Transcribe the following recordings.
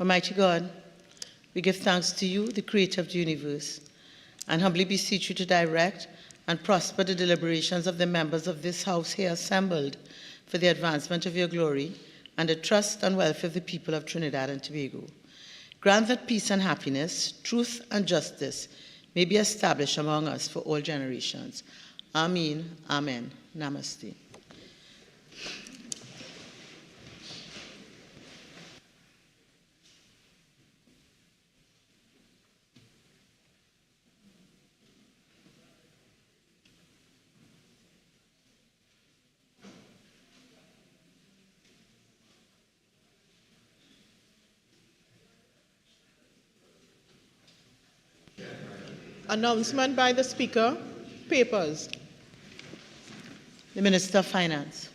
Almighty God, we give thanks to you, the creator of the universe, and humbly beseech you to direct and prosper the deliberations of the members of this house here assembled for the advancement of your glory and the trust and welfare of the people of Trinidad and Tobago. Grant that peace and happiness, truth and justice may be established among us for all generations. Amen. Amen. Namaste. Announcement by the Speaker. Papers. The Minister of Finance.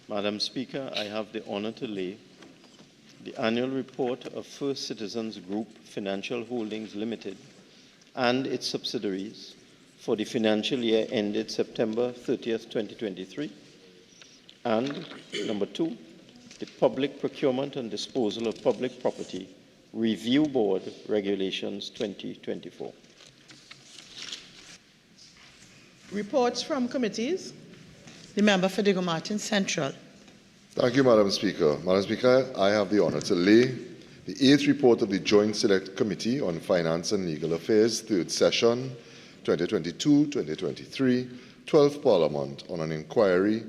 Madam Speaker, I have the honor to lay the annual report of First Citizens Group Financial Holdings Limited and its subsidiaries for the financial year ended September 30th, 2023. And number 2, the Public Procurement and Disposal of Public Property Review Board Regulations 2024. Reports from committees. The member for Diego Martin Central. Thank you, Madam Speaker. Madam Speaker, I have the honor to lay the 8th report of the Joint Select Committee on Finance and Legal Affairs, 3rd session, 2022-2023, 12th Parliament, on an inquiry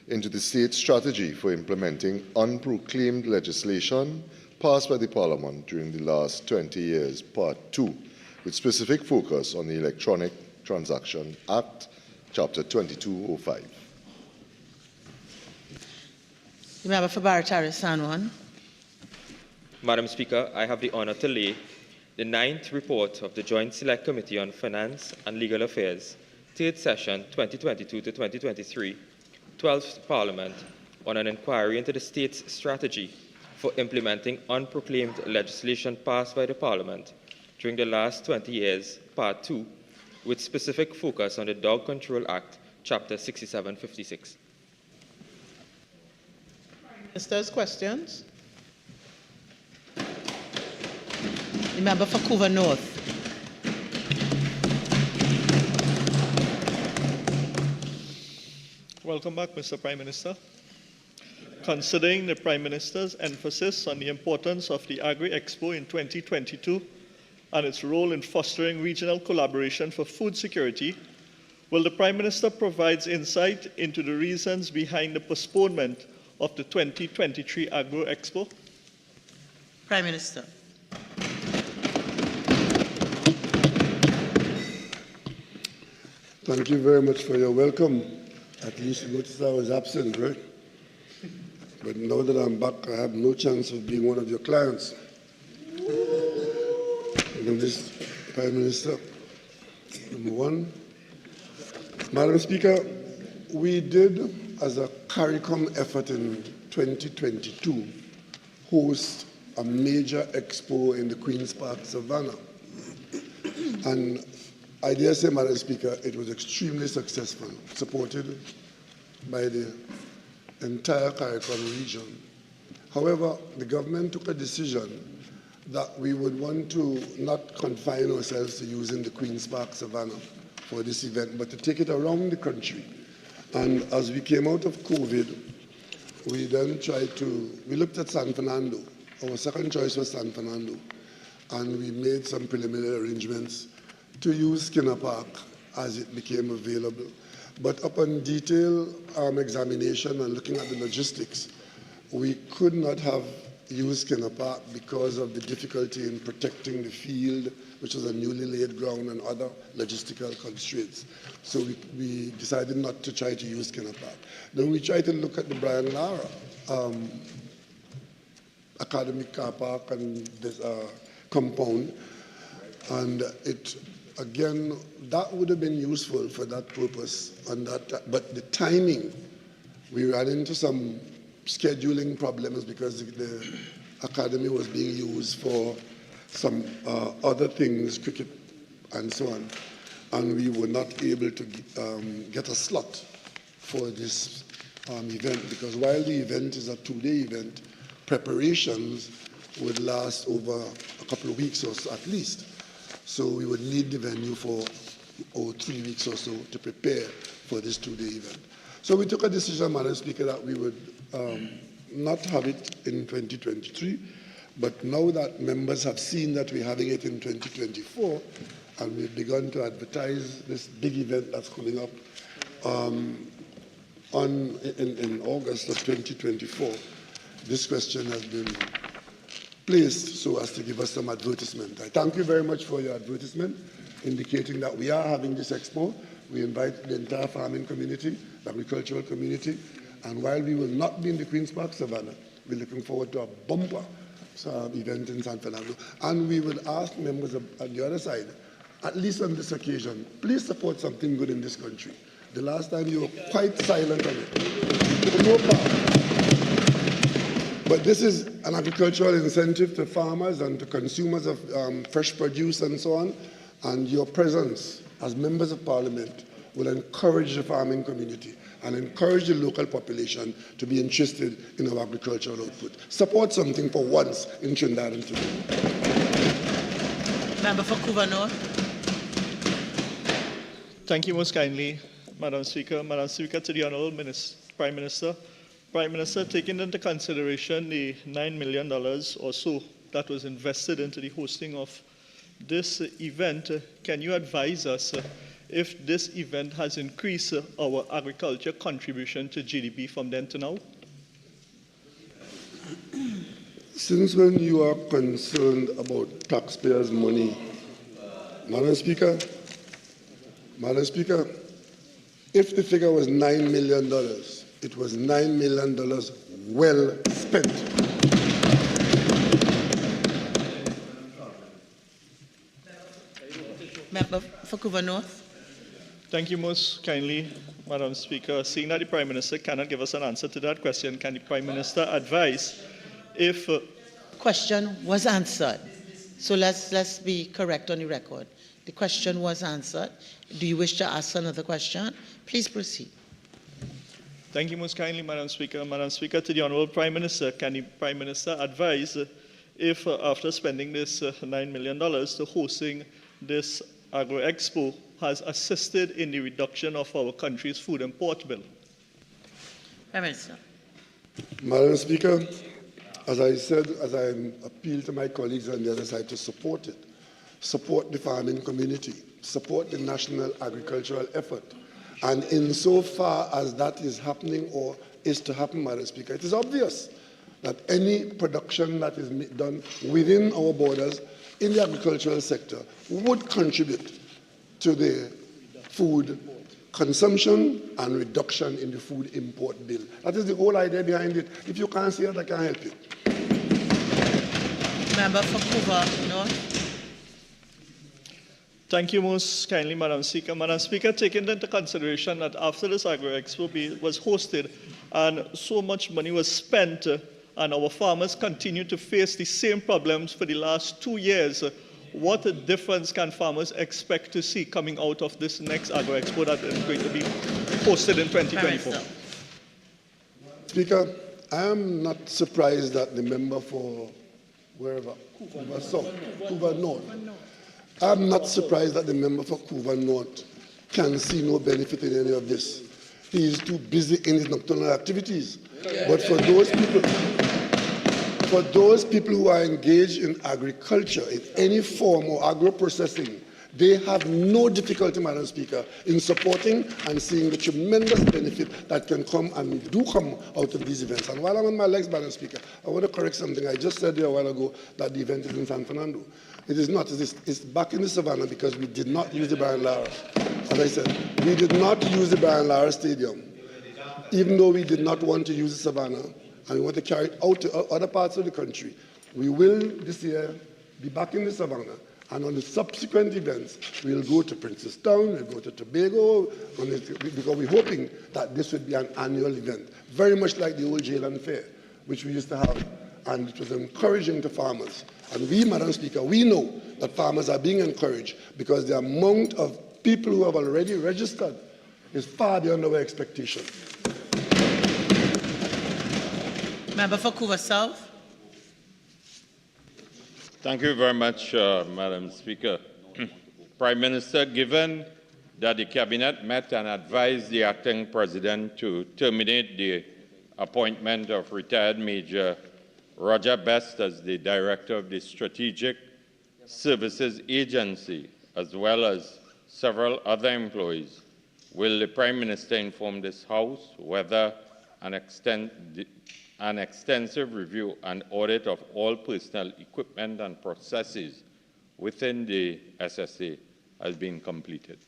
into the state's strategy for implementing unproclaimed legislation passed by the Parliament during the last 20 years, Part 2, with specific focus on the Electronic Transaction Act, Chapter 2205. The member for Barataria San Juan. Madam Speaker, I have the honor to lay the 9th report of the Joint Select Committee on Finance and Legal Affairs, 3rd session 2022 to 2023, 12th Parliament, on an inquiry into the state's strategy for implementing unproclaimed legislation passed by the Parliament during the last 20 years, Part 2, with specific focus on the Dog Control Act, Chapter 6756. Minister's questions. The member for Couva North. Welcome back, Mr. Prime Minister. Considering the Prime Minister's emphasis on the importance of the Agri-Expo in 2022 and its role in fostering regional collaboration for food security, will the Prime Minister provide insight into the reasons behind the postponement of the 2023 Agro-Expo? Prime Minister. Thank you very much for your welcome. At least you noticed I was absent, right? But now that I'm back, I have no chance of being one of your clients. And this, Prime Minister, number 1. Madam Speaker, we did, as a CARICOM effort in 2022, host a major expo in the Queen's Park, Savannah. And I dare say, Madam Speaker, it was extremely successful, supported by the entire CARICOM region. However, the government took a decision that we would want to not confine ourselves to using the Queen's Park, Savannah for this event, but to take it around the country. And as we came out of COVID, we then we looked at San Fernando. Our second choice was San Fernando. And we made some preliminary arrangements to use Skinner Park as it became available. But upon detailed examination and looking at the logistics, we could not have used Skinner Park because of the difficulty in protecting the field, which was a newly laid ground, and other logistical constraints. So we decided not to try to use Skinner Park. Then we tried to look at the Brian Lara academic car park and this compound, and again, that would have been useful for that purpose. But the timing, we ran into some scheduling problems because the academy was being used for some other things, cricket and so on, and we were not able to get a slot for this event, because while the event is a 2-day event, preparations would last over a couple of weeks or so at least. So we would need the venue for 3 weeks or so to prepare for this 2-day event. So we took a decision, Madam Speaker, that we would not have it in 2023, but now that members have seen that we're having it in 2024, and we've begun to advertise this big event that's coming up in August of 2024, this question has been placed so as to give us some advertisement. I thank you very much for your advertisement, indicating that we are having this expo. We invite the entire farming community, the agricultural community, and while we will not be in the Queen's Park Savannah, we're looking forward to a bumper event in San Fernando. And we will ask members on the other side, at least on this occasion, please support something good in this country. The last time you were quite silent on it. No power. But this is an agricultural incentive to farmers and to consumers of fresh produce and so on. And your presence as members of Parliament will encourage the farming community and encourage the local population to be interested in our agricultural output. Support something for once in Trinidad and Tobago. Member for Couva North. Thank you most kindly, Madam Speaker. Madam Speaker, to the Honourable Prime Minister. Prime Minister, taking into consideration the $9 million or so that was invested into the hosting of this event, can you advise us if this event has increased our agriculture contribution to GDP from then to now? Since when you are concerned about taxpayers' money, Madam Speaker, if the figure was $9 million, it was $9 million well spent. Member for Couva North. Thank you most kindly, Madam Speaker. Seeing that the Prime Minister cannot give us an answer to that question, can the Prime Minister advise if... Question was answered. So let's be correct on the record. The question was answered. Do you wish to ask another question? Please proceed. Thank you most kindly, Madam Speaker. Madam Speaker, to the Honourable Prime Minister, can the Prime Minister advise if after spending this $9 million to hosting this Agro-Expo has assisted in the reduction of our country's food import bill? Prime Minister. Madam Speaker, as I said, as I appeal to my colleagues on the other side to support it, support the farming community, support the national agricultural effort. And insofar as that is happening or is to happen, Madam Speaker, it is obvious that any production that is done within our borders in the agricultural sector would contribute to the food consumption and reduction in the food import bill. That is the whole idea behind it. If you can't see it, I can't help you. Member for Couva North. Thank you most kindly, Madam Speaker. Madam Speaker, taking into consideration that after this Agro-Expo was hosted and so much money was spent and our farmers continue to face the same problems for the last 2 years, what a difference can farmers expect to see coming out of this next Agro-Expo that is going to be hosted in 2024? Speaker, I am not surprised that the member for wherever, Couva North. I'm not surprised that the member for Couva North can see no benefit in any of this. He is too busy in his nocturnal activities. But for those people who are engaged in agriculture in any form or agro-processing, they have no difficulty, Madam Speaker, in supporting and seeing the tremendous benefit that can come and do come out of these events. And while I'm on my legs, Madam Speaker, I want to correct something. I just said there a while ago that the event is in San Fernando. It is not. It's back in the Savannah because we did not use the Brian Lara. As I said, we did not use the Brian Lara Stadium, even though we did not want to use the Savannah and we want to carry it out to other parts of the country. We will this year be back in the Savannah, and on the subsequent events, we'll go to Princestown, we'll go to Tobago, because we're hoping that this would be an annual event, very much like the old jail and fair, which we used to have, and it was encouraging to farmers. And we, Madam Speaker, we know that farmers are being encouraged because the amount of people who have already registered is far beyond our expectation. Member for Couva South. Thank you very much, Madam Speaker. Prime Minister, given that the Cabinet met and advised the acting President to terminate the appointment of retired Major Roger Best as the Director of the Strategic Services Agency, as well as several other employees, will the Prime Minister inform this House whether an extensive review and audit of all personnel equipment and processes within the SSA has been completed?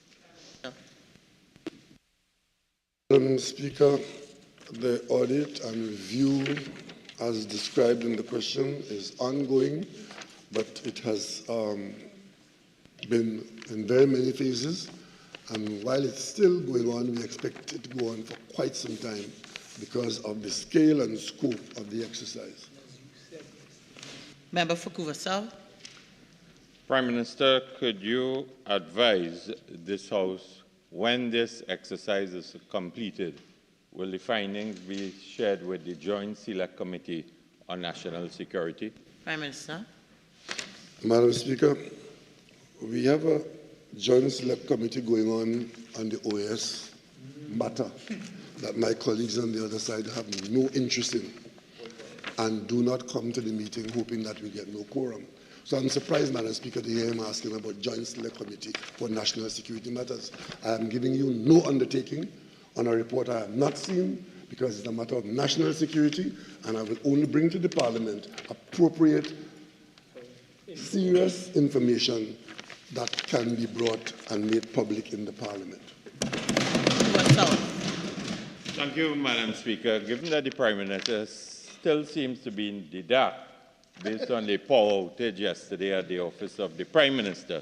Madam Speaker, the audit and review, as described in the question, is ongoing, but it has been in very many phases. And while it's still going on, we expect it to go on for quite some time because of the scale and scope of the exercise. Member for Couva South. Prime Minister, could you advise this House when this exercise is completed? Will the findings be shared with the Joint Select Committee on National Security? Prime Minister. Madam Speaker, we have a Joint Select Committee going on the OAS matter that my colleagues on the other side have no interest in and do not come to the meeting hoping that we get no quorum. So I'm surprised, Madam Speaker, to hear him asking about Joint Select Committee for National Security Matters. I am giving you no undertaking on a report I have not seen because it's a matter of national security, and I will only bring to the Parliament appropriate, serious information that can be brought and made public in the Parliament. Couva South. Thank you, Madam Speaker. Given that the Prime Minister still seems to be in the dark based on the power outage yesterday at the office of the Prime Minister,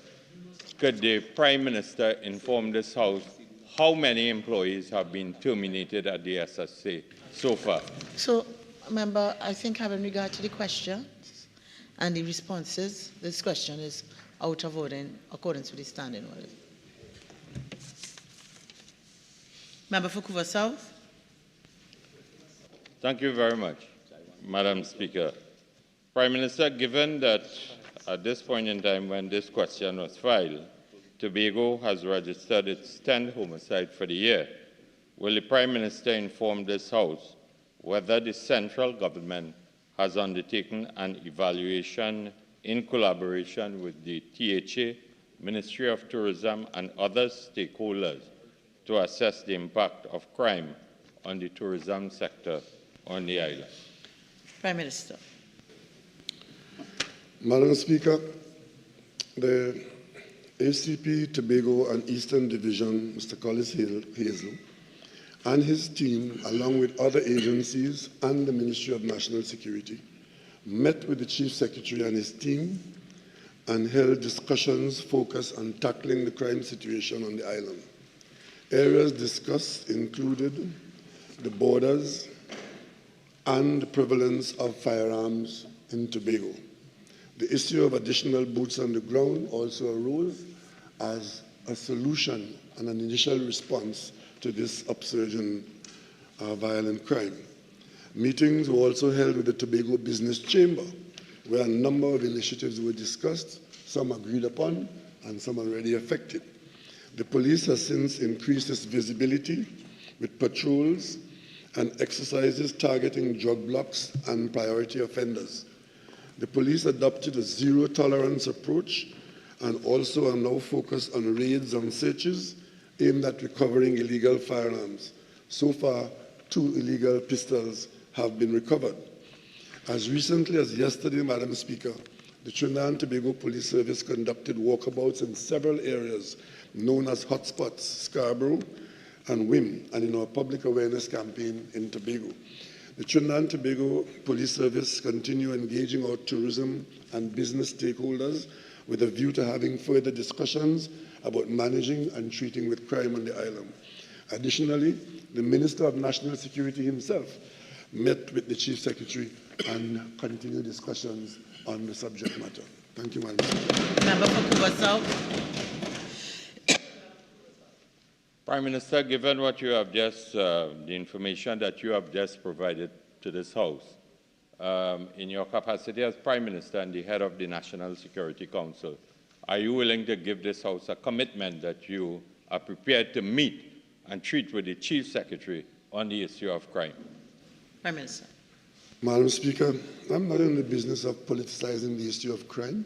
could the Prime Minister inform this House how many employees have been terminated at the SSA so far? So, Member, I think having regard to the questions and the responses, this question is out of order in accordance with the standing order. Member for Couva South. Thank you very much, Madam Speaker. Prime Minister, given that at this point in time when this question was filed, Tobago has registered its 10th homicide for the year, will the Prime Minister inform this House whether the central government has undertaken an evaluation in collaboration with the THA, Ministry of Tourism and other stakeholders to assess the impact of crime on the tourism sector on the island? Prime Minister. Madam Speaker, the ACP Tobago and Eastern Division, Mr. Collis Hazel, and his team, along with other agencies and the Ministry of National Security, met with the Chief Secretary and his team and held discussions focused on tackling the crime situation on the island. Areas discussed included the borders and the prevalence of firearms in Tobago. The issue of additional boots on the ground also arose as a solution and an initial response to this upsurge in violent crime. Meetings were also held with the Tobago Business Chamber, where a number of initiatives were discussed, some agreed upon, and some already effective. The police has since increased its visibility with patrols and exercises targeting drug blocks and priority offenders. The police adopted a zero-tolerance approach and also are now focused on raids and searches aimed at recovering illegal firearms. So far, 2 illegal pistols have been recovered. As recently as yesterday, Madam Speaker, the Trinidad and Tobago Police Service conducted walkabouts in several areas known as hotspots, Scarborough and Wim, and in our public awareness campaign in Tobago. The Trinidad and Tobago Police Service continue engaging our tourism and business stakeholders with a view to having further discussions about managing and treating with crime on the island. Additionally, the Minister of National Security himself met with the Chief Secretary and continued discussions on the subject matter. Thank you, Madam Speaker. Member for Couva South. Prime Minister, given what you have just, the information that you have just provided to this House, in your capacity as Prime Minister and the head of the National Security Council, are you willing to give this House a commitment that you are prepared to meet and treat with the Chief Secretary on the issue of crime? Prime Minister. Madam Speaker, I'm not in the business of politicizing the issue of crime.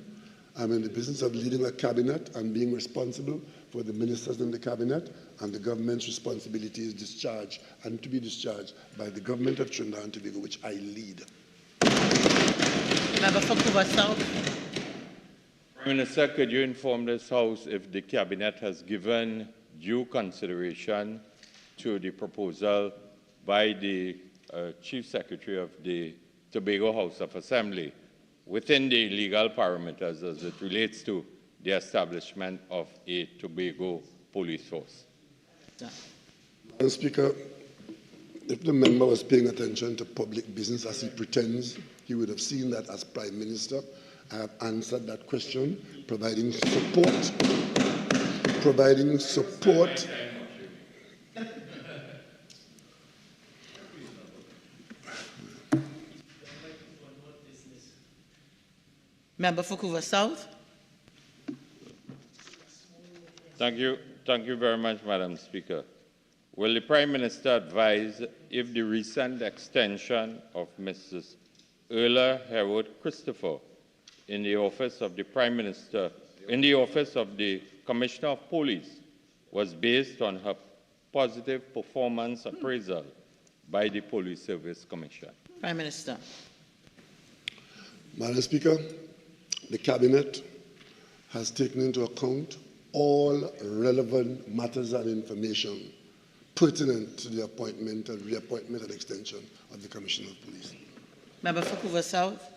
I'm in the business of leading a cabinet and being responsible for the ministers in the cabinet, and the government's responsibility is discharged and to be discharged by the government of Trinidad and Tobago, which I lead. Member for Couva South. Prime Minister, could you inform this House if the cabinet has given due consideration to the proposal by the Chief Secretary of the Tobago House of Assembly within the legal parameters as it relates to the establishment of a Tobago police force? Madam Speaker, if the member was paying attention to public business as he pretends, he would have seen that as Prime Minister, I have answered that question, providing support. Member for Couva South. Thank you very much, Madam Speaker. Will the Prime Minister advise if the recent extension of Mrs. Erla Herwood Christopher in the office of the Prime Minister, in the office of the Commissioner of Police, was based on her positive performance appraisal by the Police Service Commission? Prime Minister. Madam Speaker, the Cabinet has taken into account all relevant matters and information pertinent to the appointment and reappointment and extension of the Commissioner of Police. Member for Couva South.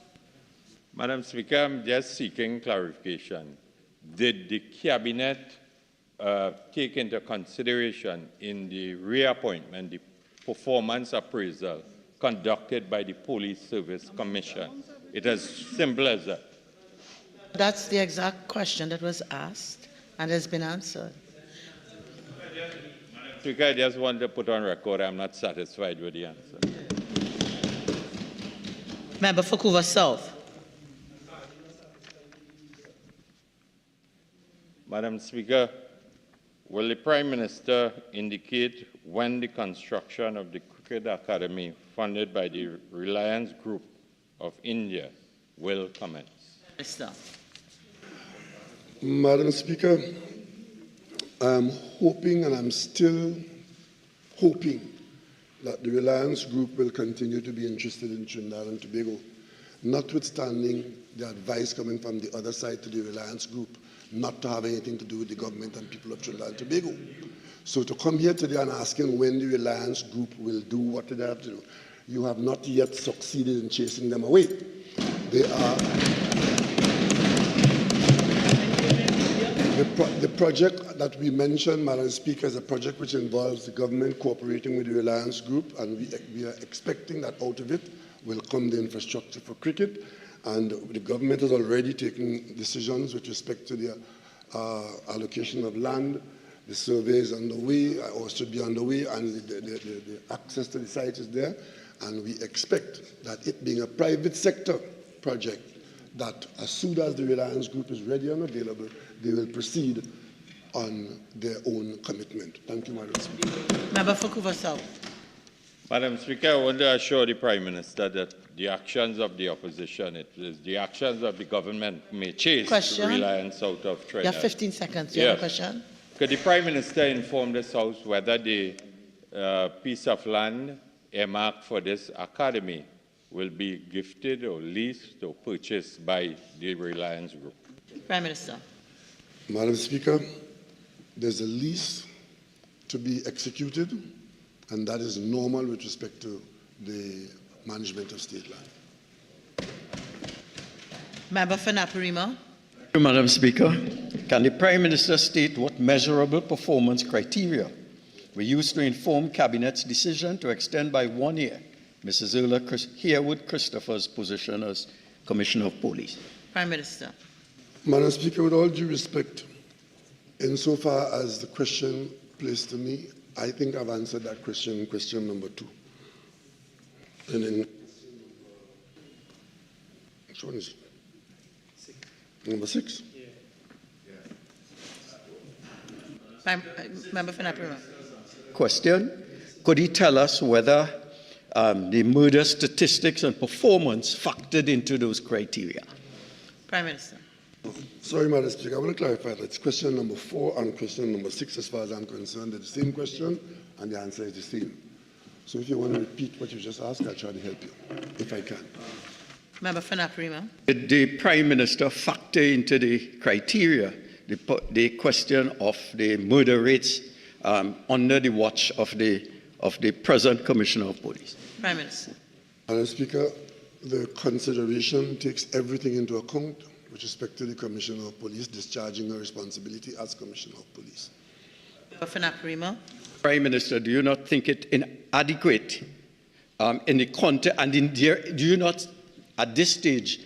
Madam Speaker, I'm just seeking clarification. Did the Cabinet take into consideration in the reappointment the performance appraisal conducted by the Police Service Commission? It is simple as that. That's the exact question that was asked and has been answered. Madam Speaker, I just want to put on record I'm not satisfied with the answer. Member for Couva South. Madam Speaker, will the Prime Minister indicate when the construction of the Cricket Academy funded by the Reliance Group of India will commence? Minister. Madam Speaker, I'm hoping and I'm still hoping that the Reliance Group will continue to be interested in Trinidad and Tobago, notwithstanding the advice coming from the other side to the Reliance Group not to have anything to do with the government and people of Trinidad and Tobago. So to come here today and asking when the Reliance Group will do what they have to do, you have not yet succeeded in chasing them away. They are... The project that we mentioned, Madam Speaker, is a project which involves the government cooperating with the Reliance Group, and we are expecting that out of it will come the infrastructure for cricket. And the government has already taken decisions with respect to the allocation of land. The survey is underway, or should be underway, and the access to the site is there. And we expect that it being a private sector project, that as soon as the Reliance Group is ready and available, they will proceed on their own commitment. Thank you, Madam Speaker. Member for Couva South. Madam Speaker, I want to assure the Prime Minister that the actions of the opposition, it is the actions of the government may chase Reliance out of Trinidad. You have 15 seconds. You have a question? Could the Prime Minister inform this House whether the piece of land earmarked for this academy will be gifted or leased or purchased by the Reliance Group? Prime Minister. Madam Speaker, there's a lease to be executed, and that is normal with respect to the management of state land. Member for Naparima. Thank you, Madam Speaker. Can the Prime Minister state what measurable performance criteria were used to inform Cabinet's decision to extend by 1 year Mrs. Erla Herwood Christopher's position as Commissioner of Police? Prime Minister. Madam Speaker, with all due respect, insofar as the question placed to me, I think I've answered that question in question number 2. And in one is number 6? Member for Naparima. Question. Could he tell us whether the murder statistics and performance factored into those criteria? Prime Minister. Sorry, Madam Speaker, I want to clarify that it's question number 4 and question number 6, as far as I'm concerned. They're the same question, and the answer is the same. So if you want to repeat what you just asked, I'll try to help you, if I can. Member for Naparima. Did the Prime Minister factor into the criteria the question of the murder rates under the watch of the present Commissioner of Police? Prime Minister. Madam Speaker, the consideration takes everything into account with respect to the Commissioner of Police discharging her responsibility as Commissioner of Police. Member for Naparima. Prime Minister, do you not think it inadequate in the context, and do you not at this stage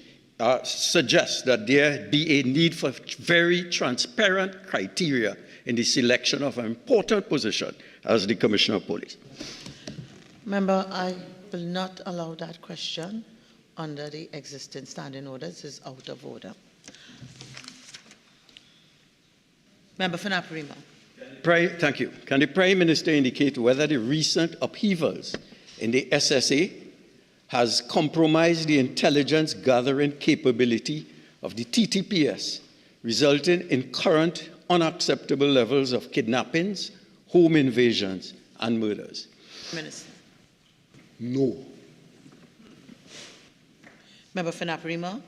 suggest that there be a need for very transparent criteria in the selection of an important position as the Commissioner of Police? Member, I will not allow that question under the existing standing orders. It is out of order. Member for Naparima. Thank you. Can the Prime Minister indicate whether the recent upheavals in the SSA has compromised the intelligence gathering capability of the TTPS, resulting in current unacceptable levels of kidnappings, home invasions, and murders? Minister. No. Member for Naparima.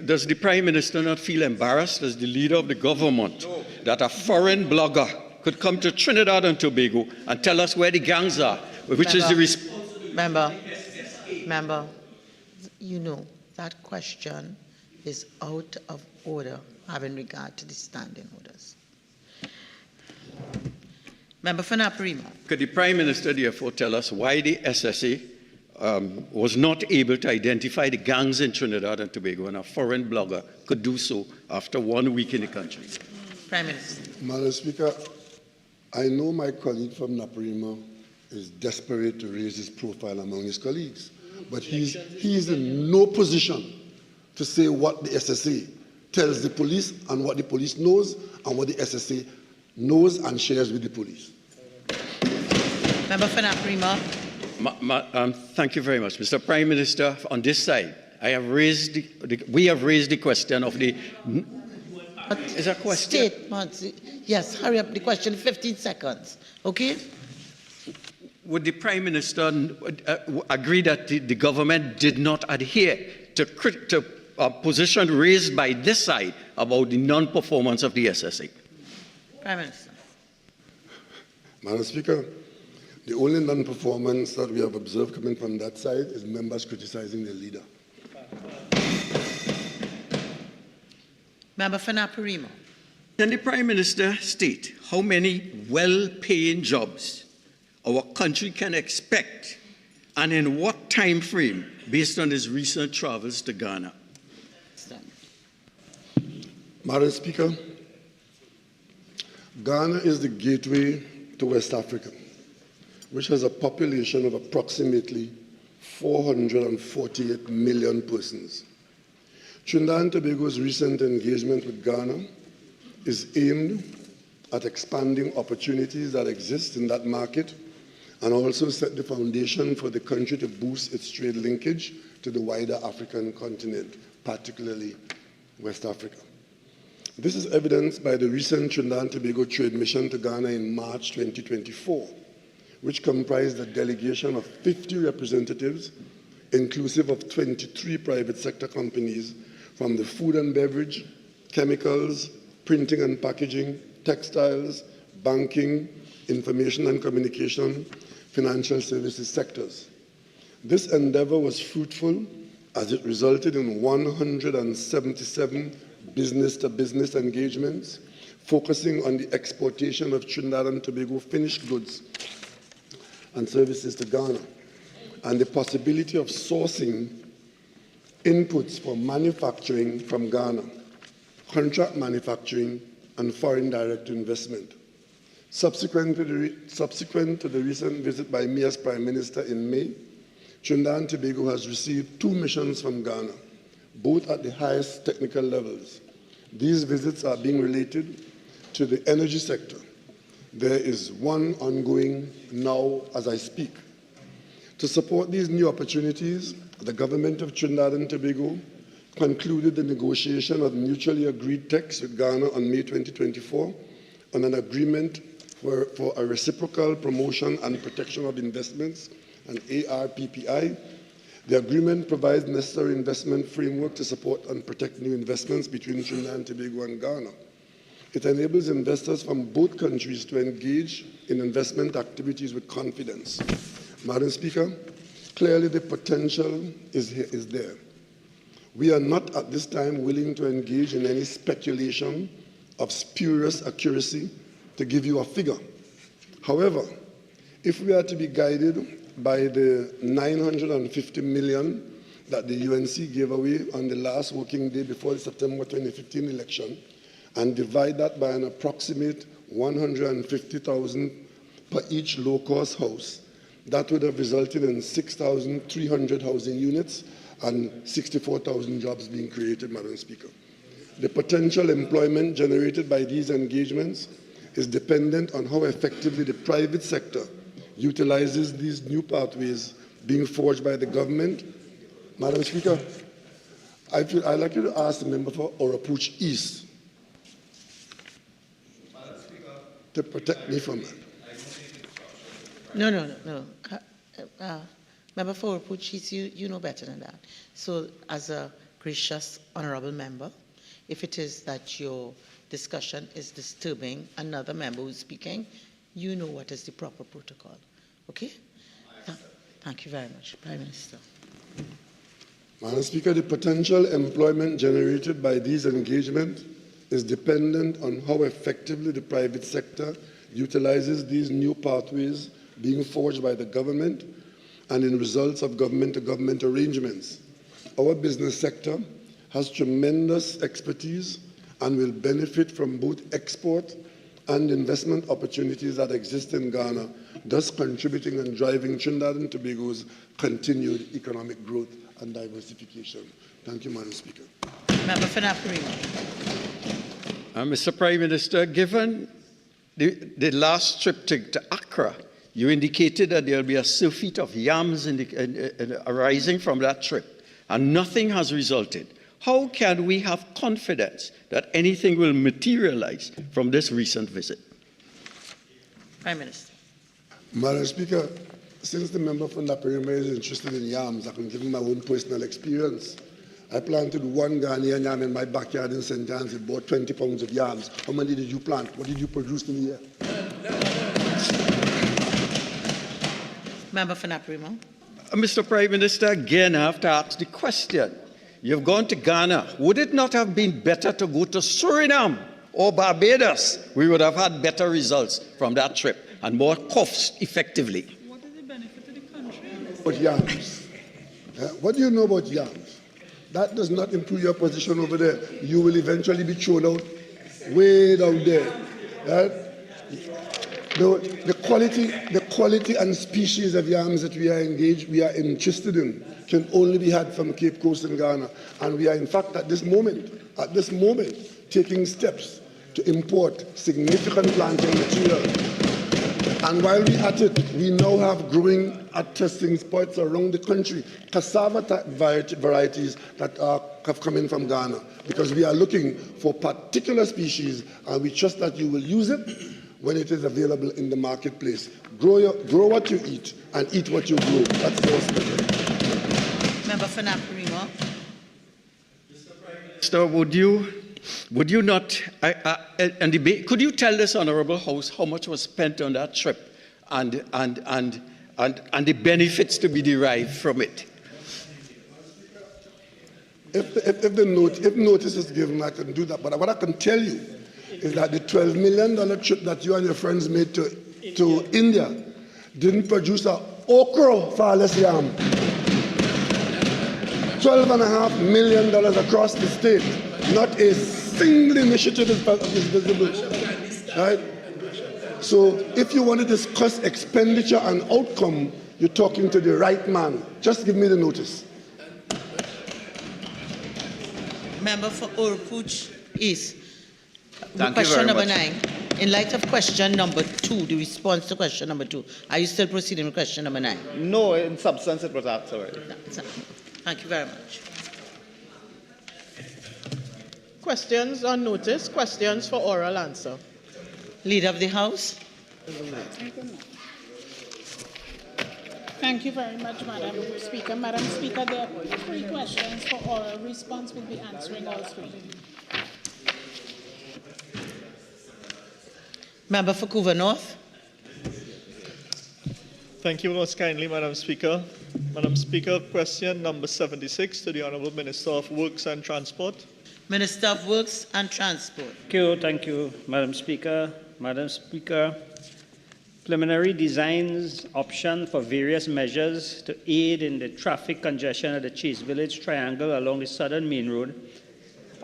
Does the Prime Minister not feel embarrassed as the leader of the government that a foreign blogger could come to Trinidad and Tobago and tell us where the gangs are, which is the Member, you know that question is out of order having regard to the standing orders. Member for Naparima. Could the Prime Minister therefore tell us why the SSA was not able to identify the gangs in Trinidad and Tobago, and a foreign blogger could do so after 1 week in the country? Prime Minister. Madam Speaker, I know my colleague from Naparima is desperate to raise his profile among his colleagues, but he is in no position to say what the SSA tells the police and what the police knows and what the SSA knows and shares with the police. Member for Naparima. Thank you very much, Mr. Prime Minister. On this side, we have raised the question of the. Is a question? Statements. Yes, hurry up. The question, 15 seconds. Okay? Would the Prime Minister agree that the government did not adhere to a position raised by this side about the non-performance of the SSA? Prime Minister. Madam Speaker, the only non-performance that we have observed coming from that side is members criticizing their leader. Member for Naparima. Can the Prime Minister state how many well-paying jobs our country can expect and in what time frame based on his recent travels to Ghana? Madam Speaker, Ghana is the gateway to West Africa, which has a population of approximately 448 million persons. Trinidad and Tobago's recent engagement with Ghana is aimed at expanding opportunities that exist in that market and also set the foundation for the country to boost its trade linkage to the wider African continent, particularly West Africa. This is evidenced by the recent Trinidad and Tobago trade mission to Ghana in March 2024, which comprised a delegation of 50 representatives, inclusive of 23 private sector companies from the food and beverage, chemicals, printing and packaging, textiles, banking, information and communication, financial services sectors. This endeavor was fruitful as it resulted in 177 business-to-business engagements focusing on the exportation of Trinidad and Tobago finished goods and services to Ghana and the possibility of sourcing inputs for manufacturing from Ghana, contract manufacturing, and foreign direct investment. Subsequent to the recent visit by me as Prime Minister in May, Trinidad and Tobago has received 2 missions from Ghana, both at the highest technical levels. These visits are being related to the energy sector. There is one ongoing now as I speak. To support these new opportunities, the government of Trinidad and Tobago concluded the negotiation of mutually agreed text with Ghana on May 2024 on an agreement for a reciprocal promotion and protection of investments, an ARPPI. The agreement provides necessary investment framework to support and protect new investments between Trinidad and Tobago and Ghana. It enables investors from both countries to engage in investment activities with confidence. Madam Speaker, clearly the potential is there. We are not at this time willing to engage in any speculation of spurious accuracy to give you a figure. However, if we are to be guided by the 950 million that the UNC gave away on the last working day before the September 2015 election, and divide that by an approximate 150,000 per each low-cost house, that would have resulted in 6,300 housing units and 64,000 jobs being created, Madam Speaker. The potential employment generated by these engagements is dependent on how effectively the private sector utilizes these new pathways being forged by the government. Madam Speaker, I'd like you to ask the member for Orapuch East to protect me from that. No. Member for Orapuch East, you know better than that. So as a gracious, honorable member, if it is that your discussion is disturbing another member who's speaking, you know what is the proper protocol. Okay? Thank you very much, Prime Minister. Madam Speaker, the potential employment generated by these engagements is dependent on how effectively the private sector utilizes these new pathways being forged by the government and in results of government-to-government arrangements. Our business sector has tremendous expertise and will benefit from both export and investment opportunities that exist in Ghana, thus contributing and driving Trinidad and Tobago's continued economic growth and diversification. Thank you, Madam Speaker. Member for Naparima. Mr. Prime Minister, given the last trip to Accra, you indicated that there will be a surfeit of yams arising from that trip, and nothing has resulted. How can we have confidence that anything will materialize from this recent visit? Prime Minister. Madam Speaker, since the member from Naparima is interested in yams, I can give him my own personal experience. I planted 1 Ghanaian yam in my backyard in St. John's. It bought 20 pounds of yams. How many did you plant? What did you produce in a year? Member for Naparima. Mr. Prime Minister, again, I have to ask the question. You've gone to Ghana. Would it not have been better to go to Suriname or Barbados? We would have had better results from that trip and more cost effectively. What is the benefit to the country? About yams. What do you know about yams? That does not improve your position over there. You will eventually be thrown out way down there. The quality and species of yams that we are interested in can only be had from Cape Coast in Ghana. And we are, in fact, at this moment, taking steps to import significant planting material. And while we're at it, we now have growing at testing spots around the country, cassava type varieties that have come in from Ghana, because we are looking for particular species, and we trust that you will use it when it is available in the marketplace. Grow what you eat and eat what you grow. That's our special. Member for Naparima. Minister, would you not, could you tell this Honourable House how much was spent on that trip and the benefits to be derived from it? If notice is given, I can do that. But what I can tell you is that the $12 million trip that you and your friends made to India didn't produce an okra farless yam. $12.5 million across the state. Not a single initiative is visible. Right? So if you want to discuss expenditure and outcome, You're talking to the right man. Just give me the notice. Member for Orpuch East. Thank you Question very number much. 9. In light of question number 2, the response to question number 2, are you still proceeding with question number 9? No, in substance it was asked already. Thank you very much. Questions on notice, questions for oral answer. Leader of the House. Thank you very much, Madam Speaker. Madam Speaker, there are 3 questions for oral response. We'll be answering all 3. Member for Couva North. Thank you most kindly, Madam Speaker. Madam Speaker, question number 76 to the Honourable Minister of Works and Transport. Minister of Works and Transport. Thank you, Madam Speaker. Madam Speaker, preliminary designs option for various measures to aid in the traffic congestion at the Chase Village Triangle along the Southern Main Road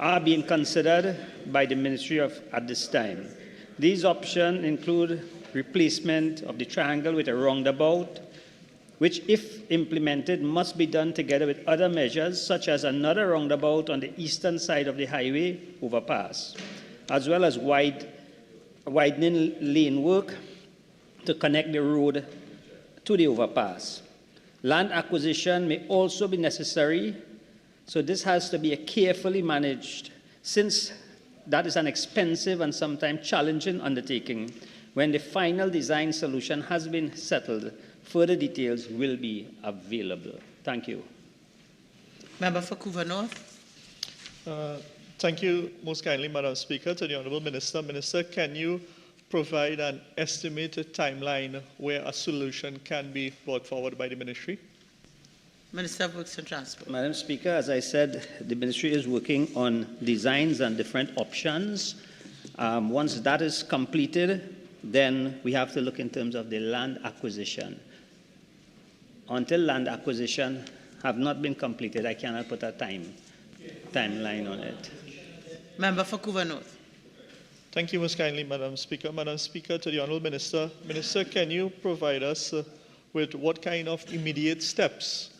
are being considered by the Ministry at this time. These options include replacement of the triangle with a roundabout, which, if implemented, must be done together with other measures, such as another roundabout on the eastern side of the highway overpass, as well as widening lane work to connect the road to the overpass. Land acquisition may also be necessary, so this has to be carefully managed, since that is an expensive and sometimes challenging undertaking. When the final design solution has been settled, further details will be available. Thank you. Member for Couva North. Thank you most kindly, Madam Speaker. To the Honourable Minister. Minister, can you provide an estimated timeline where a solution can be brought forward by the Ministry? Minister of Works and Transport. Madam Speaker, as I said, the Ministry is working on designs and different options. Once that is completed, then we have to look in terms of the land acquisition. Until land acquisition have not been completed, I cannot put a timeline on it. Member for Couva North. Thank you most kindly, Madam Speaker. Madam Speaker, to the Honourable Minister. Minister, can you provide us with what kind of immediate steps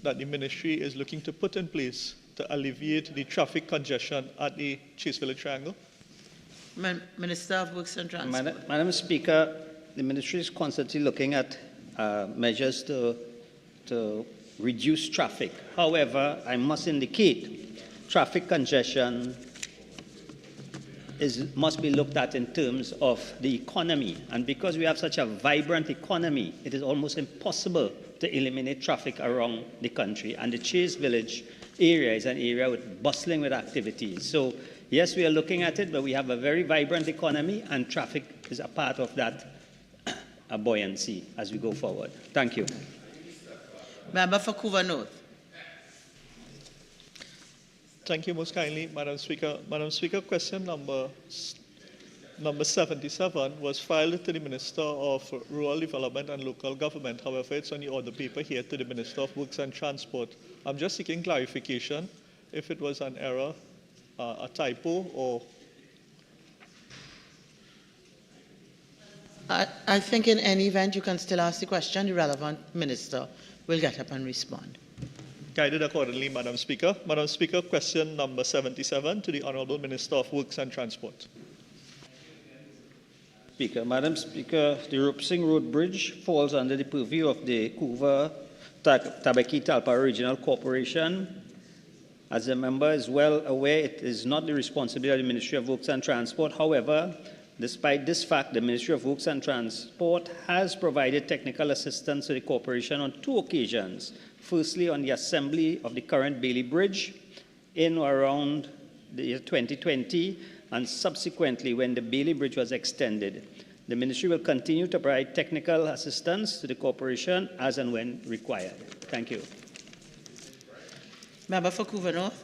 that the Ministry is looking to put in place to alleviate the traffic congestion at the Chase Village Triangle? Minister of Works and Transport. Madam Speaker, the Ministry is constantly looking at measures to reduce traffic. However, I must indicate traffic congestion must be looked at in terms of the economy. And because we have such a vibrant economy, it is almost impossible to eliminate traffic around the country. And the Chase Village area is an area bustling with activities. So yes, we are looking at it, but we have a very vibrant economy, and traffic is a part of that buoyancy as we go forward. Thank you. Member for Couva North. Thank you most kindly, Madam Speaker. Madam Speaker, question number 77 was filed to the Minister of Rural Development and Local Government. However, it's on the order paper here to the Minister of Works and Transport. I'm just seeking clarification if it was an error, a typo, or... I think in any event, you can still ask the question. The relevant minister will get up and respond. Guided accordingly, Madam Speaker. Madam Speaker, question number 77 to the Honourable Minister of Works and Transport. Madam Speaker, the Ropesing Road Bridge falls under the purview of the Couva Tabaki Talpa Regional Corporation. As the member is well aware, it is not the responsibility of the Ministry of Works and Transport. However, despite this fact, the Ministry of Works and Transport has provided technical assistance to the corporation on 2 occasions. Firstly, on the assembly of the current Bailey Bridge in or around the year 2020, and subsequently when the Bailey Bridge was extended. The Ministry will continue to provide technical assistance to the corporation as and when required. Thank you. Member for Couva North.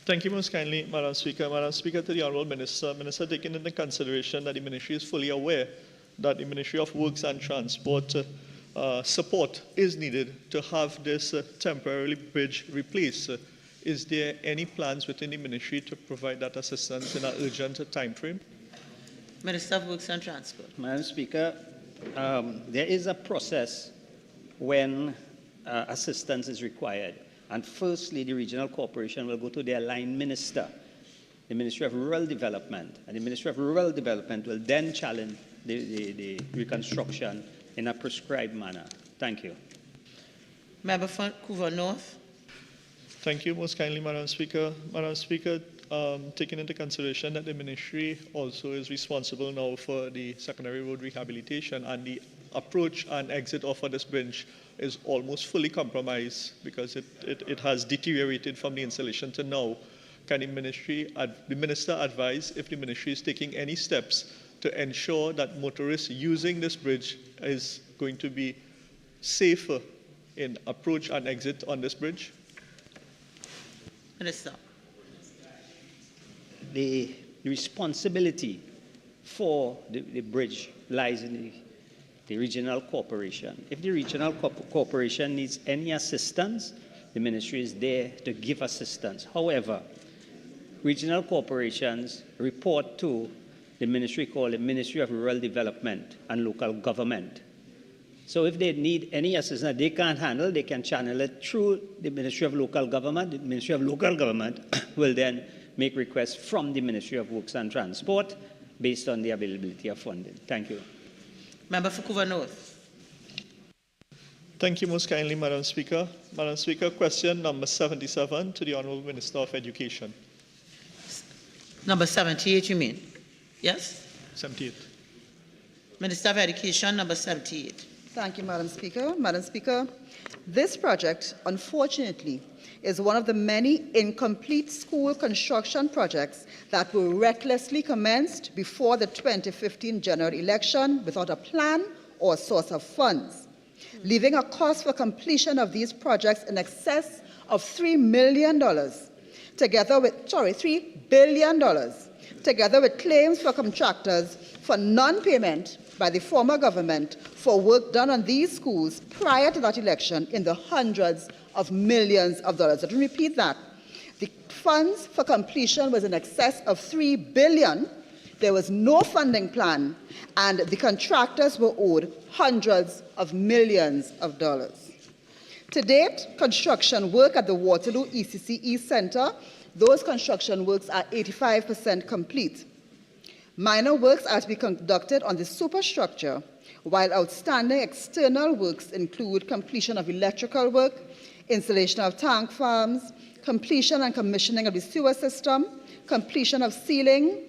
Thank you most kindly, Madam Speaker. Madam Speaker, to the Honourable Minister. Minister, taking into consideration that the Ministry is fully aware that the Ministry of Works and Transport support is needed to have this temporary bridge replaced. Is there any plans within the Ministry to provide that assistance in an urgent time frame? Minister of Works and Transport. Madam Speaker, there is a process when assistance is required. And firstly, the regional corporation will go to their line minister, the Ministry of Rural Development, and the Ministry of Rural Development will then challenge the reconstruction in a prescribed manner. Thank you. Member for Vancouver North. Thank you most kindly, Madam Speaker. Madam Speaker, taking into consideration that the ministry also is responsible now for the secondary road rehabilitation, and the approach and exit off of this bridge is almost fully compromised because it has deteriorated from the installation to now. Can the minister advise if the ministry is taking any steps to ensure that motorists using this bridge is going to be safer in approach and exit on this bridge? Minister. The responsibility for the bridge lies in the regional corporation. If the regional corporation needs any assistance, the ministry is there to give assistance. However, regional corporations report to the ministry called the Ministry of Rural Development and Local Government. So if they need any assistance they can't handle, they can channel it through the Ministry of Local Government. The Ministry of Local Government will then make requests from the Ministry of Works and Transport based on the availability of funding. Thank you. Member for Vancouver North. Thank you most kindly, Madam Speaker. Madam Speaker, question number 77 to the Honourable Minister of Education. Number 78, you mean? Yes? 78. Minister of Education, number 78. Thank you, Madam Speaker. Madam Speaker, this project, unfortunately, is one of the many incomplete school construction projects that were recklessly commenced before the 2015 general election without a plan or source of funds, leaving a cost for completion of these projects in excess of $3 billion, together with claims for contractors for non-payment by the former government for work done on these schools prior to that election in the hundreds of millions of dollars. Let me repeat that. The funds for completion was in excess of $3 billion. There was no funding plan, and the contractors were owed hundreds of millions of dollars. To date, construction work at the Waterloo ECCE Center, those construction works are 85% complete. Minor works are to be conducted on the superstructure, while outstanding external works include completion of electrical work, installation of tank farms, completion and commissioning of the sewer system, completion of ceiling,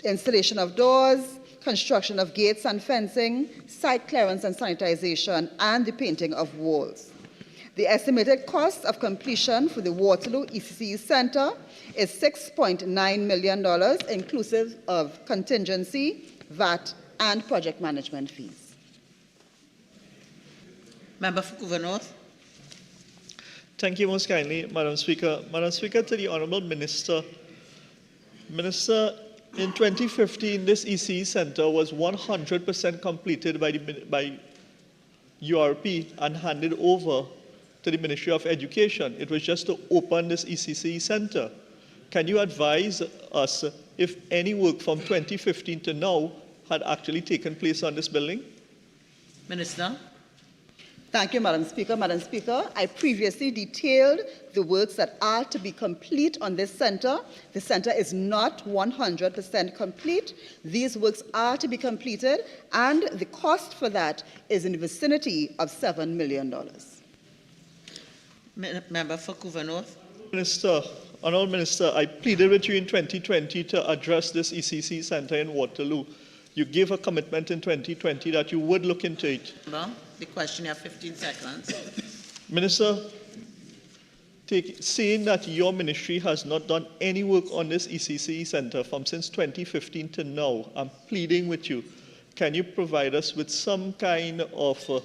installation of doors, construction of gates and fencing, site clearance and sanitization, and the painting of walls. The estimated cost of completion for the Waterloo ECCE Center is $6.9 million, inclusive of contingency, VAT, and project management fees. Member for Vancouver North. Thank you most kindly, Madam Speaker. Madam Speaker, to the Honourable Minister. Minister, in 2015, this ECE Centre was 100% completed by URP and handed over to the Ministry of Education. It was just to open this ECCE Centre. Can you advise us if any work from 2015 to now had actually taken place on this building? Minister. Thank you, Madam Speaker. Madam Speaker, I previously detailed the works that are to be complete on this centre. The centre is not 100% complete. These works are to be completed, and the cost for that is in the vicinity of $7 million. Member for Vancouver North. Minister, Honourable Minister, I pleaded with you in 2020 to address this ECC Centre in Waterloo. You gave a commitment in 2020 that you would look into it. Well, the question, you have 15 seconds. Minister, saying that your ministry has not done any work on this ECC Centre from since 2015 to now, I'm pleading with you. Can you provide us with some kind of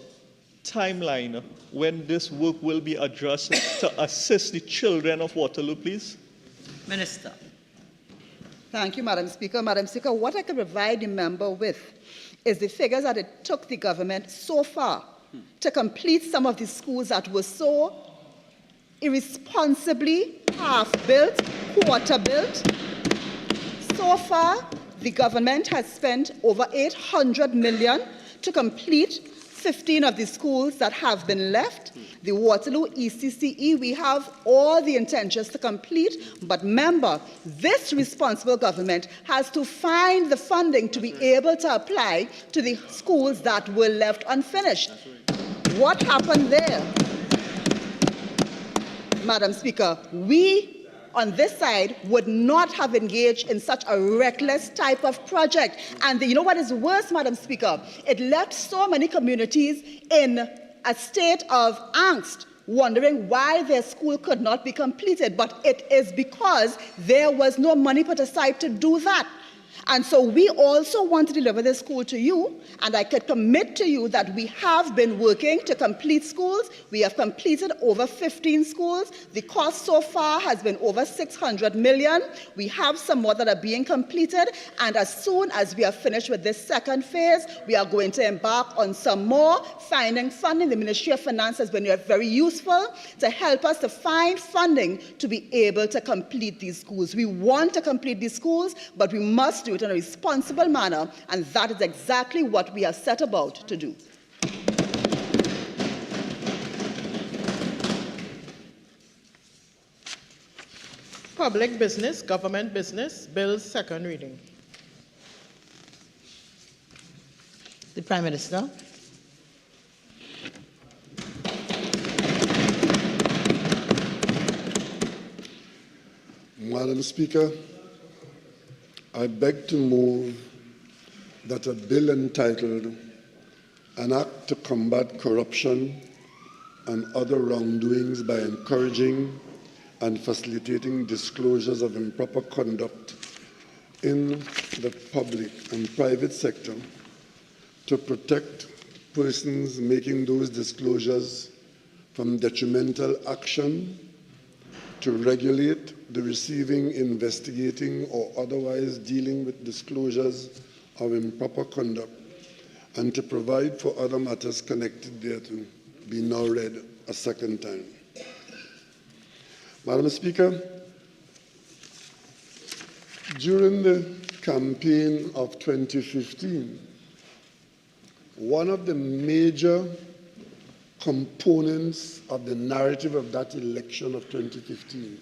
timeline when this work will be addressed to assist the children of Waterloo, please? Minister. Thank you, Madam Speaker. Madam Speaker, what I can provide the member with is the figures that it took the government so far to complete some of the schools that were so irresponsibly half-built, quarter-built. So far, the government has spent over $800 million to complete 15 of the schools that have been left. The Waterloo ECCE, we have all the intentions to complete, but remember, this responsible government has to find the funding to be able to apply to the schools that were left unfinished. What happened there? Madam Speaker, we on this side would not have engaged in such a reckless type of project. And you know what is worse, Madam Speaker? It left so many communities in a state of angst, wondering why their school could not be completed. But it is because there was no money put aside to do that. And so we also want to deliver this school to you, and I could commit to you that we have been working to complete schools. We have completed over 15 schools. The cost so far has been over 600 million. We have some more that are being completed, and as soon as we are finished with this second phase, we are going to embark on some more, finding funding. The Ministry of Finance has been very useful to help us to find funding to be able to complete these schools. We want to complete these schools, but we must do it in a responsible manner, and that is exactly what we are set about to do. Public business, government business, bills second reading. The Prime Minister. Madam Speaker, I beg to move that a bill entitled An Act to Combat Corruption and Other Wrongdoings by Encouraging and Facilitating Disclosures of Improper Conduct in the Public and Private Sector to protect persons making those disclosures from detrimental action, to regulate the receiving, investigating, or otherwise dealing with disclosures of improper conduct, and to provide for other matters connected thereto, be now read a second time. Madam Speaker, during the campaign of 2015, one of the major components of the narrative of that election of 2015,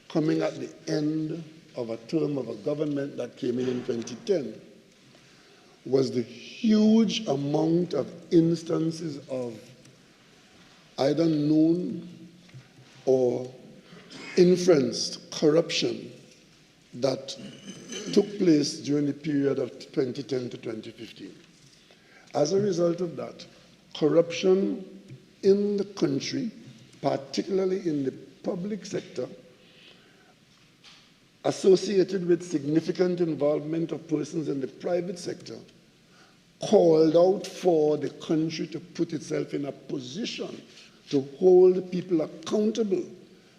coming at the end of a term of a government that came in 2010, was the huge amount of instances of either known or inferenced corruption that took place during the period of 2010 to 2015. As a result of that, corruption in the country, particularly in the public sector, associated with significant involvement of persons in the private sector, called out for the country to put itself in a position to hold people accountable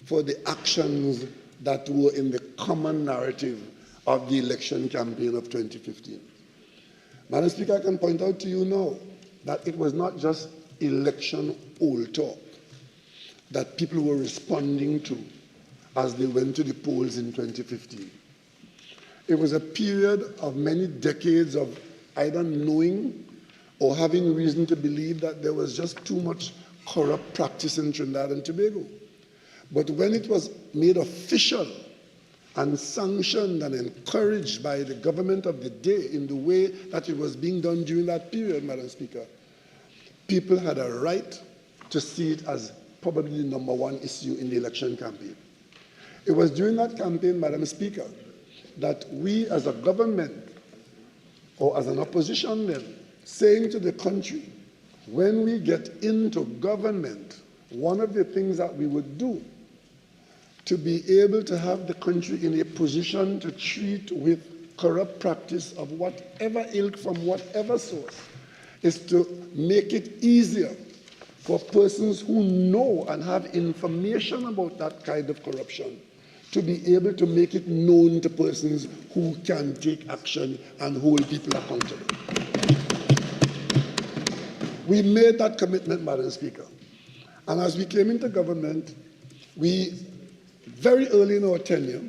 for the actions that were in the common narrative of the election campaign of 2015. Madam Speaker, I can point out to you now that it was not just election old talk that people were responding to as they went to the polls in 2015. It was a period of many decades of either knowing or having reason to believe that there was just too much corrupt practice in Trinidad and Tobago. But when it was made official and sanctioned and encouraged by the government of the day in the way that it was being done during that period, Madam Speaker, people had a right to see it as probably the number one issue in the election campaign. It was during that campaign, Madam Speaker, that we as a government, or as an opposition then, saying to the country, when we get into government, one of the things that we would do to be able to have the country in a position to treat with corrupt practice of whatever ilk from whatever source is to make it easier for persons who know and have information about that kind of corruption to be able to make it known to persons who can take action and hold people accountable. We made that commitment, Madam Speaker. And as we came into government, we, very early in our tenure,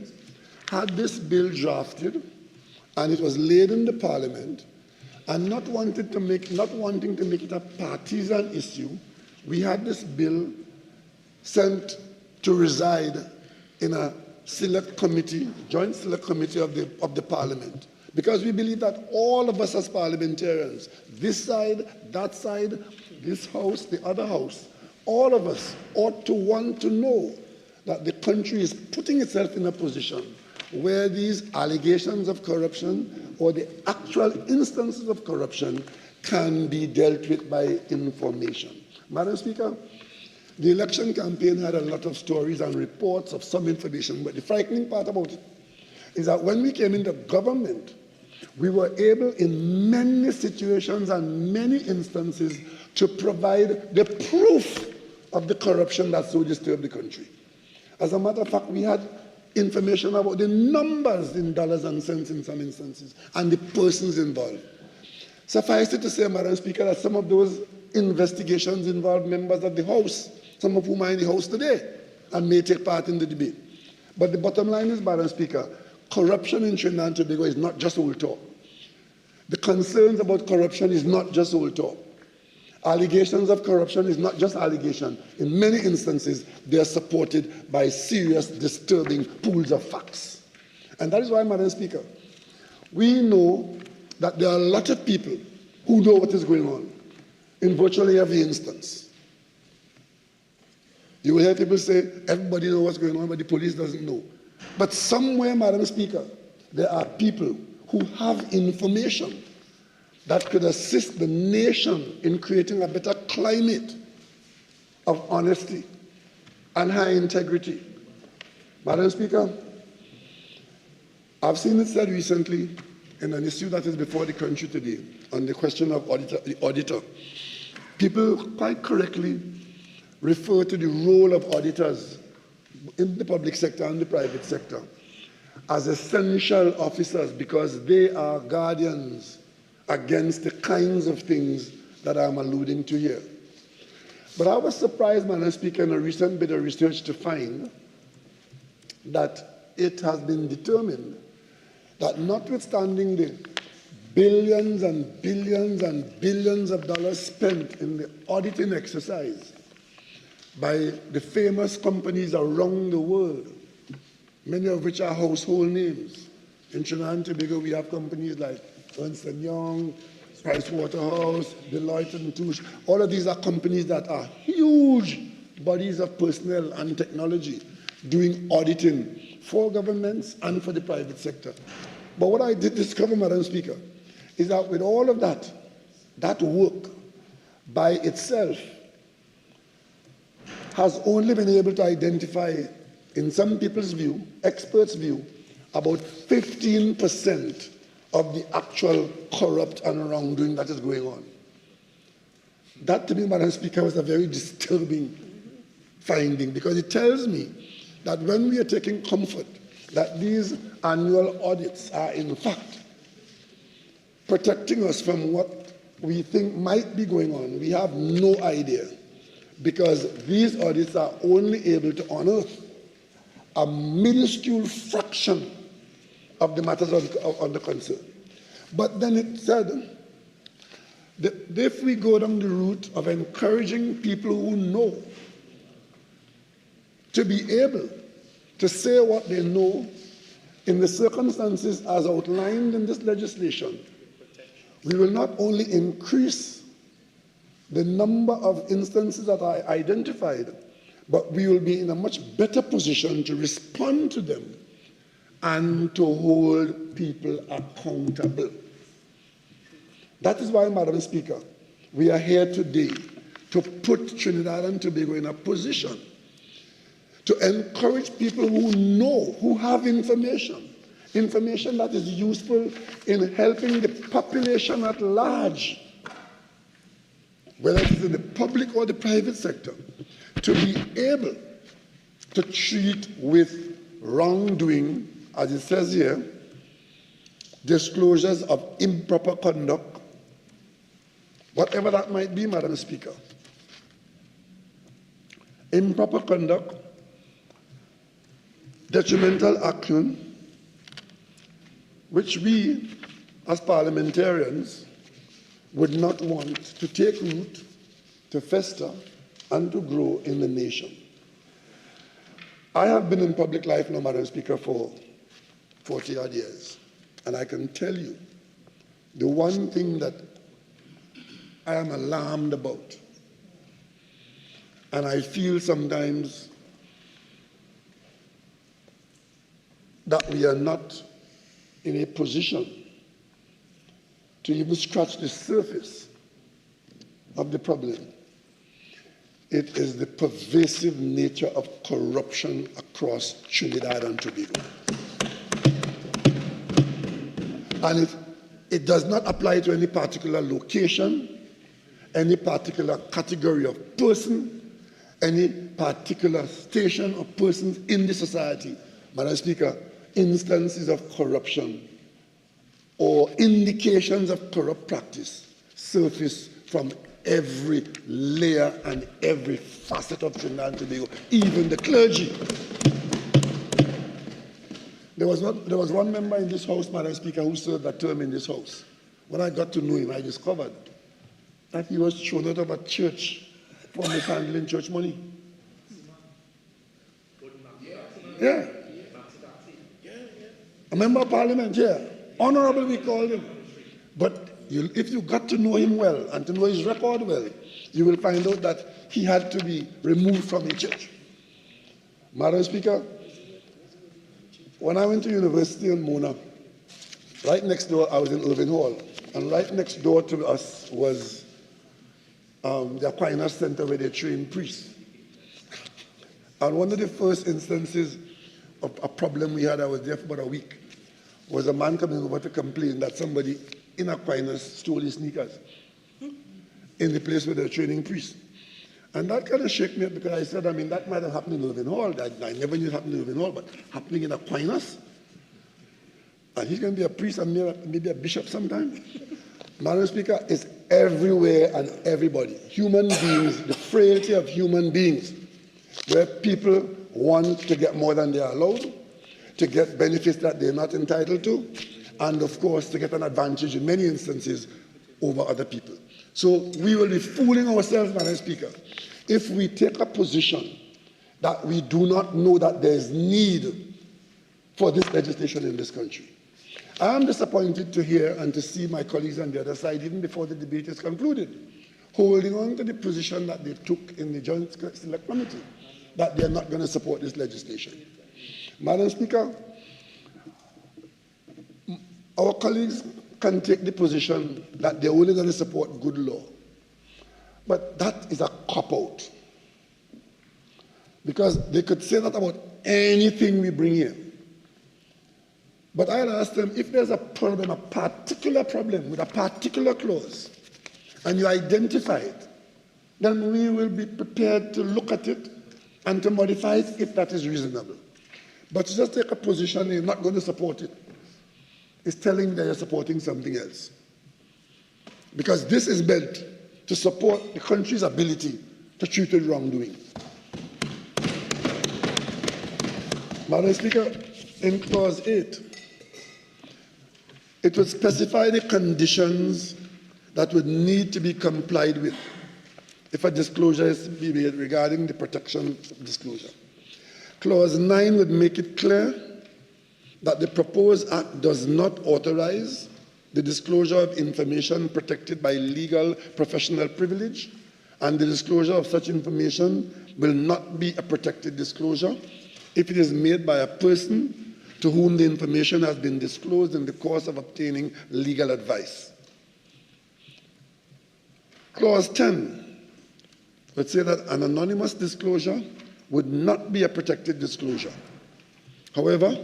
had this bill drafted, and it was laid in the Parliament, and not wanting to make it a partisan issue, we had this bill sent to reside in a select committee, joint select committee of the Parliament, because we believe that all of us as parliamentarians, this side, that side, this house, the other house, all of us ought to want to know that the country is putting itself in a position where these allegations of corruption or the actual instances of corruption can be dealt with by information. Madam Speaker, the election campaign had a lot of stories and reports of some information, but the frightening part about it is that when we came into government, we were able in many situations and many instances to provide the proof of the corruption that so disturbed the country. As a matter of fact, we had information about the numbers in dollars and cents in some instances and the persons involved. Suffice it to say, Madam Speaker, that some of those investigations involved members of the House, some of whom are in the House today and may take part in the debate. But the bottom line is, Madam Speaker, corruption in Trinidad and Tobago is not just old talk. The concerns about corruption is not just old talk. Allegations of corruption is not just allegation. In many instances, they are supported by serious, disturbing pools of facts. And that is why, Madam Speaker, we know that there are a lot of people who know what is going on in virtually every instance. You will hear people say, everybody knows what's going on, but the police doesn't know. But somewhere, Madam Speaker, there are people who have information that could assist the nation in creating a better climate of honesty and high integrity. Madam Speaker, I've seen it said recently in an issue that is before the country today on the question of the auditor. People quite correctly refer to the role of auditors in the public sector and the private sector as essential officers because they are guardians against the kinds of things that I'm alluding to here. But I was surprised, Madam Speaker, in a recent bit of research to find that it has been determined that notwithstanding the billions and billions and billions of dollars spent in the auditing exercise by the famous companies around the world, many of which are household names. In Trinidad and Tobago, we have companies like Ernst & Young, Pricewaterhouse, Deloitte & Touche. All of these are companies that are huge bodies of personnel and technology doing auditing for governments and for the private sector. But what I did discover, Madam Speaker, is that with all of that, that work by itself has only been able to identify, in some people's view, experts' view, about 15% of the actual corrupt and wrongdoing that is going on. That, to me, Madam Speaker, was a very disturbing finding because it tells me that when we are taking comfort that these annual audits are, in fact, protecting us from what we think might be going on, we have no idea because these audits are only able to unearth a minuscule fraction of the matters under concern. But then it said that if we go down the route of encouraging people who know to be able to say what they know in the circumstances as outlined in this legislation, we will not only increase the number of instances that are identified, but we will be in a much better position to respond to them and to hold people accountable. That is why, Madam Speaker, we are here today to put Trinidad and Tobago in a position to encourage people who know, who have information that is useful in helping the population at large, whether it is in the public or the private sector, to be able to treat with wrongdoing, as it says here, disclosures of improper conduct, whatever that might be, Madam Speaker. Improper conduct, detrimental action, which we, as parliamentarians, would not want to take root, to fester, and to grow in the nation. I have been in public life now, Madam Speaker, for 40-odd years, and I can tell you the one thing that I am alarmed about, and I feel sometimes that we are not in a position to even scratch the surface of the problem. It is the pervasive nature of corruption across Trinidad and Tobago. And it does not apply to any particular location, any particular category of person, any particular station of persons in the society. Madam Speaker, instances of corruption or indications of corrupt practice surface from every layer and every facet of Trinidad and Tobago, even the clergy. There was one member in this house, Madam Speaker, who served that term in this house. When I got to know him, I discovered that he was shown out of a church for mishandling church money. Yeah. A member of Parliament, yeah. Honorable, we called him. But if you got to know him well and to know his record well, you will find out that he had to be removed from a church. Madam Speaker, when I went to university in Mona, right next door, I was in Irving Hall, and right next door to us was the Aquinas Center where they train priests. And one of the first instances of a problem we had, I was there for about a week, was a man coming over to complain that somebody in Aquinas stole his sneakers in the place where they're training priests. And that kind of shook me up because I said, I mean, that might have happened in Irving Hall. I never knew it happened in Irving Hall, but happening in Aquinas? And he's going to be a priest and maybe a bishop sometime. Madam Speaker, it's everywhere and everybody. Human beings, the frailty of human beings, where people want to get more than they are allowed, to get benefits that they're not entitled to, and of course to get an advantage in many instances over other people. So we will be fooling ourselves, Madam Speaker, if we take a position that we do not know that there is need for this legislation in this country. I am disappointed to hear and to see my colleagues on the other side, even before the debate is concluded, holding on to the position that they took in the Joint Select Committee, that they are not going to support this legislation. Madam Speaker, our colleagues can take the position that they're only going to support good law. But that is a cop-out. Because they could say that about anything we bring here. But I'll ask them, if there's a problem, a particular problem with a particular clause, and you identify it, then we will be prepared to look at it and to modify it if that is reasonable. But to just take a position and you're not going to support it is telling that you're supporting something else. Because this is meant to support the country's ability to treat with wrongdoing. Madam Speaker, in clause 8, it would specify the conditions that would need to be complied with if a disclosure is to be made regarding the protection of disclosure. Clause 9 would make it clear that the proposed act does not authorize the disclosure of information protected by legal professional privilege, and the disclosure of such information will not be a protected disclosure if it is made by a person to whom the information has been disclosed in the course of obtaining legal advice. Clause 10 would say that an anonymous disclosure would not be a protected disclosure. However,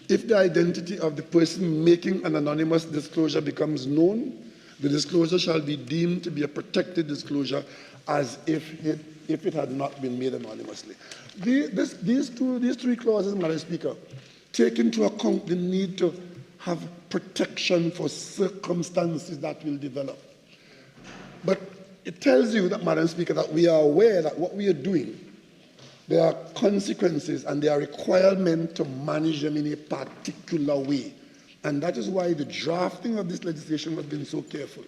if the identity of the person making an anonymous disclosure becomes known, the disclosure shall be deemed to be a protected disclosure as if it had not been made anonymously. These three clauses, Madam Speaker, take into account the need to have protection for circumstances that will develop. But it tells you that, Madam Speaker, that we are aware that what we are doing, there are consequences and there are requirements to manage them in a particular way And that is why the drafting of this legislation has been so careful.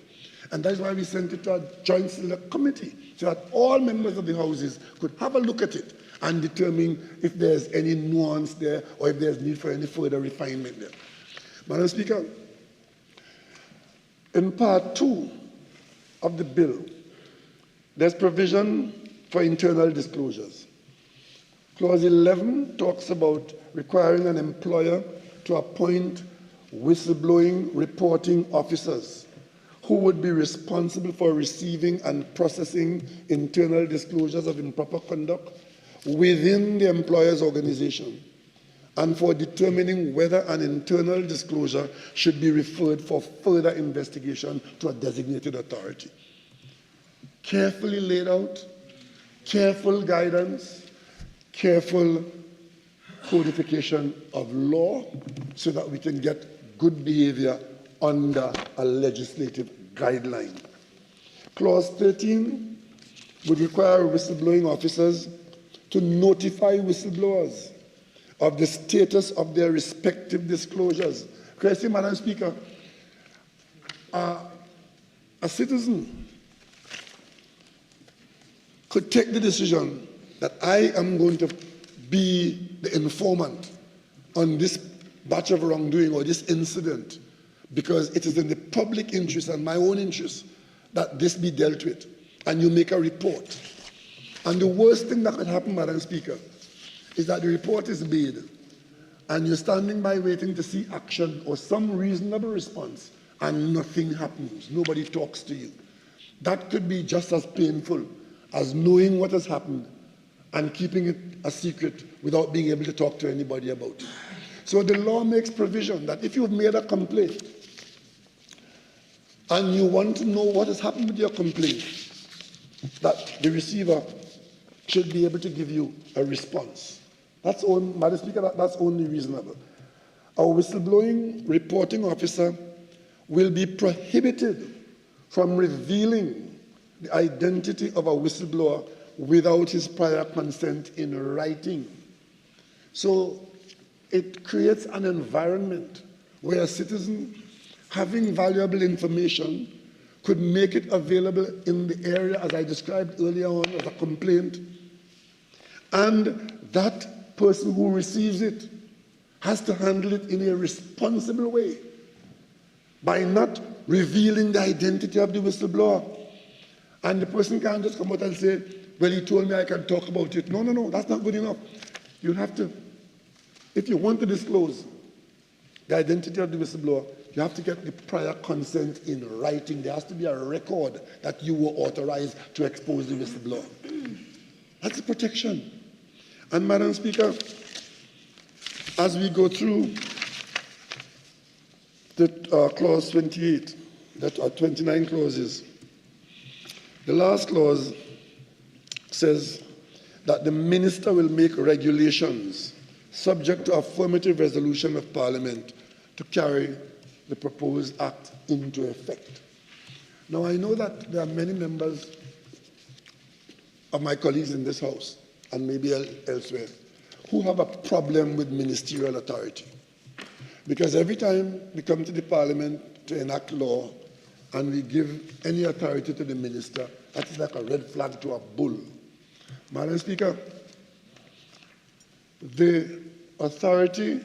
And that is why we sent it to a joint select committee, so that all members of the houses could have a look at it and determine if there's any nuance there or if there's need for any further refinement there. Madam Speaker, in Part 2 of the bill, there's provision for internal disclosures. Clause 11 talks about requiring an employer to appoint whistleblowing reporting officers who would be responsible for receiving and processing internal disclosures of improper conduct within the employer's organization, and for determining whether an internal disclosure should be referred for further investigation to a designated authority. Carefully laid out, careful guidance, careful codification of law so that we can get good behavior under a legislative guideline. Clause 13 would require whistleblowing officers to notify whistleblowers of the status of their respective disclosures. Question, Madam Speaker. A citizen could take the decision that I am going to be the informant on this batch of wrongdoing or this incident because it is in the public interest and my own interest that this be dealt with. And you make a report. And the worst thing that could happen, Madam Speaker, is that the report is made and you're standing by waiting to see action or some reasonable response and nothing happens. Nobody talks to you. That could be just as painful as knowing what has happened and keeping it a secret without being able to talk to anybody about it. So the law makes provision that if you've made a complaint and you want to know what has happened with your complaint, that the receiver should be able to give you a response. That's only, Madam Speaker, that's only reasonable. A whistleblowing reporting officer will be prohibited from revealing the identity of a whistleblower without his prior consent in writing. So it creates an environment where a citizen having valuable information could make it available in the area, as I described earlier on, as a complaint, and that person who receives it has to handle it in a responsible way by not revealing the identity of the whistleblower. And the person can't just come out and say, well, he told me I can talk about it. No, that's not good enough. You have to, if you want to disclose the identity of the whistleblower, you have to get the prior consent in writing. There has to be a record that you were authorized to expose the whistleblower. That's the protection. And Madam Speaker, as we go through the clause 28, that are 29 clauses, the last clause says that the minister will make regulations subject to affirmative resolution of Parliament to carry the proposed act into effect. Now, I know that there are many members of my colleagues in this House, and maybe elsewhere, who have a problem with ministerial authority. Because every time we come to the Parliament to enact law and we give any authority to the minister, that is like a red flag to a bull. Madam Speaker, the authority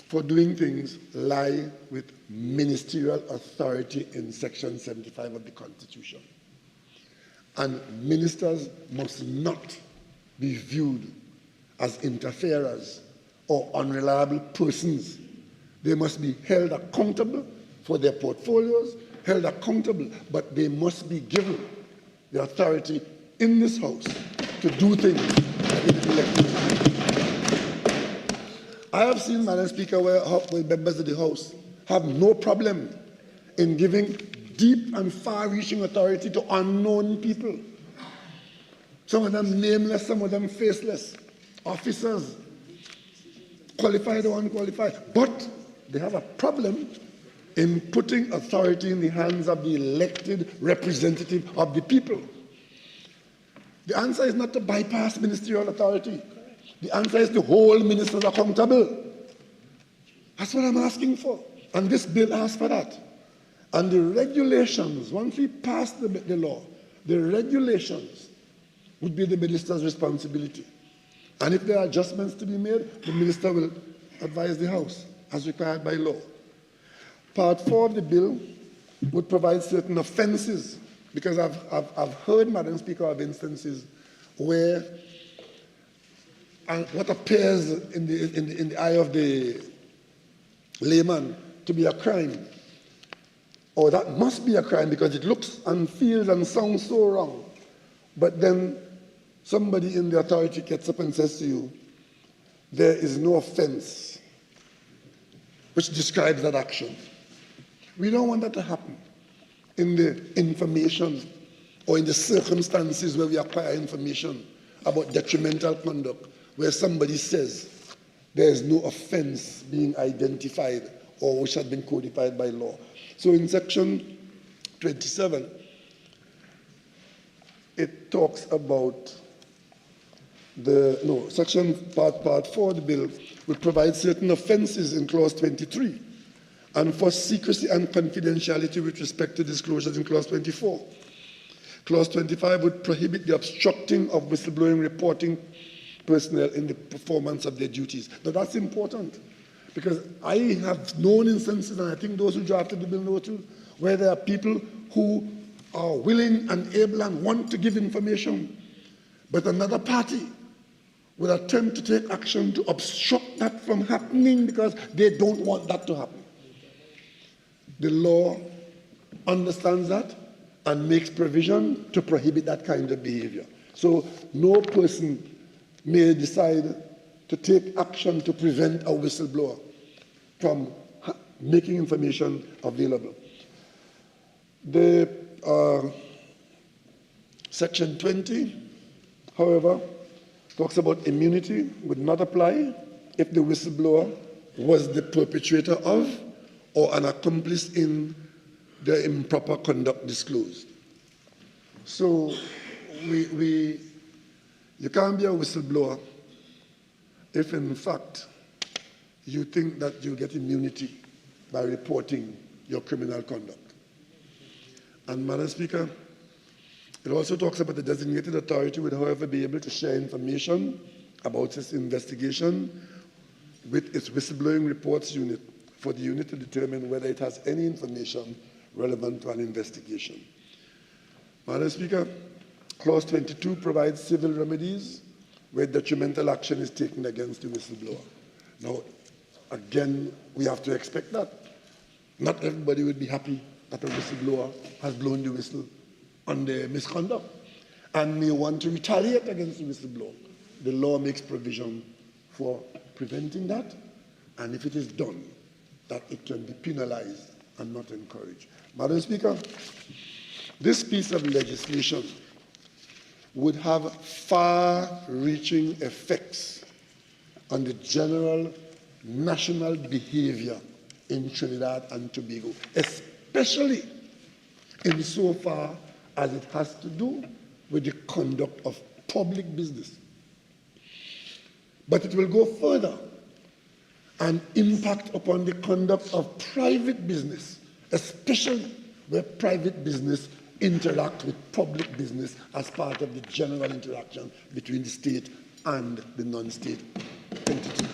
for doing things lie with ministerial authority in Section 75 of the Constitution. And ministers must not be viewed as interferers or unreliable persons. They must be held accountable for their portfolios, held accountable, but they must be given the authority in this House to do things that it is elected to do. I have seen, Madam Speaker, where members of the House have no problem in giving deep and far-reaching authority to unknown people. Some of them nameless, some of them faceless, officers, qualified or unqualified. But they have a problem in putting authority in the hands of the elected representative of the people. The answer is not to bypass ministerial authority. The answer is to hold ministers accountable. That's what I'm asking for. And this bill asks for that. And the regulations, once we pass the law, the regulations would be the minister's responsibility. And if there are adjustments to be made, the minister will advise the House as required by law. Part 4 of the bill would provide certain offences, because I've heard, Madam Speaker, of instances where what appears in the eye of the layman to be a crime, or that must be a crime because it looks and feels and sounds so wrong, but then somebody in the authority gets up and says to you, there is no offense which describes that action. We don't want that to happen in the information or in the circumstances where we acquire information about detrimental conduct, where somebody says there is no offense being identified or which has been codified by law. So in section 27, it talks about part 4 of the bill will provide certain offences in clause 23, and for secrecy and confidentiality with respect to disclosures in clause 24. Clause 25 would prohibit the obstructing of whistleblowing reporting personnel in the performance of their duties. Now that's important, because I have known instances, and I think those who drafted the bill know too, where there are people who are willing and able and want to give information, but another party will attempt to take action to obstruct that from happening because they don't want that to happen. The law understands that and makes provision to prohibit that kind of behavior. So no person may decide to take action to prevent a whistleblower from making information available. The section 20, however, talks about immunity would not apply if the whistleblower was the perpetrator of or an accomplice in the improper conduct disclosed. So you can't be a whistleblower if in fact you think that you get immunity by reporting your criminal conduct. And Madam Speaker, it also talks about the designated authority would, however, be able to share information about its investigation with its whistleblowing reports unit for the unit to determine whether it has any information relevant to an investigation. Madam Speaker, Clause 22 provides civil remedies where detrimental action is taken against the whistleblower. Now, again, we have to expect that. Not everybody would be happy that a whistleblower has blown the whistle on their misconduct and may want to retaliate against the whistleblower. The law makes provision for preventing that, and if it is done, that it can be penalized and not encouraged. Madam Speaker, this piece of legislation would have far-reaching effects on the general national behavior in Trinidad and Tobago, especially insofar as it has to do with the conduct of public business. But it will go further and impact upon the conduct of private business, especially where private business interact with public business as part of the general interaction between the state and the non-state entities.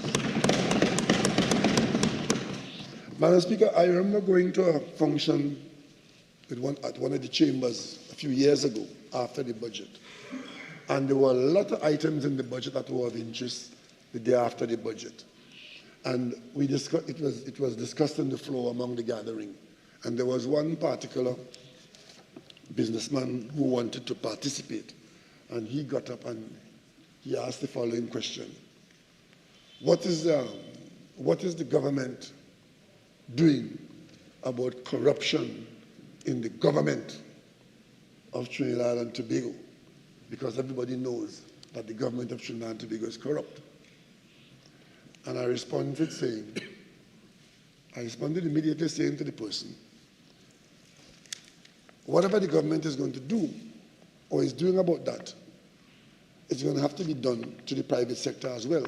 Madam Speaker, I remember going to a function at one of the chambers a few years ago after the budget, and there were a lot of items in the budget that were of interest the day after the budget. And it was discussed on the floor among the gathering. And there was one particular businessman who wanted to participate. And he got up and he asked the following question. What is the government doing about corruption in the government of Trinidad and Tobago? Because everybody knows that the government of Trinidad and Tobago is corrupt. And I responded immediately saying to the person, whatever the government is going to do or is doing about that, it's going to have to be done to the private sector as well.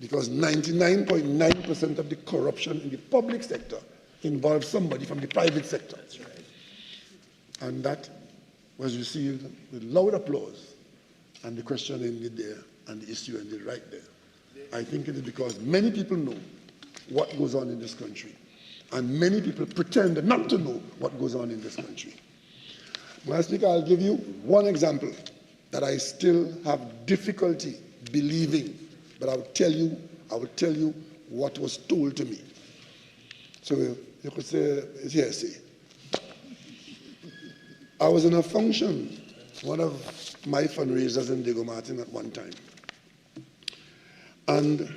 because 99.9% of the corruption in the public sector involves somebody from the private sector. That's right. And that was received with loud applause, and the question ended there, and the issue ended right there. I think it is because many people know what goes on in this country, and many people pretend not to know what goes on in this country. Madam Speaker, I'll give you one example that I still have difficulty believing, but I will tell you what was told to me. So you could say it's hearsay. I was in a function, one of my fundraisers in Diego Martin at one time. And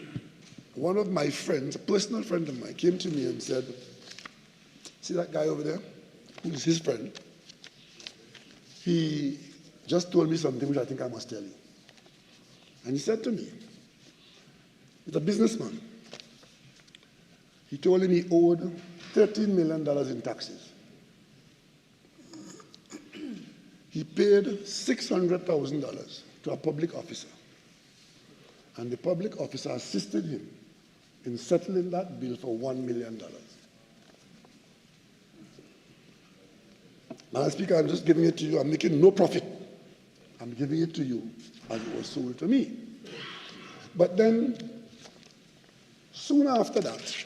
one of my friends, a personal friend of mine, came to me and said, see that guy over there, who's his friend? He just told me something which I think I must tell you. And he said to me, he's a businessman. He told him he owed $13 million in taxes. He paid $600,000 to a public officer. And the public officer assisted him in settling that bill for $1 million. Madam Speaker, I'm just giving it to you. I'm making no profit. I'm giving it to you as it was sold to me. But then, soon after that,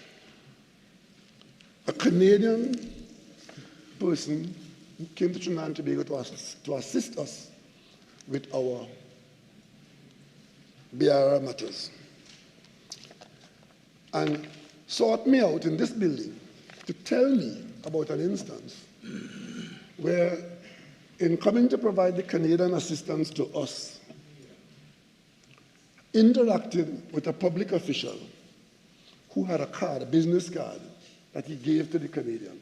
a Canadian person came to Trinidad and Tobago to assist us with our BRR matters, and sought me out in this building to tell me about an instance where, in coming to provide the Canadian assistance to us, interacted with a public official who had a card, a business card, that he gave to the Canadian.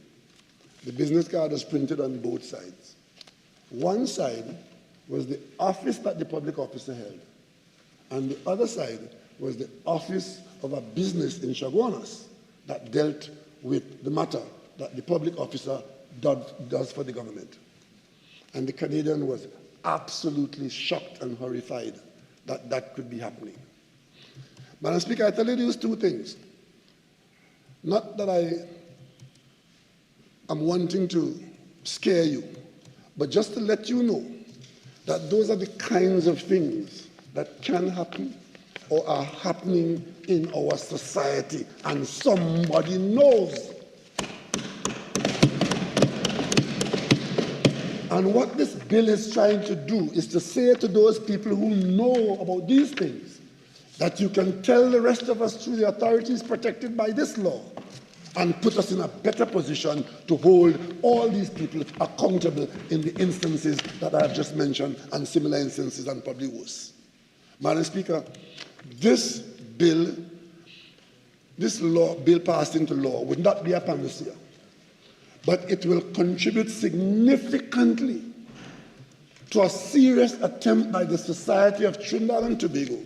The business card was printed on both sides. One side was the office that the public officer held, and the other side was the office of a business in Chaguanas that dealt with the matter that the public officer does for the government. And the Canadian was absolutely shocked and horrified that that could be happening. Madam Speaker, I tell you these two things. Not that I am wanting to scare you, but just to let you know that those are the kinds of things that can happen or are happening in our society, and somebody knows. And what this bill is trying to do is to say to those people who know about these things that you can tell the rest of us through the authorities protected by this law and put us in a better position to hold all these people accountable in the instances that I have just mentioned and similar instances and probably worse. Madam Speaker, this bill passed into law would not be a panacea, but it will contribute significantly to a serious attempt by the society of Trinidad and Tobago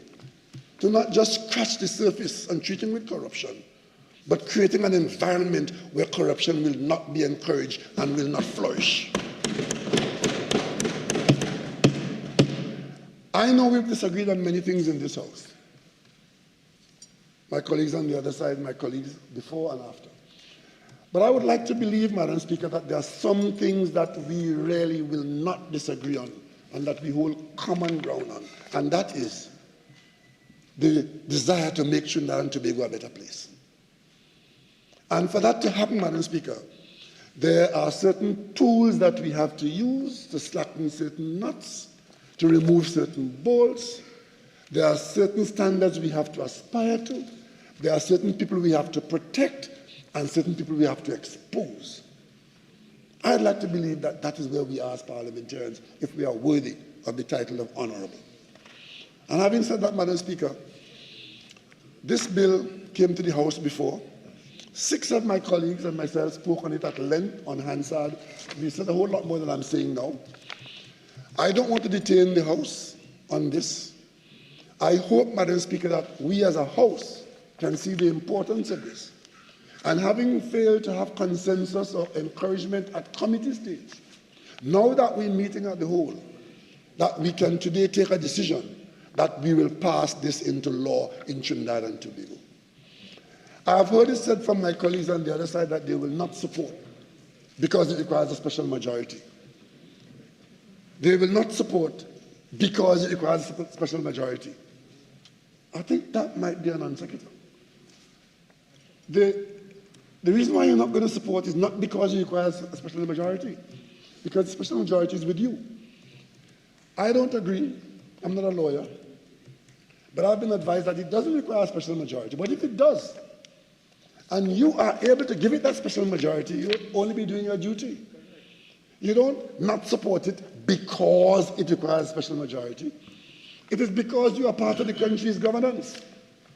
to not just scratch the surface and treating with corruption, but creating an environment where corruption will not be encouraged and will not flourish. I know we've disagreed on many things in this House. My colleagues on the other side, my colleagues before and after. But I would like to believe, Madam Speaker, that there are some things that we really will not disagree on and that we hold common ground on, and that is the desire to make Trinidad and Tobago a better place. And for that to happen, Madam Speaker, there are certain tools that we have to use to slacken certain nuts, to remove certain bolts. There are certain standards we have to aspire to. There are certain people we have to protect and certain people we have to expose. I'd like to believe that that is where we are as parliamentarians if we are worthy of the title of honorable. And having said that, Madam Speaker, this bill came to the House before. 6 of my colleagues and myself spoke on it at length on Hansard. We said a whole lot more than I'm saying now. I don't want to detain the House on this. I hope, Madam Speaker, that we as a House can see the importance of this. And having failed to have consensus or encouragement at committee stage, now that we're meeting at the whole, that we can today take a decision that we will pass this into law in Trinidad and Tobago. I have heard it said from my colleagues on the other side that they will not support because it requires a special majority. They will not support because it requires a special majority. I think that might be an non sequitur. The reason why you're not going to support is not because it requires a special majority, because the special majority is with you. I don't agree. I'm not a lawyer. But I've been advised that it doesn't require a special majority. But if it does, and you are able to give it that special majority, you'll only be doing your duty. You don't not support it because it requires a special majority. It is because you are part of the country's governance,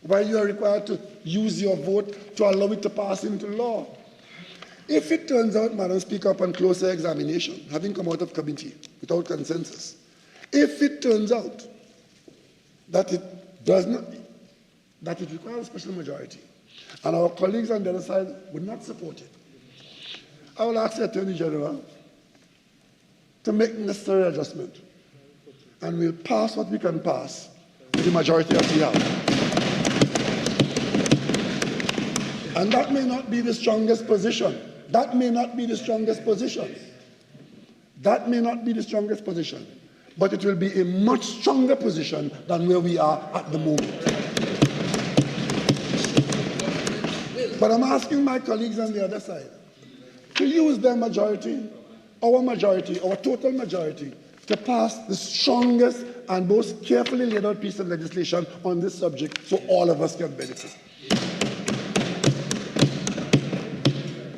why you are required to use your vote to allow it to pass into law. If it turns out, Madam Speaker, upon closer examination, having come out of committee without consensus, if it turns out that it does not, that it requires a special majority, and our colleagues on the other side would not support it, I will ask the Attorney General to make necessary adjustment, and we'll pass what we can pass with the majority that we have. And that may not be the strongest position. That may not be the strongest position. That may not be the strongest position. But it will be a much stronger position than where we are at the moment. But I'm asking my colleagues on the other side to use their majority, our total majority, to pass the strongest and most carefully laid out piece of legislation on this subject so all of us can benefit.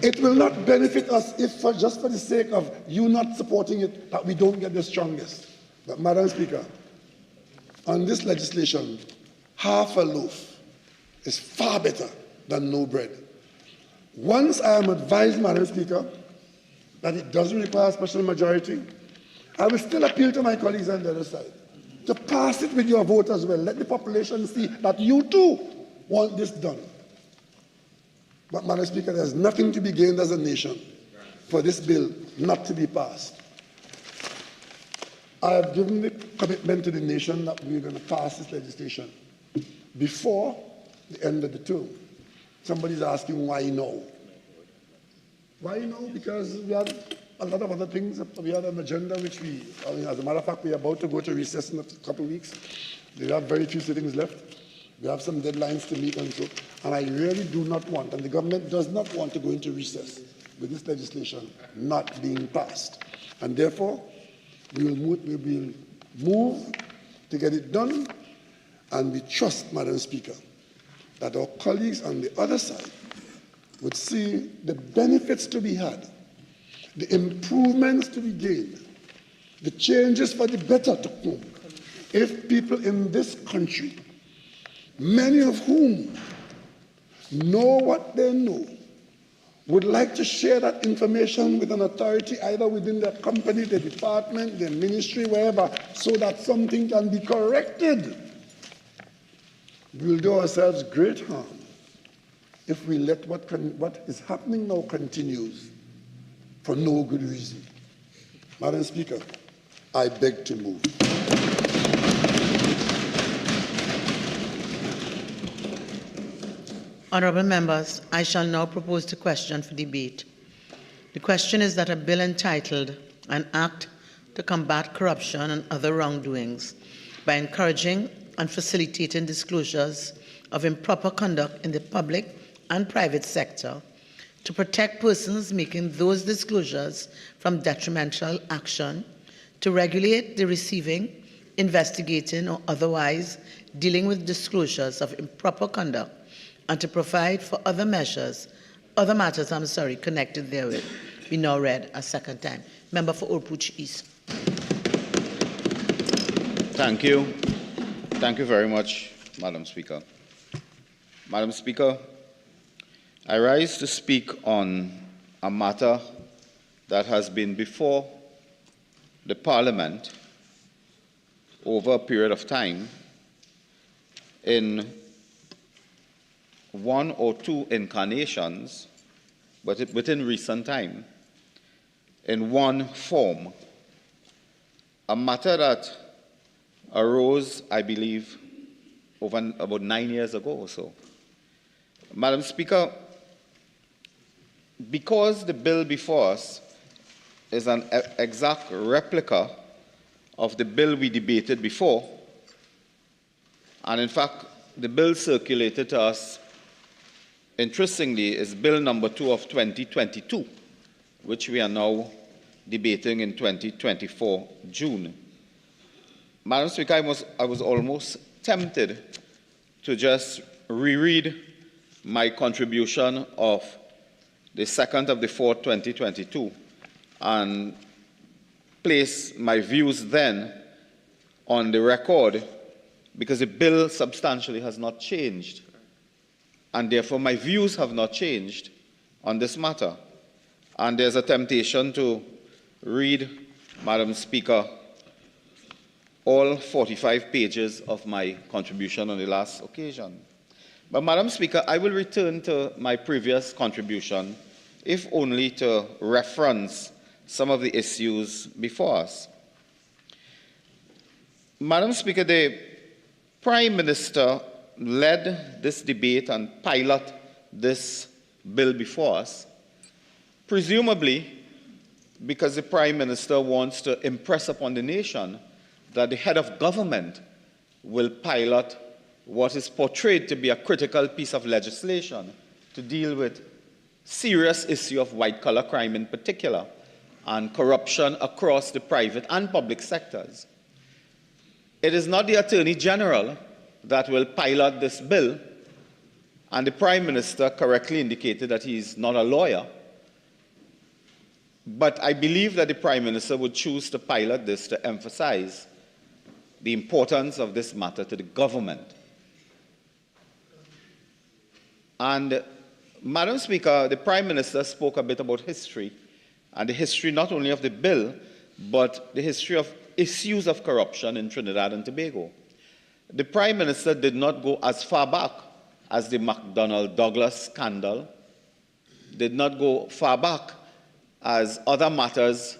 It will not benefit us if, just for the sake of you not supporting it, that we don't get the strongest. But, Madam Speaker, on this legislation, half a loaf is far better than no bread. Once I am advised, Madam Speaker, that it doesn't require a special majority, I will still appeal to my colleagues on the other side to pass it with your vote as well. Let the population see that you too want this done. But, Madam Speaker, there's nothing to be gained as a nation for this bill not to be passed. I have given the commitment to the nation that we're going to pass this legislation before the end of the term. Somebody's asking why now? Why now? Because we have a lot of other things. We have an agenda which as a matter of fact, we're about to go to recess in a couple of weeks. We have very few sittings left. We have some deadlines to meet and so. And I really do not want, and the government does not want to go into recess with this legislation not being passed. And therefore, we will move to get it done, and we trust, Madam Speaker, that our colleagues on the other side would see the benefits to be had, the improvements to be gained, the changes for the better to come, if people in this country, many of whom know what they know, would like to share that information with an authority either within their company, their department, their ministry, wherever, so that something can be corrected. We will do ourselves great harm if we let what is happening now continues for no good reason. Madam Speaker, I beg to move. Honourable members, I shall now propose the question for debate. The question is that a bill entitled An Act to Combat Corruption and Other Wrongdoings by encouraging and facilitating disclosures of improper conduct in the public and private sector to protect persons making those disclosures from detrimental action, to regulate the receiving, investigating, or otherwise dealing with disclosures of improper conduct, and to provide for other matters connected therewith, be now read a second time. Member for Orpuch East. Thank you. Thank you very much, Madam Speaker. Madam Speaker, I rise to speak on a matter that has been before the Parliament over a period of time in one or two incarnations, but within recent time, in one form, a matter that arose, I believe, over about 9 years ago or so. Madam Speaker, because the bill before us is an exact replica of the bill we debated before, and in fact, the bill circulated to us, interestingly, is Bill number 2 of 2022, which we are now debating in 2024, June. Madam Speaker, I was almost tempted to just reread my contribution of the 2nd of the 4th, 2022, and place my views then on the record, because the bill substantially has not changed, and therefore my views have not changed on this matter. And there's a temptation to read, Madam Speaker, all 45 pages of my contribution on the last occasion. But Madam Speaker, I will return to my previous contribution, if only to reference some of the issues before us. Madam Speaker, the Prime Minister led this debate and piloted this bill before us, presumably because the Prime Minister wants to impress upon the nation that the head of government will pilot what is portrayed to be a critical piece of legislation to deal with serious issue of white-collar crime in particular, and corruption across the private and public sectors. It is not the Attorney General that will pilot this bill, and the Prime Minister correctly indicated that he is not a lawyer. But I believe that the Prime Minister would choose to pilot this to emphasize the importance of this matter to the government. And, Madam Speaker, the Prime Minister spoke a bit about history, and the history not only of the bill, but the history of issues of corruption in Trinidad and Tobago. The Prime Minister did not go as far back as the McDonnell Douglas scandal, did not go far back as other matters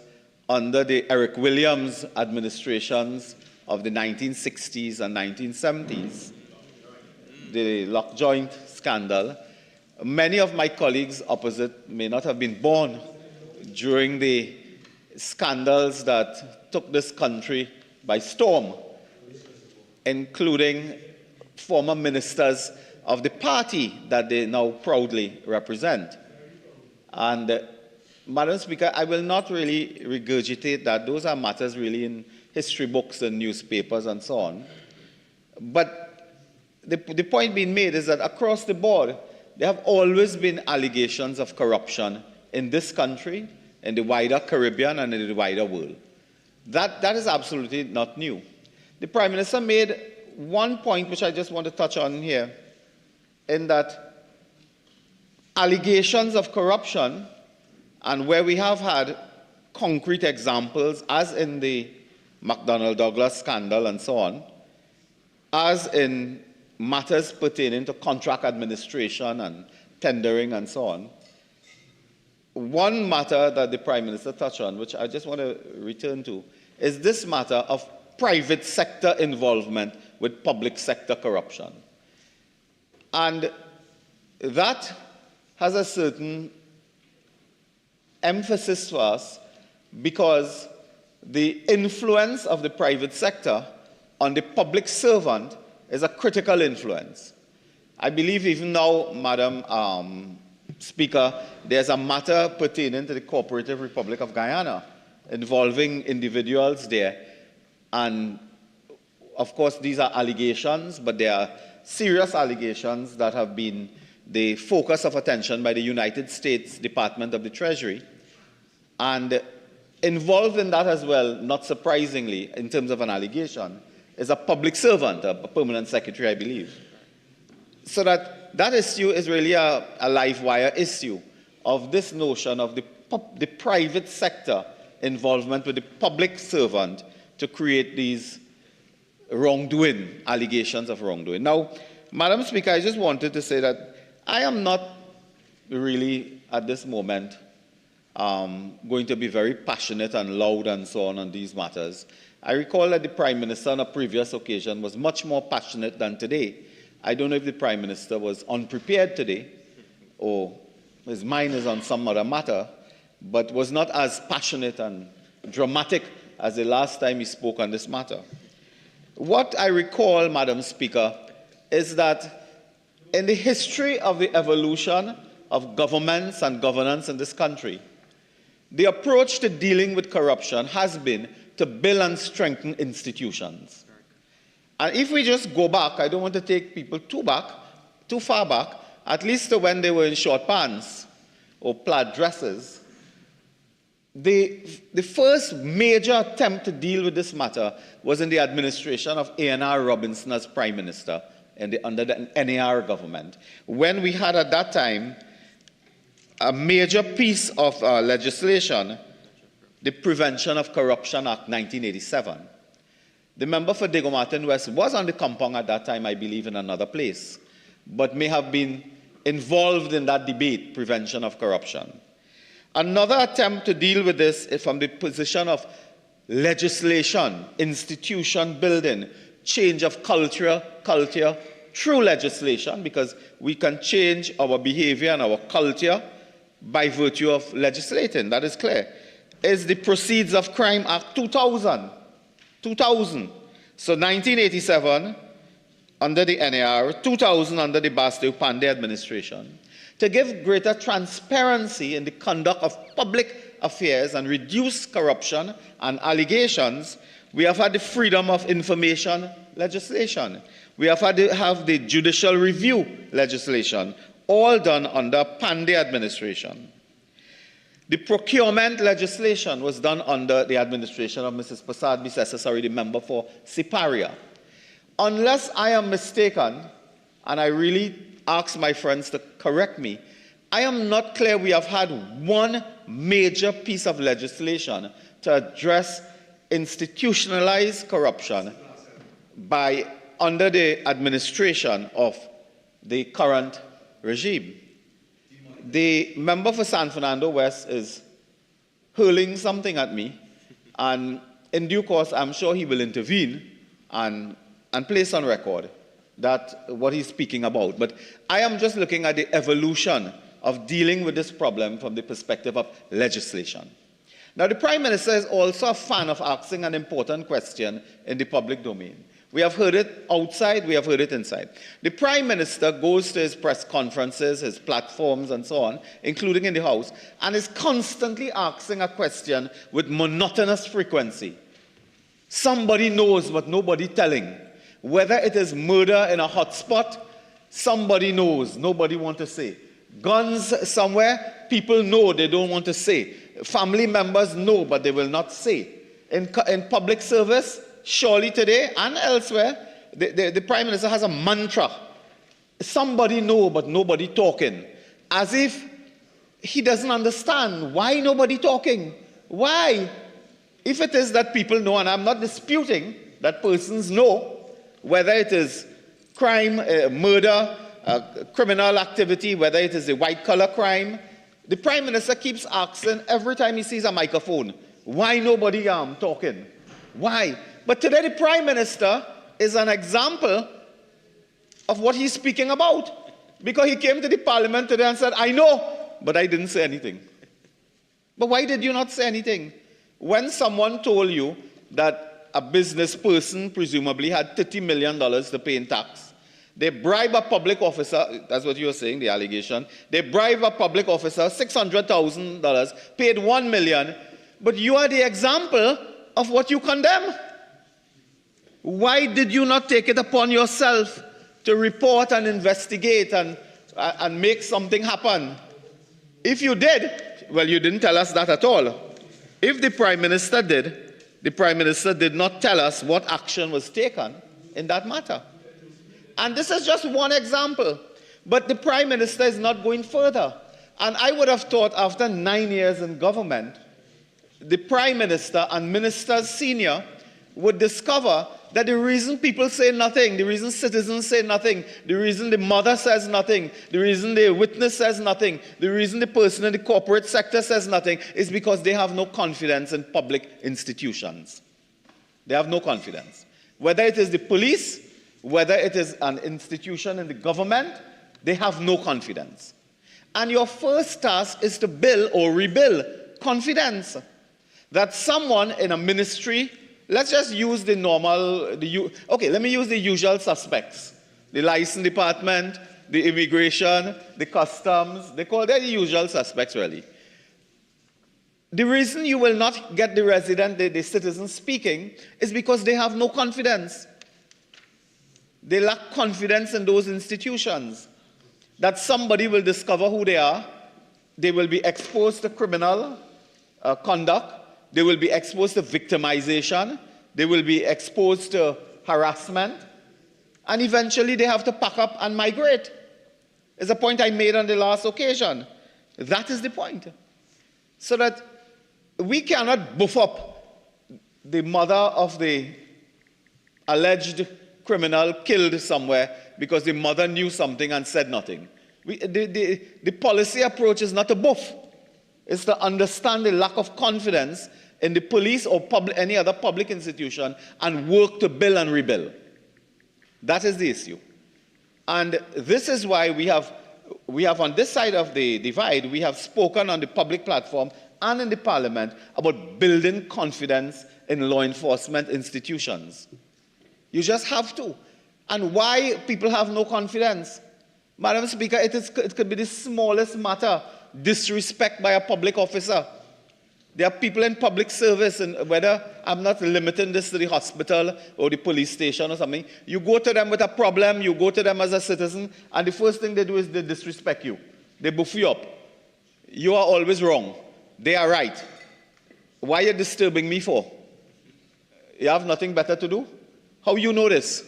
under the Eric Williams administrations of the 1960s and 1970s, the lock joint scandal. Many of my colleagues opposite may not have been born during the scandals that took this country by storm, including former ministers of the party that they now proudly represent. And, Madam Speaker, I will not really regurgitate that. Those are matters really in history books and newspapers and so on. But the point being made is that across the board, there have always been allegations of corruption in this country, in the wider Caribbean, and in the wider world. That is absolutely not new. The Prime Minister made one point which I just want to touch on here, in that allegations of corruption, and where we have had concrete examples, as in the McDonnell Douglas scandal and so on, as in matters pertaining to contract administration and tendering and so on. One matter that the Prime Minister touched on, which I just want to return to, is this matter of private sector involvement with public sector corruption. And that has a certain emphasis for us because the influence of the private sector on the public servant is a critical influence. I believe even now, Madam Speaker, there's a matter pertaining to the Cooperative Republic of Guyana involving individuals there. And of course, these are allegations, but they are serious allegations that have been the focus of attention by the United States Department of the Treasury. And involved in that as well, not surprisingly, in terms of an allegation, is a public servant, a permanent secretary, I believe. So that issue is really a live wire issue of this notion of the private sector involvement with the public servant to create these wrongdoing, allegations of wrongdoing. Now, Madam Speaker, I just wanted to say that I am not really, at this moment, going to be very passionate and loud and so on these matters. I recall that the Prime Minister on a previous occasion was much more passionate than today. I don't know if the Prime Minister was unprepared today or his mind is on some other matter, but was not as passionate and dramatic as the last time he spoke on this matter. What I recall, Madam Speaker, is that in the history of the evolution of governments and governance in this country, the approach to dealing with corruption has been to build and strengthen institutions. And if we just go back, I don't want to take people too far back, at least to when they were in short pants or plaid dresses, the first major attempt to deal with this matter was in the administration of A.N.R. Robinson as Prime Minister under the NAR government, when we had at that time a major piece of legislation, the Prevention of Corruption Act 1987. The member for Diego Martin West was on the compound at that time, I believe, in another place, but may have been involved in that debate, prevention of corruption. Another attempt to deal with this is from the position of legislation, institution building, change of culture through legislation, because we can change our behavior and our culture by virtue of legislating, that is clear, is the Proceeds of Crime Act 2000. So 1987 under the NAR, 2000 under the Bastew Pandey administration, to give greater transparency in the conduct of public affairs and reduce corruption and allegations. We have had the Freedom of Information legislation. We have had to have the judicial review legislation, all done under Pandey administration. The procurement legislation was done under the administration of Mrs. Prasad Bisesasari, the member for Siparia. Unless I am mistaken, and I really ask my friends to correct me, I am not clear we have had one major piece of legislation to address institutionalized corruption under the administration of the current regime. The member for San Fernando West is hurling something at me, and in due course, I'm sure he will intervene and place on record that what he's speaking about. But I am just looking at the evolution of dealing with this problem from the perspective of legislation. Now, the Prime Minister is also a fan of asking an important question in the public domain. We have heard it outside, we have heard it inside. The Prime Minister goes to his press conferences, his platforms, and so on, including in the House, and is constantly asking a question with monotonous frequency. Somebody knows, but nobody telling. Whether it is murder in a hotspot, somebody knows, nobody wants to say. Guns somewhere, people know, they don't want to say. Family members know, but they will not say. In public service, surely today and elsewhere, the Prime Minister has a mantra. Somebody know, but nobody talking. As if he doesn't understand. Why nobody talking? Why? If it is that people know, and I'm not disputing that persons know, whether it is crime, murder, criminal activity, whether it is a white-collar crime, the Prime Minister keeps asking every time he sees a microphone, why nobody talking? Why? But today the Prime Minister is an example of what he's speaking about, because he came to the Parliament today and said, I know, but I didn't say anything. But why did you not say anything? When someone told you that a business person presumably had $30 million to pay in tax, they bribe a public officer, that's what you were saying, the allegation, they bribe a public officer $600,000, paid $1 million, but you are the example of what you condemn. Why did you not take it upon yourself to report and investigate and make something happen? If you did, well, you didn't tell us that at all. If the Prime Minister did, the Prime Minister did not tell us what action was taken in that matter. And this is just one example. But the Prime Minister is not going further. And I would have thought after 9 years in government, the Prime Minister and ministers senior would discover that the reason people say nothing, the reason citizens say nothing, the reason the mother says nothing, the reason the witness says nothing, the reason the person in the corporate sector says nothing is because they have no confidence in public institutions. They have no confidence. Whether it is the police, whether it is an institution in the government, they have no confidence. And your first task is to build or rebuild confidence. That someone in a ministry, let's just use the normal, let me use the usual suspects. The license department, the immigration, the customs, they call them the usual suspects really. The reason you will not get the resident, the citizen speaking, is because they have no confidence. They lack confidence in those institutions. That somebody will discover who they are, they will be exposed to criminal conduct, they will be exposed to victimization, they will be exposed to harassment, and eventually they have to pack up and migrate. It's a point I made on the last occasion. That is the point. So that we cannot buff up the mother of the alleged criminal killed somewhere because the mother knew something and said nothing. The policy approach is not to buff. It's to understand the lack of confidence in the police or any other public institution and work to build and rebuild. That is the issue. And this is why we have on this side of the divide, we have spoken on the public platform and in the parliament about building confidence in law enforcement institutions. You just have to. And why people have no confidence? Madam Speaker, it could be the smallest matter, disrespect by a public officer. There are people in public service, and whether I'm not limiting this to the hospital or the police station or something, you go to them with a problem, you go to them as a citizen, and the first thing they do is they disrespect you. They buff you up. You are always wrong. They are right. Why are you disturbing me for? You have nothing better to do? How you know this?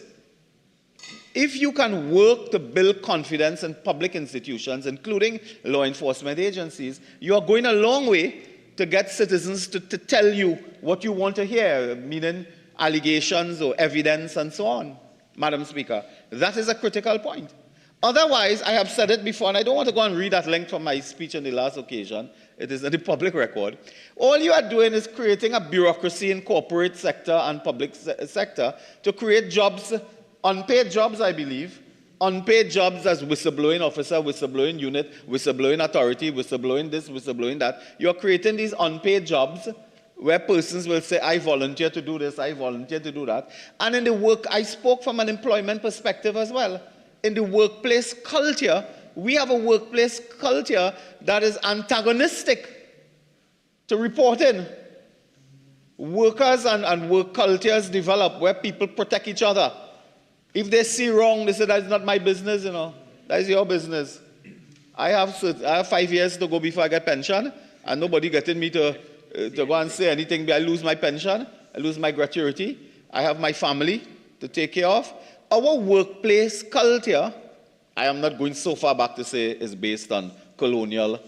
If you can work to build confidence in public institutions, including law enforcement agencies, you are going a long way to get citizens to tell you what you want to hear, meaning allegations or evidence and so on, Madam Speaker. That is a critical point. Otherwise, I have said it before, and I don't want to go and read that link from my speech on the last occasion. It is in the public record. All you are doing is creating a bureaucracy in corporate sector and public sector to create jobs, unpaid jobs, I believe, unpaid jobs as whistleblowing officer, whistleblowing unit, whistleblowing authority, whistleblowing this, whistleblowing that. You are creating these unpaid jobs where persons will say, I volunteer to do this, I volunteer to do that. And in the work, I spoke from an employment perspective as well. In the workplace culture, we have a workplace culture that is antagonistic to reporting. Workers and work cultures develop where people protect each other. If they see wrong, they say, that's not my business, that is your business. I have 5 years to go before I get pension, and nobody getting me to go and say anything. I lose my pension, I lose my gratuity, I have my family to take care of. Our workplace culture, I am not going so far back to say is based on colonial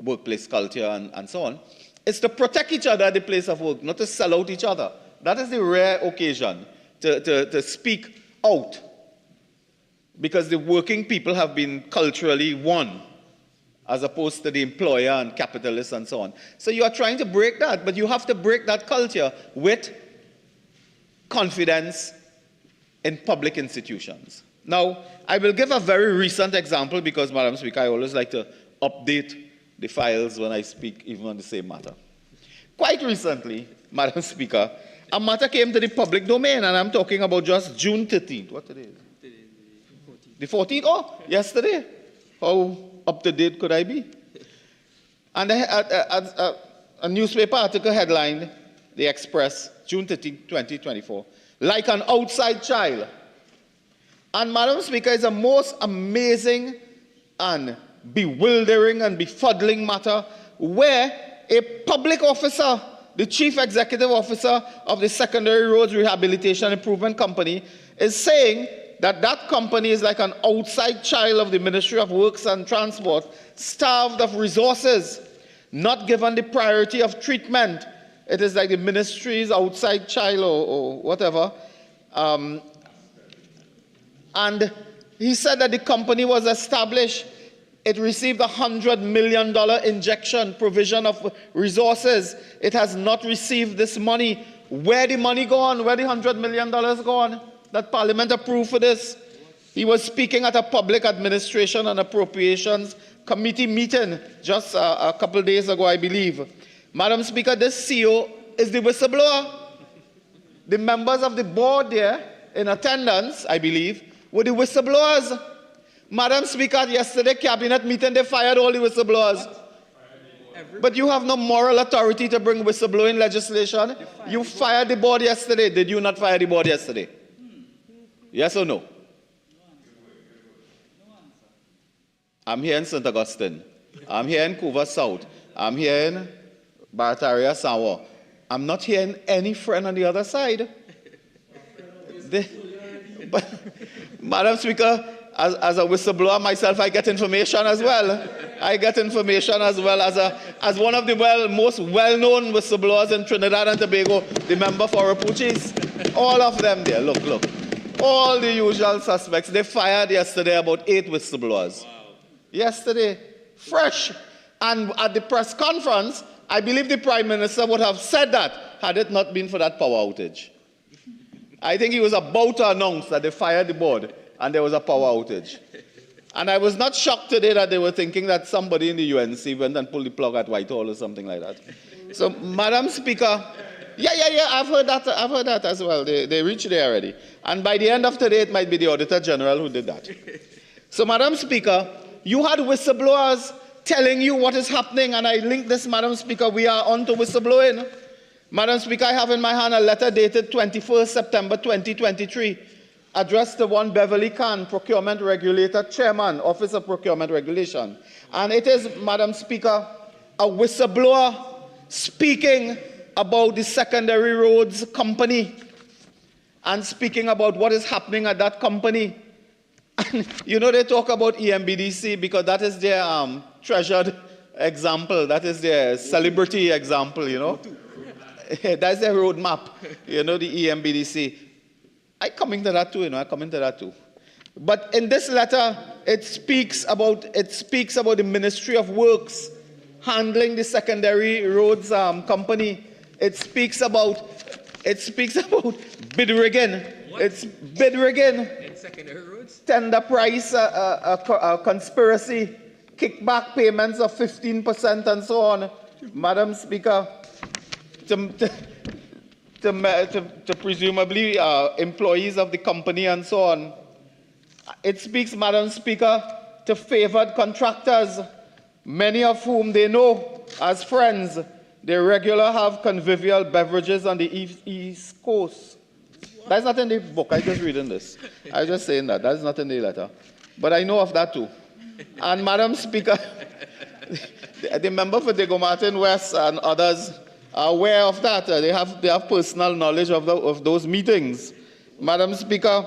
workplace culture and so on. It's to protect each other at the place of work, not to sell out each other. That is the rare occasion to speak out, because the working people have been culturally one, as opposed to the employer and capitalists and so on. So you are trying to break that, but you have to break that culture with confidence in public institutions. Now, I will give a very recent example because, Madam Speaker, I always like to update the files when I speak even on the same matter. Quite recently, Madam Speaker, a matter came to the public domain, and I'm talking about just June 13th. What today is? The 14th? Oh, yesterday. How up to date could I be? And a newspaper article headlined, The Express, June 13, 2024, like an outside child. And Madam Speaker, it's a most amazing and bewildering and befuddling matter where a public officer, the chief executive officer of the Secondary Roads Rehabilitation Improvement Company, is saying that that company is like an outside child of the Ministry of Works and Transport, starved of resources, not given the priority of treatment, It is like the ministry's outside child or whatever. And he said that the company was established. It received a $100 million injection, provision of resources. It has not received this money. Where the money gone? Where the $100 million gone? That Parliament approved for this. He was speaking at a public administration and appropriations committee meeting just a couple of days ago, I believe. Madam Speaker, this CEO is the whistleblower. The members of the board there in attendance, I believe, were the whistleblowers. Madam Speaker, at yesterday cabinet meeting, they fired all the whistleblowers. But you have no moral authority to bring whistleblowing legislation. You fired the board yesterday. Did you not fire the board yesterday? Yes or no? I'm here in St. Augustine. I'm here in Couva South. I'm here in Barataria, Sawa. I'm not hearing any friend on the other side. But, Madam Speaker, as a whistleblower myself, I get information as well. I get information as well as one of the most well-known whistleblowers in Trinidad and Tobago, the member for Rapuchis. All of them there, look. All the usual suspects. They fired yesterday about 8 whistleblowers. Wow. Yesterday, fresh. And at the press conference, I believe the Prime Minister would have said that had it not been for that power outage. I think he was about to announce that they fired the board and there was a power outage. And I was not shocked today that they were thinking that somebody in the UNC went and pulled the plug at Whitehall or something like that. So, Madam Speaker, yeah, I've heard that as well. They reached there already. And by the end of today, it might be the Auditor General who did that. So, Madam Speaker, you had whistleblowers telling you what is happening, and I link this, Madam Speaker, we are on to whistleblowing. Madam Speaker, I have in my hand a letter dated 21st September 2023, addressed to one Beverly Khan, Procurement Regulator, Chairman, Office of Procurement Regulation. And it is, Madam Speaker, a whistleblower speaking about the Secondary Roads Company and speaking about what is happening at that company. And, you know, they talk about EMBDC because that is their treasured example. That is their celebrity example, you know. That's their roadmap, you know, the EMBDC. I come into that too, But in this letter, it speaks about the Ministry of Works handling the Secondary Roads Company. It speaks about bid rigging. It's bid rigging. In secondary roads? Tender price conspiracy, kickback payments of 15% and so on. Madam Speaker, to presumably employees of the company and so on. It speaks, Madam Speaker, to favored contractors, many of whom they know as friends. They regularly have convivial beverages on the East Coast. That's not in the book. I'm just reading this. I'm just saying that. That's not in the letter. But I know of that too. And Madam Speaker, the member for Diego Martin West and others are aware of that. They have personal knowledge of those meetings. Madam Speaker,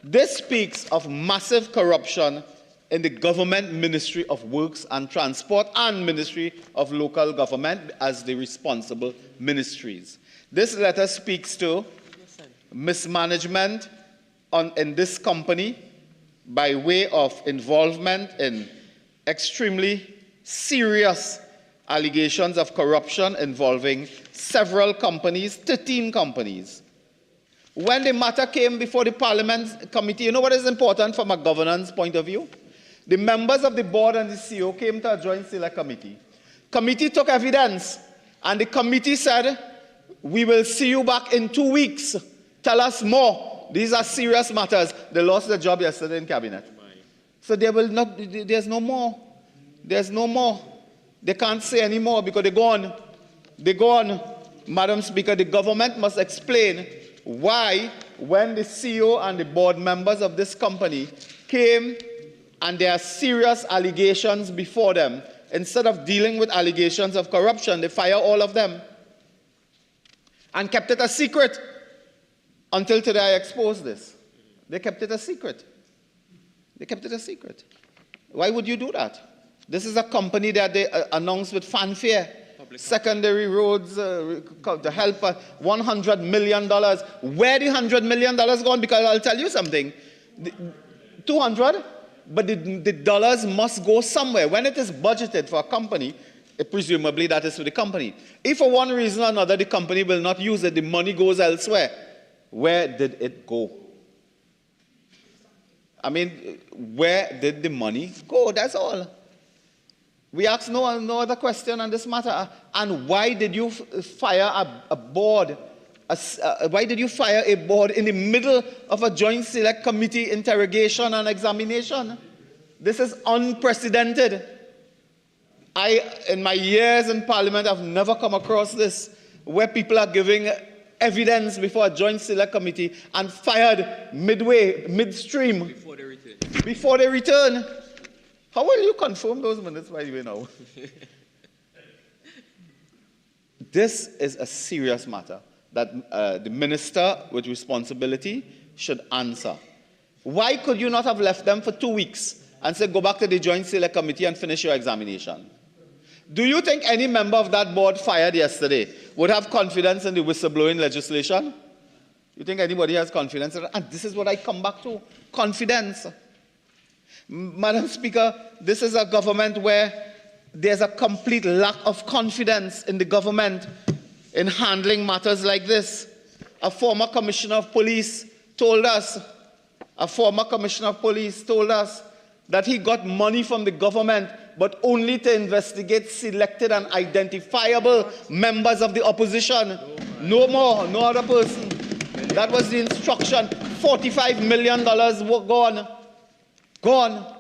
this speaks of massive corruption in the government Ministry of Works and Transport and Ministry of Local Government as the responsible ministries. This letter speaks to mismanagement in this company by way of involvement in extremely serious allegations of corruption involving several companies, 13 companies. When the matter came before the Parliament committee, you know what is important from a governance point of view? The members of the board and the CEO came to a joint select committee. Committee took evidence, and the committee said, we will see you back in 2 weeks. Tell us more. These are serious matters. They lost their job yesterday in cabinet. So there's no more. There's no more. They can't say any more because they're gone. They're gone. Madam Speaker, the government must explain why, when the CEO and the board members of this company came and there are serious allegations before them, instead of dealing with allegations of corruption, they fire all of them and kept it a secret until today I exposed this. They kept it a secret. They kept it a secret. Why would you do that? This is a company that they announced with fanfare. secondary roads to help $100 million. Where the $100 million gone? Because I'll tell you something. 200, but the dollars must go somewhere. When it is budgeted for a company, presumably that is for the company. If for one reason or another the company will not use it, the money goes elsewhere. Where did it go? I mean, where did the money go? That's all. We ask no other question on this matter. And why did you fire a board? Why did you fire a board in the middle of a joint select committee interrogation and examination? This is unprecedented. In my years in Parliament, I've never come across this, where people are giving evidence before a joint select committee and fired midstream. Before they return. How will you confirm those minutes, by the way, now? This is a serious matter that the minister with responsibility should answer. Why could you not have left them for 2 weeks and said, go back to the joint select committee and finish your examination? Do you think any member of that board fired yesterday would have confidence in the whistleblowing legislation? You think anybody has confidence in it? And this is what I come back to, confidence. Madam Speaker, this is a government where there's a complete lack of confidence in the government in handling matters like this. A former commissioner of police told us that he got money from the government, but only to investigate selected and identifiable members of the opposition. No more, no other person. That was the instruction. $45 million were gone. Gone.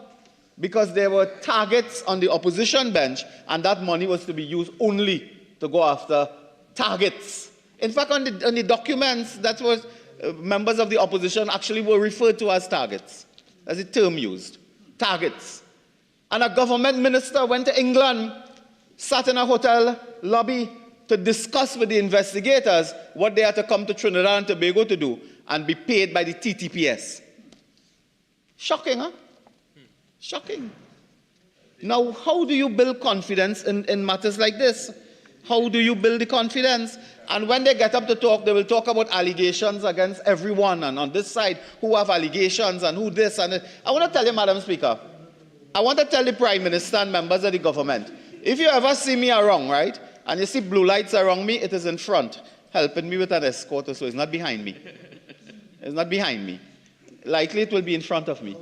Because there were targets on the opposition bench, and that money was to be used only to go after targets. In fact, on the documents, that was members of the opposition actually were referred to as targets. That's the term used. Targets. And a government minister went to England, sat in a hotel lobby to discuss with the investigators what they had to come to Trinidad and Tobago to do and be paid by the TTPS. Shocking, huh? Shocking. Now, how do you build confidence in matters like this? How do you build the confidence? And when they get up to talk, they will talk about allegations against everyone, and on this side, who have allegations and who this and that. I want to tell you, Madam Speaker, I want to tell the Prime Minister and members of the government, if you ever see me around, right, and you see blue lights around me, it is in front, helping me with an escort, so it's not behind me. It's not behind me. Likely it will be in front of me.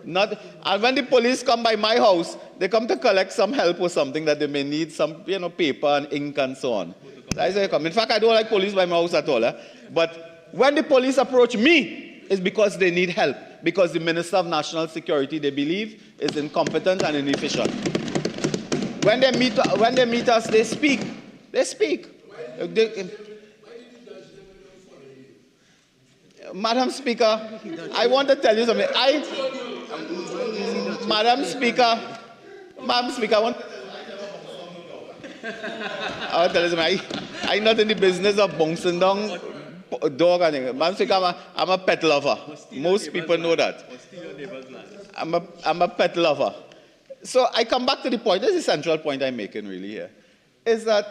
And when the police come by my house, they come to collect some help or something that they may need, some paper and ink and so on. That's why they come. In fact, I don't like police by my house at all. But when the police approach me, it's because they need help. Because the Minister of National Security, they believe, is incompetent and inefficient. When they meet us, they speak. They speak. Madam Speaker, I want to tell you something. Madam Speaker, I want to tell you something. I'm not in the business of bouncing down dog and thing. Madam Speaker, I'm a pet lover. Most people know that. I'm a pet lover. So I come back to the point. This is the central point I'm making really here. Is that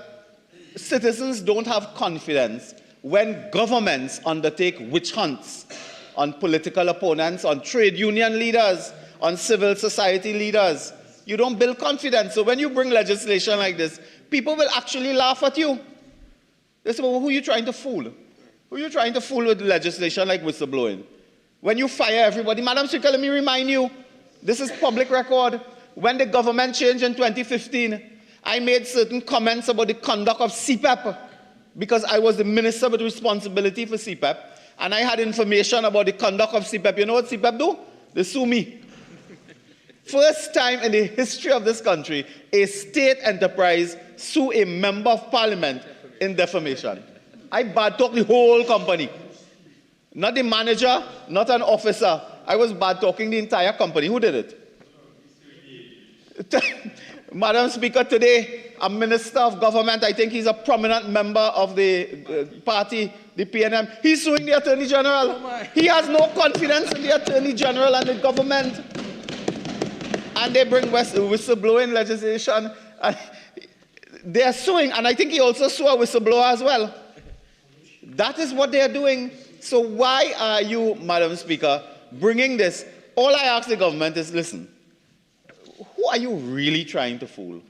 citizens don't have confidence when governments undertake witch hunts on political opponents, on trade union leaders, on civil society leaders. You don't build confidence. So when you bring legislation like this, people will actually laugh at you. They say, well, who are you trying to fool? Who are you trying to fool with legislation like whistleblowing? When you fire everybody, Madam Speaker, let me remind you, this is public record. When the government changed in 2015, I made certain comments about the conduct of CPEP because I was the minister with responsibility for CPEP, and I had information about the conduct of CPEP. You know what CPEP do? They sue me. First time in the history of this country, a state enterprise sue a member of parliament in defamation. I bad talk the whole company. Not the manager, not an officer. I was bad talking the entire company. Who did it? Madam Speaker, today, a minister of government, I think he's a prominent member of the party, the PNM, he's suing the Attorney General. He has no confidence in the Attorney General and the government. And they bring whistleblowing legislation. They are suing, and I think he also sued a whistleblower as well. That is what they are doing. So why are you, Madam Speaker, bringing this? All I ask the government is, listen, who are you really trying to fool?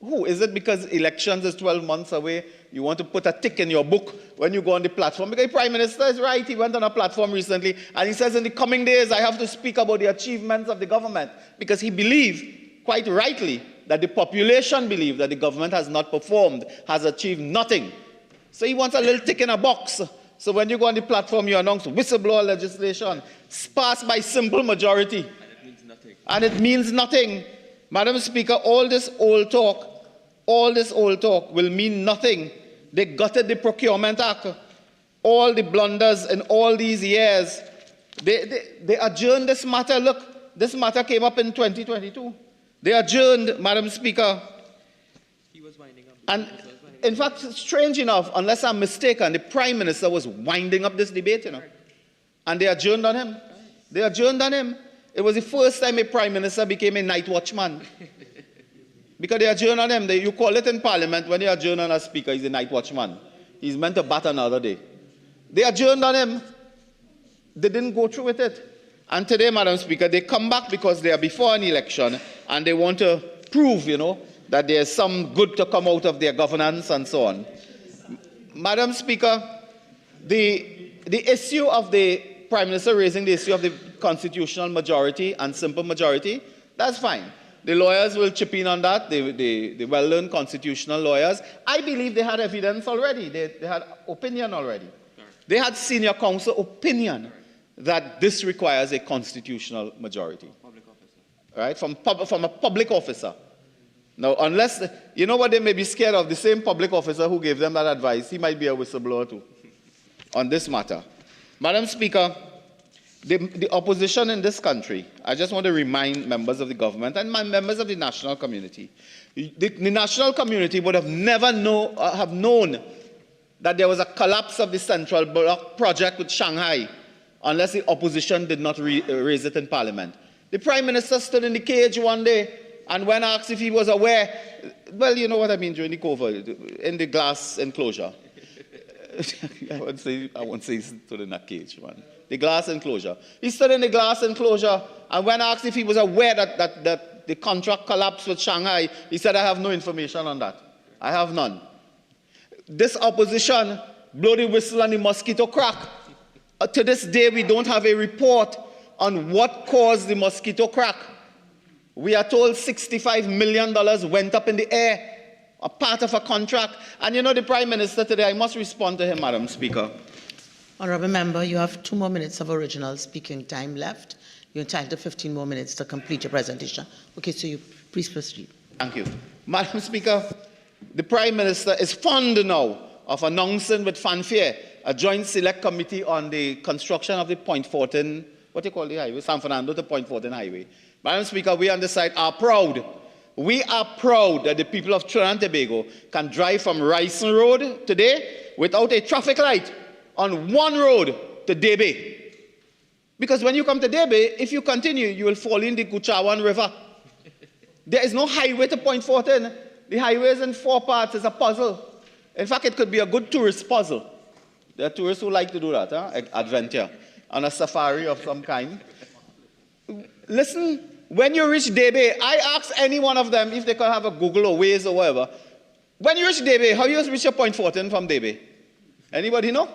Who? Is it because elections is 12 months away? You want to put a tick in your book when you go on the platform? Because the Prime Minister is right. He went on a platform recently and he says in the coming days I have to speak about the achievements of the government, because he believed, quite rightly, that the population believe that the government has not performed, has achieved nothing. So he wants a little tick in a box. So when you go on the platform, you announce whistleblower legislation, passed by simple majority. And it means nothing. And it means nothing. Madam Speaker, all this old talk will mean nothing. They gutted the Procurement Act. All the blunders in all these years. They adjourned this matter. Look, this matter came up in 2022. They adjourned, Madam Speaker. He was winding up. And in fact, strange enough, unless I'm mistaken, the Prime Minister was winding up this debate, And they adjourned on him. They adjourned on him. It was the first time a Prime Minister became a night watchman. Because they adjourn on him. You call it in Parliament, when you adjourn on a speaker, he's a night watchman. He's meant to bat another day. They adjourned on him. They didn't go through with it. And today, Madam Speaker, they come back because they are before an election and they want to prove, that there's some good to come out of their governance and so on. Madam Speaker, the issue of the Prime Minister raising the issue of the constitutional majority and simple majority, that's fine. The lawyers will chip in on that, the well-learned constitutional lawyers. I believe they had evidence already. They had opinion already. They had senior counsel opinion that this requires a constitutional majority. Public officer. Right? From a public officer. Now, unless, you know what they may be scared of? The same public officer who gave them that advice, he might be a whistleblower too on this matter. Madam Speaker, the opposition in this country, I just want to remind members of the government and members of the national community, the national community would have never have known that there was a collapse of the Central Block project with Shanghai unless the opposition did not raise it in Parliament. The Prime Minister stood in the cage one day, and when asked if he was aware, well, you know what I mean, during the COVID, in the glass enclosure. I won't say he stood in a cage, man. The glass enclosure. He stood in the glass enclosure, and when asked if he was aware that the contract collapsed with Shanghai, he said, I have no information on that. I have none. This opposition blow the whistle on the mosquito crack. To this day, we don't have a report on what caused the mosquito crack. We are told $65 million went up in the air, a part of a contract. And the Prime Minister today, I must respond to him, Madam Speaker. Honourable Member, you have 2 more minutes of original speaking time left. You're entitled to 15 more minutes to complete your presentation. Okay, so you please proceed. Thank you. Madam Speaker, the Prime Minister is fond now of announcing with fanfare a joint select committee on the construction of the Point Fortin, what do you call the highway? San Fernando to Point Fortin Highway. Madam Speaker, we on this side are proud. We are proud that the people of Trinidad and Tobago can drive from Ryson Road today without a traffic light on one road to Debe. Because when you come to Debe, if you continue, you will fall in the Kuchawan River. There is no highway to Point Fortin. The highway is in 4 parts. It's a puzzle. In fact, it could be a good tourist puzzle. There are tourists who like to do that, adventure, on a safari of some kind. Listen, when you reach Debe, I ask any one of them if they can have a Google or Waze or whatever. When you reach Debe, how you reach your Point Fortin from Debe? Anybody know?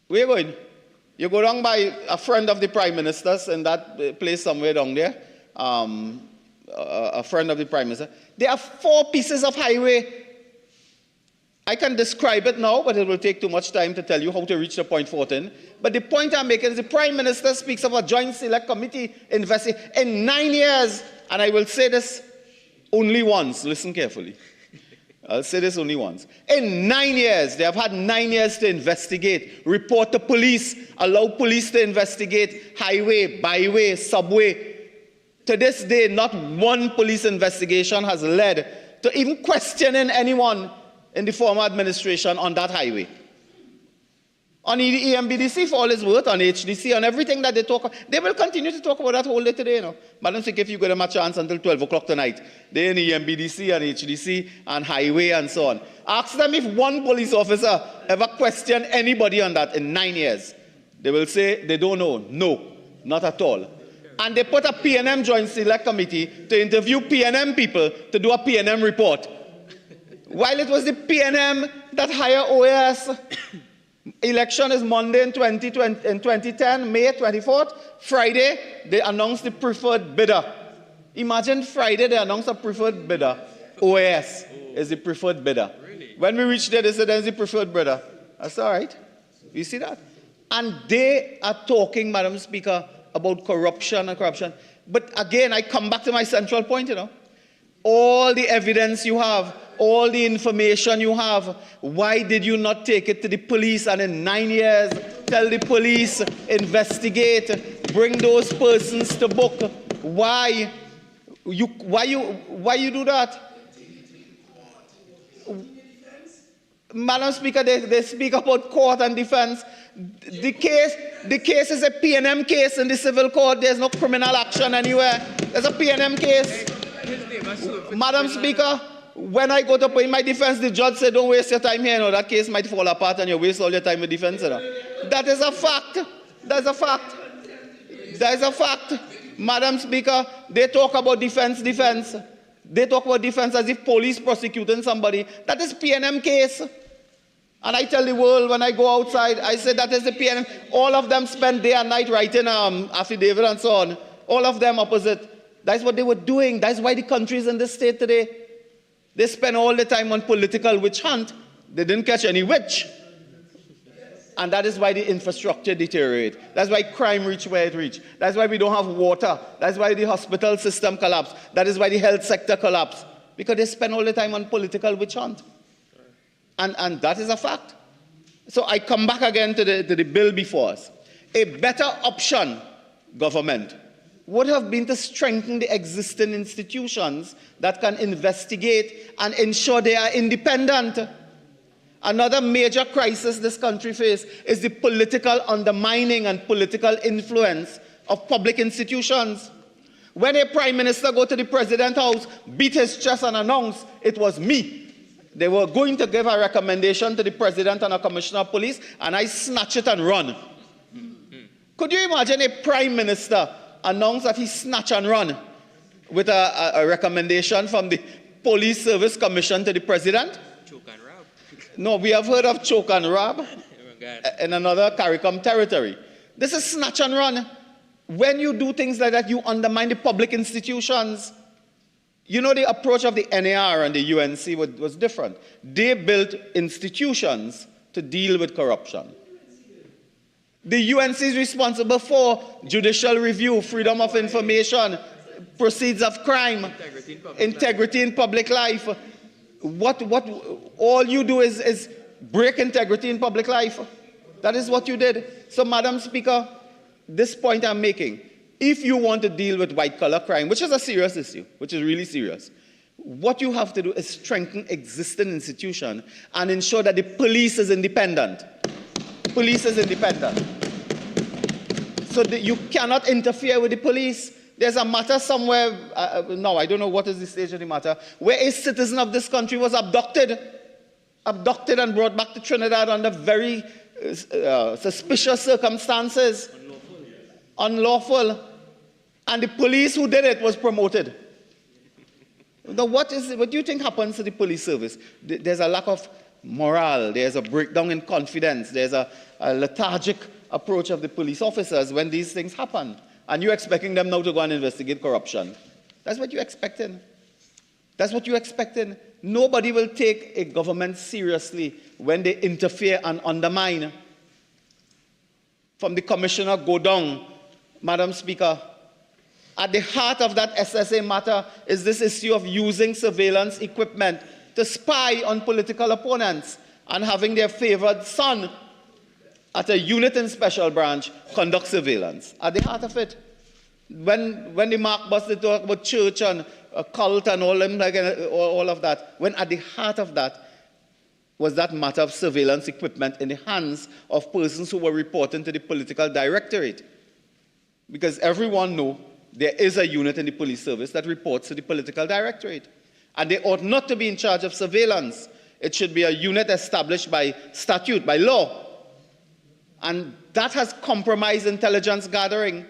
Where you going? You go down by a friend of the Prime Minister's in that place somewhere down there. A friend of the Prime Minister. There are 4 pieces of highway. I can describe it now, but it will take too much time to tell you how to reach the Point Fortin. But the point I'm making is the Prime Minister speaks of a joint select committee investing in 9 years, and I will say this only once. Listen carefully. I'll say this only once. In 9 years, they have had 9 years to investigate, report to police, allow police to investigate highway, byway, subway. To this day, not one police investigation has led to even questioning anyone in the former administration on that highway. on the EMBDC for all his work, on HDC, on everything that they talk about. They will continue to talk about that whole day today, you know. Madam Speaker, if you give them a chance until 12 o'clock tonight, they're in EMBDC and HDC and highway and so on. Ask them if one police officer ever questioned anybody on that in 9 years. They will say they don't know. No, not at all. And they put a PNM Joint Select Committee to interview PNM people to do a PNM report. While it was the PNM that hired OAS. Election is Monday in 2010, May 24th. Friday, they announced the preferred bidder. Imagine Friday, they announced a preferred bidder. OAS is the preferred bidder. Really? When we reached there, they said, there's the preferred bidder. That's all right. You see that? And they are talking, Madam Speaker, about corruption and corruption. But again, I come back to my central point, you know. All the evidence you have, all the information you have, why did you not take it to the police and in 9 years tell the police, investigate, bring those persons to book? Why you do that? Madam Speaker, they speak about court and defense. The case is a PNM case in the civil court. There's no criminal action anywhere. There's a PNM case. Madam Speaker, when I go to put in my defense, the judge said, don't waste your time here. You know, that case might fall apart and you waste all your time with defense. You know. That is a fact. That's a fact. That is a fact. Madam Speaker, they talk about defense. They talk about defense as if police prosecuting somebody. That is PNM case. And I tell the world when I go outside, I say that is the PNM. All of them spend day and night writing affidavit and so on. All of them opposite. That's what they were doing. That's why the country is in this state today. They spend all the time on political witch hunt. They didn't catch any witch. And that is why the infrastructure deteriorates. That's why crime reached where it reached. That's why we don't have water. That's why the hospital system collapsed. That is why the health sector collapsed. Because they spend all the time on political witch hunt. And that is a fact. So I come back again to the bill before us. A better option, government, would have been to strengthen the existing institutions that can investigate and ensure they are independent. Another major crisis this country faces is the political undermining and political influence of public institutions. When a prime minister go to the president's house, beat his chest and announce, it was me. They were going to give a recommendation to the president and a commissioner of police, and I snatch it and run. Could you imagine a prime minister announce that he snatch and run with a recommendation from the Police Service Commission to the president? Choke and rob. No, we have heard of choke and rob in another CARICOM territory. This is snatch and run. When you do things like that, you undermine the public institutions. You know, the approach of the NAR and the UNC was different. They built institutions to deal with corruption. The UNC is responsible for judicial review, freedom of information, proceeds of crime, integrity in public life. What all you do is break integrity in public life. That is what you did. So, Madam Speaker, this point I'm making, if you want to deal with white-collar crime, which is a serious issue, which is really serious, what you have to do is strengthen existing institutions and ensure that the police is independent. Police is independent. So that you cannot interfere with the police. There's a matter somewhere, no, I don't know what is the stage of the matter, where a citizen of this country was abducted and brought back to Trinidad under very suspicious circumstances. Unlawful. And the police who did it was promoted. Now, what do you think happens to the police service? There's a lack of morale. There's a breakdown in confidence. There's a lethargic approach of the police officers when these things happen. And you're expecting them now to go and investigate corruption. That's what you're expecting. That's what you're expecting. Nobody will take a government seriously when they interfere and undermine. From the commissioner go down, Madam Speaker, at the heart of that SSA matter is this issue of using surveillance equipment to spy on political opponents and having their favored son at a unit in special branch conduct surveillance. At the heart of it. When the Mark Bus, they talk about church and a cult and all of that, when at the heart of that was that matter of surveillance equipment in the hands of persons who were reporting to the political directorate? Because everyone knows there is a unit in the police service that reports to the political directorate. And they ought not to be in charge of surveillance. It should be a unit established by statute, by law. And that has compromised intelligence gathering.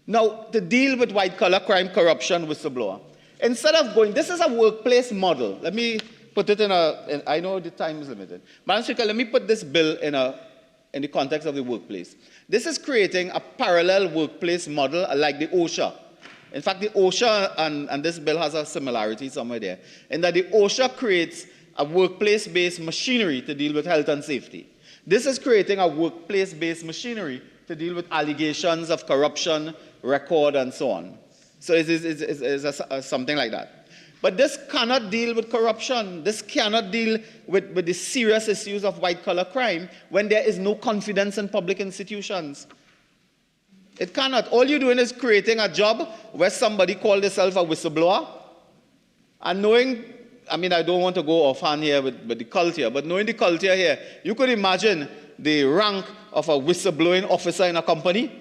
Now, to deal with white-collar crime, corruption, whistleblower, instead of going, this is a workplace model. Let me put it I know the time is limited. Madam Speaker, let me put this bill in the context of the workplace. This is creating a parallel workplace model like the OSHA. In fact, the OSHA and this bill has a similarity somewhere there, in that the OSHA creates a workplace-based machinery to deal with health and safety. This is creating a workplace-based machinery to deal with allegations of corruption, record, and so on. So it's something like that. But this cannot deal with corruption. This cannot deal with the serious issues of white-collar crime when there is no confidence in public institutions. It cannot. All you're doing is creating a job where somebody called themselves a whistleblower, and knowing, I mean, I don't want to go offhand here with the culture, but knowing the culture here, you could imagine the rank of a whistleblowing officer in a company.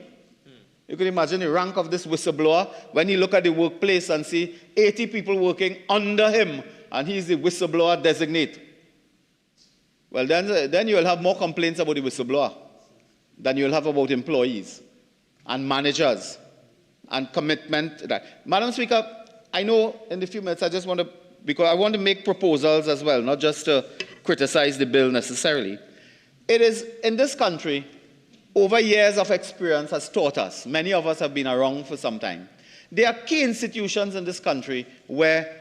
You could imagine the rank of this whistleblower when he look at the workplace and see 80 people working under him, and he's the whistleblower designate. Well, then you will have more complaints about the whistleblower than you will have about employees and managers and commitment to that. Madam Speaker, I know in the few minutes I just want to, because I want to make proposals as well, not just to criticize the bill necessarily. It is, in this country, over years of experience has taught us, many of us have been around for some time, there are key institutions in this country where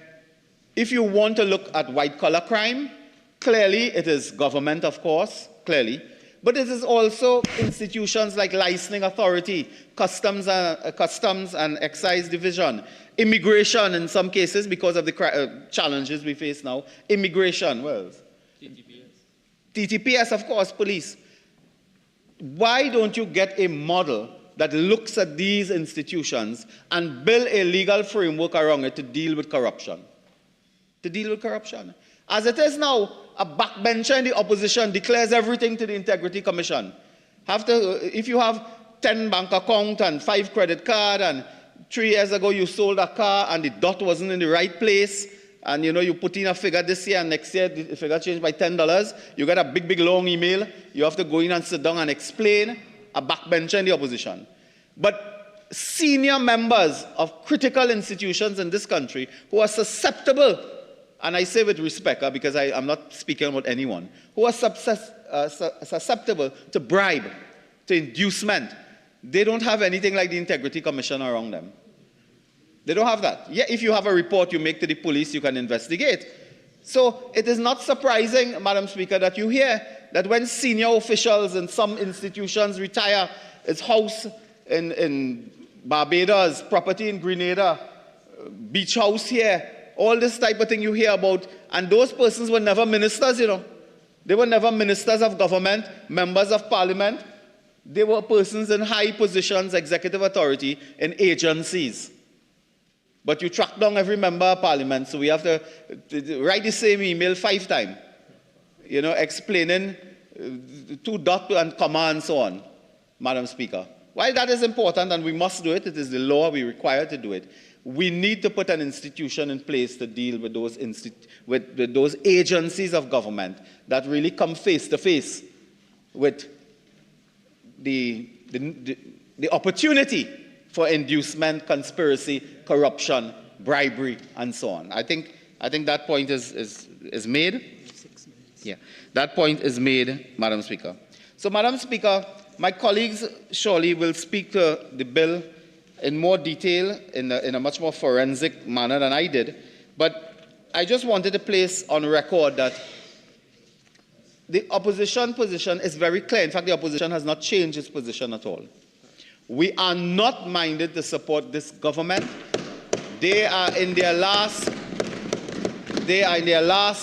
if you want to look at white-collar crime, clearly it is government, of course, clearly, but it is also institutions like licensing authority, customs and excise division, immigration in some cases because of the challenges we face now, immigration, well, TTPS, of course, police. Why don't you get a model that looks at these institutions and build a legal framework around it to deal with corruption? To deal with corruption. As it is now, a backbencher in the opposition declares everything to the Integrity Commission. If you have 10 bank accounts and 5 credit cards, and 3 years ago you sold a car and the dot wasn't in the right place, and you put in a figure this year and next year the figure changed by $10, you get a big long email, you have to go in and sit down and explain, a backbencher in the opposition. But senior members of critical institutions in this country who are susceptible, and I say with respect because I'm not speaking about anyone, who are susceptible to bribe, to inducement, they don't have anything like the Integrity Commission around them. They don't have that. Yeah, if you have a report you make to the police, you can investigate. So it is not surprising, Madam Speaker, that you hear that when senior officials in some institutions retire, it's house in Barbados, property in Grenada, beach house here, all this type of thing you hear about, and those persons were never ministers, They were never ministers of government, members of parliament. They were persons in high positions, executive authority, in agencies. But you track down every member of parliament, so we have to write the same email 5 times, explaining to dot and comma and so on, Madam Speaker. While that is important and we must do it, it is the law, we require to do it, we need to put an institution in place to deal with those agencies of government that really come face to face with the opportunity for inducement, conspiracy, corruption, bribery, and so on. I think that point is made. Yeah, that point is made, Madam Speaker. So, Madam Speaker, my colleagues surely will speak to the bill in more detail, in a much more forensic manner than I did. But I just wanted to place on record that the opposition position is very clear. In fact, the opposition has not changed its position at all. We are not minded to support this government. They are in their last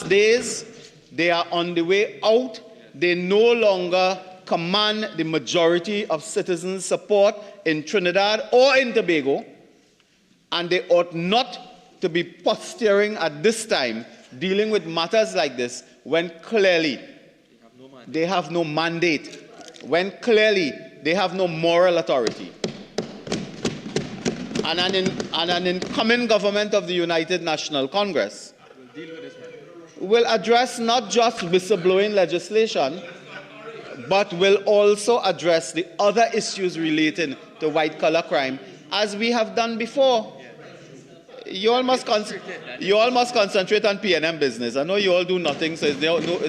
days. They are on the way out. They no longer command the majority of citizens' support in Trinidad or in Tobago, and they ought not to be posturing at this time dealing with matters like this when clearly they have no mandate, when clearly they have no moral authority. And an incoming government of the United National Congress will address not just whistleblowing legislation, but will also address the other issues relating to white-collar crime, as we have done before. You all must concentrate on P&M business. I know you all do nothing, so it's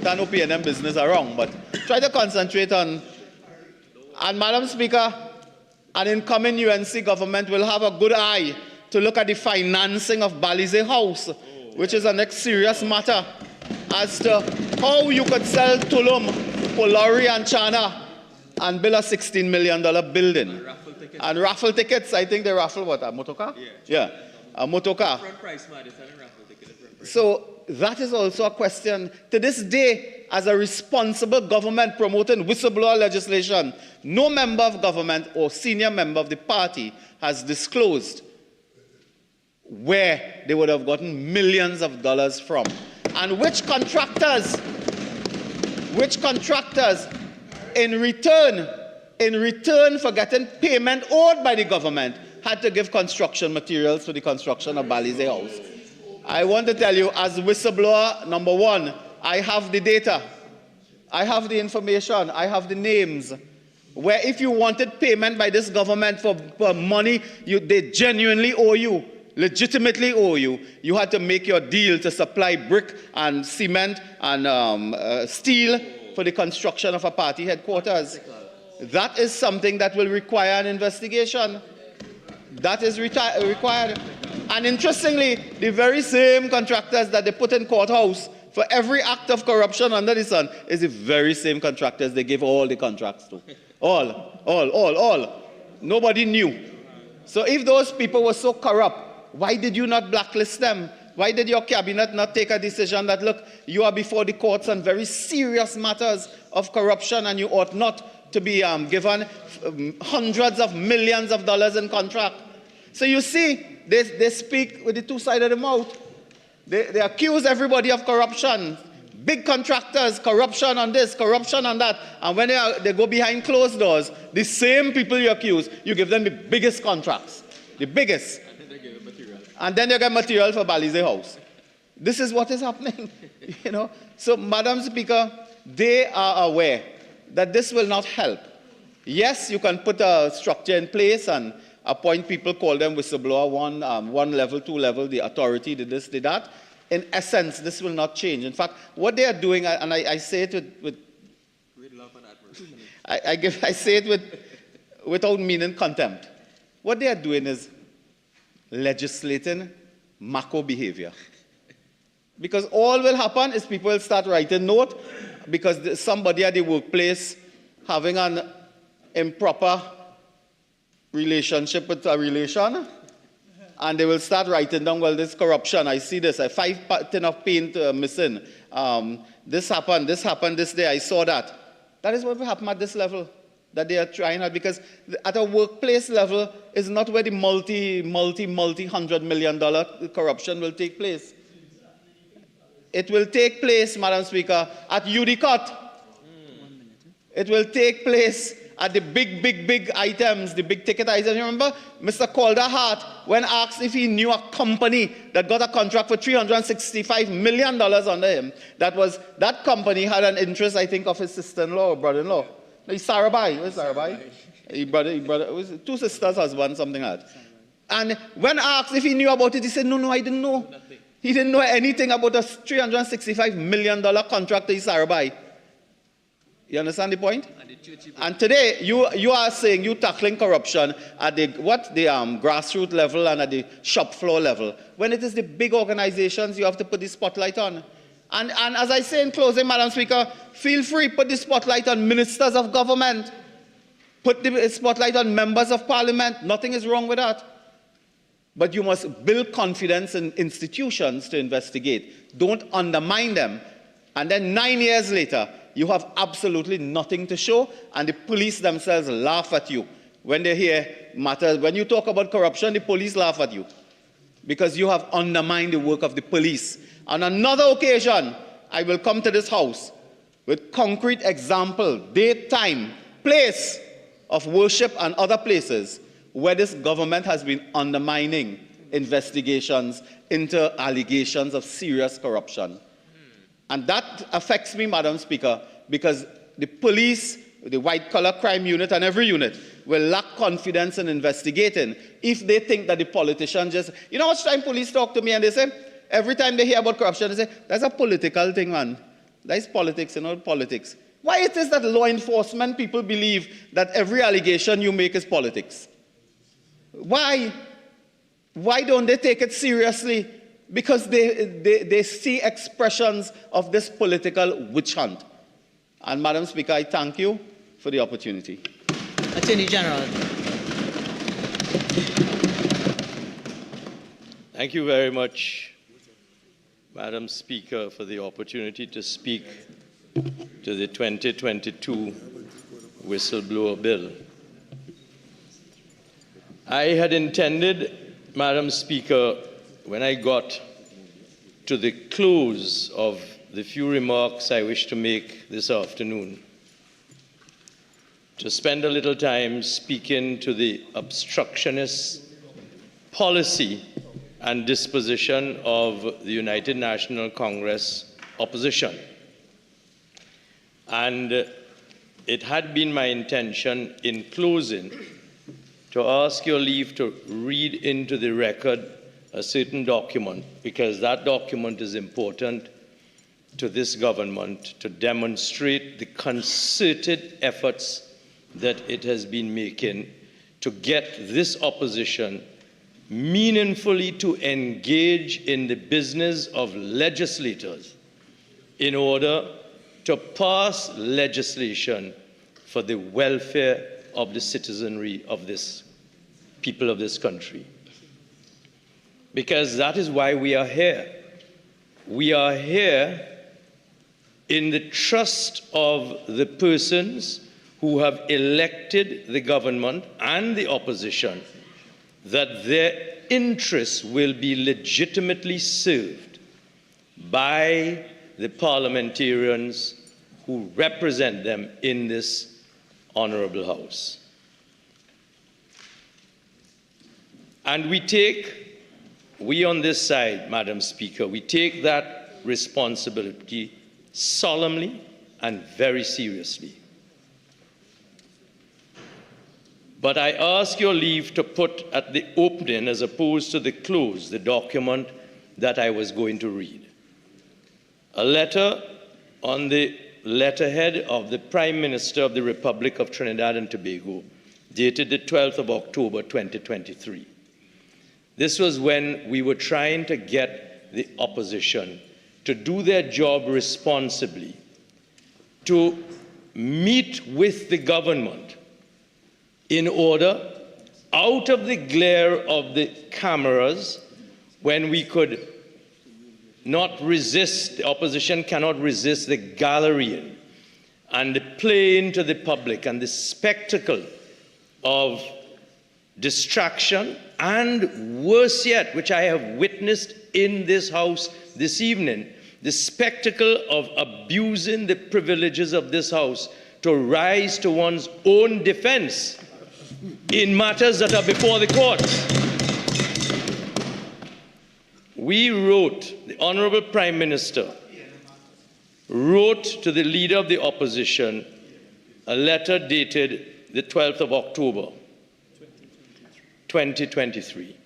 no P&M business are wrong, but try to concentrate on. And Madam Speaker, an incoming UNC government will have a good eye to look at the financing of Balize House, which is a next serious matter, as to how you could sell Tulum, Polari and China and build a $16 million building. And raffle tickets, I think they raffle what, a motorcar? Yeah, a motorcar. So that is also a question. To this day, as a responsible government promoting whistleblower legislation, no member of government or senior member of the party has disclosed where they would have gotten millions of dollars from. And which contractors in return for getting payment owed by the government had to give construction materials for the construction of Balize House. I want to tell you, as whistleblower number one, I have the data, I have the information, I have the names, where if you wanted payment by this government for money they genuinely owe you, legitimately owe you, you had to make your deal to supply brick and cement and steel for the construction of a party headquarters. That is something that will require an investigation. That is required. And interestingly, the very same contractors that they put in courthouse for every act of corruption under the sun is the very same contractors they give all the contracts to. All. Nobody knew. So if those people were so corrupt, why did you not blacklist them? Why did your cabinet not take a decision that, look, you are before the courts on very serious matters of corruption and you ought not to be given hundreds of millions of dollars in contract? So you see, they speak with the two sides of the mouth. They accuse everybody of corruption. Big contractors, corruption on this, corruption on that. And when they go behind closed doors, the same people you accuse, you give them the biggest contracts. The biggest. And then you get material for Balize House. This is what is happening. You know? So, Madam Speaker, they are aware that this will not help. Yes, you can put a structure in place and appoint people, call them whistleblower, one level, two level, the authority, the this, the that. In essence, this will not change. In fact, what they are doing, and I say it with love and admiration. I say it without meaning contempt. What they are doing is legislating Mako behavior. Because all will happen is people will start writing note because somebody at the workplace having an improper relationship with a relation, and they will start writing down, well, this corruption, I see this, 5 tin of paint missing, this happened this day, I saw that. That is what will happen at this level, that they are trying at, because at a workplace level is not where the multi-$100 million corruption will take place. It will take place, Madam Speaker, at UDCOT. It will take place at the big items, the big ticket items. You remember Mr. Calder Hart, when asked if he knew a company that got a contract for $365 million under him, that company had an interest, I think, of his sister-in-law or brother-in-law. He's Sarabai. Where's Sarabai? He brother, it was two sisters, husband, something like that. And when asked if he knew about it, he said, no, I didn't know. He didn't know anything about a $365 million contract to Sarabai. You understand the point? And today, you are saying you're tackling corruption at the grassroots level and at the shop floor level, when it is the big organizations you have to put the spotlight on. And as I say in closing, Madam Speaker, feel free, put the spotlight on ministers of government. Put the spotlight on members of parliament. Nothing is wrong with that. But you must build confidence in institutions to investigate. Don't undermine them. And then 9 years later, you have absolutely nothing to show, and the police themselves laugh at you when they hear matters. When you talk about corruption, the police laugh at you because you have undermined the work of the police. On another occasion, I will come to this House with concrete example, date, time, place of worship and other places where this government has been undermining investigations into allegations of serious corruption. And that affects me, Madam Speaker, because the police, the white-collar crime unit and every unit will lack confidence in investigating if they think that the politician just... You know how much time police talk to me and they say, every time they hear about corruption, they say, that's a political thing, man. That's politics, politics. Why it is that law enforcement people believe that every allegation you make is politics? Why? Why don't they take it seriously? Because they see expressions of this political witch hunt. And Madam Speaker, I thank you for the opportunity. Attorney General. Thank you very much, Madam Speaker, for the opportunity to speak to the 2022 Whistleblower Bill. I had intended, Madam Speaker, when I got to the close of the few remarks I wish to make this afternoon, to spend a little time speaking to the obstructionist policy and disposition of the United National Congress opposition. And it had been my intention in closing to ask your leave to read into the record a certain document, because that document is important to this government to demonstrate the concerted efforts that it has been making to get this opposition meaningfully to engage in the business of legislators in order to pass legislation for the welfare of the citizenry of this people of this country. Because that is why we are here. We are here in the trust of the persons who have elected the government and the opposition, that their interests will be legitimately served by the parliamentarians who represent them in this honorable House. And we on this side, Madam Speaker, we take that responsibility solemnly and very seriously. But I ask your leave to put at the opening, as opposed to the close, the document that I was going to read. A letter on the letterhead of the Prime Minister of the Republic of Trinidad and Tobago, dated the 12th of October, 2023. This was when we were trying to get the opposition to do their job responsibly, to meet with the government in order, out of the glare of the cameras, when we could not resist, the opposition cannot resist the gallerying and the playing to the public and the spectacle of distraction, and worse yet, which I have witnessed in this House this evening, the spectacle of abusing the privileges of this House to rise to one's own defense in matters that are before the courts. We wrote, the Honorable Prime Minister wrote to the Leader of the Opposition a letter dated the 12th of October, 2023.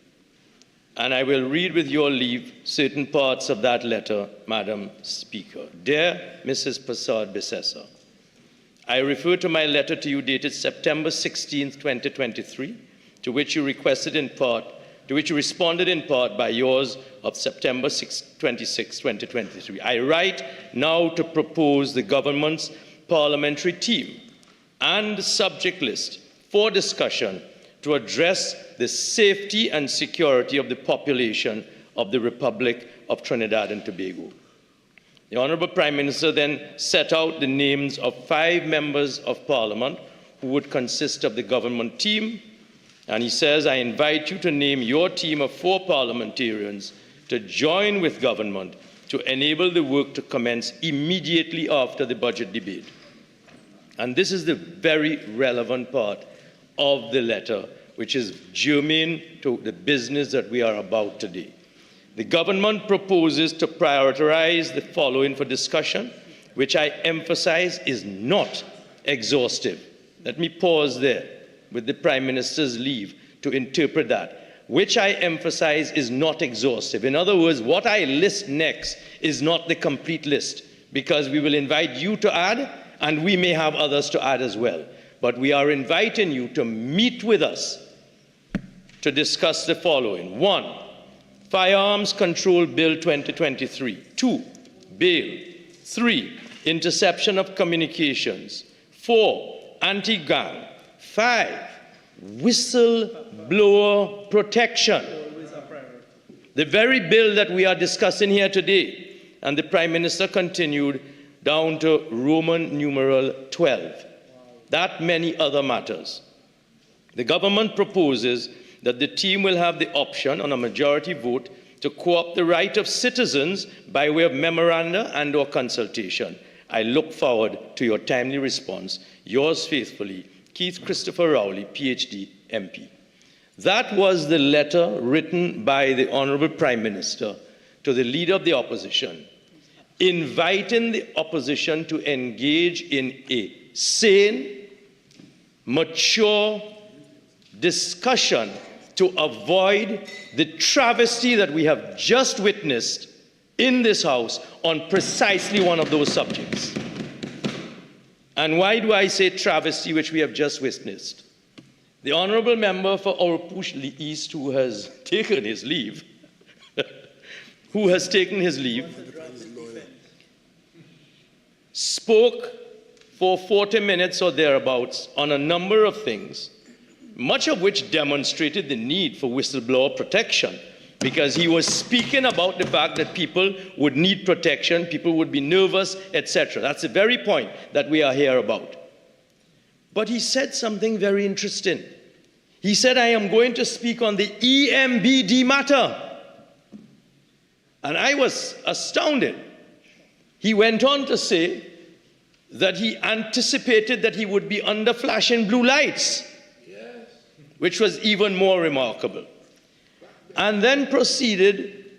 And I will read with your leave certain parts of that letter, Madam Speaker. Dear Mrs. Prasad Bisesa, I refer to my letter to you dated September 16th, 2023, to which you responded in part by yours of September 26, 2023. I write now to propose the government's parliamentary team and the subject list for discussion to address the safety and security of the population of the Republic of Trinidad and Tobago. The Honourable Prime Minister then set out the names of 5 members of Parliament who would consist of the government team, and he says, I invite you to name your team of 4 parliamentarians to join with government to enable the work to commence immediately after the budget debate. And this is the very relevant part of the letter, which is germane to the business that we are about today. The government proposes to prioritize the following for discussion, which I emphasize is not exhaustive. Let me pause there with the Prime Minister's leave to interpret that. Which I emphasize is not exhaustive. In other words, what I list next is not the complete list, because we will invite you to add, and we may have others to add as well. But we are inviting you to meet with us to discuss the following. 1, Firearms Control Bill 2023. 2, bail. 3, interception of communications. 4, anti-gang. 5, whistleblower protection. The very bill that we are discussing here today, and the Prime Minister continued down to Roman numeral 12. That many other matters. The government proposes that the team will have the option on a majority vote to co-opt the right of citizens by way of memoranda and/or consultation. I look forward to your timely response. Yours faithfully, Keith Christopher Rowley, PhD, MP. That was the letter written by the Honorable Prime Minister to the Leader of the Opposition, inviting the opposition to engage in a sane, mature discussion to avoid the travesty that we have just witnessed in this House on precisely one of those subjects. And why do I say travesty, which we have just witnessed? The Honourable Member for Oropouche East, who has taken his leave, spoke for 40 minutes or thereabouts on a number of things, much of which demonstrated the need for whistleblower protection, because he was speaking about the fact that people would need protection, people would be nervous, etc. That's the very point that we are here about. But he said something very interesting. He said, I am going to speak on the EMBD matter. And I was astounded. He went on to say that he anticipated that he would be under flashing blue lights, which was even more remarkable. And then proceeded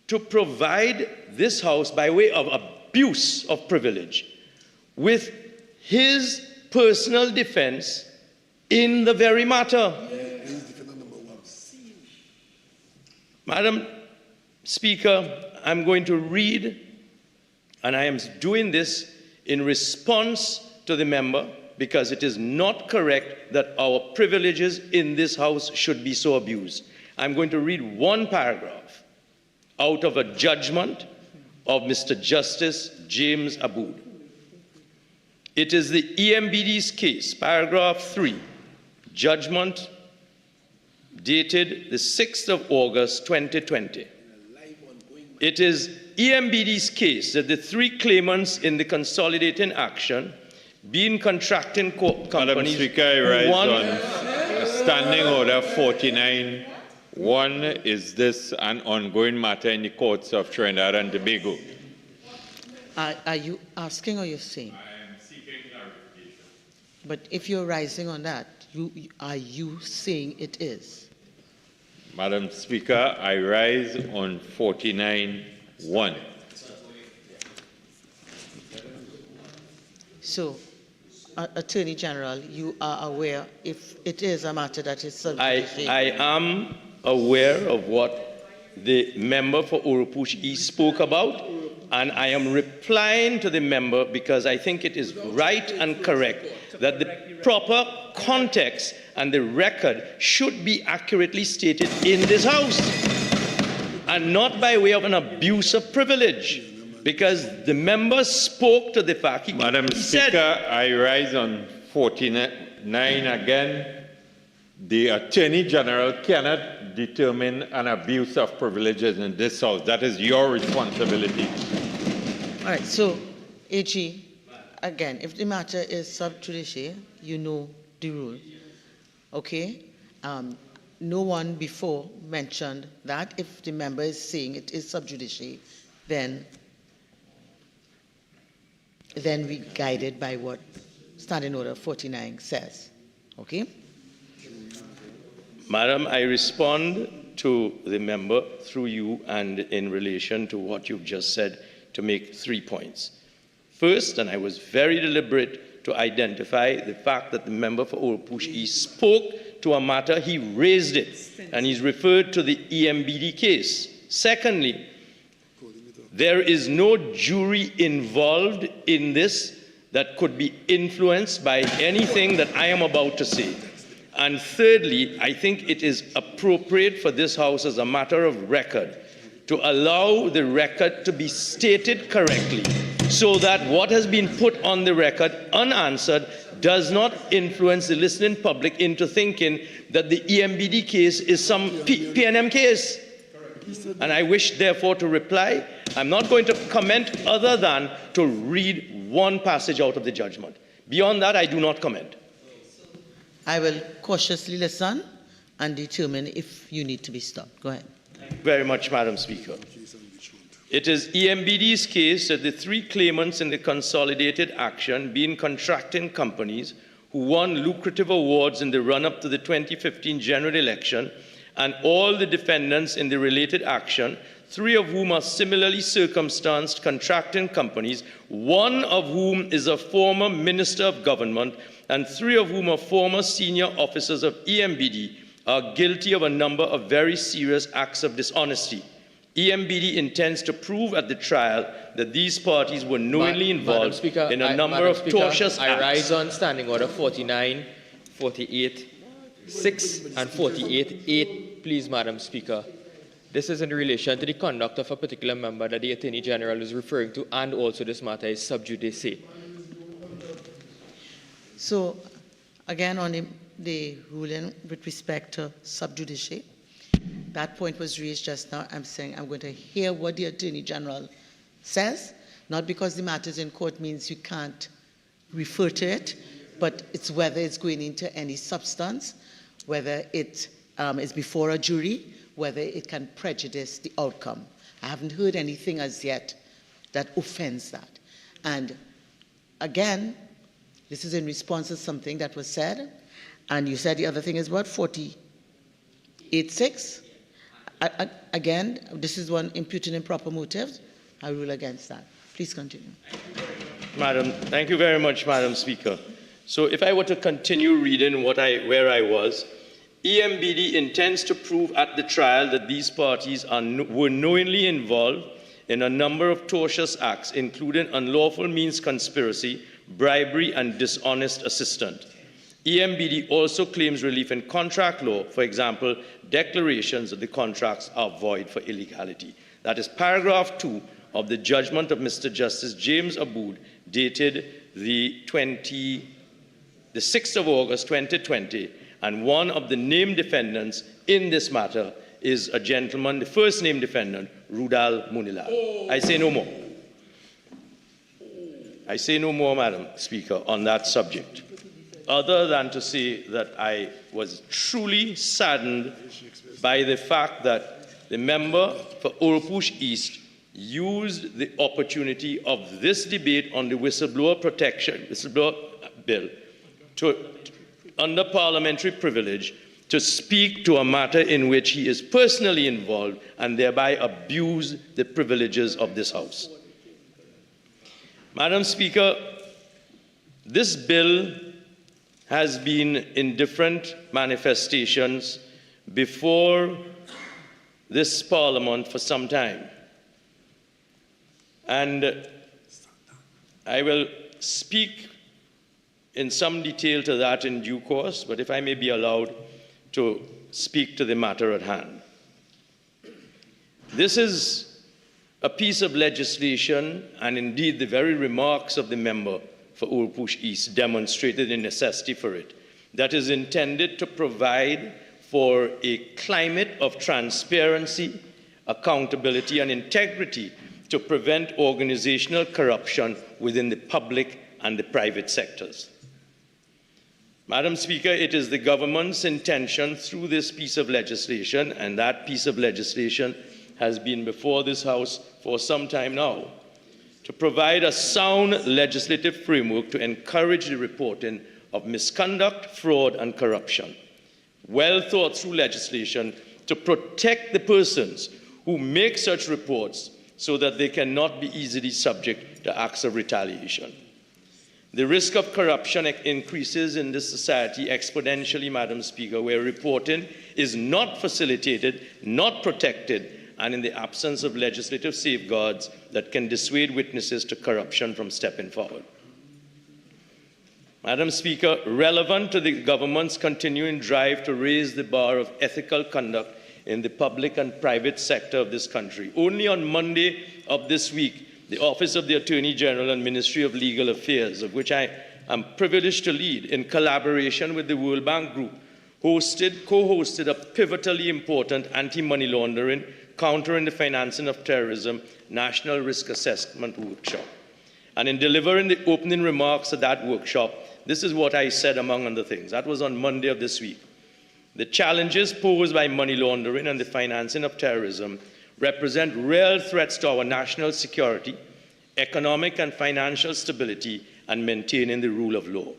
to provide this House, by way of abuse of privilege, with his personal defense in the very matter. Madam Speaker, I'm going to read, and I am doing this in response to the member, because it is not correct that our privileges in this House should be so abused. I'm going to read one paragraph out of a judgment of Mr. Justice James Aboud. It is the EMBD's case, paragraph 3, judgment dated the 6th of August, 2020. It is EMBD's case that the 3 claimants in the consolidating action, being contracting companies... Madam Speaker, I rise on Standing Order 49. 1, is this an ongoing matter in the courts of Trinidad and Tobago? Are you asking or you're saying? I am seeking clarification. But if you're rising on that, are you saying it is? Madam Speaker, I rise on 49.1. So, Attorney General, you are aware if it is a matter that is subject. I am aware of what the member for Oropouche East spoke about, and I am replying to the member because I think it is right and correct that the proper context and the record should be accurately stated in this House, and not by way of an abuse of privilege, because the member spoke to the fact. Madam Speaker, I rise on 49 again. The Attorney General cannot determine an abuse of privileges in this House. That is your responsibility. All right, so, AG, again, if the matter is sub judice, you know the rule, okay? No one before mentioned that if the member is saying it is sub judice, then we guided by what Standing Order 49 says. Okay? Madam, I respond to the member through you and in relation to what you've just said to make 3 points. First, and I was very deliberate to identify the fact that the member for Oropouche East spoke to a matter, he raised it, and he's referred to the EMBD case. Secondly, there is no jury involved in this that could be influenced by anything that I am about to say. And thirdly, I think it is appropriate for this House as a matter of record to allow the record to be stated correctly so that what has been put on the record unanswered does not influence the listening public into thinking that the EMBD case is some PNM case. And I wish, therefore, to reply. I'm not going to comment other than to read one passage out of the judgment. Beyond that, I do not comment. I will cautiously listen and determine if you need to be stopped. Go ahead. Thank you very much, Madam Speaker. It is EMBD's case that the 3 claimants in the consolidated action, being contracting companies who won lucrative awards in the run-up to the 2015 general election, and all the defendants in the related action, 3 of whom are similarly circumstanced contracting companies, 1 of whom is a former Minister of Government, and 3 of whom are former senior officers of EMBD, are guilty of a number of very serious acts of dishonesty. EMBD intends to prove at the trial that these parties were knowingly involved in a number of tortious acts. I rise on Standing Order 49, 48, 6 and 48, 8, please, Madam Speaker. This is in relation to the conduct of a particular member that the Attorney General is referring to, and also this matter is sub judice. So, again, on the ruling with respect to sub judice, that point was raised just now. I'm saying I'm going to hear what the Attorney General says, not because the matter is in court means you can't refer to it, but it's whether it's going into any substance, whether it is before a jury, whether it can prejudice the outcome. I haven't heard anything as yet that offends that. And again, this is in response to something that was said, and you said the other thing is what, 48.6? Again, this is one imputing improper motives. I rule against that. Please continue. Madam, thank you very much, Madam Speaker. So if I were to continue reading where I was, EMBD intends to prove at the trial that these parties were knowingly involved in a number of tortious acts, including unlawful means conspiracy, bribery, and dishonest assistant. EMBD also claims relief in contract law, for example, declarations that the contracts are void for illegality. That is paragraph 2 of the judgment of Mr. Justice James Abood, dated the 6th of August 2020, and one of the named defendants in this matter is a gentleman, the first named defendant, Rudal Munilal. I say no more. I say no more, Madam Speaker, on that subject, other than to say that I was truly saddened by the fact that the member for Oropouche East used the opportunity of this debate on the whistleblower bill under parliamentary privilege to speak to a matter in which he is personally involved and thereby abuse the privileges of this House. Madam Speaker, this bill has been in different manifestations before this Parliament for some time. And I will speak in some detail to that in due course, but if I may be allowed to speak to the matter at hand. This is a piece of legislation, and indeed the very remarks of the member for Oropouche East demonstrated the necessity for it, that is intended to provide for a climate of transparency, accountability, and integrity to prevent organizational corruption within the public and the private sectors. Madam Speaker, it is the government's intention through this piece of legislation, and that piece of legislation has been before this House for some time now, to provide a sound legislative framework to encourage the reporting of misconduct, fraud, and corruption. Well thought through legislation to protect the persons who make such reports so that they cannot be easily subject to acts of retaliation. The risk of corruption increases in this society exponentially, Madam Speaker, where reporting is not facilitated, not protected, and in the absence of legislative safeguards that can dissuade witnesses to corruption from stepping forward. Madam Speaker, relevant to the government's continuing drive to raise the bar of ethical conduct in the public and private sector of this country, only on Monday of this week, the Office of the Attorney General and Ministry of Legal Affairs, of which I am privileged to lead, in collaboration with the World Bank Group, co-hosted a pivotally important anti-money laundering, countering the financing of terrorism, national risk assessment workshop. And in delivering the opening remarks at that workshop, this is what I said, among other things. That was on Monday of this week. The challenges posed by money laundering and the financing of terrorism represent real threats to our national security, economic and financial stability, and maintaining the rule of law.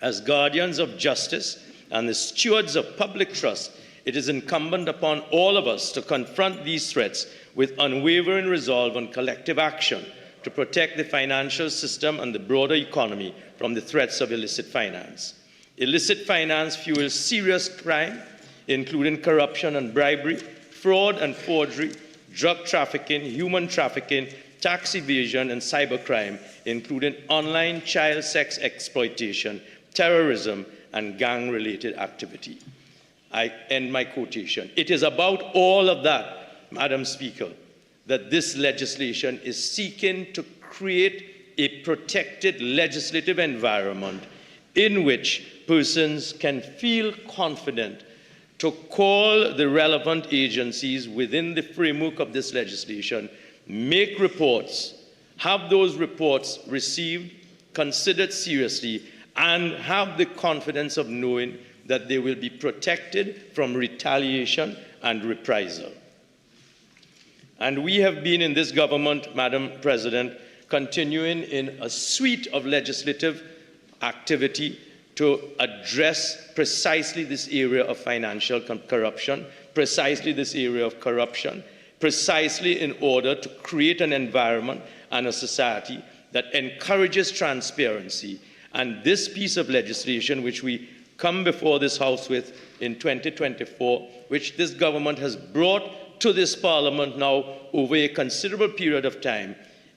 As guardians of justice and the stewards of public trust, it is incumbent upon all of us to confront these threats with unwavering resolve and collective action to protect the financial system and the broader economy from the threats of illicit finance. Illicit finance fuels serious crime, including corruption and bribery, fraud and forgery, drug trafficking, human trafficking, tax evasion, and cybercrime, including online child sex exploitation, terrorism, and gang-related activity. I end my quotation. It is about all of that, Madam Speaker, that this legislation is seeking to create a protected legislative environment in which persons can feel confident to call the relevant agencies within the framework of this legislation, make reports, have those reports received, considered seriously, and have the confidence of knowing that they will be protected from retaliation and reprisal. And we have been in this government, Madam President, continuing in a suite of legislative activity to address precisely this area of financial corruption, precisely this area of corruption, precisely in order to create an environment and a society that encourages transparency. And this piece of legislation, which we come before this House with in 2024, which this government has brought to this Parliament now over a considerable period of time,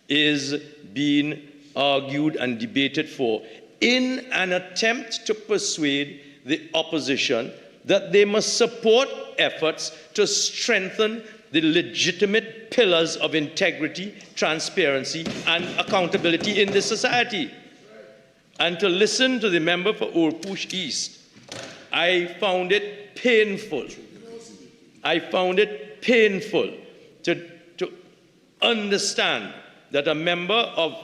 is being argued and debated for in an attempt to persuade the opposition that they must support efforts to strengthen the legitimate pillars of integrity, transparency, and accountability in this society. And to listen to the member for Orpush East, I found it painful. I found it painful to understand that a member of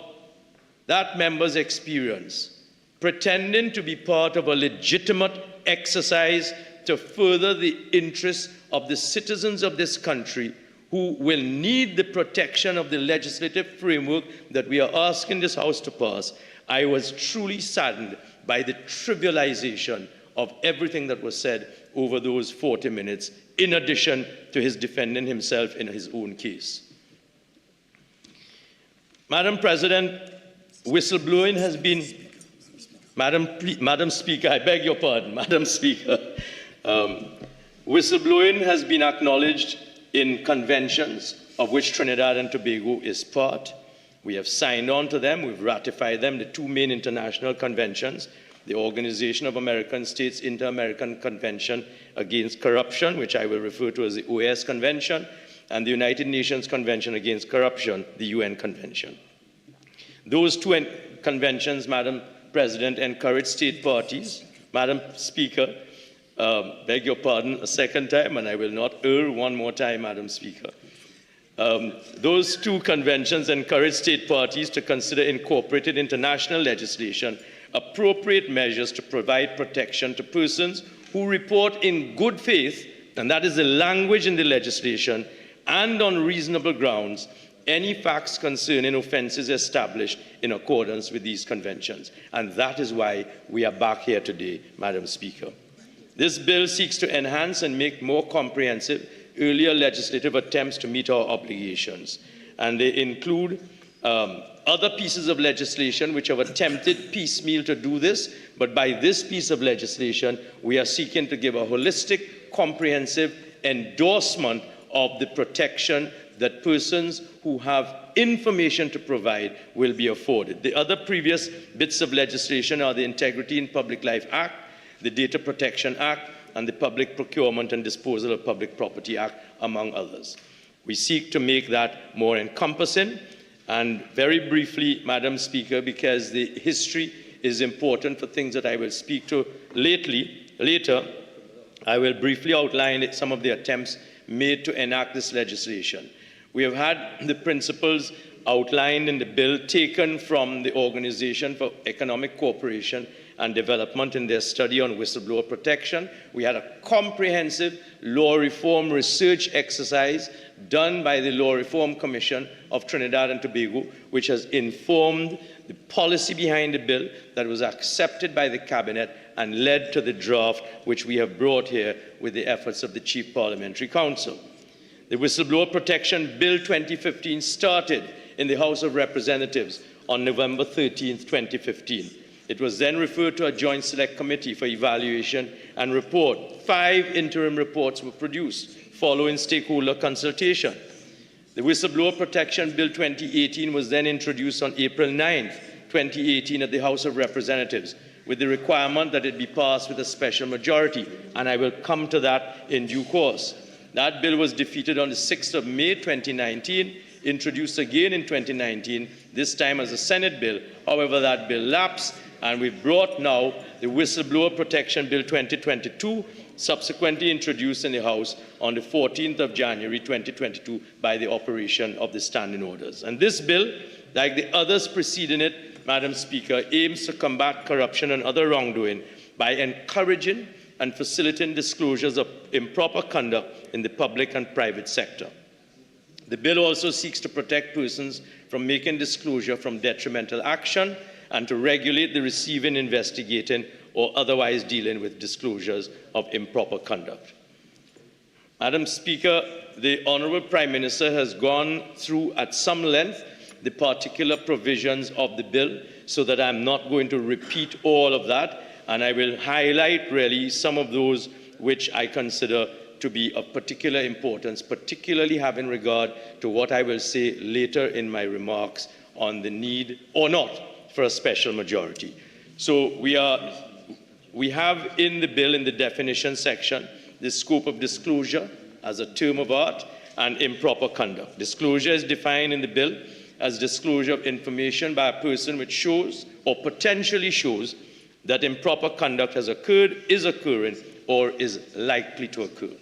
that member's experience, pretending to be part of a legitimate exercise to further the interests of the citizens of this country who will need the protection of the legislative framework that we are asking this House to pass, I was truly saddened by the trivialization of everything that was said over those 40 minutes, in addition to his defending himself in his own case. Madam President, whistleblowing has been, Madam Speaker, I beg your pardon, Madam Speaker, whistleblowing has been acknowledged in conventions of which Trinidad and Tobago is part. We have signed on to them, we've ratified them, the two main international conventions, the Organization of American States Inter-American Convention Against Corruption, which I will refer to as the OAS Convention, and the United Nations Convention Against Corruption, the UN Convention. Those two conventions, Madam President, encourage state parties. Madam Speaker, beg your pardon a second time, and I will not err one more time, Madam Speaker. Those two conventions encourage state parties to consider incorporated international legislation appropriate measures to provide protection to persons who report in good faith, and that is the language in the legislation, and on reasonable grounds any facts concerning offences established in accordance with these conventions. And that is why we are back here today, Madam Speaker. This bill seeks to enhance and make more comprehensive earlier legislative attempts to meet our obligations. And they include other pieces of legislation which have attempted piecemeal to do this, but by this piece of legislation, we are seeking to give a holistic, comprehensive endorsement of the protection that persons who have information to provide will be afforded. The other previous bits of legislation are the Integrity in Public Life Act, the Data Protection Act, and the Public Procurement and Disposal of Public Property Act, among others. We seek to make that more encompassing. And very briefly, Madam Speaker, because the history is important for things that I will speak to later, I will briefly outline some of the attempts made to enact this legislation. We have had the principles outlined in the bill taken from the Organization for Economic Cooperation and Development in their study on whistleblower protection. We had a comprehensive law reform research exercise done by the Law Reform Commission of Trinidad and Tobago, which has informed the policy behind the bill that was accepted by the Cabinet and led to the draft which we have brought here with the efforts of the Chief Parliamentary Counsel. The Whistleblower Protection Bill 2015 started in the House of Representatives on November 13, 2015. It was then referred to a Joint Select Committee for evaluation and report. 5 interim reports were produced following stakeholder consultation. The Whistleblower Protection Bill 2018 was then introduced on April 9, 2018 at the House of Representatives with the requirement that it be passed with a special majority, and I will come to that in due course. That bill was defeated on the 6th of May 2019, introduced again in 2019, this time as a Senate bill. However, that bill lapsed, and we've brought now the Whistleblower Protection Bill 2022, subsequently introduced in the House on the 14th of January 2022 by the operation of the standing orders. And this bill, like the others preceding it, Madam Speaker, aims to combat corruption and other wrongdoing by encouraging and facilitating disclosures of improper conduct in the public and private sector. The bill also seeks to protect persons from making disclosure from detrimental action and to regulate the receiving, investigating, or otherwise dealing with disclosures of improper conduct. Madam Speaker, the Honourable Prime Minister has gone through at some length the particular provisions of the bill, so that I'm not going to repeat all of that, and I will highlight really some of those which I consider to be of particular importance, particularly having regard to what I will say later in my remarks on the need or not for a special majority. So we have in the bill, in the definition section, the scope of disclosure as a term of art and improper conduct. Disclosure is defined in the bill as disclosure of information by a person which shows or potentially shows that improper conduct has occurred, is occurring, or is likely to occur.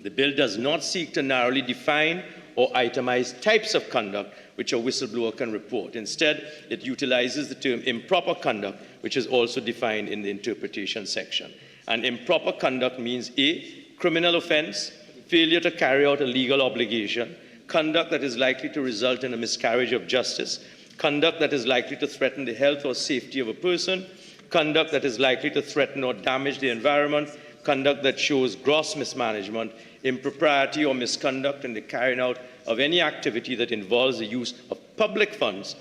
The bill does not seek to narrowly define or itemize types of conduct which a whistleblower can report. Instead, it utilizes the term improper conduct, which is also defined in the interpretation section. And improper conduct means A, criminal offense, failure to carry out a legal obligation, conduct that is likely to result in a miscarriage of justice, conduct that is likely to threaten the health or safety of a person, conduct that is likely to threaten or damage the environment, conduct that shows gross mismanagement, impropriety or misconduct in the carrying out of any activity that involves the use of public funds,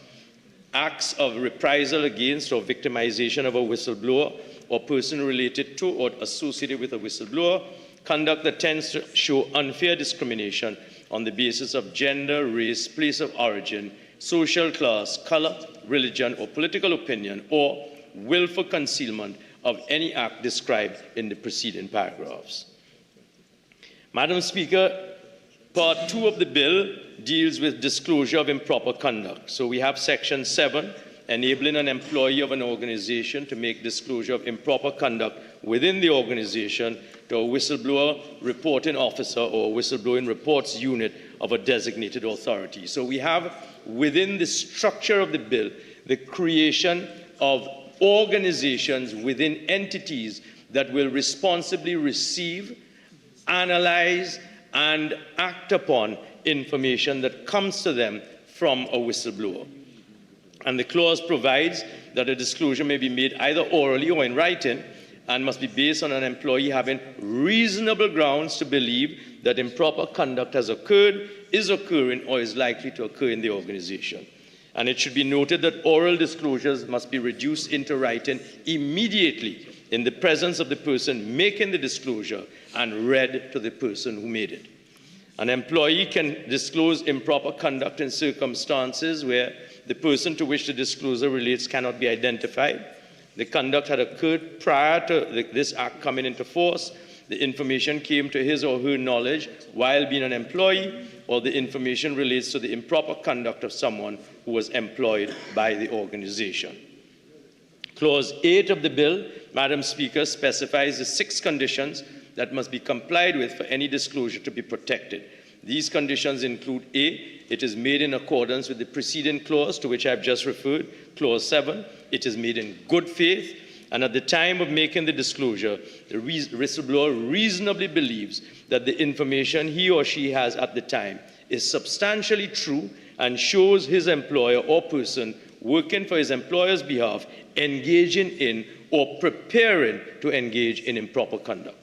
acts of reprisal against or victimization of a whistleblower or person related to or associated with a whistleblower, conduct that tends to show unfair discrimination on the basis of gender, race, place of origin, social class, color, religion, or political opinion, or willful concealment of any act described in the preceding paragraphs. Madam Speaker, Part 2 of the bill deals with disclosure of improper conduct. So we have Section 7, enabling an employee of an organization to make disclosure of improper conduct within the organization to a whistleblower reporting officer or a whistleblowing reports unit of a designated authority. So we have within the structure of the bill the creation of organizations within entities that will responsibly receive, analyze, and act upon information that comes to them from a whistleblower. And the clause provides that a disclosure may be made either orally or in writing and must be based on an employee having reasonable grounds to believe that improper conduct has occurred, is occurring, or is likely to occur in the organization. And it should be noted that oral disclosures must be reduced into writing immediately in the presence of the person making the disclosure and read to the person who made it. An employee can disclose improper conduct in circumstances where the person to which the disclosure relates cannot be identified. The conduct had occurred prior to this act coming into force. The information came to his or her knowledge while being an employee, or the information relates to the improper conduct of someone who was employed by the organization. Clause 8 of the bill, Madam Speaker, specifies the 6 conditions that must be complied with for any disclosure to be protected. These conditions include A, it is made in accordance with the preceding clause to which I have just referred, clause 7, it is made in good faith, and at the time of making the disclosure, the whistleblower reasonably believes that the information he or she has at the time is substantially true and shows his employer or person working for his employer's behalf engaging in or preparing to engage in improper conduct.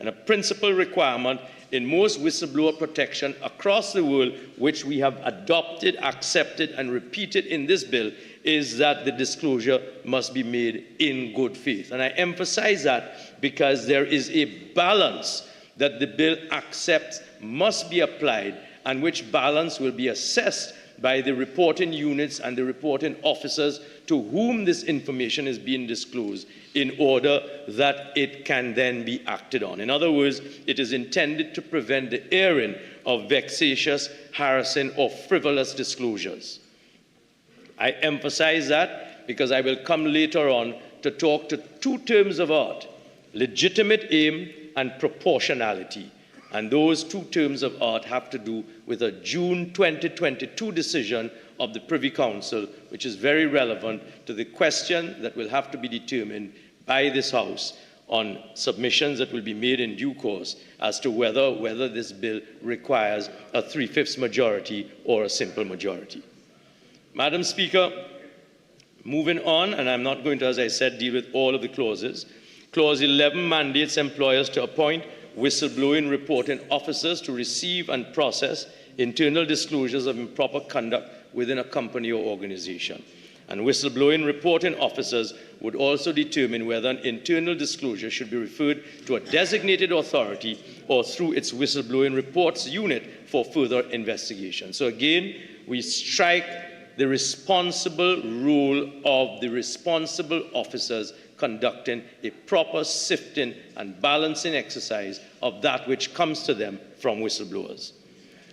And a principal requirement in most whistleblower protection across the world, which we have adopted, accepted, and repeated in this bill, is that the disclosure must be made in good faith. And I emphasize that because there is a balance that the bill accepts must be applied, and which balance will be assessed by the reporting units and the reporting officers to whom this information is being disclosed in order that it can then be acted on. In other words, it is intended to prevent the airing of vexatious, harassing, or frivolous disclosures. I emphasize that because I will come later on to talk to 2 terms of art: legitimate aim and proportionality. And those 2 terms of art have to do with a June 2022 decision of the Privy Council, which is very relevant to the question that will have to be determined by this House on submissions that will be made in due course as to whether this bill requires a 3/5 majority or a simple majority. Madam Speaker, moving on, and I'm not going to, as I said, deal with all of the clauses. Clause 11 mandates employers to appoint whistleblowing reporting officers to receive and process internal disclosures of improper conduct within a company or organization. And whistleblowing reporting officers would also determine whether an internal disclosure should be referred to a designated authority or through its whistleblowing reports unit for further investigation. So again, we strike the responsible role of the responsible officers conducting a proper sifting and balancing exercise of that which comes to them from whistleblowers.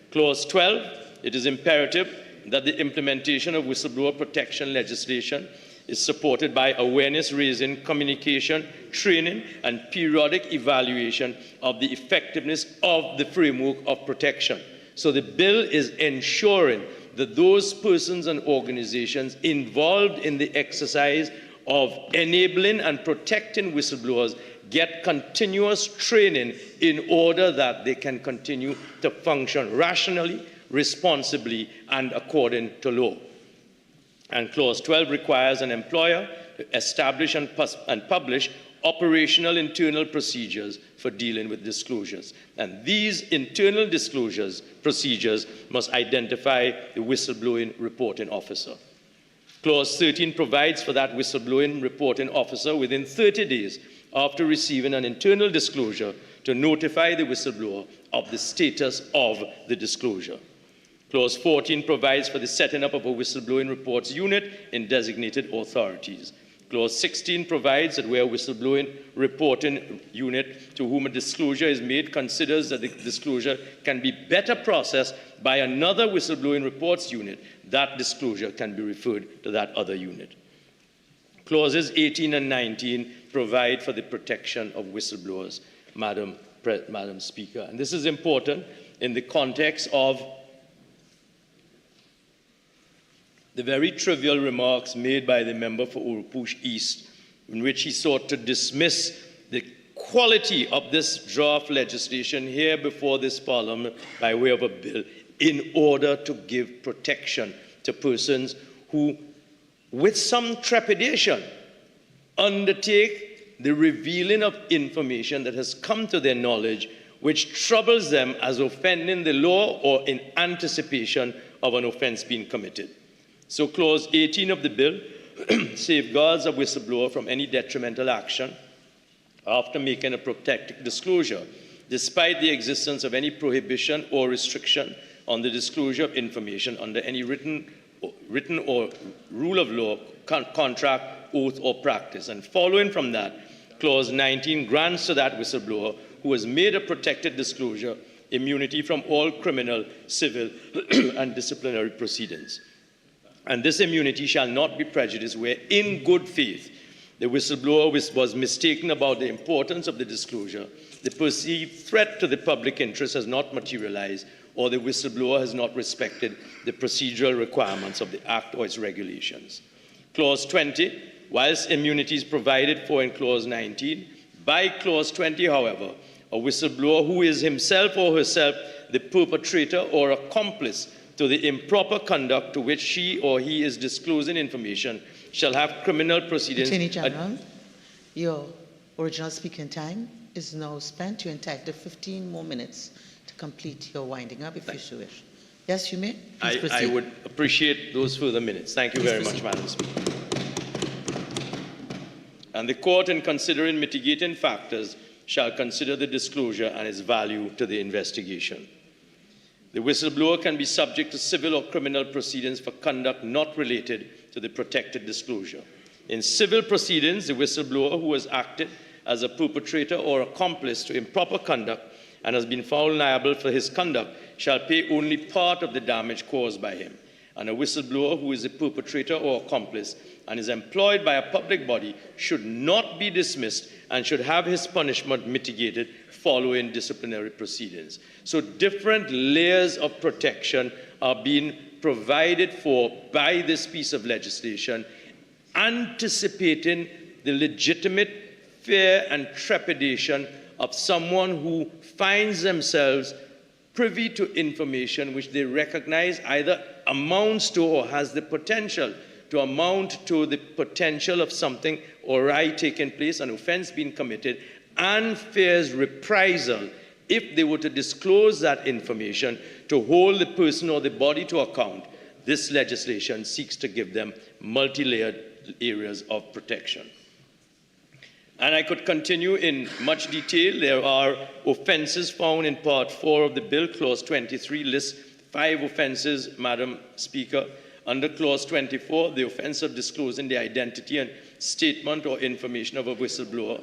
Clause 12, it is imperative that the implementation of whistleblower protection legislation is supported by awareness-raising, communication, training, and periodic evaluation of the effectiveness of the framework of protection. So the bill is ensuring that those persons and organizations involved in the exercise of enabling and protecting whistleblowers get continuous training in order that they can continue to function rationally, responsibly, and according to law. And Clause 12 requires an employer to establish and publish operational internal procedures for dealing with disclosures. And these internal disclosures procedures must identify the whistleblowing reporting officer. Clause 13 provides for that whistleblowing reporting officer within 30 days after receiving an internal disclosure to notify the whistleblower of the status of the disclosure. Clause 14 provides for the setting up of a whistleblowing reports unit in designated authorities. Clause 16 provides that where a whistleblowing reporting unit to whom a disclosure is made considers that the disclosure can be better processed by another whistleblowing reports unit, that disclosure can be referred to that other unit. Clauses 18 and 19 provide for the protection of whistleblowers, Madam Speaker. And this is important in the context of the very trivial remarks made by the member for Urupush East, in which he sought to dismiss the quality of this draft legislation here before this Parliament by way of a bill in order to give protection to persons who, with some trepidation, undertake the revealing of information that has come to their knowledge which troubles them as offending the law or in anticipation of an offense being committed. So Clause 18 of the bill safeguards a whistleblower from any detrimental action after making a protected disclosure, despite the existence of any prohibition or restriction on the disclosure of information under any written or rule of law, contract, oath, or practice. And following from that, Clause 19 grants to that whistleblower who has made a protected disclosure immunity from all criminal, civil, and disciplinary proceedings. And this immunity shall not be prejudiced where, in good faith, the whistleblower was mistaken about the importance of the disclosure, the perceived threat to the public interest has not materialized, or the whistleblower has not respected the procedural requirements of the Act or its regulations. Clause 20, whilst immunity is provided for in Clause 19, by Clause 20, however, a whistleblower who is himself or herself the perpetrator or accomplice to the improper conduct to which she or he is disclosing information shall have criminal proceedings. Attorney General, your original speaking time is now spent. You're entitled to 15 more minutes to complete your winding up, if you so wish. Yes, you may. Please proceed. I would appreciate those further minutes. Thank you very much, Madam Speaker. And the court, in considering mitigating factors, shall consider the disclosure and its value to the investigation. The whistleblower can be subject to civil or criminal proceedings for conduct not related to the protected disclosure. In civil proceedings, the whistleblower who has acted as a perpetrator or accomplice to improper conduct and has been found liable for his conduct shall pay only part of the damage caused by him. And a whistleblower who is a perpetrator or accomplice and is employed by a public body should not be dismissed and should have his punishment mitigated following disciplinary proceedings. So different layers of protection are being provided for by this piece of legislation, anticipating the legitimate fear and trepidation of someone who finds themselves privy to information which they recognize either amounts to or has the potential to amount to the potential of something awry taking place, an offense being committed, and fears reprisal if they were to disclose that information to hold the person or the body to account. This legislation seeks to give them multi-layered areas of protection. And I could continue in much detail. There are offenses found in Part 4 of the bill. Clause 23 lists 5 offenses, Madam Speaker. Under Clause 24, the offense of disclosing the identity and statement or information of a whistleblower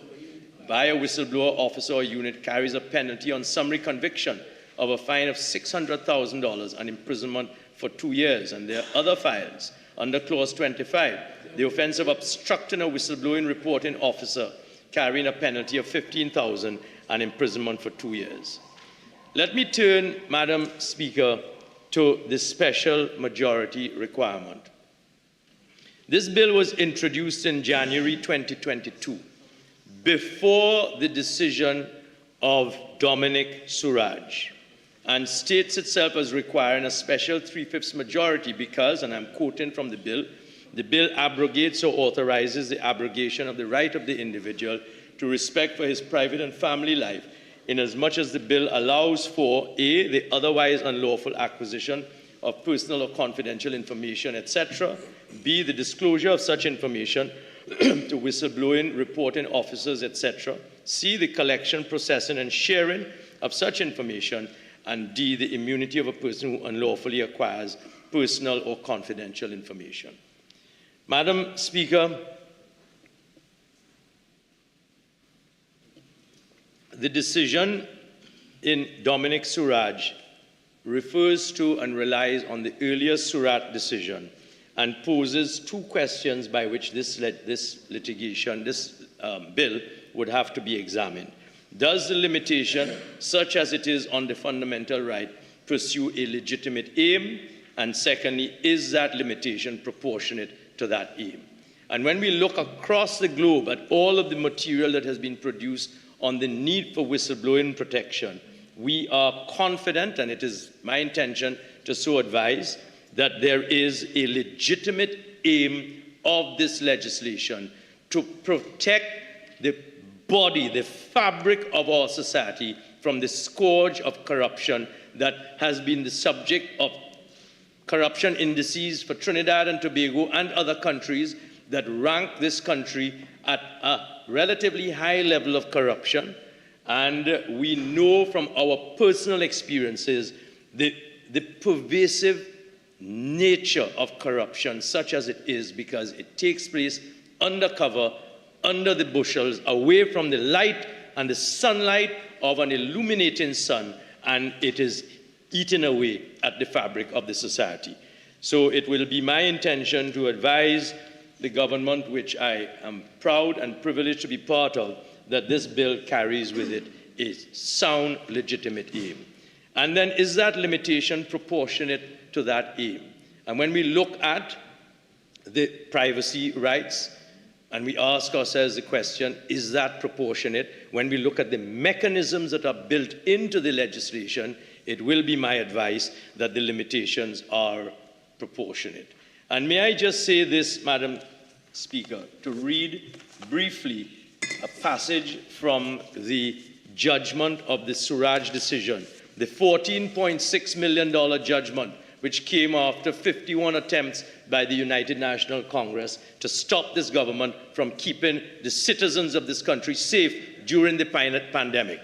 by a whistleblower officer or unit carries a penalty on summary conviction of a fine of $600,000 and imprisonment for 2 years. And there are other fines. Under Clause 25, the offense of obstructing a whistleblowing reporting officer carrying a penalty of $15,000 and imprisonment for 2 years. Let me turn, Madam Speaker, to the special majority requirement. This bill was introduced in January 2022, before the decision of Dominic Suraj, and states itself as requiring a special 3/5 majority because, and I'm quoting from the bill abrogates or authorizes the abrogation of the right of the individual to respect for his private and family life, inasmuch as the bill allows for A, the otherwise unlawful acquisition of personal or confidential information, etc., B, the disclosure of such information to whistleblowing, reporting officers, etc., C, the collection, processing, and sharing of such information, and D, the immunity of a person who unlawfully acquires personal or confidential information. Madam Speaker, the decision in Dominic Suraj refers to and relies on the earlier Surratt decision and poses 2 questions by which this bill would have to be examined. Does the limitation, such as it is on the fundamental right, pursue a legitimate aim? And secondly, is that limitation proportionate to that aim? And when we look across the globe at all of the material that has been produced on the need for whistleblowing protection, we are confident, and it is my intention to so advise, that there is a legitimate aim of this legislation to protect the body, the fabric of our society from the scourge of corruption that has been the subject of corruption indices for Trinidad and Tobago and other countries that rank this country at a relatively high level of corruption. And we know from our personal experiences the pervasive nature of corruption, such as it is, because it takes place undercover, under the bushels, away from the light and the sunlight of an illuminating sun, and it is eaten away at the fabric of the society. So it will be my intention to advise the government, which I am proud and privileged to be part of, that this bill carries with it a sound, legitimate aim. And then, is that limitation proportionate to that aim? And when we look at the privacy rights, and we ask ourselves the question, is that proportionate? When we look at the mechanisms that are built into the legislation, it will be my advice that the limitations are proportionate. And may I just say this, Madam Speaker, to read briefly a passage from the judgment of the Suraj decision, the $14.6 million judgment, which came after 51 attempts by the United National Congress to stop this government from keeping the citizens of this country safe during the pandemic.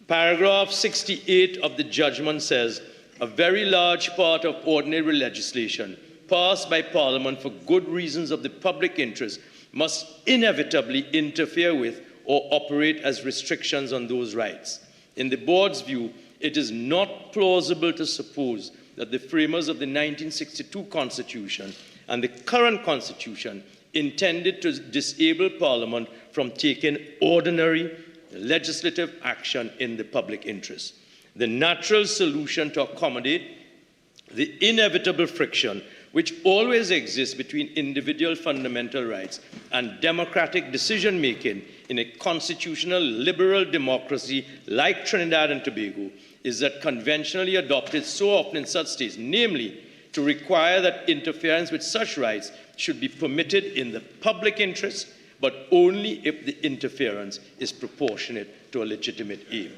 Paragraph 68 of the judgment says, a very large part of ordinary legislation passed by Parliament for good reasons of the public interest must inevitably interfere with or operate as restrictions on those rights. In the board's view, it is not plausible to suppose that the framers of the 1962 Constitution and the current Constitution intended to disable Parliament from taking ordinary legislative action in the public interest. The natural solution to accommodate the inevitable friction which always exists between individual fundamental rights and democratic decision-making in a constitutional liberal democracy like Trinidad and Tobago is that conventionally adopted so often in such states, namely to require that interference with such rights should be permitted in the public interest, but only if the interference is proportionate to a legitimate aim.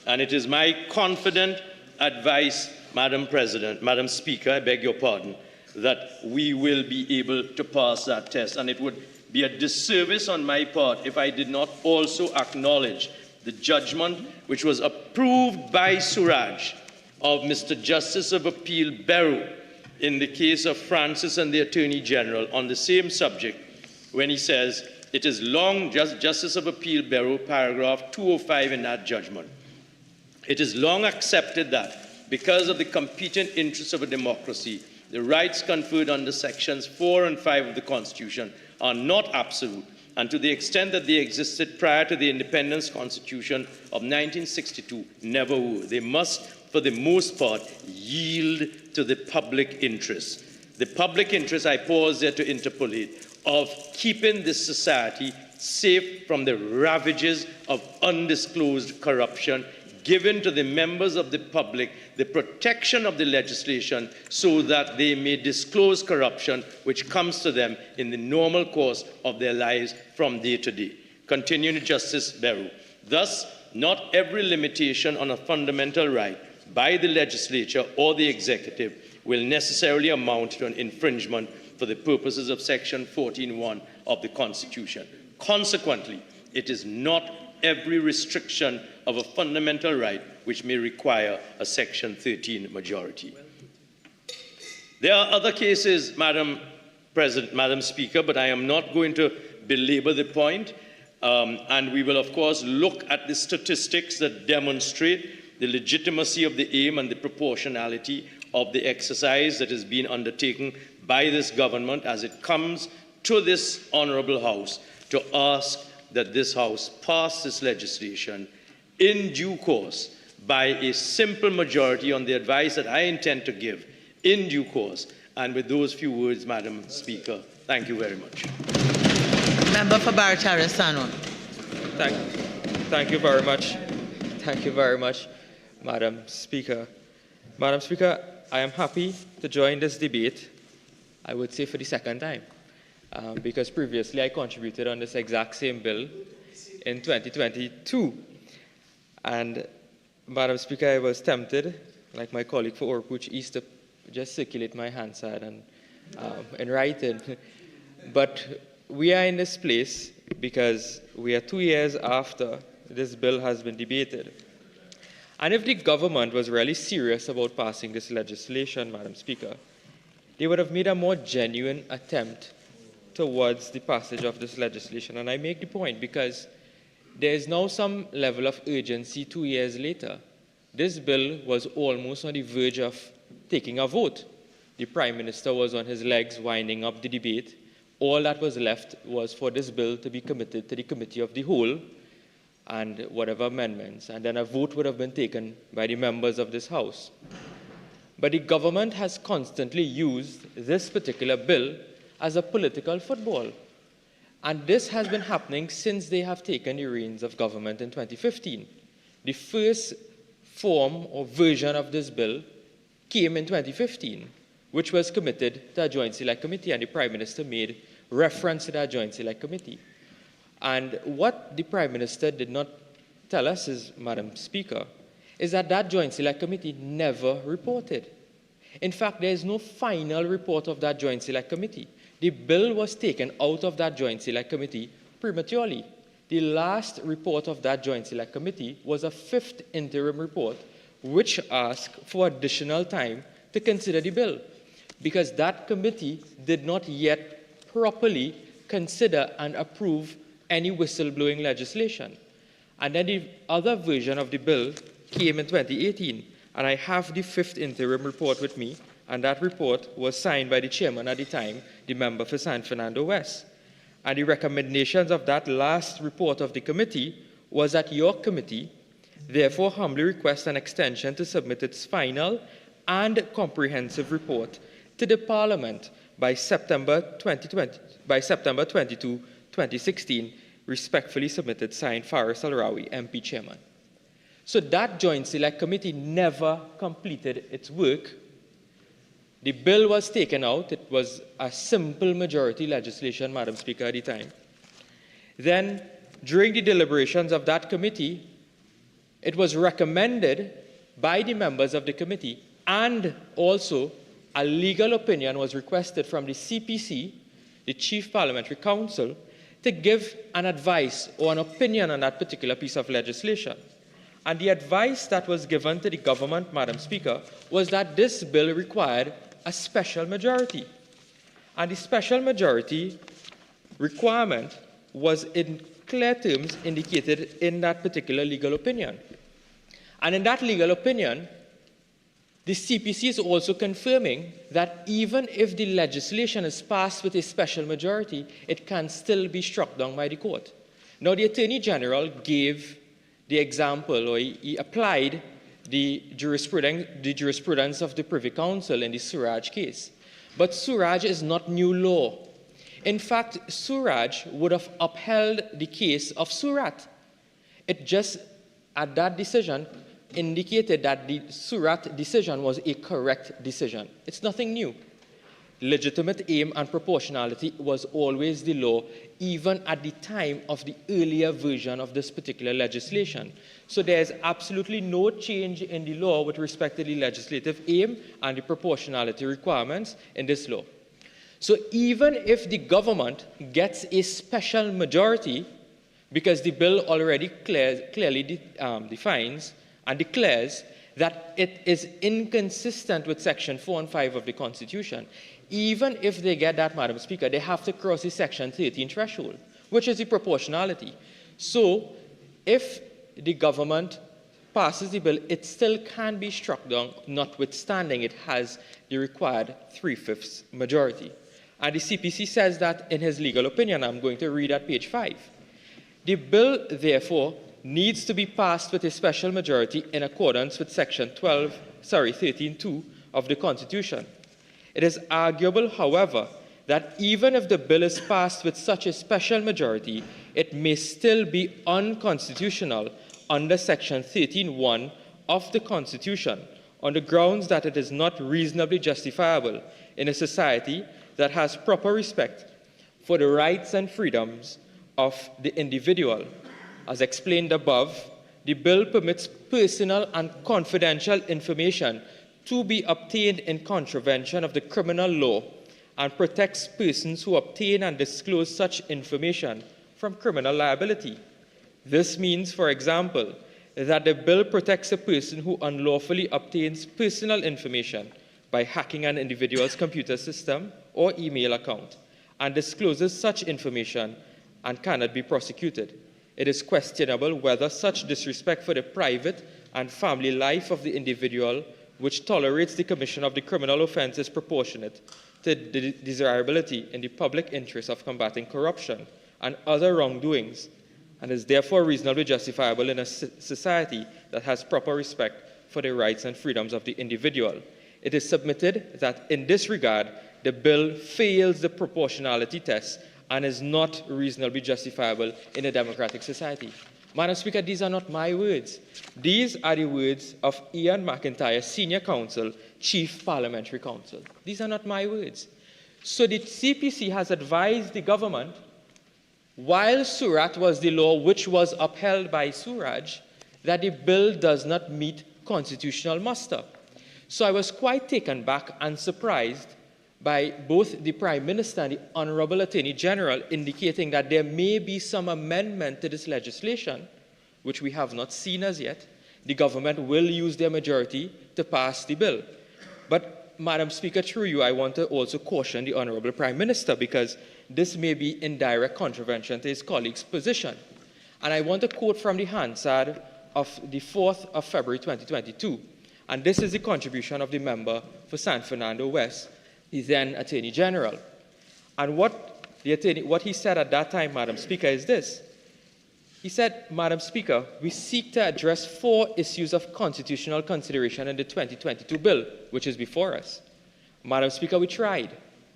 And it is my confident advice, Madam President, Madam Speaker, I beg your pardon, that we will be able to pass that test. And it would be a disservice on my part if I did not also acknowledge the judgment which was approved by Suraj of Mr. Justice of Appeal Beru in the case of Francis and the Attorney General on the same subject, when he says, it is long, Justice of Appeal Beru, paragraph 205 in that judgment, it is long accepted that because of the competing interests of a democracy, the rights conferred under sections 4 and 5 of the Constitution are not absolute, and to the extent that they existed prior to the Independence Constitution of 1962, never were. They must, for the most part, yield to the public interest. The public interest, I pause there to interpolate, of keeping this society safe from the ravages of undisclosed corruption, given to the members of the public the protection of the legislation so that they may disclose corruption which comes to them in the normal course of their lives from day to day. Continuing Justice Beru. Thus, not every limitation on a fundamental right by the legislature or the executive will necessarily amount to an infringement for the purposes of Section 14(1) of the Constitution. Consequently, it is not every restriction of a fundamental right which may require a Section 13 majority. There are other cases, Madam President, Madam Speaker, but I am not going to belabor the point. And we will, of course, look at the statistics that demonstrate the legitimacy of the aim and the proportionality of the exercise that is being undertaken by this government as it comes to this honorable House to ask that this House pass this legislation in due course by a simple majority on the advice that I intend to give in due course. And with those few words, Madam Speaker, thank you very much. Member for Barataria-Sanwa. Thank you. Thank you very much. Thank you very much, Madam Speaker. Madam Speaker, I am happy to join this debate, I would say for the second time, because previously I contributed on this exact same bill in 2022. And Madam Speaker, I was tempted, like my colleague for Orpuch East, to just circulate my Hansard and write it. But we are in this place because we are 2 years after this bill has been debated. And if the government was really serious about passing this legislation, Madam Speaker, they would have made a more genuine attempt towards the passage of this legislation. And I make the point because there is now some level of urgency 2 years later. This bill was almost on the verge of taking a vote. The Prime Minister was on his legs winding up the debate. All that was left was for this bill to be committed to the Committee of the Whole and whatever amendments, and then a vote would have been taken by the members of this House. But the government has constantly used this particular bill as a political football. And this has been happening since they have taken the reins of government in 2015. The first form or version of this bill came in 2015, which was committed to a Joint Select Committee, and the Prime Minister made reference to that Joint Select Committee. And what the Prime Minister did not tell us, Madam Speaker, is that that Joint Select Committee never reported. In fact, there is no final report of that Joint Select Committee. The bill was taken out of that Joint Select Committee prematurely. The last report of that Joint Select Committee was a 5th interim report, which asked for additional time to consider the bill, because that committee did not yet properly consider and approve any whistleblowing legislation. And then the other version of the bill came in 2018, and I have the 5th interim report with me, and that report was signed by the chairman at the time, the member for San Fernando West. And the recommendations of that last report of the committee was that your committee therefore humbly requests an extension to submit its final and comprehensive report to the Parliament by September 22, 2016, respectfully submitted, signed Faris Al-Rawi, MP Chairman. So that Joint Select Committee never completed its work. The bill was taken out. It was a simple majority legislation, Madam Speaker, at the time. Then, during the deliberations of that committee, it was recommended by the members of the committee, and also a legal opinion was requested from the CPC, the Chief Parliamentary Counsel, to give an advice or an opinion on that particular piece of legislation. And the advice that was given to the government, Madam Speaker, was that this bill required a special majority. And the special majority requirement was in clear terms indicated in that particular legal opinion. And in that legal opinion, the CPC is also confirming that even if the legislation is passed with a special majority, it can still be struck down by the court. Now, the Attorney General gave the example, or he applied the jurisprudence of the Privy Council in the Suraj case. But Suraj is not new law. In fact, Suraj would have upheld the case of Surat. It just, at that decision, indicated that the Surat decision was a correct decision. It's nothing new. Legitimate aim and proportionality was always the law, even at the time of the earlier version of this particular legislation. So there's absolutely no change in the law with respect to the legislative aim and the proportionality requirements in this law. So even if the government gets a special majority, because the bill already clearly defines and declares that it is inconsistent with Section 4 and 5 of the Constitution, even if they get that, Madam Speaker, they have to cross the Section 13 threshold, which is the proportionality. So if the government passes the bill, it still can be struck down, notwithstanding it has the required 3/5 majority. And the CPC says that in his legal opinion. I'm going to read at page 5. The bill, therefore, needs to be passed with a special majority in accordance with Section 13(2) of the Constitution. It is arguable, however, that even if the bill is passed with such a special majority, it may still be unconstitutional under Section 13(1) of the Constitution on the grounds that it is not reasonably justifiable in a society that has proper respect for the rights and freedoms of the individual. As explained above, the bill permits personal and confidential information to be obtained in contravention of the criminal law and protects persons who obtain and disclose such information from criminal liability. This means, for example, that the bill protects a person who unlawfully obtains personal information by hacking an individual's computer system or email account and discloses such information and cannot be prosecuted. It is questionable whether such disrespect for the private and family life of the individual, which tolerates the commission of the criminal offense, is proportionate to the desirability in the public interest of combating corruption and other wrongdoings, and is therefore reasonably justifiable in a society that has proper respect for the rights and freedoms of the individual. It is submitted that in this regard, the bill fails the proportionality test and is not reasonably justifiable in a democratic society. Madam Speaker, these are not my words. These are the words of Ian McIntyre, Senior Counsel, Chief Parliamentary Counsel. These are not my words. So the CPC has advised the government, while Surat was the law which was upheld by Suraj, that the bill does not meet constitutional muster. So I was quite taken back and surprised by both the Prime Minister and the Honourable Attorney General indicating that there may be some amendment to this legislation, which we have not seen as yet. The government will use their majority to pass the bill. But, Madam Speaker, through you, I want to also caution the Honourable Prime Minister, because this may be in direct contravention to his colleague's position. And I want to quote from the Hansard of the 4th of February 2022. And this is the contribution of the member for San Fernando West, the then Attorney General. And what he said at that time, Madam Speaker, is this. He said, Madam Speaker, we seek to address 4 issues of constitutional consideration in the 2022 bill, which is before us. Madam Speaker, we tried.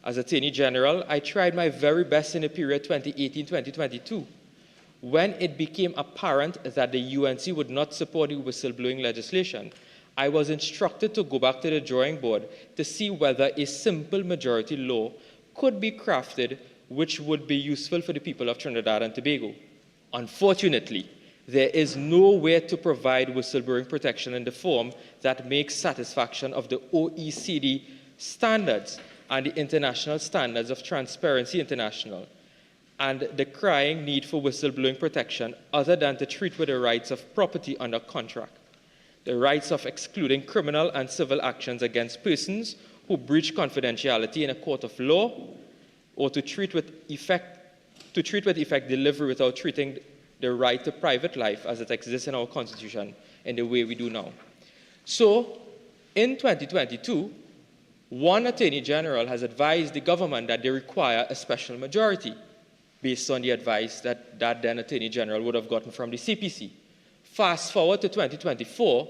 As Attorney General, I tried my very best in the period 2018-2022. When it became apparent that the UNC would not support the whistleblowing legislation, I was instructed to go back to the drawing board to see whether a simple majority law could be crafted which would be useful for the people of Trinidad and Tobago. Unfortunately, there is nowhere to provide whistleblowing protection in the form that makes satisfaction of the OECD standards and the international standards of Transparency International, and the crying need for whistleblowing protection other than to treat with the rights of property under contract, the rights of excluding criminal and civil actions against persons who breach confidentiality in a court of law, or to treat with effect delivery without treating the right to private life as it exists in our Constitution in the way we do now. So, in 2022, one Attorney General has advised the government that they require a special majority, based on the advice that then Attorney General would have gotten from the CPC. Fast forward to 2024,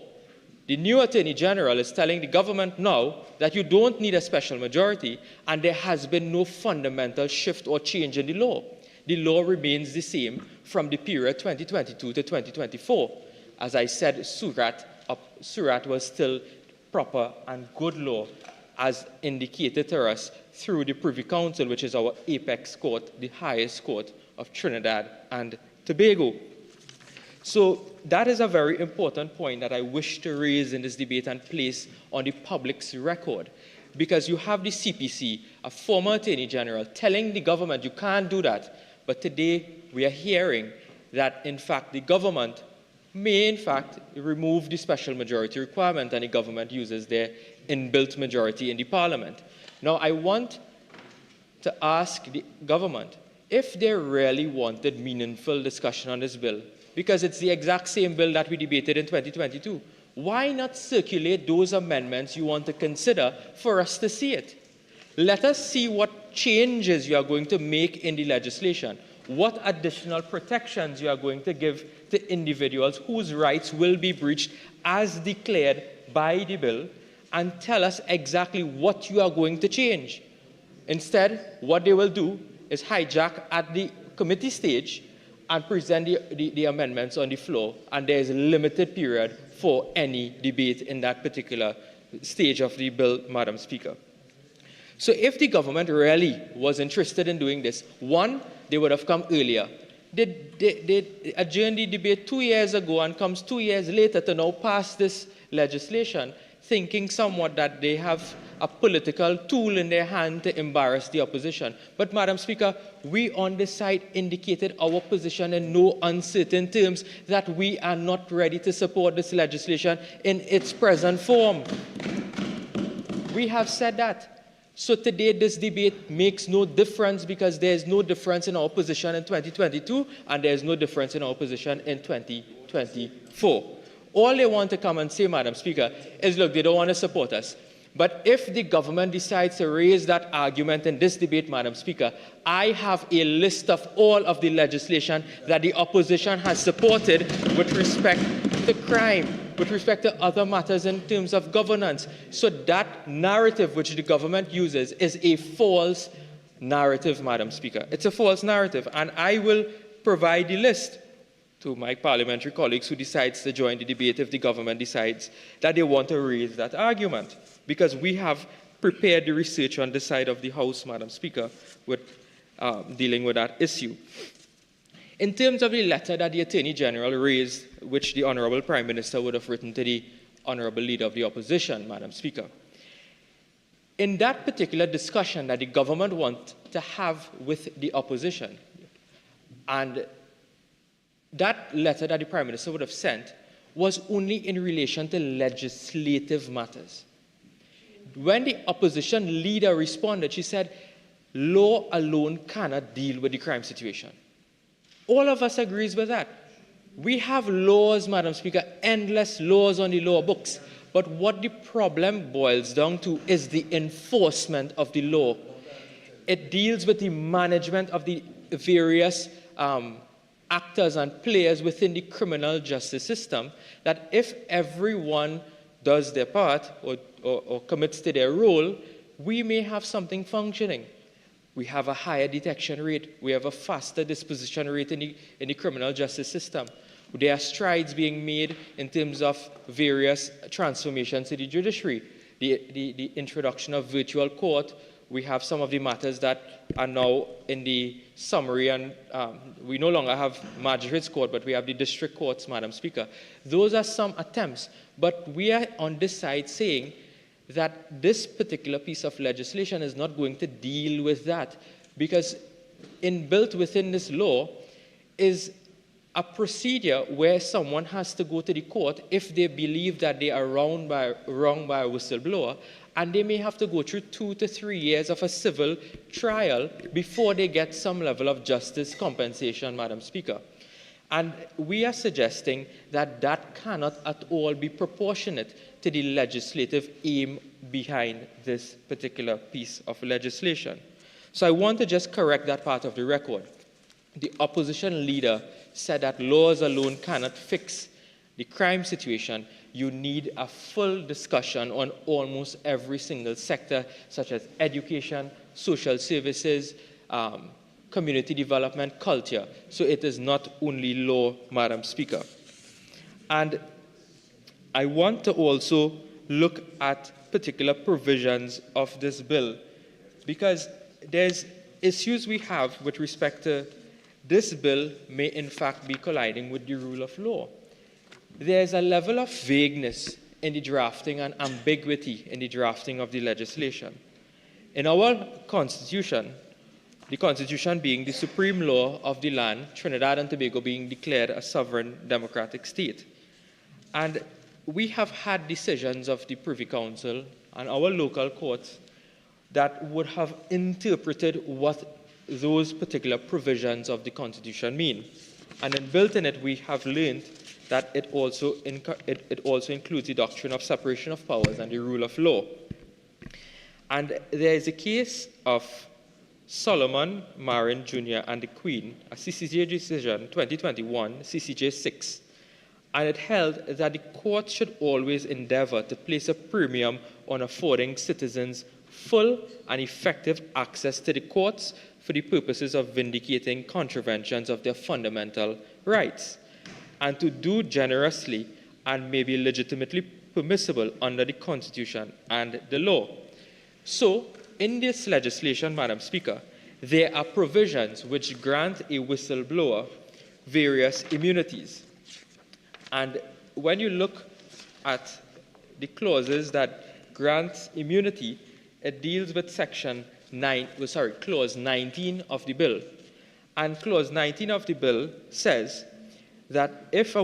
the new Attorney General is telling the government now that you don't need a special majority, and there has been no fundamental shift or change in the law. The law remains the same from the period 2022 to 2024. As I said, Surat was still proper and good law, as indicated to us through the Privy Council, which is our apex court, the highest court of Trinidad and Tobago. So that is a very important point that I wish to raise in this debate and place on the public's record, because you have the CPC, a former Attorney General, telling the government you can't do that. But today we are hearing that, in fact, the government may, in fact, remove the special majority requirement, and the government uses their inbuilt majority in the Parliament. Now, I want to ask the government if they really wanted meaningful discussion on this bill, because it's the exact same bill that we debated in 2022. Why not circulate those amendments you want to consider for us to see it? Let us see what changes you are going to make in the legislation, what additional protections you are going to give to individuals whose rights will be breached as declared by the bill, and tell us exactly what you are going to change. Instead, what they will do is hijack at the committee stage and present the amendments on the floor, and there is a limited period for any debate in that particular stage of the bill, Madam Speaker. So if the government really was interested in doing this, one, they would have come earlier. They adjourned the debate 2 years ago and comes 2 years later to now pass this legislation, thinking somewhat that they have a political tool in their hand to embarrass the opposition. But, Madam Speaker, we on this side indicated our position in no uncertain terms that we are not ready to support this legislation in its present form. We have said that. So today this debate makes no difference because there is no difference in our position in 2022 and there is no difference in our position in 2024. All they want to come and say, Madam Speaker, is look, they don't want to support us. But if the government decides to raise that argument in this debate, Madam Speaker, I have a list of all of the legislation that the opposition has supported with respect to crime, with respect to other matters in terms of governance. So that narrative which the government uses is a false narrative, Madam Speaker. It's a false narrative, and I will provide the list to my parliamentary colleagues who decides to join the debate if the government decides that they want to raise that argument, because we have prepared the research on this side of the House, Madam Speaker, with dealing with that issue. In terms of the letter that the Attorney General raised, which the Honourable Prime Minister would have written to the Honourable Leader of the Opposition, Madam Speaker, in that particular discussion that the government wants to have with the opposition, and that letter that the Prime Minister would have sent was only in relation to legislative matters. When the opposition leader responded, she said, law alone cannot deal with the crime situation. All of us agrees with that. We have laws, Madam Speaker, endless laws on the law books. But what the problem boils down to is the enforcement of the law. It deals with the management of the various actors and players within the criminal justice system, that if everyone does their part or commits to their role, we may have something functioning. We have a higher detection rate. We have a faster disposition rate in the criminal justice system. There are strides being made in terms of various transformations to the judiciary. The introduction of virtual court. We have some of the matters that are now in the summary, and we no longer have magistrates court, but we have the district courts, Madam Speaker. Those are some attempts, but we are on this side saying that this particular piece of legislation is not going to deal with that, because inbuilt within this law is a procedure where someone has to go to the court if they believe that they are wronged by a whistleblower, and they may have to go through 2 to 3 years of a civil trial before they get some level of justice compensation, Madam Speaker. And we are suggesting that that cannot at all be proportionate to the legislative aim behind this particular piece of legislation. So I want to just correct that part of the record. The opposition leader said that laws alone cannot fix the crime situation. You need a full discussion on almost every single sector, such as education, social services, community development, culture. So it is not only law, Madam Speaker. And I want to also look at particular provisions of this bill, because there's issues we have with respect to this bill may in fact be colliding with the rule of law. There's a level of vagueness in the drafting and ambiguity in the drafting of the legislation. In our Constitution, the Constitution being the supreme law of the land, Trinidad and Tobago being declared a sovereign democratic state. And we have had decisions of the Privy Council and our local courts that would have interpreted what those particular provisions of the Constitution mean. And then built in it, we have learned that it also includes the doctrine of separation of powers and the rule of law. And there is a case of Solomon, Marin Jr. and the Queen, a CCJ decision, 2021, CCJ 6. And it held that the court should always endeavor to place a premium on affording citizens full and effective access to the courts for the purposes of vindicating contraventions of their fundamental rights, and to do generously and may be legitimately permissible under the Constitution and the law. So, in this legislation, Madam Speaker, there are provisions which grant a whistleblower various immunities. And when you look at the clauses that grant immunity, it deals with Clause 19 of the bill. And Clause 19 of the bill says that if a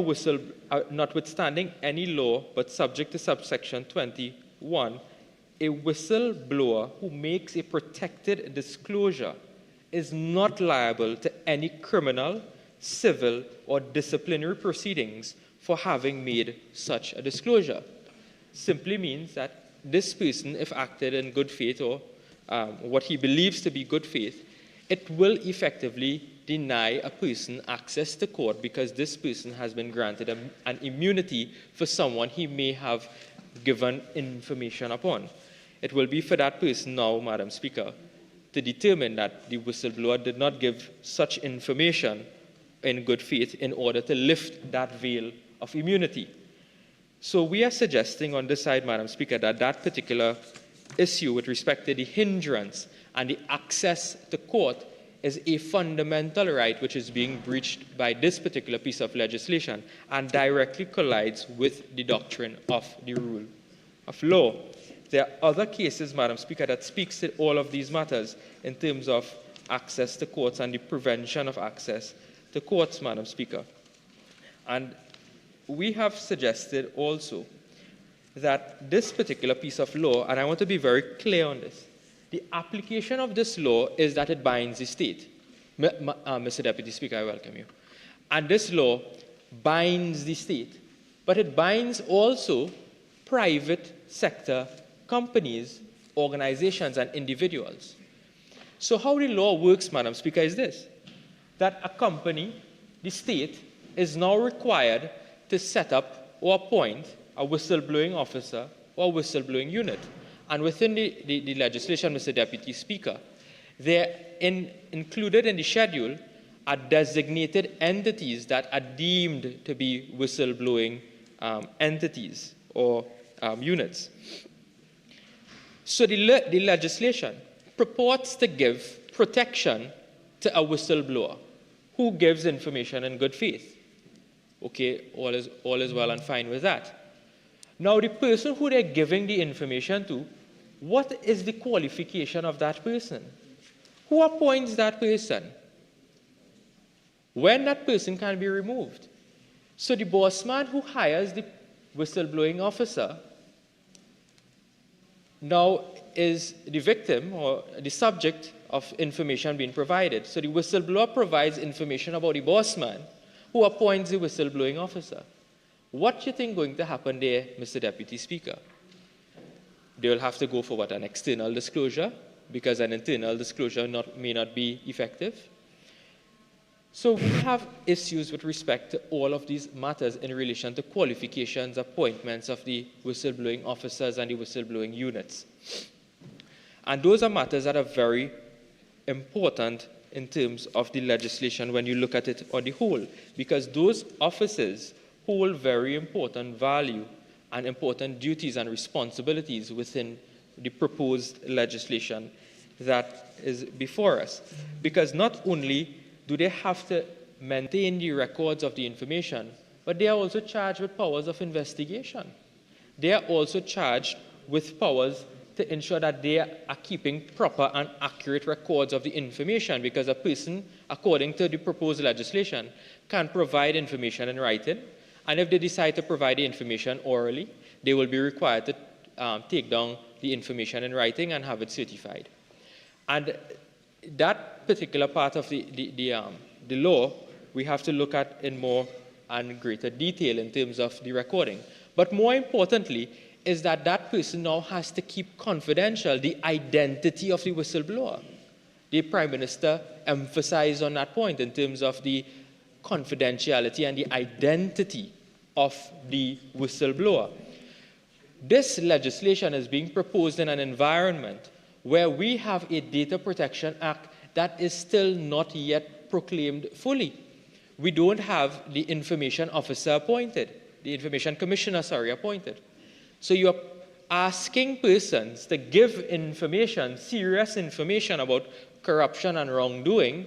notwithstanding any law but subject to subsection 21, a whistleblower who makes a protected disclosure is not liable to any criminal, civil, or disciplinary proceedings for having made such a disclosure. Simply means that this person, if acted in good faith or what he believes to be good faith, it will effectively deny a person access to court because this person has been granted an immunity for someone he may have given information upon. It will be for that person now, Madam Speaker, to determine that the whistleblower did not give such information in good faith in order to lift that veil of immunity. So we are suggesting on this side, Madam Speaker, that that particular issue with respect to the hindrance and the access to court is a fundamental right which is being breached by this particular piece of legislation and directly collides with the doctrine of the rule of law. There are other cases, Madam Speaker, that speaks to all of these matters in terms of access to courts and the prevention of access to courts, Madam Speaker. And we have suggested also that this particular piece of law, and I want to be very clear on this, the application of this law is that it binds the state. Mr. Deputy Speaker, I welcome you. And this law binds the state, but it binds also private sector companies, organizations, and individuals. So how the law works, Madam Speaker, is this, that a company, the state, is now required to set up or appoint a whistleblowing officer or whistleblowing unit. And within the legislation, Mr. Deputy Speaker, they're included in the schedule are designated entities that are deemed to be whistleblowing entities or units. So the legislation purports to give protection to a whistleblower who gives information in good faith. Okay, all is well and fine with that. Now, the person who they're giving the information to, what is the qualification of that person? Who appoints that person? When that person can be removed? So the boss man who hires the whistleblowing officer now is the victim or the subject of information being provided. So the whistleblower provides information about the boss man who appoints the whistleblowing officer. What do you think is going to happen there, Mr. Deputy Speaker? They will have to go for what, an external disclosure, because an internal disclosure may not be effective. So we have issues with respect to all of these matters in relation to qualifications, appointments of the whistleblowing officers and the whistleblowing units. And those are matters that are very important in terms of the legislation when you look at it on the whole, because those offices hold very important value and important duties and responsibilities within the proposed legislation that is before us. Because not only do they have to maintain the records of the information, but they are also charged with powers of investigation. They are also charged with powers to ensure that they are keeping proper and accurate records of the information, because a person, according to the proposed legislation, can provide information in writing, and if they decide to provide the information orally, they will be required to take down the information in writing and have it certified. And that particular part of the law, we have to look at in more and greater detail in terms of the recording. But more importantly, is that that person now has to keep confidential the identity of the whistleblower. The Prime Minister emphasized on that point in terms of the confidentiality and the identity of the whistleblower. This legislation is being proposed in an environment where we have a Data Protection Act that is still not yet proclaimed fully. We don't have the information officer appointed, the information commissioner, appointed. So you're asking persons to give information, serious information about corruption and wrongdoing,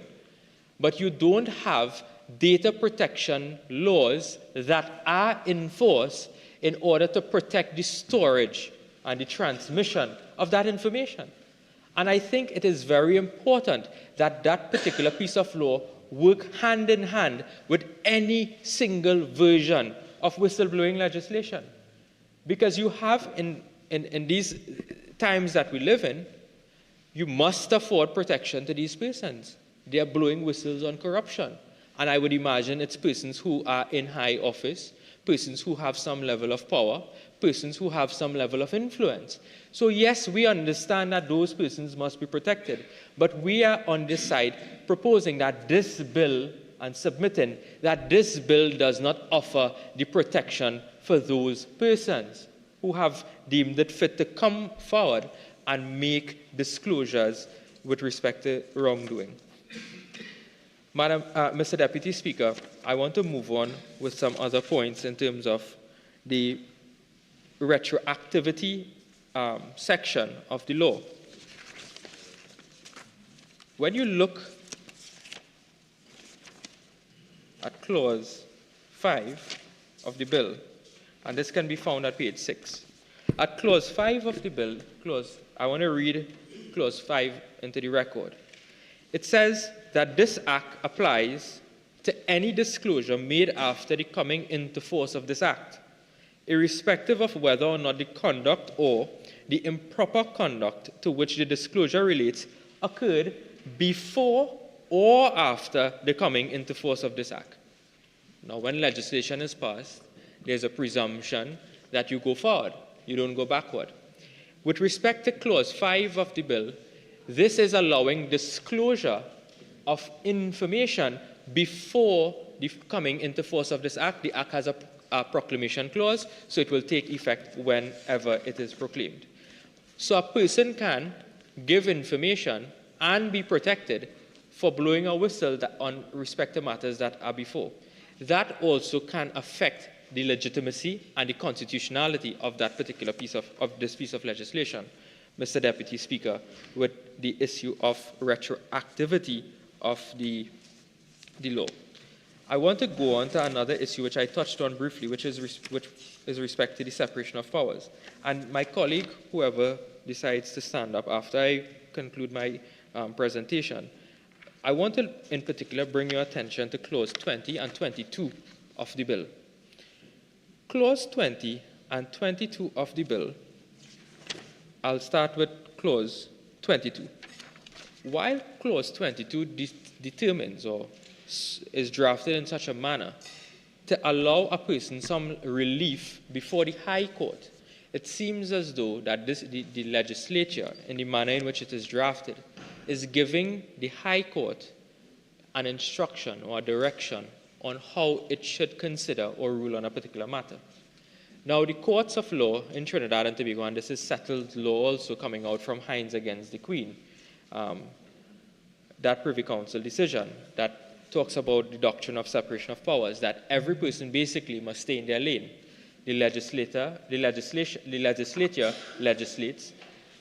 but you don't have data protection laws that are enforced in order to protect the storage and the transmission of that information. And I think it is very important that that particular piece of law work hand in hand with any single version of whistleblowing legislation. Because you have, in these times that we live in, you must afford protection to these persons. They are blowing whistles on corruption. And I would imagine it's persons who are in high office, persons who have some level of power, persons who have some level of influence. So yes, we understand that those persons must be protected, but we are on this side proposing that this bill and submitting that this bill does not offer the protection for those persons who have deemed it fit to come forward and make disclosures with respect to wrongdoing. Mr. Deputy Speaker, I want to move on with some other points in terms of the retroactivity section of the law. When you look at clause 5 of the bill, and this can be found at page 6. At clause 5 of the bill, I want to read clause 5 into the record. It says that this act applies to any disclosure made after the coming into force of this act, irrespective of whether or not the conduct or the improper conduct to which the disclosure relates occurred before or after the coming into force of this act. Now, when legislation is passed, there's a presumption that you go forward, you don't go backward. With respect to clause 5 of the bill, this is allowing disclosure of information before the coming into force of this act. The act has a proclamation clause, so it will take effect whenever it is proclaimed. So a person can give information and be protected for blowing a whistle on respect to matters that are before. That also can affect the legitimacy and the constitutionality of that particular piece of this piece of legislation, Mr. Deputy Speaker, with the issue of retroactivity of the law. I want to go on to another issue which I touched on briefly, which is respect to the separation of powers. And my colleague, whoever decides to stand up after I conclude my presentation, I want to, in particular, bring your attention to clause 20 and 22 of the bill. Clause 20 and 22 of the bill, I'll start with clause 22. While clause 22 determines or is drafted in such a manner to allow a person some relief before the High Court, it seems as though that the legislature, in the manner in which it is drafted, is giving the High Court an instruction or a direction on how it should consider or rule on a particular matter. Now, the courts of law in Trinidad and Tobago, and this is settled law also coming out from Hines against the Queen, that Privy Council decision that talks about the doctrine of separation of powers, that every person basically must stay in their lane. The legislature legislates,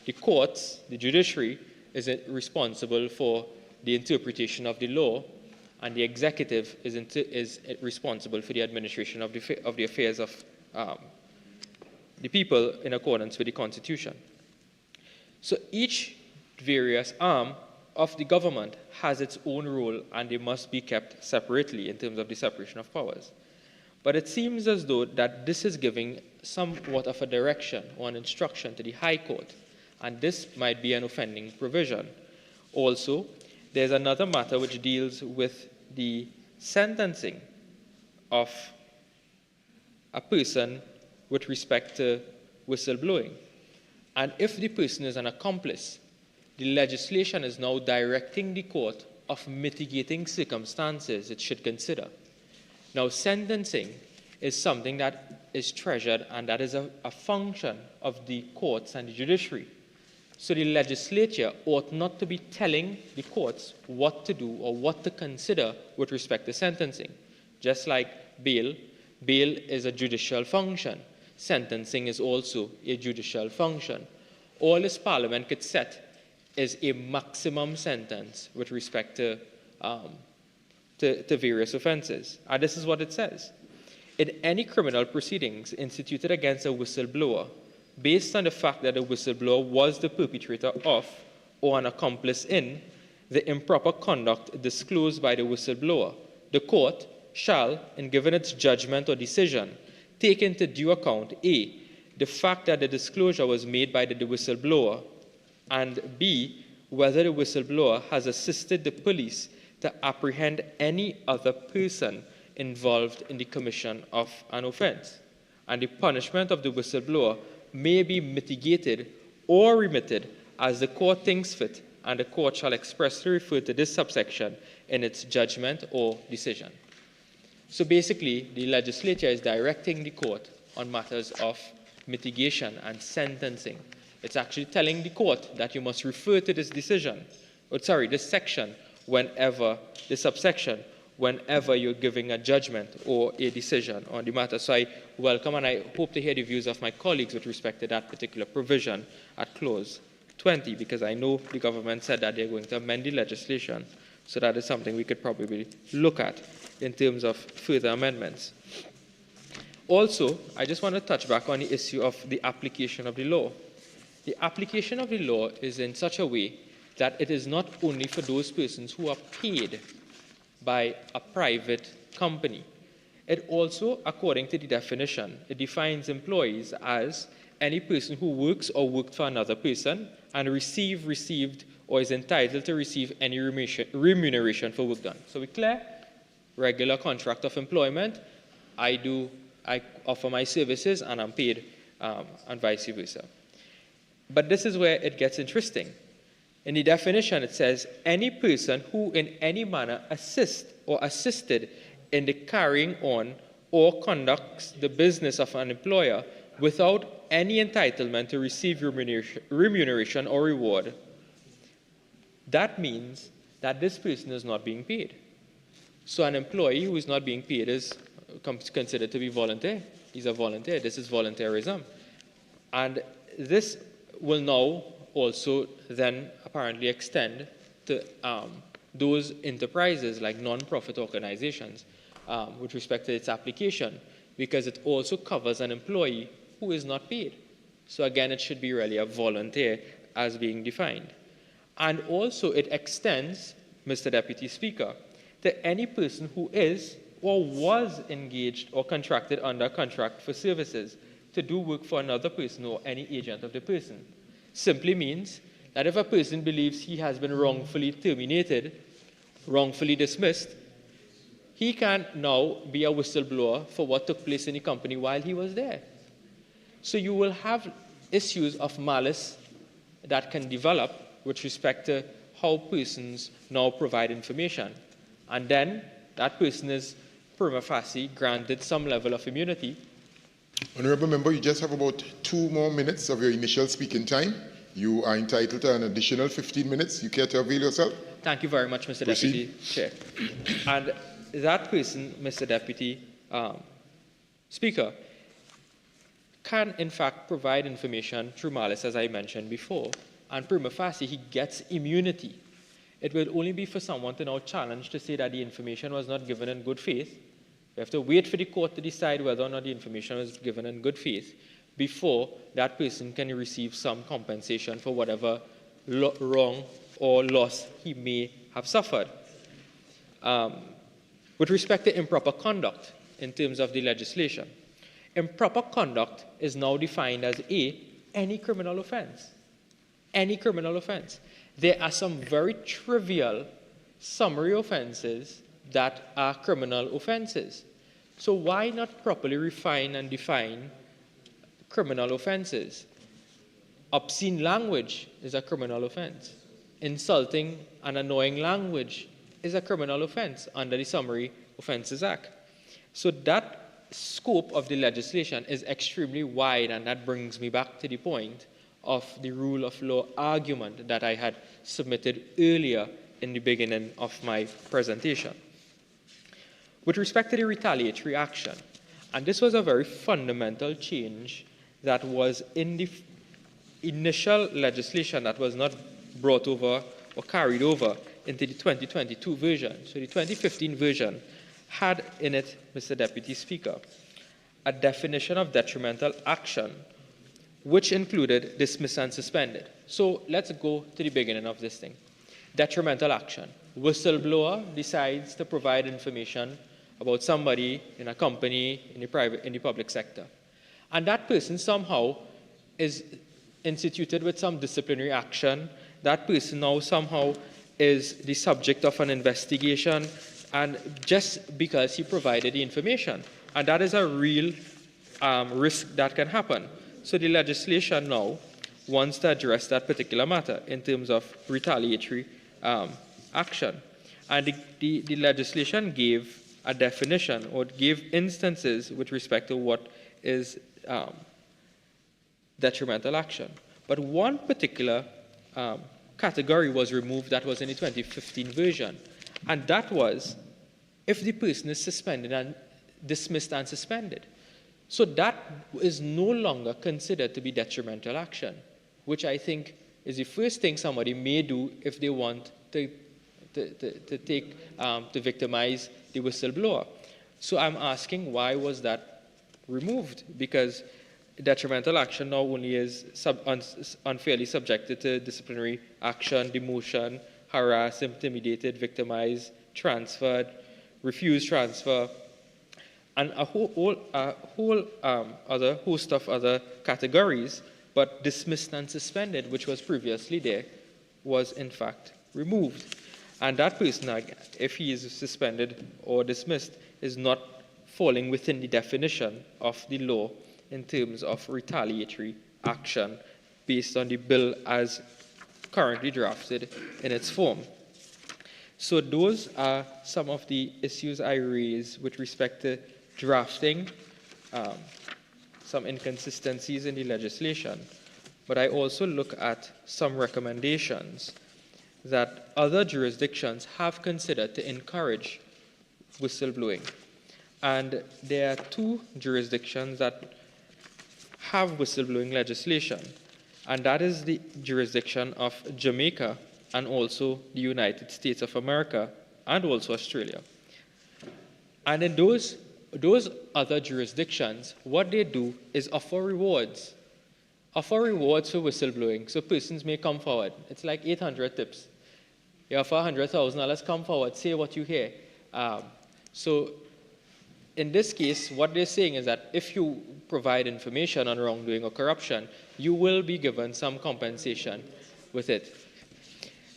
the courts, the judiciary, is responsible for the interpretation of the law, and the executive is responsible for the administration of the affairs of the people in accordance with the Constitution. So each various arm of the government has its own role, and they must be kept separately in terms of the separation of powers. But it seems as though that this is giving somewhat of a direction or an instruction to the High Court, and this might be an offending provision. Also, there's another matter which deals with the sentencing of a person with respect to whistleblowing. And if the person is an accomplice, the legislation is now directing the court of mitigating circumstances it should consider. Now, sentencing is something that is treasured, and that is a function of the courts and the judiciary. So the legislature ought not to be telling the courts what to do or what to consider with respect to sentencing. Just like bail is a judicial function. Sentencing is also a judicial function. All this Parliament could set is a maximum sentence with respect to various offences. And this is what it says. In any criminal proceedings instituted against a whistleblower, based on the fact that the whistleblower was the perpetrator of or an accomplice in the improper conduct disclosed by the whistleblower, the court shall, in giving its judgment or decision, take into due account A, the fact that the disclosure was made by the whistleblower, and B, whether the whistleblower has assisted the police to apprehend any other person involved in the commission of an offence. And the punishment of the whistleblower may be mitigated or remitted as the court thinks fit, and the court shall expressly refer to this subsection in its judgment or decision. So basically, the legislature is directing the court on matters of mitigation and sentencing. It's actually telling the court that you must refer to this decision, this section, this subsection, whenever you're giving a judgment or a decision on the matter. So I welcome and I hope to hear the views of my colleagues with respect to that particular provision at clause 20, because I know the government said that they're going to amend the legislation. So that is something we could probably look at in terms of further amendments. Also, I just want to touch back on the issue of the application of the law. The application of the law is in such a way that it is not only for those persons who are paid by a private company. It also, according to the definition, it defines employees as any person who works or worked for another person and received, or is entitled to receive any remuneration for work done. So we clear, regular contract of employment, I offer my services and I'm paid, and vice versa. But this is where it gets interesting. In the definition, it says, any person who in any manner assists or assisted in the carrying on or conducts the business of an employer without any entitlement to receive remuneration or reward. That means that this person is not being paid. So an employee who is not being paid is considered to be volunteer. He's a volunteer. This is volunteerism. And this will now also then apparently extend to those enterprises like non-profit organizations with respect to its application, because it also covers an employee who is not paid. So again, it should be really a volunteer as being defined. And also it extends, Mr. Deputy Speaker, to any person who is or was engaged or contracted under contract for services to do work for another person or any agent of the person. Simply means that if a person believes he has been wrongfully terminated, wrongfully dismissed, he can now be a whistleblower for what took place in the company while he was there. So you will have issues of malice that can develop with respect to how persons now provide information. And then that person is prima facie granted some level of immunity. Honourable Member, you just have about 2 more minutes of your initial speaking time. You are entitled to an additional 15 minutes. You care to avail yourself? Thank you very much, Mr. Deputy Chair. And that person, Mr. Deputy Speaker, can in fact provide information through malice, as I mentioned before, and prima facie he gets immunity. It will only be for someone to now challenge to say that the information was not given in good faith. We have to wait for the court to decide whether or not the information was given in good faith before that person can receive some compensation for whatever wrong or loss he may have suffered. With respect to improper conduct in terms of the legislation, improper conduct is now defined as any criminal offense. Any criminal offense. There are some very trivial summary offenses that are criminal offenses. So why not properly refine and define criminal offenses? Obscene language is a criminal offense. Insulting and annoying language is a criminal offense under the Summary Offences Act. So that scope of the legislation is extremely wide, and that brings me back to the point of the rule of law argument that I had submitted earlier in the beginning of my presentation. With respect to the retaliatory action, and this was a very fundamental change that was in the initial legislation that was not brought over or carried over into the 2022 version. So the 2015 version had in it, Mr. Deputy Speaker, a definition of detrimental action which included dismissed and suspended. So let's go to the beginning of this thing. Detrimental action. Whistleblower decides to provide information about somebody in a company, in the public sector. And that person somehow is instituted with some disciplinary action. That person now somehow is the subject of an investigation, and just because he provided the information. And that is a real risk that can happen. So the legislation now wants to address that particular matter in terms of retaliatory action. And the legislation gave a definition or gave instances with respect to what is detrimental action. But one particular category was removed that was in the 2015 version, and that was if the person is suspended and dismissed and suspended. So that is no longer considered to be detrimental action, which I think is the first thing somebody may do if they want to victimize the whistleblower. So I'm asking, why was that removed? Because detrimental action now only is unfairly subjected to disciplinary action, demotion, harass, intimidated, victimized, transferred, refused transfer, and a whole other host of other categories, but dismissed and suspended, which was previously there, was in fact removed. And that person, if he is suspended or dismissed, is not falling within the definition of the law in terms of retaliatory action based on the bill as currently drafted in its form. So those are some of the issues I raise with respect to drafting, some inconsistencies in the legislation. But I also look at some recommendations that other jurisdictions have considered to encourage whistleblowing. And there are two jurisdictions that have whistleblowing legislation, and that is the jurisdiction of Jamaica and also the United States of America and also Australia. And in those other jurisdictions, what they do is offer rewards for whistleblowing. So persons may come forward. It's like 800 tips. You offer $100,000, come forward, say what you hear. So in this case, what they're saying is that if you provide information on wrongdoing or corruption, you will be given some compensation with it.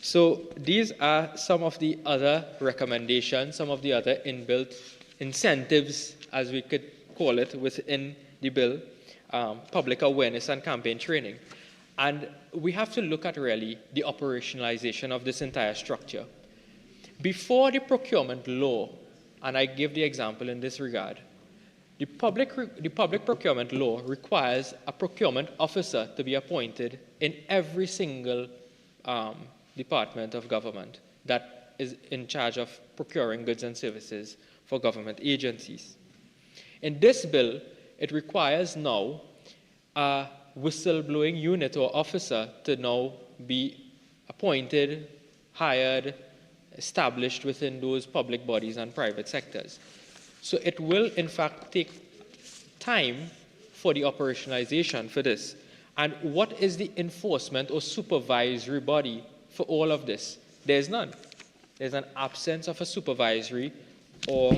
So these are some of the other recommendations, some of the other inbuilt incentives, as we could call it, within the bill, public awareness and campaign training. And we have to look at really the operationalization of this entire structure. Before the procurement law, and I give the example in this regard, the public procurement law requires a procurement officer to be appointed in every single department of government that is in charge of procuring goods and services for government agencies. In this bill, it requires now a whistleblowing unit or officer to now be appointed, hired, established within those public bodies and private sectors. So it will, in fact, take time for the operationalization for this. And what is the enforcement or supervisory body for all of this? There's none. There's an absence of a supervisory or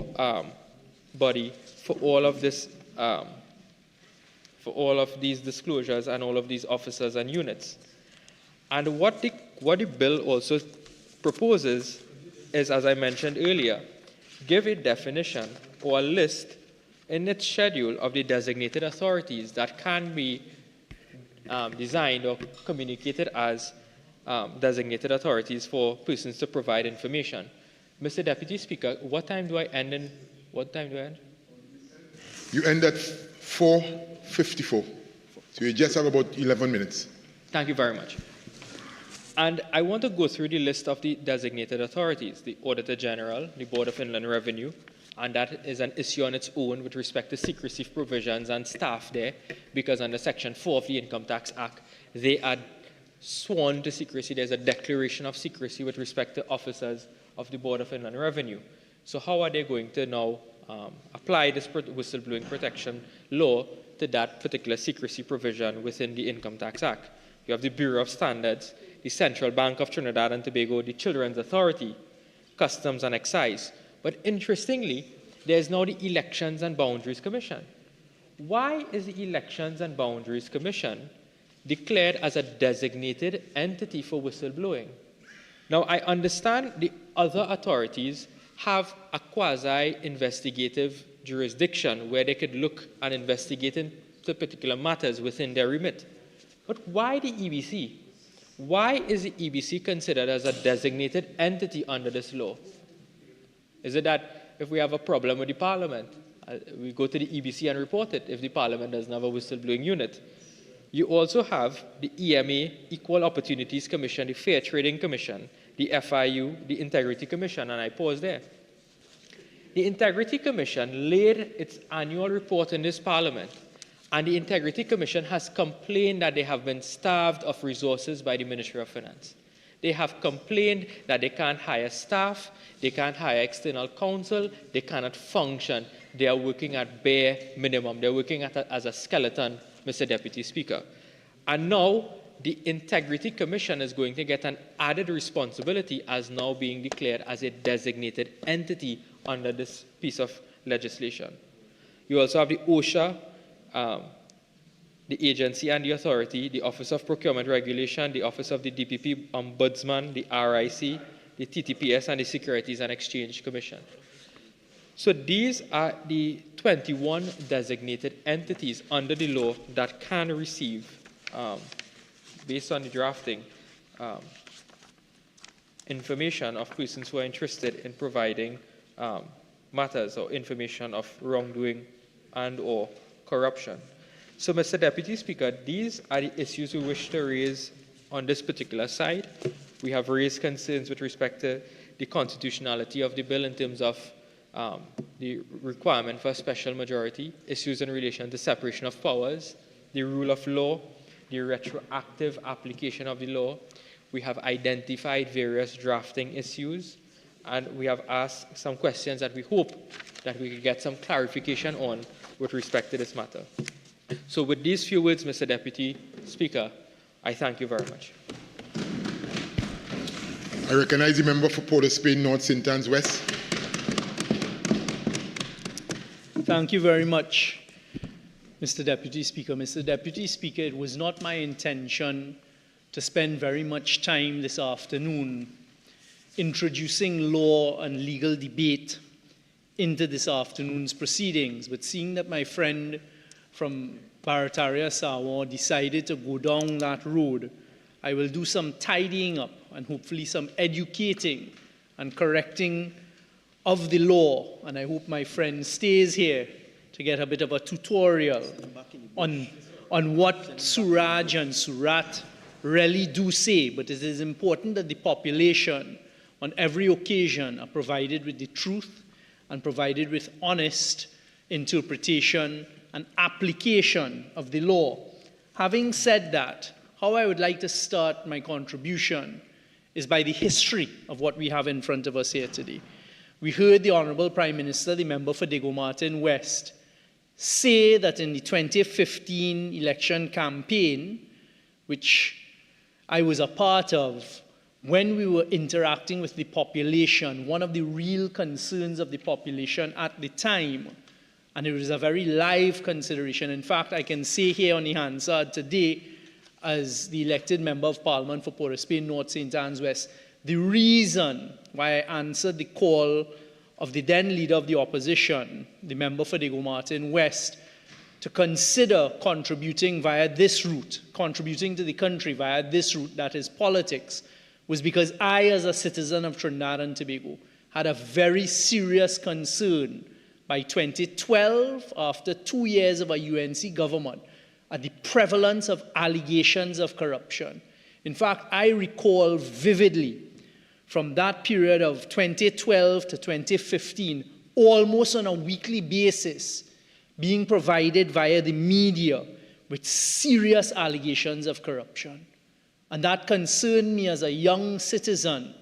body for all of this, for all of these disclosures and all of these officers and units. And what the bill also proposes is, as I mentioned earlier, give a definition or a list in its schedule of the designated authorities that can be designed or communicated as designated authorities for persons to provide information. Mr. Deputy Speaker, what time do I end? You end at 4:54. So you just have about 11 minutes. Thank you very much. And I want to go through the list of the designated authorities, the Auditor General, the Board of Inland Revenue, and that is an issue on its own with respect to secrecy provisions and staff there, because under Section 4 of the Income Tax Act, they are sworn to secrecy. There's a declaration of secrecy with respect to officers of the Board of Inland Revenue. So how are they going to now apply this whistleblowing protection law to that particular secrecy provision within the Income Tax Act? You have the Bureau of Standards, the Central Bank of Trinidad and Tobago, the Children's Authority, Customs and Excise. But interestingly, there's now the Elections and Boundaries Commission. Why is the Elections and Boundaries Commission declared as a designated entity for whistleblowing? Now, I understand the other authorities have a quasi-investigative jurisdiction where they could look and investigate into particular matters within their remit. But why the EBC? Why is the EBC considered as a designated entity under this law? Is it that if we have a problem with the Parliament, we go to the EBC and report it if the Parliament doesn't have a whistleblowing unit? You also have the EMA, Equal Opportunities Commission, the Fair Trading Commission, the FIU, the Integrity Commission, and I pause there. The Integrity Commission laid its annual report in this Parliament, and the Integrity Commission has complained that they have been starved of resources by the Ministry of Finance. They have complained that they can't hire staff, they can't hire external counsel, they cannot function. They are working at bare minimum. They're working as a skeleton, Mr. Deputy Speaker. And now the Integrity Commission is going to get an added responsibility as now being declared as a designated entity under this piece of legislation. You also have the OSHA, the agency and the authority, the Office of Procurement Regulation, the Office of the DPP Ombudsman, the RIC, the TTPS, and the Securities and Exchange Commission. So these are the 21 designated entities under the law that can receive, based on the drafting, information of persons who are interested in providing matters or information of wrongdoing and or corruption. So, Mr. Deputy Speaker, these are the issues we wish to raise on this particular side. We have raised concerns with respect to the constitutionality of the bill in terms of the requirement for a special majority, issues in relation to separation of powers, the rule of law, the retroactive application of the law. We have identified various drafting issues, and we have asked some questions that we hope that we could get some clarification on with respect to this matter. So with these few words, Mr. Deputy Speaker, I thank you very much. I recognize the member for Port of Spain North, St. Anne's West. Thank you very much, Mr. Deputy Speaker. Mr. Deputy Speaker, it was not my intention to spend very much time this afternoon introducing law and legal debate into this afternoon's proceedings, but seeing that my friend from Barataria Sawa decided to go down that road, I will do some tidying up and hopefully some educating and correcting of the law, and I hope my friend stays here to get a bit of a tutorial on what Suraj and Surat really do say. But it is important that the population on every occasion are provided with the truth and provided with honest interpretation and application of the law. Having said that, how I would like to start my contribution is by the history of what we have in front of us here today. We heard the Honourable Prime Minister, the member for Diego Martin West, say that in the 2015 election campaign, which I was a part of, when we were interacting with the population, one of the real concerns of the population at the time, and it was a very live consideration. In fact, I can say here on the Hansard today, as the elected member of Parliament for Port of Spain North, St. Anne's West, the reason why I answered the call of the then leader of the opposition, the member for Diego Martin West, to consider contributing via this route, contributing to the country via this route, that is politics, was because I, as a citizen of Trinidad and Tobago, had a very serious concern by 2012, after 2 years of a UNC government, at the prevalence of allegations of corruption. In fact, I recall vividly from that period of 2012 to 2015, almost on a weekly basis, being provided via the media with serious allegations of corruption. And that concerned me as a young citizen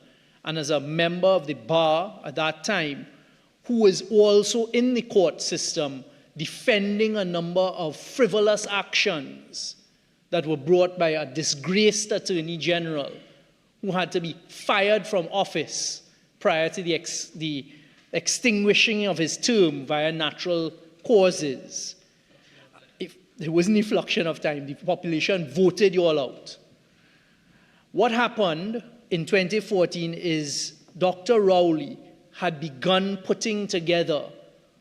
and as a member of the bar at that time, who was also in the court system defending a number of frivolous actions that were brought by a disgraced Attorney General who had to be fired from office prior to the extinguishing of his term via natural causes. If there was an inflection of time, the population voted you all out. What happened in 2014 is Dr. Rowley had begun putting together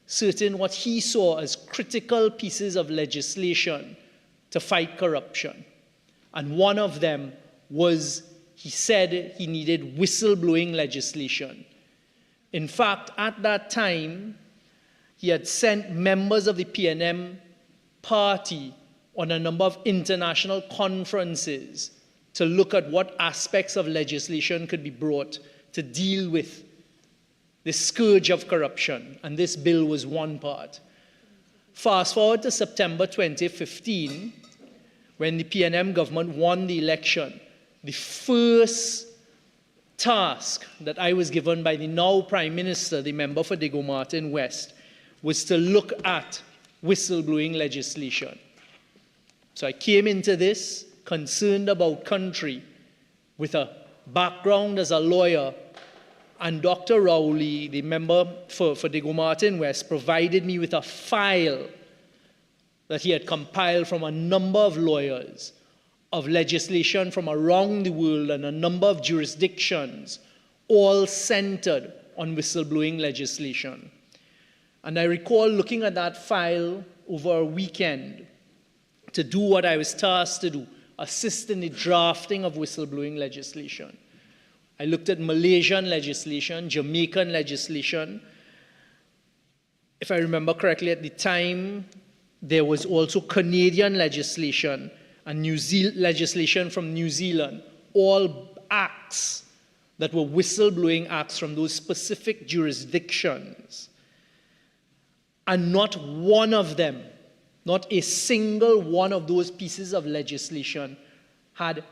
certain what he saw as critical pieces of legislation to fight corruption. And one of them was, he said he needed whistleblowing legislation. In fact, at that time, he had sent members of the PNM party on a number of international conferences to look at what aspects of legislation could be brought to deal with the scourge of corruption, and this bill was one part. Fast forward to September 2015, when the PNM government won the election, the first task that I was given by the now Prime Minister, the member for Diego Martin West, was to look at whistleblowing legislation. So I came into this concerned about country with a background as a lawyer, and Dr. Rowley, the member for Diego Martin West, provided me with a file that he had compiled from a number of lawyers of legislation from around the world and a number of jurisdictions, all centered on whistleblowing legislation. And I recall looking at that file over a weekend to do what I was tasked to do, assist in the drafting of whistleblowing legislation. I looked at Malaysian legislation, Jamaican legislation. If I remember correctly, at the time, there was also Canadian legislation and legislation from New Zealand, all acts that were whistleblowing acts from those specific jurisdictions. And not one of them, not a single one of those pieces of legislation had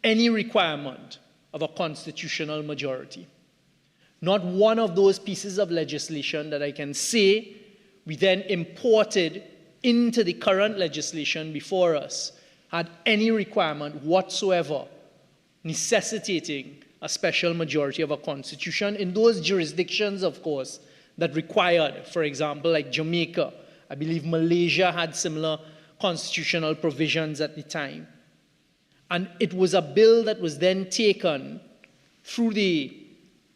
any requirement of a constitutional majority. Not one of those pieces of legislation that I can say we then imported into the current legislation before us had any requirement whatsoever necessitating a special majority of a constitution in those jurisdictions, of course, that required, for example, like Jamaica. I believe Malaysia had similar constitutional provisions at the time. And it was a bill that was then taken through the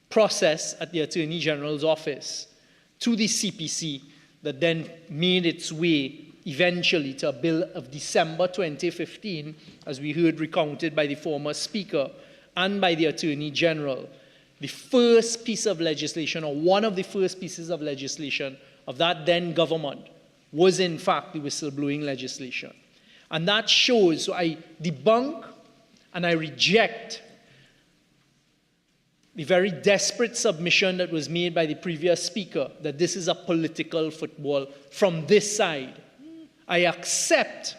process at the Attorney General's office to the CPC that then made its way eventually to a bill of December 2015, as we heard recounted by the former Speaker and by the Attorney General. The first piece of legislation, or one of the first pieces of legislation of that then government, was in fact the whistleblowing legislation. And that shows, so I debunk and I reject the very desperate submission that was made by the previous speaker that this is a political football from this side. I accept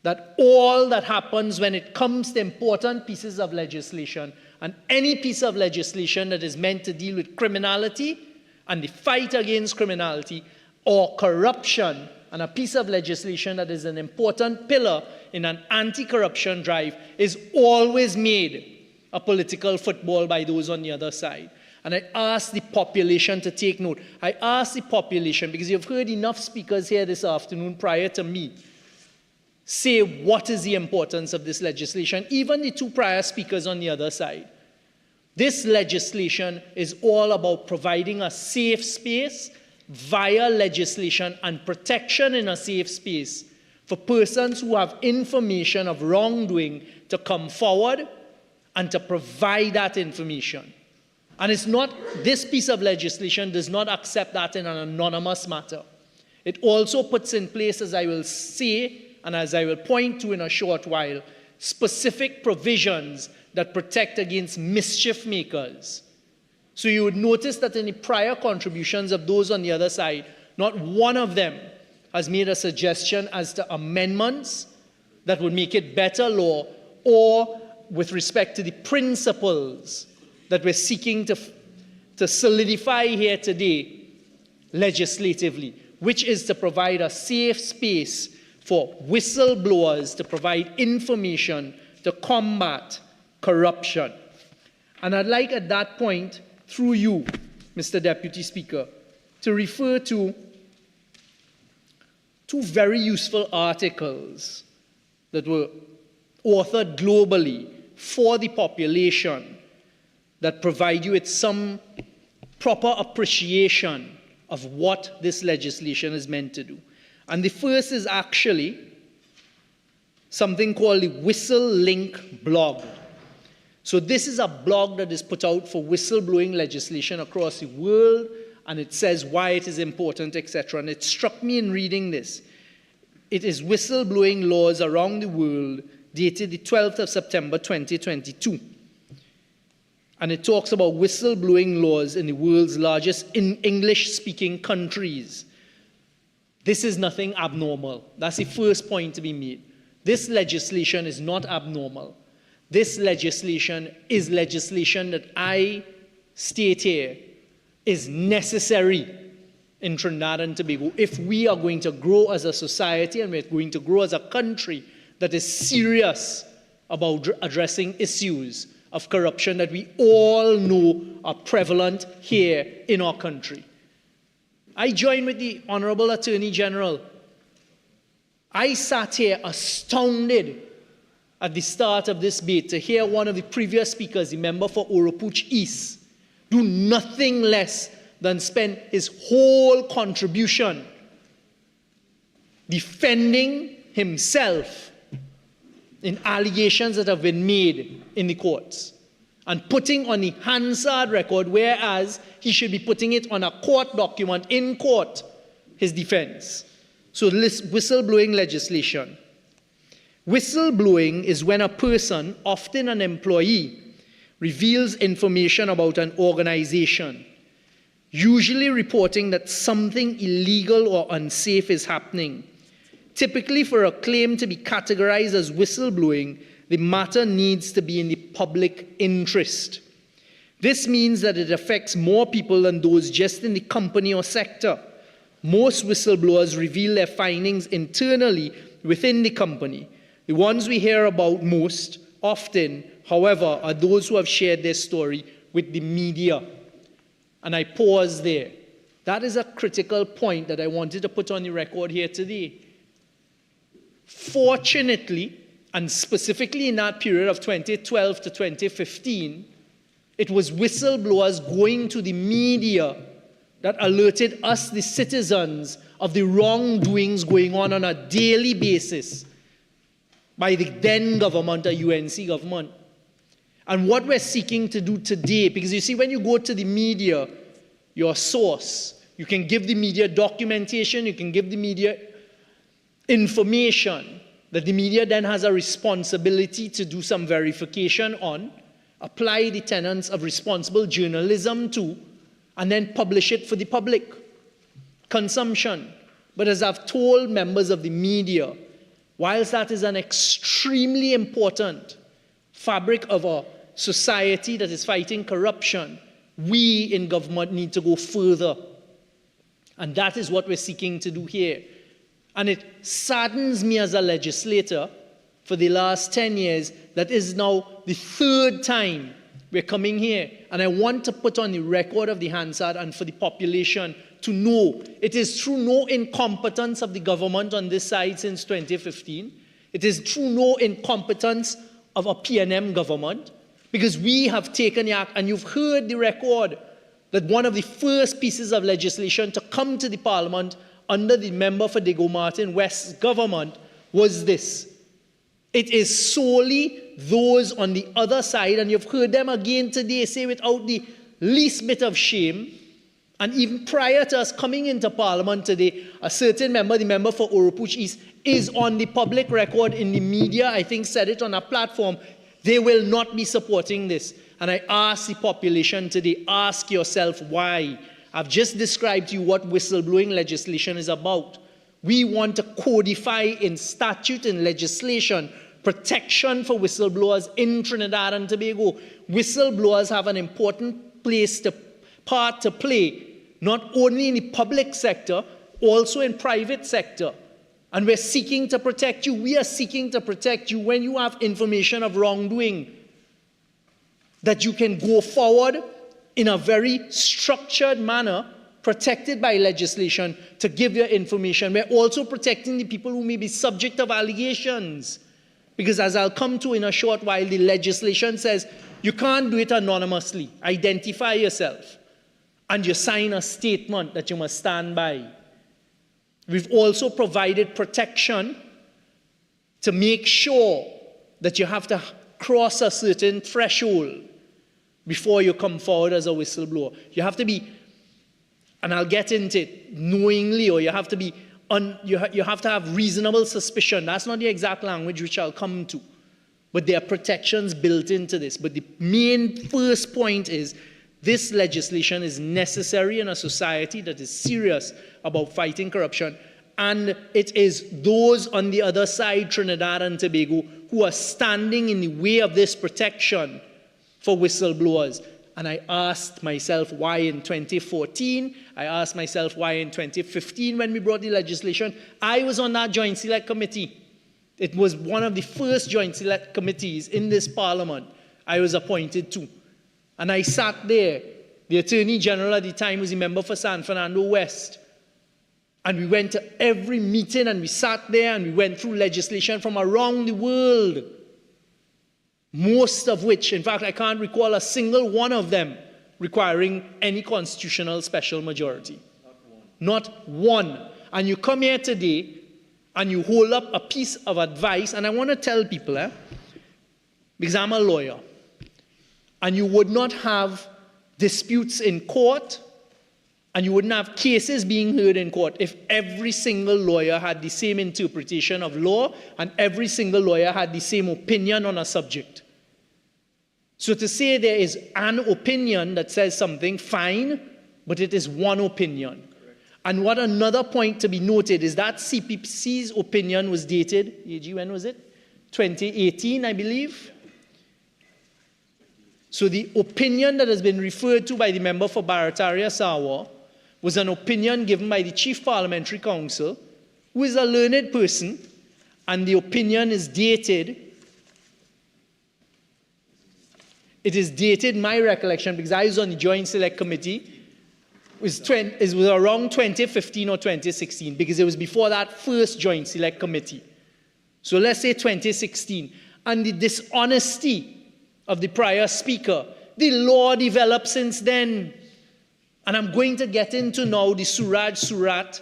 that all that happens when it comes to important pieces of legislation, and any piece of legislation that is meant to deal with criminality and the fight against criminality or corruption, and a piece of legislation that is an important pillar in an anti-corruption drive, is always made a political football by those on the other side. And I ask the population to take note. I ask the population, because you've heard enough speakers here this afternoon prior to me say what is the importance of this legislation, even the two prior speakers on the other side. This legislation is all about providing a safe space via legislation and protection in a safe space for persons who have information of wrongdoing to come forward and to provide that information. And it's not, this piece of legislation does not accept that in an anonymous matter. It also puts in place, as I will say, and as I will point to in a short while, specific provisions that protect against mischief makers. So you would notice that in the prior contributions of those on the other side, not one of them has made a suggestion as to amendments that would make it better law, or with respect to the principles that we're seeking to solidify here today legislatively, which is to provide a safe space for whistleblowers to provide information to combat corruption. And I'd like at that point, through you, Mr. Deputy Speaker, to refer to two very useful articles that were authored globally for the population that provide you with some proper appreciation of what this legislation is meant to do. And the first is actually something called the Whistle Link blog. So this is a blog that is put out for whistleblowing legislation across the world, and it says why it is important, etc. And it struck me in reading this. It is whistleblowing laws around the world, dated the 12th of September 2022. And it talks about whistleblowing laws in the world's largest English-speaking countries. This is nothing abnormal. That's the first point to be made. This legislation is not abnormal. This legislation is legislation that I state here is necessary in Trinidad and Tobago if we are going to grow as a society and we're going to grow as a country that is serious about addressing issues of corruption that we all know are prevalent here in our country. I join with the Honorable Attorney General. I sat here astounded at the start of this debate to hear one of the previous speakers, the member for Oropuch East, do nothing less than spend his whole contribution defending himself in allegations that have been made in the courts and putting on the Hansard record, whereas he should be putting it on a court document in court, his defense. So this whistleblowing legislation. Whistleblowing is when a person, often an employee, reveals information about an organization, usually reporting that something illegal or unsafe is happening. Typically, for a claim to be categorized as whistleblowing, the matter needs to be in the public interest. This means that it affects more people than those just in the company or sector. Most whistleblowers reveal their findings internally within the company. The ones we hear about most often, however, are those who have shared their story with the media. And I pause there. That is a critical point that I wanted to put on the record here today. Fortunately, and specifically in that period of 2012 to 2015, it was whistleblowers going to the media that alerted us, the citizens, of the wrongdoings going on a daily basis by the then government, the UNC government. And what we're seeking to do today, because you see, when you go to the media, your source, you can give the media documentation, you can give the media information that the media then has a responsibility to do some verification on, apply the tenets of responsible journalism to, and then publish it for the public consumption. But as I've told members of the media, whilst that is an extremely important fabric of a society that is fighting corruption, we in government need to go further. And that is what we're seeking to do here. And it saddens me as a legislator for the last 10 years that is now the third time we're coming here. And I want to put on the record of the Hansard and for the population to know it is through no incompetence of the government on this side since 2015. It is through no incompetence of a PNM government, because we have taken the act, and you've heard the record that one of the first pieces of legislation to come to the Parliament under the member for Diego Martin West's government was this. It is solely those on the other side, and you've heard them again today say without the least bit of shame And even prior to us coming into Parliament today, a certain member, the member for Oropuch East, is on the public record in the media, I think said it on a platform, they will not be supporting this. And I ask the population today, ask yourself why. I've just described to you what whistleblowing legislation is about. We want to codify in statute and legislation protection for whistleblowers in Trinidad and Tobago. Whistleblowers have an important part to play, not only in the public sector, also in private sector. And we're seeking to protect you. We are seeking to protect you when you have information of wrongdoing, that you can go forward in a very structured manner, protected by legislation, to give your information. We're also protecting the people who may be subject of allegations. Because as I'll come to in a short while, the legislation says you can't do it anonymously. Identify yourself. And you sign a statement that you must stand by. We've also provided protection to make sure that you have to cross a certain threshold before you come forward as a whistleblower. You have to be, and I'll get into it, knowingly, or you have to be, you have to have reasonable suspicion. That's not the exact language which I'll come to. But there are protections built into this. But the main first point is this legislation is necessary in a society that is serious about fighting corruption. And it is those on the other side, Trinidad and Tobago, who are standing in the way of this protection for whistleblowers. And I asked myself why in 2014, I asked myself why in 2015 when we brought the legislation. I was on that Joint Select Committee. It was one of the first Joint Select Committees in this Parliament I was appointed to. And I sat there. The Attorney General at the time was a member for San Fernando West. And we went to every meeting and we sat there and we went through legislation from around the world. Most of which, in fact, I can't recall a single one of them requiring any constitutional special majority. Not one. And you come here today and you hold up a piece of advice, and I want to tell people, because I'm a lawyer, and you would not have disputes in court, and you wouldn't have cases being heard in court if every single lawyer had the same interpretation of law and every single lawyer had the same opinion on a subject. So to say there is an opinion that says something, fine, but it is one opinion. And what another point to be noted is that CPC's opinion was dated, AG, when was it? 2018, I believe. So the opinion that has been referred to by the member for Barataria Sawa was an opinion given by the Chief Parliamentary Counsel, who is a learned person, and the opinion is dated. It is dated, my recollection, because I was on the Joint Select Committee, it was around 2015 or 2016, because it was before that first Joint Select Committee. So let's say 2016. And the dishonesty of the prior speaker, the law developed since then. And I'm going to get into now the Suraj Surat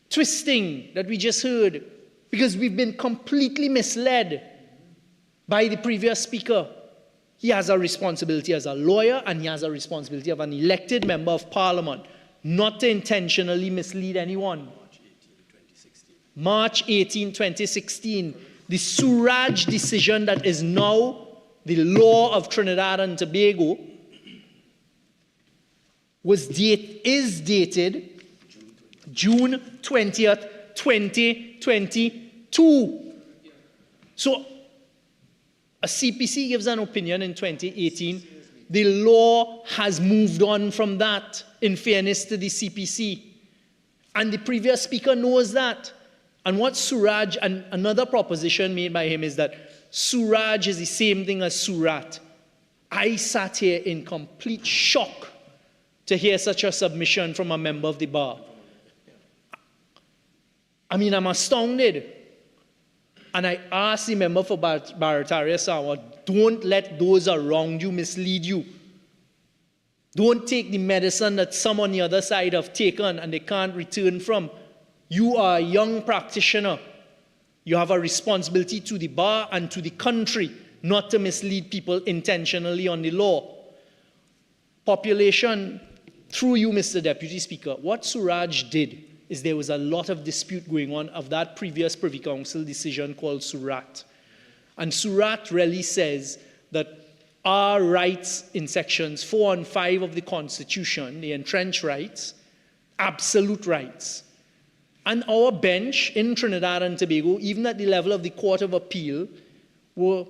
twisting that we just heard, because we've been completely misled by the previous speaker. He has a responsibility as a lawyer, and he has a responsibility of an elected member of Parliament, not to intentionally mislead anyone. March 18, 2016, the Suraj decision that is now the law of Trinidad and Tobago is dated June 20th, 2022. So a CPC gives an opinion in 2018. The law has moved on from that, in fairness to the CPC. And the previous speaker knows that. And what Suraj, and another proposition made by him is that Suraj is the same thing as Surat. I sat here in complete shock to hear such a submission from a member of the bar. I mean, I'm astounded. And I asked the member for Barataria Sawa, don't let those around you mislead you. Don't take the medicine that some on the other side have taken and they can't return from. You are a young practitioner. You have a responsibility to the bar and to the country not to mislead people intentionally on the law. Population, through you, Mr. Deputy Speaker, what Suraj did is there was a lot of dispute going on of that previous Privy Council decision called Surat. And Surat really says that our rights in sections 4 and 5 of the Constitution, the entrenched rights, absolute rights. And our bench in Trinidad and Tobago, even at the level of the Court of Appeal, were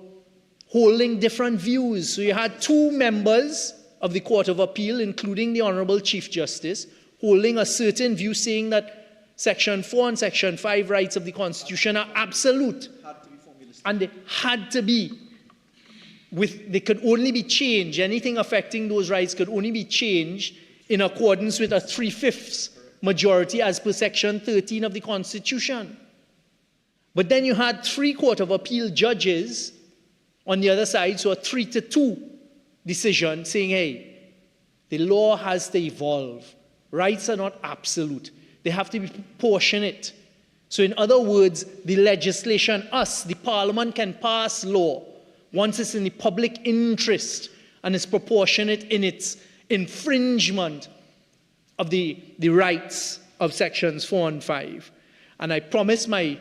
holding different views. So you had two members of the Court of Appeal, including the Honorable Chief Justice, holding a certain view saying that Section 4 and Section 5 rights of the Constitution are absolute. And they had to be. They could only be changed. Anything affecting those rights could only be changed in accordance with a 3/5 majority as per Section 13 of the Constitution. But then you had 3 Court of Appeal judges on the other side, so a 3-2 decision saying, hey, the law has to evolve. Rights are not absolute. They have to be proportionate. So in other words, the legislation, us, the Parliament, can pass law once it's in the public interest and is proportionate in its infringement of the rights of Sections 4 and 5. And I promise my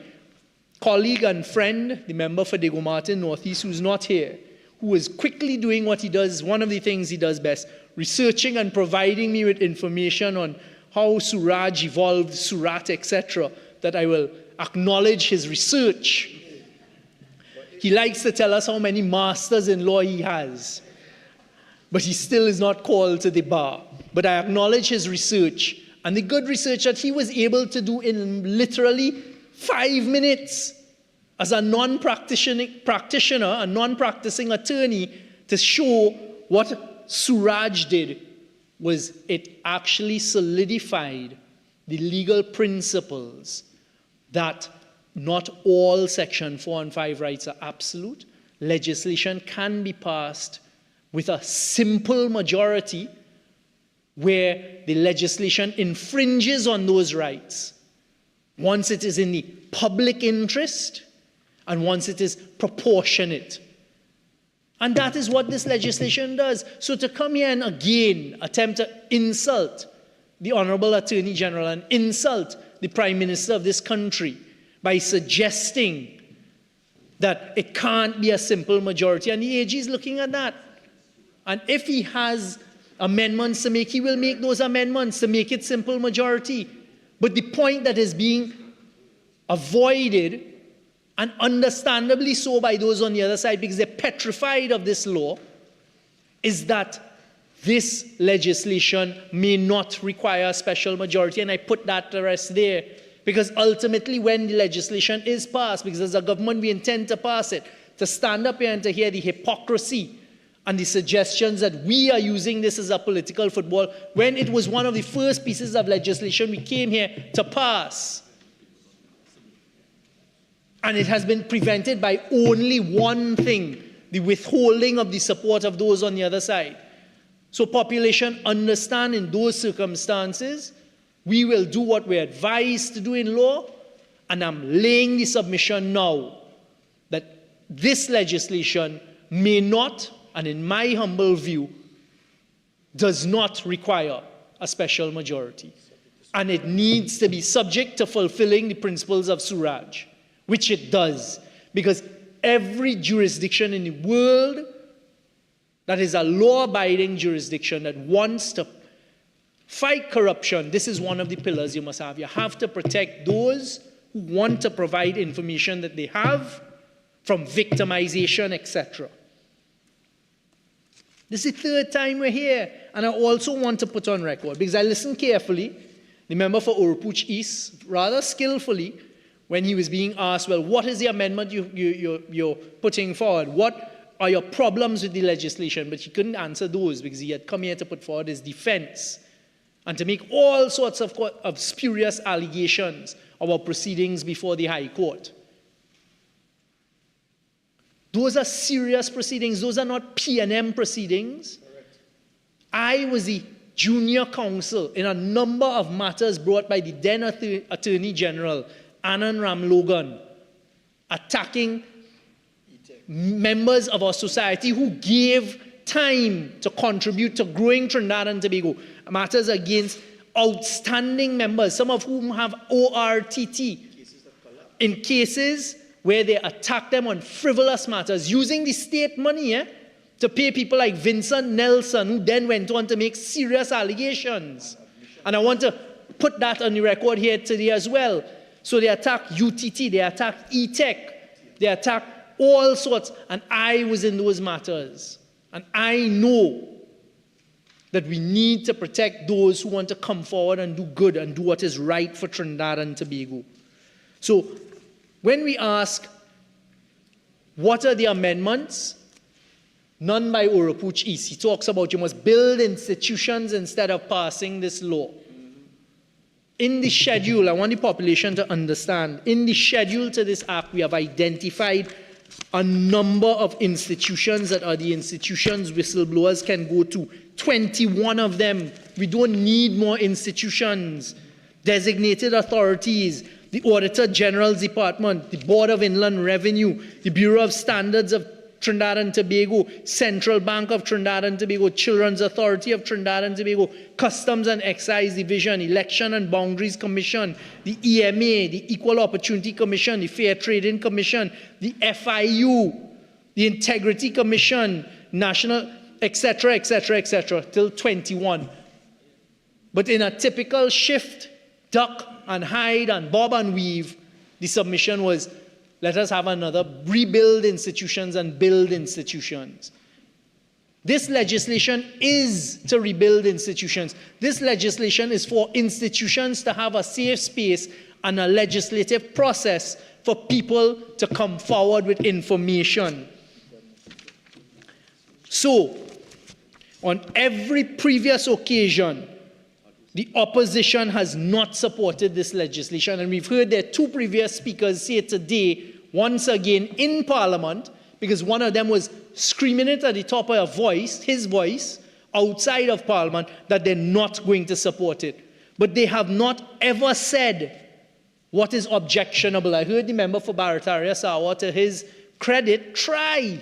colleague and friend, the member for Diego Martin Northeast, who's not here, who is quickly doing what he does, one of the things he does best, researching and providing me with information on how Suraj evolved, Surat, etc., that I will acknowledge his research. He likes to tell us how many masters in law he has, but he still is not called to the bar. But I acknowledge his research and the good research that he was able to do in literally 5 minutes as a practitioner, a non-practicing attorney, to show what Suraj did was it actually solidified the legal principles that not all Section 4 and 5 rights are absolute. Legislation can be passed with a simple majority where the legislation infringes on those rights once it is in the public interest and once it is proportionate. And that is what this legislation does. So to come here and again attempt to insult the Honorable Attorney General and insult the Prime Minister of this country by suggesting that it can't be a simple majority, and the AG is looking at that. And if he has amendments to make, he will make those amendments to make it simple majority. But the point that is being avoided, and understandably so by those on the other side because they're petrified of this law, is that this legislation may not require a special majority. And I put that to rest there because ultimately when the legislation is passed, because as a government we intend to pass it, to stand up here and to hear the hypocrisy and the suggestions that we are using this as a political football, when it was one of the first pieces of legislation we came here to pass. And it has been prevented by only one thing, the withholding of the support of those on the other side. So population understand in those circumstances, we will do what we're advised to do in law, and I'm laying the submission now that this legislation may not, and in my humble view, does not require a special majority. And it needs to be subject to fulfilling the principles of Suraj, which it does, because every jurisdiction in the world that is a law-abiding jurisdiction that wants to fight corruption, this is one of the pillars you must have. You have to protect those who want to provide information that they have from victimization, etc. This is the third time we're here, and I also want to put on record, because I listened carefully, the member for Urupuch East, rather skillfully, when he was being asked, well, what is the amendment you're putting forward? What are your problems with the legislation? But he couldn't answer those because he had come here to put forward his defense and to make all sorts of spurious allegations about proceedings before the High Court. Those are serious proceedings. Those are not P&M proceedings. Correct. I was the junior counsel in a number of matters brought by the then Attorney General, Anand Ramlogan, attacking members of our society who gave time to contribute to growing Trinidad and Tobago. matters against outstanding members, some of whom have ORTT, in cases where they attack them on frivolous matters, using the state money to pay people like Vincent Nelson, who then went on to make serious allegations. And I want to put that on the record here today as well. So they attack UTT, they attack ETech, they attack all sorts, and I was in those matters. And I know that we need to protect those who want to come forward and do good and do what is right for Trinidad and Tobago. So when we ask, what are the amendments? None by Oropuch East. He talks about you must build institutions instead of passing this law. In the schedule, I want the population to understand, in the schedule to this act, we have identified a number of institutions that are the institutions whistleblowers can go to. 21 of them. We don't need more institutions. Designated authorities, the Auditor General's Department, the Board of Inland Revenue, the Bureau of Standards of Trinidad and Tobago, Central Bank of Trinidad and Tobago, Children's Authority of Trinidad and Tobago, Customs and Excise Division, Election and Boundaries Commission, the EMA, the Equal Opportunity Commission, the Fair Trading Commission, the FIU, the Integrity Commission, National, etc., etc., etc., till 21. But in a typical shift, duck and hide and bob and weave, the submission was, let us have another rebuild institutions and build institutions. This legislation is to rebuild institutions. This legislation is for institutions to have a safe space and a legislative process for people to come forward with information. So, on every previous occasion, the opposition has not supported this legislation, and we've heard their two previous speakers say today, once again in Parliament, because one of them was screaming it at the top of his voice, outside of Parliament, that they're not going to support it. But they have not ever said what is objectionable. I heard the member for Barataria Sawa, to his credit, try.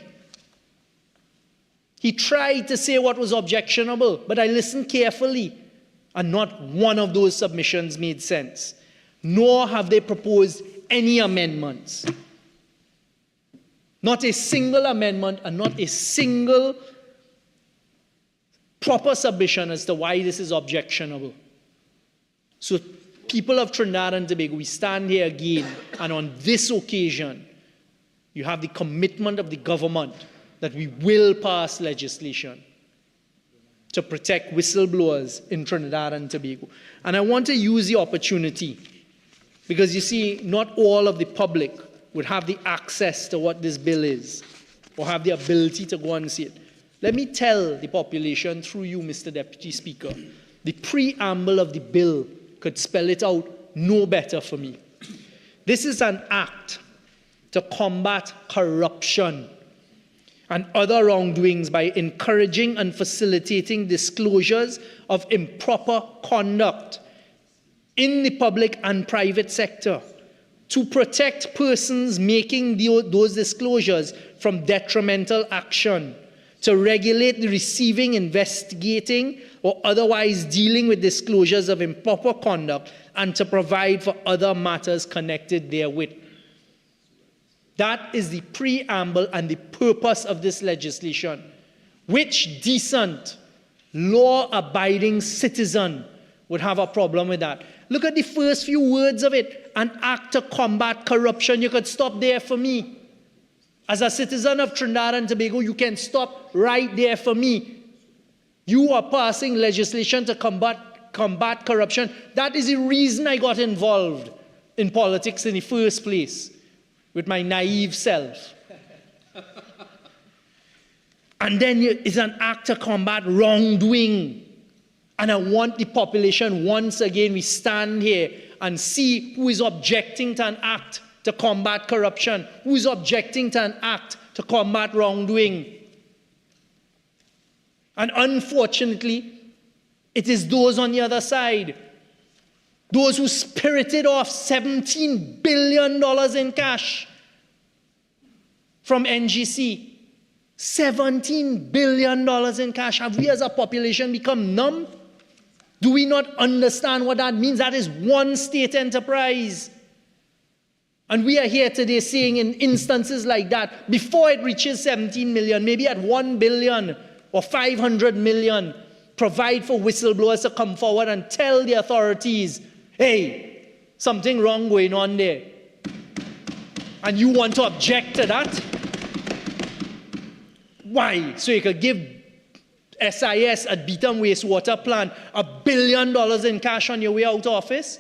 He tried to say what was objectionable, but I listened carefully, and not one of those submissions made sense. Nor have they proposed any amendments. Not a single amendment and not a single proper submission as to why this is objectionable. So, people of Trinidad and Tobago, we stand here again, and on this occasion, you have the commitment of the government that we will pass legislation to protect whistleblowers in Trinidad and Tobago. And I want to use the opportunity, because you see, not all of the public would have the access to what this bill is, or have the ability to go and see it. Let me tell the population, through you, Mr. Deputy Speaker, the preamble of the bill could spell it out no better for me. This is an act to combat corruption and other wrongdoings by encouraging and facilitating disclosures of improper conduct in the public and private sector, to protect persons making those disclosures from detrimental action, to regulate the receiving, investigating, or otherwise dealing with disclosures of improper conduct, and to provide for other matters connected therewith. That is the preamble and the purpose of this legislation. Which decent, law-abiding citizen would have a problem with that? Look at the first few words of it. An act to combat corruption. You could stop there for me. As a citizen of Trinidad and Tobago, you can stop right there for me. You are passing legislation to combat corruption. That is the reason I got involved in politics in the first place, with my naive self. And then it's an act to combat wrongdoing. And I want the population, once again, we stand here and see who is objecting to an act to combat corruption, who is objecting to an act to combat wrongdoing. And unfortunately, it is those on the other side, those who spirited off $17 billion in cash from NGC. $17 billion in cash. Have we as a population become numb? Do we not understand what that means? That is one state enterprise. And we are here today saying in instances like that, before it reaches 17 million, maybe at 1 billion or 500 million, provide for whistleblowers to come forward and tell the authorities, hey, something wrong going on there. And you want to object to that? Why? So you could give SIS at Beetham Wastewater Plant $1 billion in cash on your way out of office?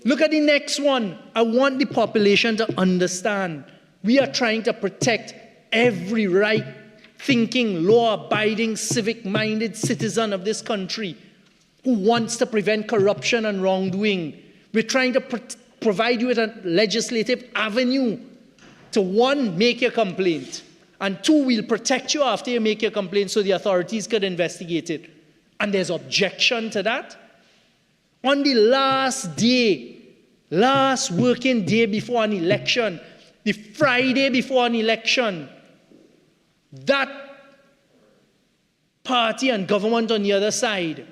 Look at the next one. I want the population to understand. We are trying to protect every right-thinking, law-abiding, civic-minded citizen of this country who wants to prevent corruption and wrongdoing. We're trying to provide you with a legislative avenue to, one, make your complaint, and two, we'll protect you after you make your complaint so the authorities could investigate it. And there's objection to that. On the last day, last working day before an election, the Friday before an election, that party and government on the other side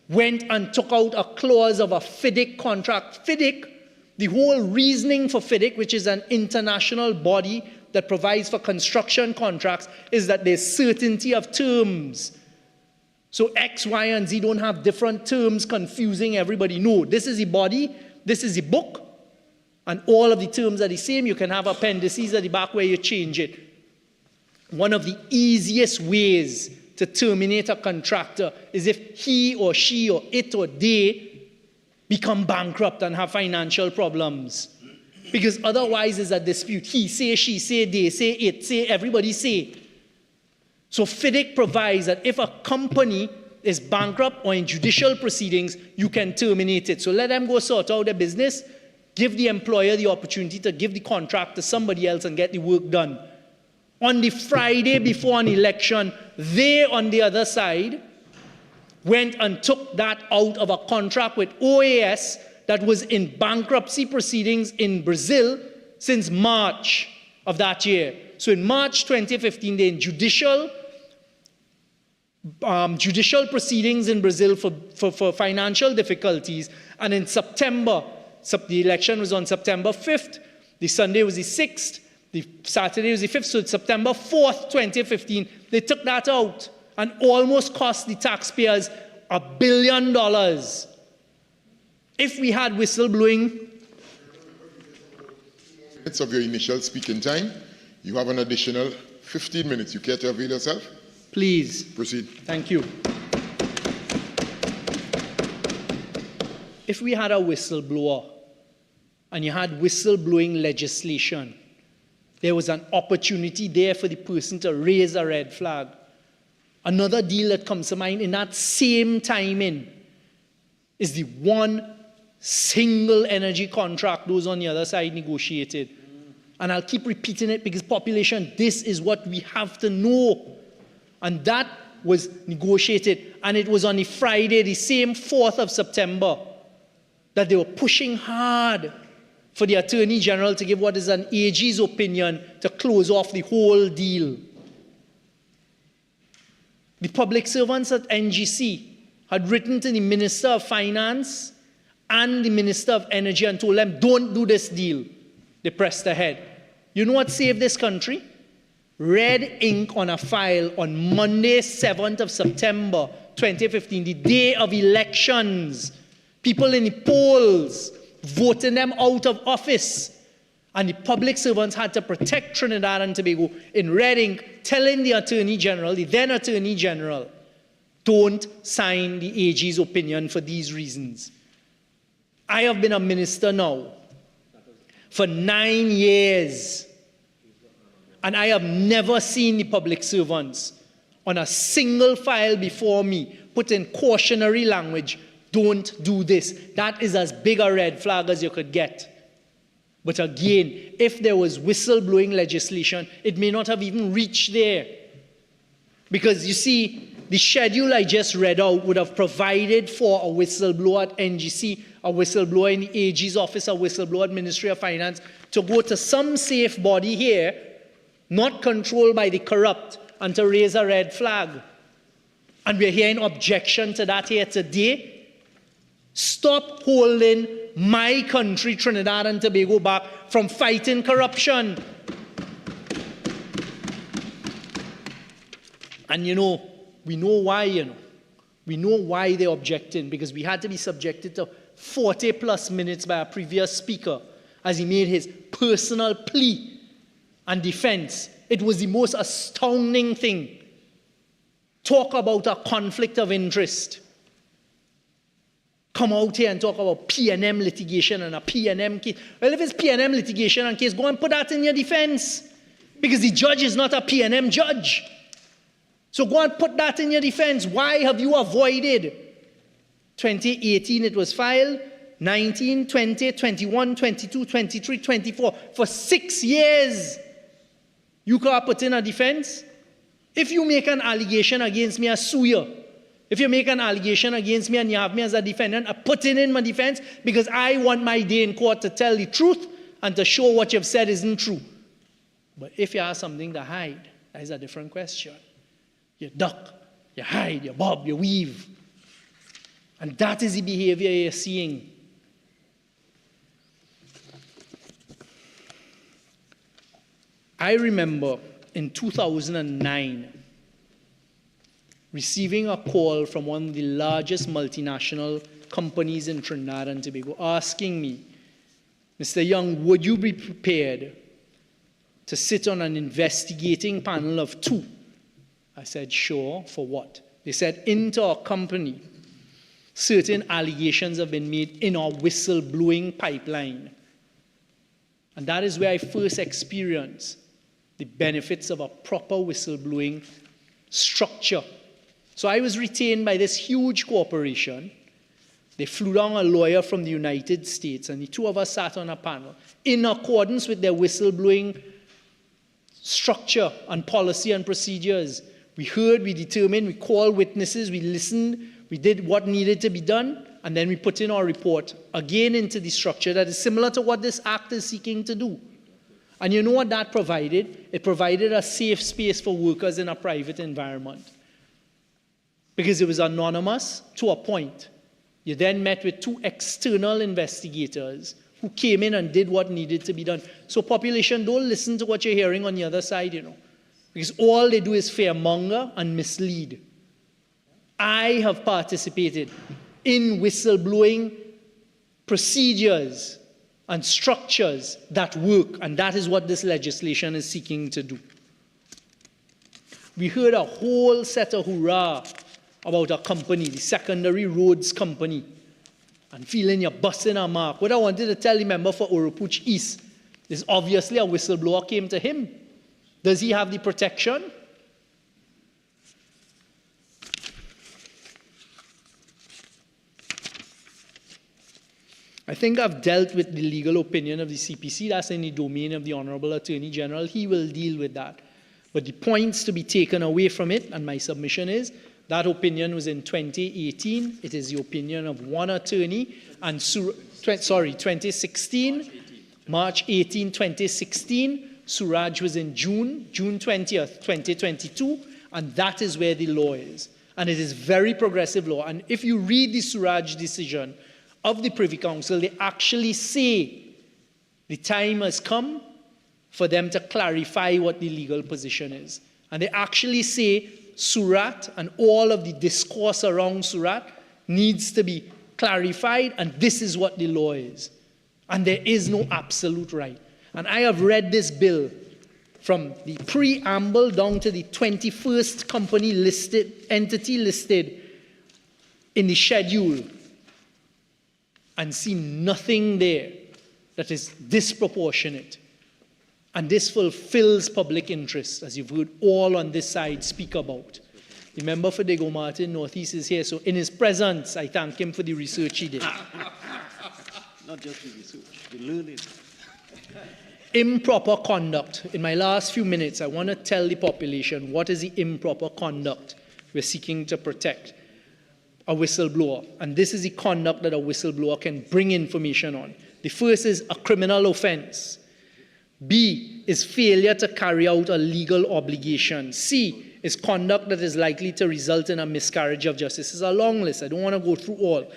went and took out a clause of a FIDIC contract. FIDIC, the whole reasoning for FIDIC, which is an international body that provides for construction contracts, is that there's certainty of terms. So X, Y, and Z don't have different terms confusing everybody. No, this is the body, this is the book, and all of the terms are the same. You can have appendices at the back where you change it. One of the easiest ways to terminate a contractor is if he or she or it or they become bankrupt and have financial problems. Because otherwise it's a dispute. He say, she say, they say, it say, everybody say. So FIDIC provides that if a company is bankrupt or in judicial proceedings, you can terminate it. So let them go sort out their business, give the employer the opportunity to give the contract to somebody else and get the work done. On the Friday before an election, they on the other side went and took that out of a contract with OAS that was in bankruptcy proceedings in Brazil since March of that year. So in March 2015, they're in judicial proceedings in Brazil for financial difficulties. And in September, the election was on September 5th, the Sunday was the 6th, the Saturday was the 5th, so it's September 4th, 2015, they took that out and almost cost the taxpayers $1 billion. If we had whistleblowing... Minutes of your initial speaking time. You have an additional 15 minutes. You care to avail yourself? Please. Proceed. Thank you. If we had a whistleblower and you had whistleblowing legislation, there was an opportunity there for the person to raise a red flag. Another deal that comes to mind in that same timing is the one single energy contract those on the other side negotiated. And I'll keep repeating it because population, this is what we have to know. And that was negotiated. And it was on the Friday, the same 4th of September, that they were pushing hard for the Attorney General to give what is an AG's opinion to close off the whole deal. The public servants at NGC had written to the Minister of Finance and the Minister of Energy and told them, don't do this deal. They pressed ahead. You know what saved this country? Red ink on a file on Monday, 7th of September, 2015, the day of elections. People in the polls voting them out of office. And the public servants had to protect Trinidad and Tobago in red ink, telling the Attorney General, the then Attorney General, don't sign the AG's opinion for these reasons. I have been a minister now for 9 years, and I have never seen the public servants on a single file before me put in cautionary language, don't do this. That is as big a red flag as you could get. But again, if there was whistleblowing legislation, it may not have even reached there. Because you see, the schedule I just read out would have provided for a whistleblower at NGC, a whistleblower in the AG's office, a whistleblower at Ministry of Finance, to go to some safe body here, not controlled by the corrupt, and to raise a red flag. And we're hearing objection to that here today. Stop holding my country, Trinidad and Tobago, back from fighting corruption. And we know why, We know why they're objecting, because we had to be subjected to 40 plus minutes by a previous speaker as he made his personal plea and defense. It was the most astounding thing. Talk about a conflict of interest. Come out here and talk about P&M litigation and a P&M case. Well, if it's P&M litigation and case, go and put that in your defense. Because the judge is not a P&M judge. So go and put that in your defense. Why have you avoided? 2018 it was filed, 19, 20, 21, 22, 23, 24. For 6 years, you can't put in a defense. If you make an allegation against me, I sue you. If you make an allegation against me and you have me as a defendant, I put it in my defense because I want my day in court to tell the truth and to show what you've said isn't true. But if you have something to hide, that is a different question. You duck, you hide, you bob, you weave. And that is the behavior you're seeing. I remember in 2009 receiving a call from one of the largest multinational companies in Trinidad and Tobago asking me, Mr. Young, would you be prepared to sit on an investigating panel of 2? I said, sure, for what? They said, into our company, certain allegations have been made in our whistleblowing pipeline. And that is where I first experienced the benefits of a proper whistleblowing structure. So I was retained by this huge corporation. They flew down a lawyer from the United States, and the 2 of us sat on a panel in accordance with their whistleblowing structure and policy and procedures. We heard, we determined, we called witnesses, we listened, we did what needed to be done, and then we put in our report again into the structure that is similar to what this act is seeking to do. And you know what that provided? It provided a safe space for workers in a private environment. Because it was anonymous to a point. You then met with 2 external investigators who came in and did what needed to be done. So population, don't listen to what you're hearing on the other side, Because all they do is fearmonger and mislead. I have participated in whistleblowing procedures and structures that work, and that is what this legislation is seeking to do. We heard a whole set of hurrah about a company, the Secondary Roads Company, and feeling you're busting a mark. What I wanted to tell the member for Oropuch East is obviously a whistleblower came to him. Does he have the protection? I think I've dealt with the legal opinion of the CPC. That's in the domain of the Honorable Attorney General. He will deal with that. But the points to be taken away from it, and my submission is, that opinion was in 2018. It is the opinion of one attorney, and 2016, March 18, 2016. Suraj was in June 20th, 2022, and that is where the law is. And it is very progressive law. And if you read the Suraj decision of the Privy Council, they actually say the time has come for them to clarify what the legal position is. And they actually say Surat and all of the discourse around Surat needs to be clarified, and this is what the law is. And there is no absolute right. And I have read this bill from the preamble down to the 21st entity listed in the schedule, and see nothing there that is disproportionate. And this fulfills public interest, as you've heard all on this side speak about. The member for Diego Martin Northeast is here, so in his presence, I thank him for the research he did. Not just the research, the learning. Improper conduct. In my last few minutes, I want to tell the population what is the improper conduct we're seeking to protect. A whistleblower, and this is the conduct that a whistleblower can bring information on. The first is a criminal offense. B is failure to carry out a legal obligation. C is conduct that is likely to result in a miscarriage of justice. It's a long list. I don't want to go through all.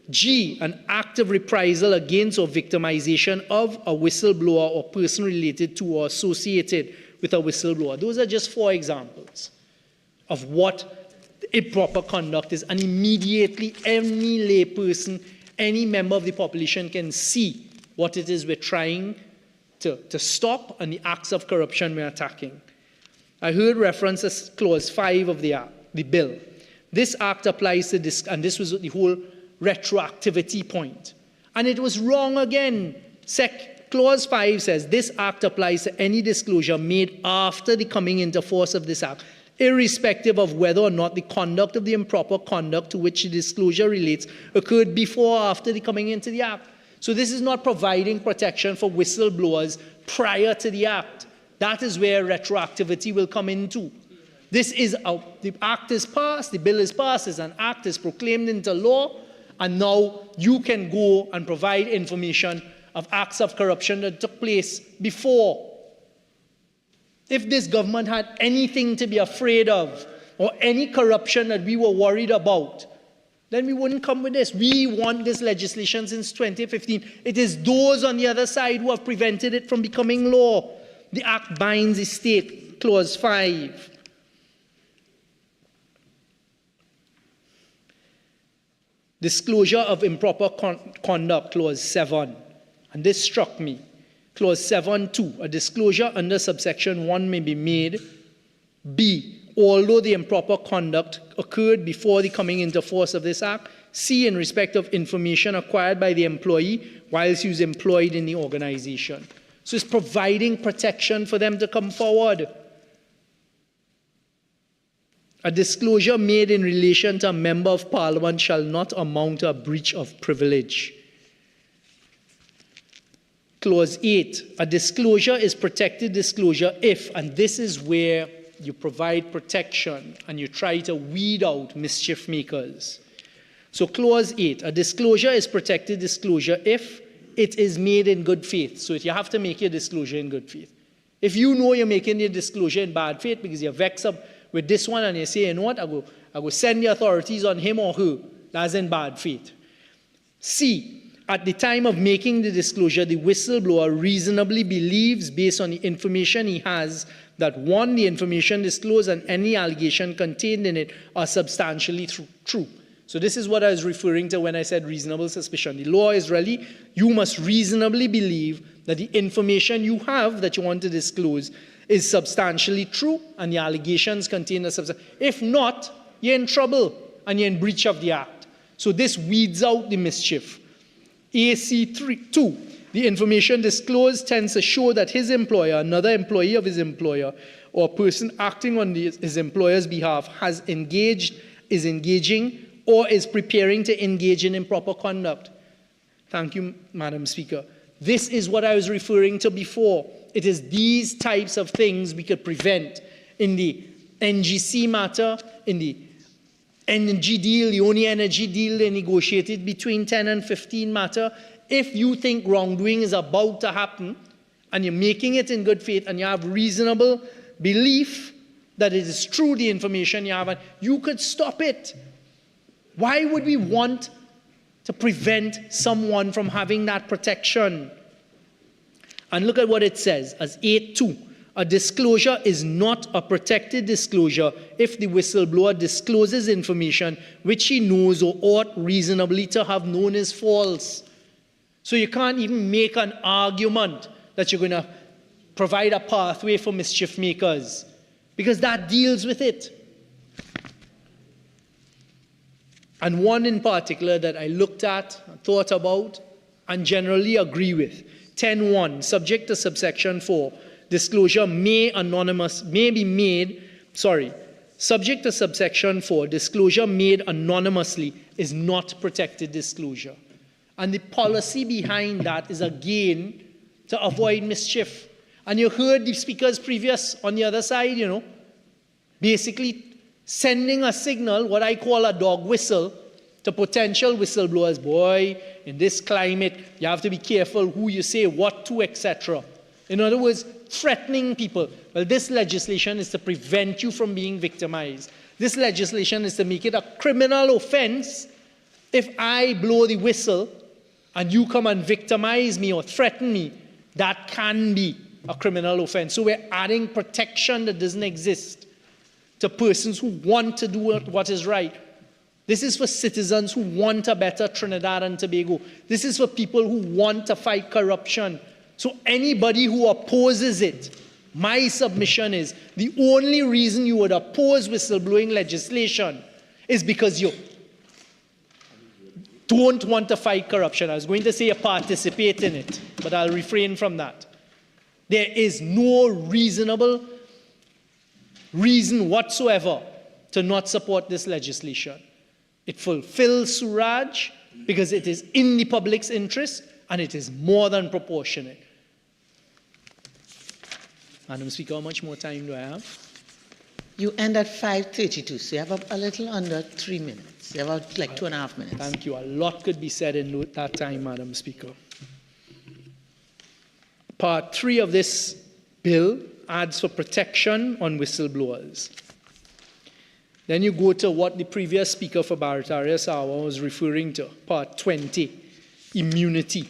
G, an act of reprisal against or victimization of a whistleblower or person related to or associated with a whistleblower. Those are just 4 examples of what improper conduct is. And immediately, any layperson, any member of the population can see what it is we're trying to stop and the acts of corruption we're attacking. I heard reference to Clause 5 of the bill. This act applies to this, and this was the whole retroactivity point. And it was wrong again. Clause 5 says, this act applies to any disclosure made after the coming into force of this act, irrespective of whether or not the conduct of the improper conduct to which the disclosure relates occurred before or after the coming into the act. So this is not providing protection for whistleblowers prior to the act. That is where retroactivity will come into. This is the act is passed, the bill is passed, as an act is proclaimed into law, and now you can go and provide information of acts of corruption that took place before. If this government had anything to be afraid of, or any corruption that we were worried about, then we wouldn't come with this. We want this legislation since 2015. It is those on the other side who have prevented it from becoming law. The act binds the state, Clause 5. Disclosure of improper conduct, Clause 7. And this struck me. Clause 7.2. A disclosure under subsection 1 may be made. B. Although the improper conduct occurred before the coming into force of this act. C. In respect of information acquired by the employee whilst he was employed in the organization. So it's providing protection for them to come forward. A disclosure made in relation to a member of Parliament shall not amount to a breach of privilege. Clause 8, a disclosure is protected disclosure if, and this is where you provide protection and you try to weed out mischief makers. So Clause 8, a disclosure is protected disclosure if it is made in good faith. So you have to make your disclosure in good faith. If you know you're making your disclosure in bad faith because you're vexed up with this one and you say, you know what, I go send the authorities on him or her, that's in bad faith. C, at the time of making the disclosure, the whistleblower reasonably believes, based on the information he has, that 1, the information disclosed and any allegation contained in it are substantially true. So this is what I was referring to when I said reasonable suspicion. The law is really, you must reasonably believe that the information you have that you want to disclose is substantially true and the allegations contain a substantial. If not, you're in trouble and you're in breach of the act. So this weeds out the mischief. AC2, the information disclosed tends to show that his employer, another employee of his employer, or person acting on his employer's behalf is engaging, or is preparing to engage in improper conduct. Thank you, Madam Speaker. This is what I was referring to before. It is these types of things we could prevent in the NGC matter, in the energy deal, the only energy deal they negotiated between 10 and 15 matter. If you think wrongdoing is about to happen and you're making it in good faith and you have reasonable belief that it is true, the information you have, you could stop it. Why would we want to prevent someone from having that protection? And look at what it says as 8.2. A disclosure is not a protected disclosure if the whistleblower discloses information which he knows or ought reasonably to have known is false. So you can't even make an argument that you're going to provide a pathway for mischief makers, because that deals with it. And one in particular that I looked at, thought about, and generally agree with. 10.1, subject to subsection 4, disclosure subject to subsection 4, disclosure made anonymously is not protected disclosure. And the policy behind that is, again, to avoid mischief. And you heard the speakers previous on the other side, basically sending a signal, what I call a dog whistle, to potential whistleblowers. Boy, in this climate, you have to be careful who you say what to, etc. In other words, threatening people. Well, this legislation is to prevent you from being victimized. This legislation is to make it a criminal offense if I blow the whistle and you come and victimize me or threaten me. That can be a criminal offense. So we're adding protection that doesn't exist to persons who want to do what is right. This is for citizens who want a better Trinidad and Tobago. This is for people who want to fight corruption. So anybody who opposes it, my submission is the only reason you would oppose whistleblowing legislation is because you don't want to fight corruption. I was going to say you participate in it, but I'll refrain from that. There is no reasonable reason whatsoever to not support this legislation. It fulfills Suraj because it is in the public's interest and it is more than proportionate. Madam Speaker, how much more time do I have? You end at 5:32, so you have a little under 3 minutes. You have about like 2.5 minutes. Thank you. A lot could be said in that time, Madam Speaker. Part 3 of this bill adds for protection on whistleblowers. Then you go to what the previous speaker for Barataria Sawa was referring to, Part 20, immunity.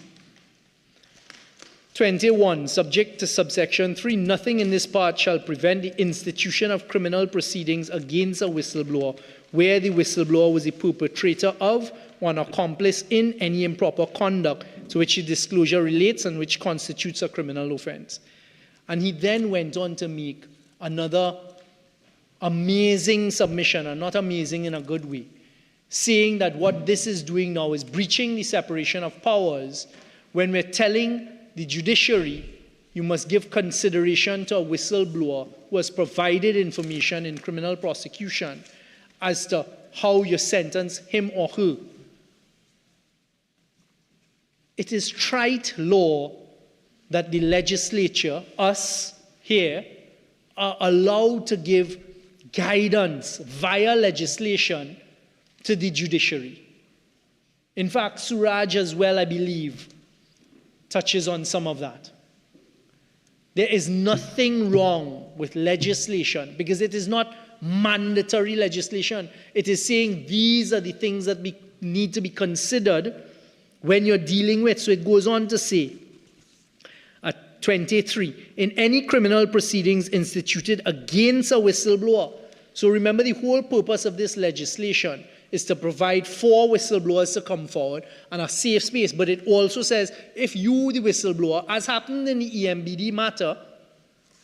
21, subject to subsection 3, nothing in this part shall prevent the institution of criminal proceedings against a whistleblower where the whistleblower was a perpetrator of or an accomplice in any improper conduct to which the disclosure relates and which constitutes a criminal offense. And he then went on to make another amazing submission, and not amazing in a good way, saying that what this is doing now is breaching the separation of powers when we're telling the judiciary you must give consideration to a whistleblower who has provided information in criminal prosecution as to how you sentence him or her. It is trite law that the legislature, us here, are allowed to give guidance via legislation to the judiciary. In fact, Suraj as well, I believe, touches on some of that. There is nothing wrong with legislation because it is not mandatory legislation. It is saying these are the things that need to be considered when you're dealing with. So it goes on to say, at 23, in any criminal proceedings instituted against a whistleblower. So remember, the whole purpose of this legislation is to provide for whistleblowers to come forward and a safe space. But it also says, if you, the whistleblower, as happened in the EMBD matter,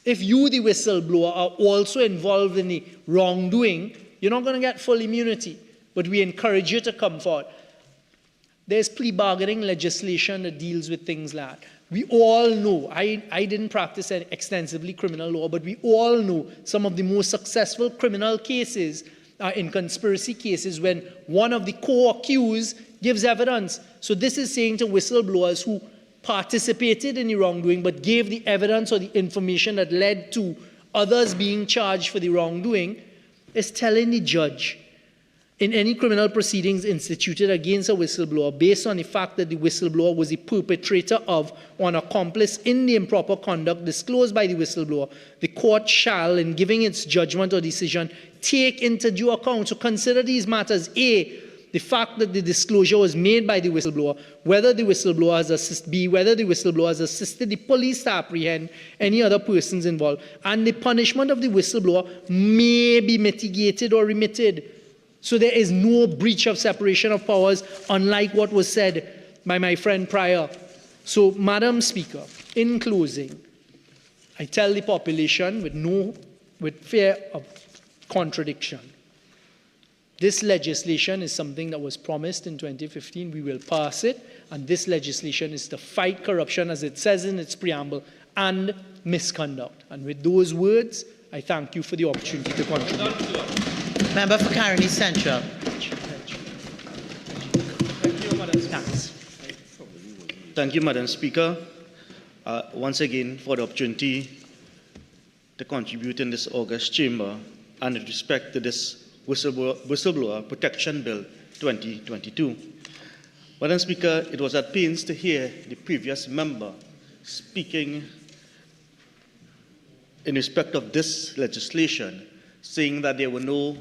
if you, the whistleblower, are also involved in the wrongdoing, you're not going to get full immunity. But we encourage you to come forward. There's plea bargaining legislation that deals with things like that. We all know, I didn't practice extensively criminal law, but we all know some of the most successful criminal cases are in conspiracy cases when one of the co-accused gives evidence. So this is saying to whistleblowers who participated in the wrongdoing but gave the evidence or the information that led to others being charged for the wrongdoing, is telling the judge, in any criminal proceedings instituted against a whistleblower based on the fact that the whistleblower was a perpetrator of or an accomplice in the improper conduct disclosed by the whistleblower, the court shall, in giving its judgment or decision, take into due account. So consider these matters. A, the fact that the disclosure was made by the whistleblower, whether the whistleblower has assisted, B, whether the whistleblower has assisted the police to apprehend any other persons involved, and the punishment of the whistleblower may be mitigated or remitted. So there is no breach of separation of powers, unlike what was said by my friend prior. So, Madam Speaker, in closing, I tell the population with fear of contradiction, this legislation is something that was promised in 2015. We will pass it, and this legislation is to fight corruption, as it says in its preamble, and misconduct. And with those words, I thank you for the opportunity to contribute. Member for Caroni Central. Thank you, Madam Speaker, once again for the opportunity to contribute in this August chamber and with respect to this Whistleblower Protection Bill 2022. Madam Speaker, it was at pains to hear the previous member speaking in respect of this legislation, saying that there were no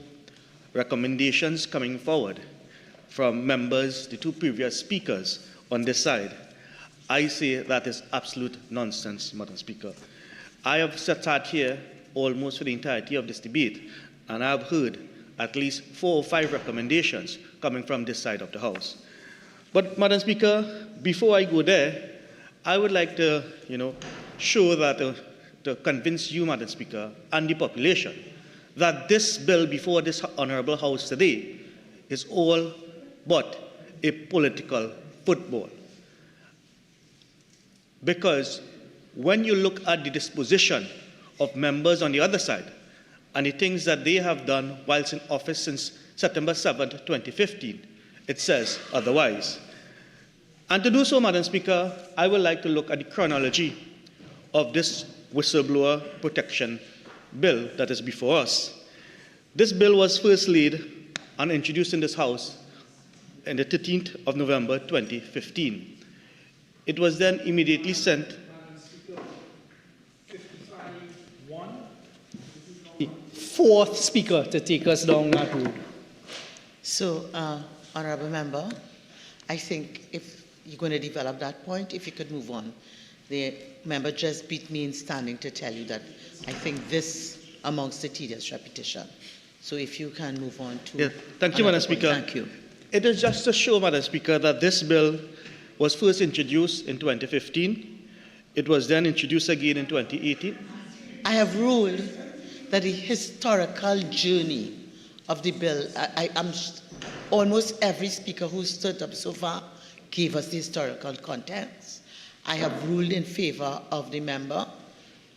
recommendations coming forward from members, the two previous speakers on this side. I say that is absolute nonsense, Madam Speaker. I have sat here almost for the entirety of this debate, and I've heard at least 4 or 5 recommendations coming from this side of the House. But, Madam Speaker, before I go there, I would like to, show that, to convince you, Madam Speaker, and the population, that this bill before this Honourable House today is all but a political football. Because when you look at the disposition of members on the other side and the things that they have done whilst in office since September 7th, 2015, it says otherwise. And to do so, Madam Speaker, I would like to look at the chronology of this whistleblower protection bill that is before us. This bill was first laid and introduced in this House on the 13th of November 2015. It was then immediately sent. Fourth speaker to take us down that road. So, Honourable Member, I think if you're going to develop that point, if you could move on. The member just beat me in standing to tell you that I think this amongst the tedious repetition. So if you can move on to... Yeah, thank you, Madam Speaker. Thank you. It is just to show, Madam Speaker, that this bill was first introduced in 2015. It was then introduced again in 2018. I have ruled that the historical journey of the bill, almost every speaker who stood up so far gave us the historical contents. I have ruled in favor of the member,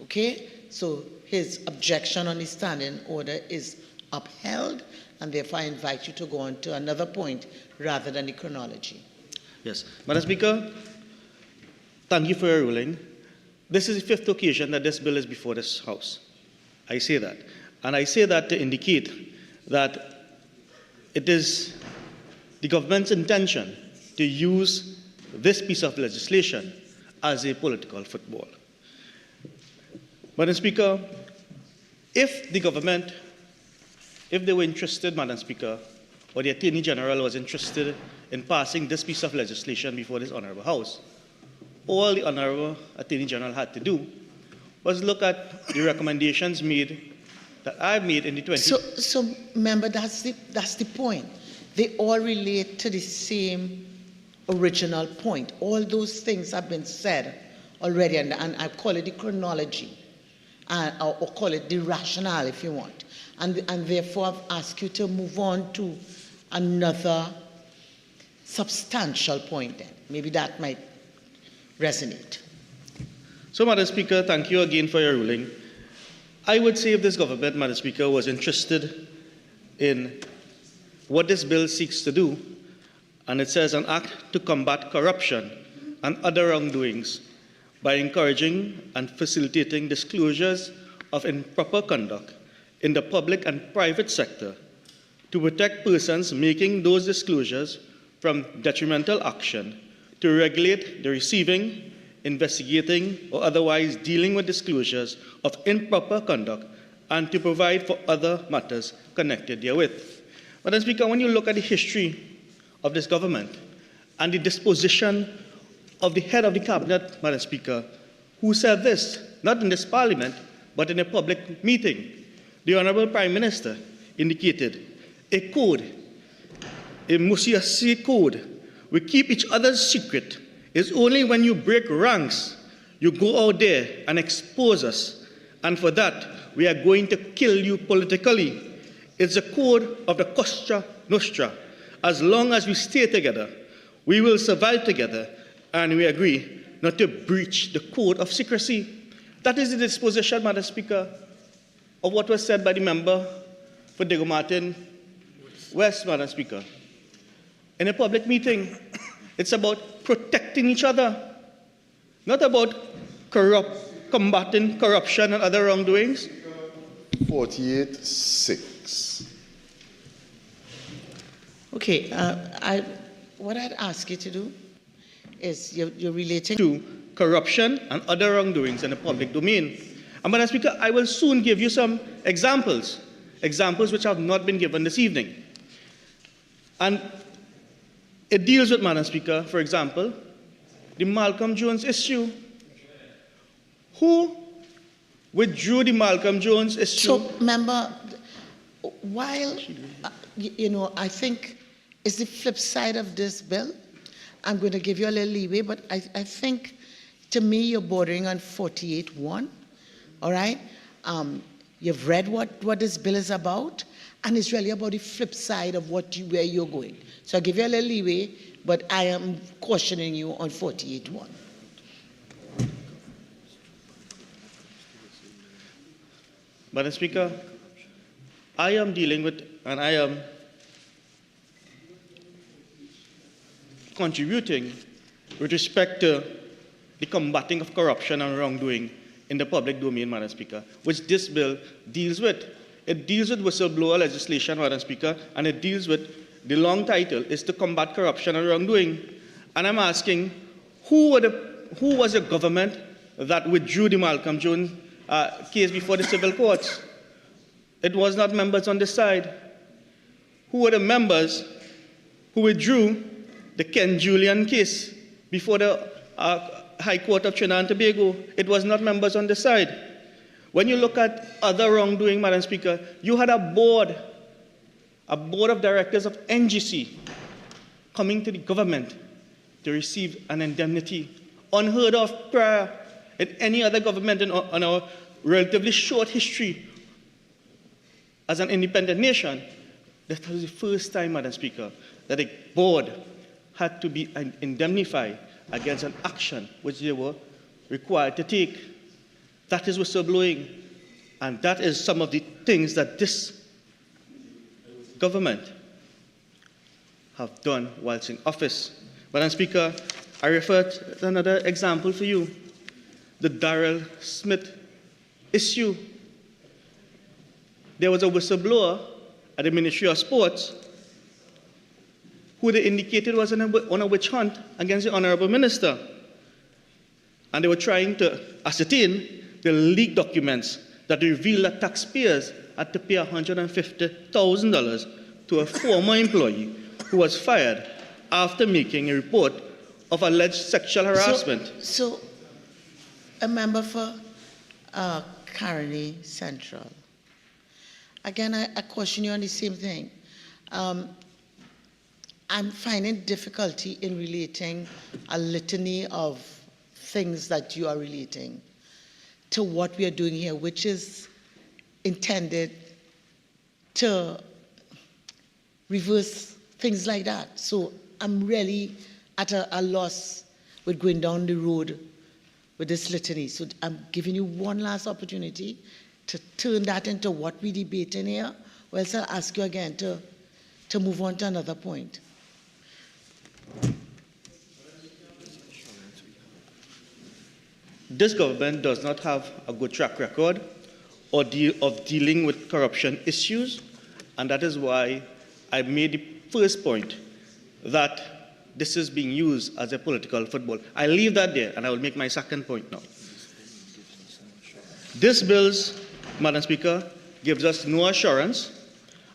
okay? So his objection on the standing order is upheld, and therefore I invite you to go on to another point rather than the chronology. Yes. Madam Speaker, thank you for your ruling. This is the 5th occasion that this bill is before this House. I say that. And I say that to indicate that it is the government's intention to use this piece of legislation as a political football. Madam Speaker, if the government, if they were interested, Madam Speaker, or the Attorney General was interested in passing this piece of legislation before this Honourable House, all the Honourable Attorney General had to do was look at the recommendations made that I've made in the 20... So member, that's the point. They all relate to the same original point. All those things have been said already, and I call it the chronology, or call it the rationale if you want. And therefore I've asked you to move on to another substantial point then. Maybe that might resonate. So, Madam Speaker, thank you again for your ruling. I would say if this government, Madam Speaker, was interested in what this bill seeks to do, and it says an act to combat corruption and other wrongdoings by encouraging and facilitating disclosures of improper conduct in the public and private sector to protect persons making those disclosures from detrimental action, to regulate the receiving, investigating, or otherwise dealing with disclosures of improper conduct, and to provide for other matters connected therewith. Madam Speaker, when you look at the history of this government and the disposition of the head of the cabinet, Madam Speaker, who said this, not in this parliament, but in a public meeting, the Honourable Prime Minister indicated a code, a Musiasi code, we keep each other's secret. It's only when you break ranks, you go out there and expose us. And for that, we are going to kill you politically. It's a code of the Cosa Nostra. As long as we stay together, we will survive together, and we agree not to breach the code of secrecy. That is the disposition, Madam Speaker, of what was said by the member for Diego Martin West, Madam Speaker. In a public meeting, it's about protecting each other, not about combating corruption and other wrongdoings. 48-6. Okay, what I'd ask you to do is you're relating to corruption and other wrongdoings in the public domain. And Madam Speaker, I will soon give you some examples which have not been given this evening. And it deals with, Madam Speaker, for example, the Malcolm Jones issue. Who withdrew the Malcolm Jones issue? So, member, while, I think it's the flip side of this bill. I'm going to give you a little leeway, but I think, to me, you're bordering on 48.1, all right? You've read what this bill is about, and it's really about the flip side of where you're going. So I'll give you a little leeway, but I am cautioning you on 48.1. Madam Speaker, I am dealing with, and I am contributing with respect to the combating of corruption and wrongdoing in the public domain, Madam Speaker, which this bill deals with. It deals with whistleblower legislation, Madam Speaker, and it deals with, the long title is to combat corruption and wrongdoing. And I'm asking, who was the government that withdrew the Malcolm Jones case before the civil courts? It was not members on this side. Who were the members who withdrew the Ken Julian case before the High Court of Trinidad and Tobago? It was not members on this side. When you look at other wrongdoing, Madam Speaker, you had a board of directors of NGC coming to the government to receive an indemnity, unheard of prior in any other government on our relatively short history as an independent nation. That was the first time, Madam Speaker, that a board had to be indemnified against an action which they were required to take. That is whistleblowing, and that is some of the things that this government have done whilst in office. Madam Speaker, I refer to another example for you, the Darrell Smith issue. There was a whistleblower at the Ministry of Sports who they indicated was on a witch hunt against the Honourable Minister. And they were trying to ascertain the leaked documents that revealed that taxpayers had to pay $150,000 to a former employee who was fired after making a report of alleged sexual harassment. So a member for Caroni Central. Again, I caution you on the same thing. I'm finding difficulty in relating a litany of things that you are relating to what we are doing here, which is intended to reverse things like that. So I'm really at a loss with going down the road with this litany. So I'm giving you one last opportunity to turn that into what we debate in here, or else I'll ask you again to move on to another point. This government does not have a good track record of dealing with corruption issues, and that is why I made the first point that this is being used as a political football. I leave that there, and I will make my second point now. This bill, Madam Speaker, gives us no assurance,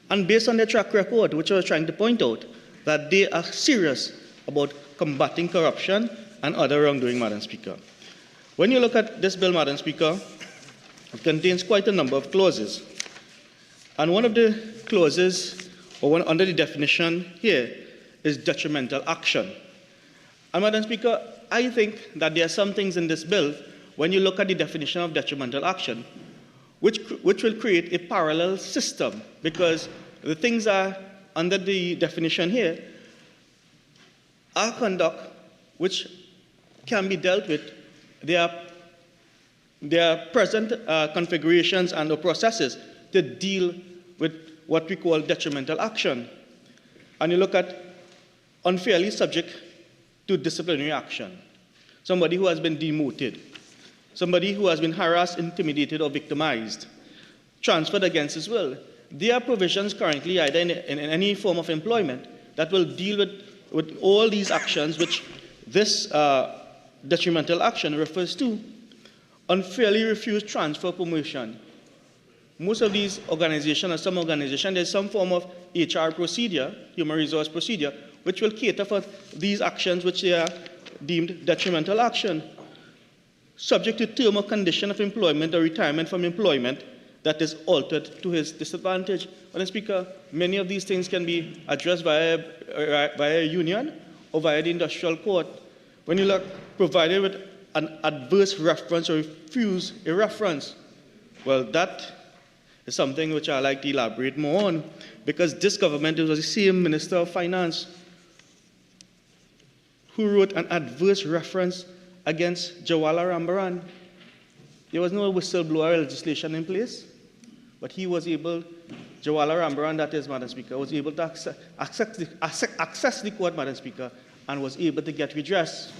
and based on their track record, which I was trying to point out, that they are serious about combating corruption and other wrongdoing, Madam Speaker. When you look at this bill, Madam Speaker, it contains quite a number of clauses. And one of the clauses, or under the definition here, is detrimental action. And Madam Speaker, I think that there are some things in this bill, when you look at the definition of detrimental action, which will create a parallel system, because the things are under the definition here are conduct which can be dealt with. There are present configurations and processes to deal with what we call detrimental action. And you look at unfairly subject to disciplinary action, somebody who has been demoted, somebody who has been harassed, intimidated, or victimized, transferred against his will. There are provisions currently either in any form of employment that will deal with all these actions which this detrimental action refers to. unfairly refused transfer promotion. Most of these organizations, or some organizations, there's some form of HR procedure, human resource procedure, which will cater for these actions which they are deemed detrimental action, subject to term or condition of employment or retirement from employment that is altered to his disadvantage. Madam Speaker, many of these things can be addressed via a union or via the industrial court. When you look provided with an adverse reference or refuse a reference, well, that is something which I'd like to elaborate more on, because this government, it was the same Minister of Finance who wrote an adverse reference against Jawala Rambaran. There was no whistleblower legislation in place, but he was able, Jawala Rambaran, that is, Madam Speaker, was able to access the court, Madam Speaker, and was able to get redress.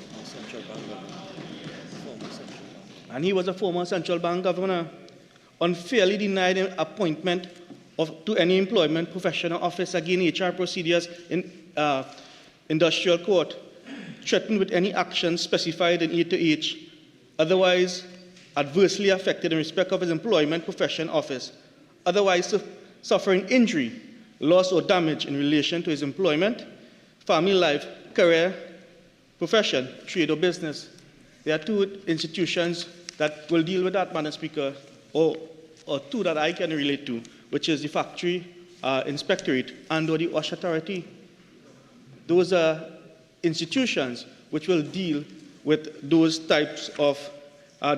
And he was a former central bank governor, unfairly denied an appointment to any employment, professional office, again, HR procedures in industrial court, threatened with any action specified in 8-H, otherwise adversely affected in respect of his employment, profession, office, otherwise suffering injury, loss, or damage in relation to his employment, family life, career, profession, trade, or business. There are two institutions that will deal with that, Madam Speaker, or two that I can relate to, which is the Factory Inspectorate and/or the OSH Authority. Those are institutions which will deal with those types of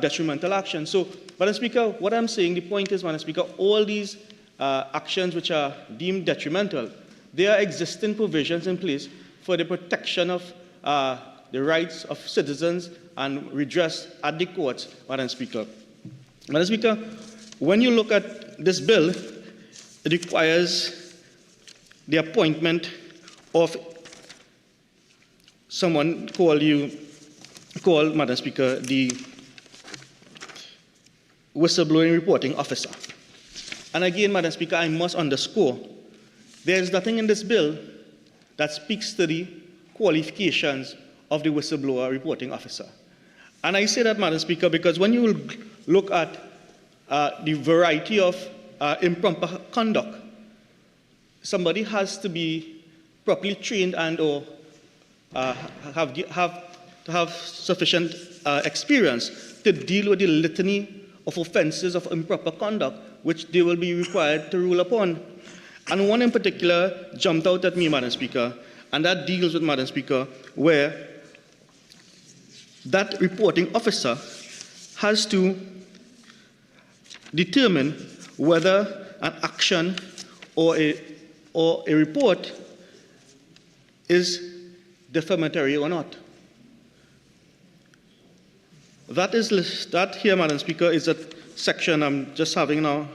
detrimental actions. So, Madam Speaker, what I'm saying, the point is, Madam Speaker, all these actions which are deemed detrimental, there are existing provisions in place for the protection of the rights of citizens and redress at the courts, Madam Speaker. Madam Speaker, when you look at this bill, it requires the appointment of someone called, Madam Speaker, the whistleblowing reporting officer. And again, Madam Speaker, I must underscore, there is nothing in this bill that speaks to the qualifications of the whistleblower reporting officer. And I say that, Madam Speaker, because when you look at the variety of improper conduct, somebody has to be properly trained and or have sufficient experience to deal with the litany of offenses of improper conduct which they will be required to rule upon. And one in particular jumped out at me, Madam Speaker, and that deals with, Madam Speaker, where that reporting officer has to determine whether an action or a report is defamatory or not. That here, Madam Speaker, is a section I'm just having now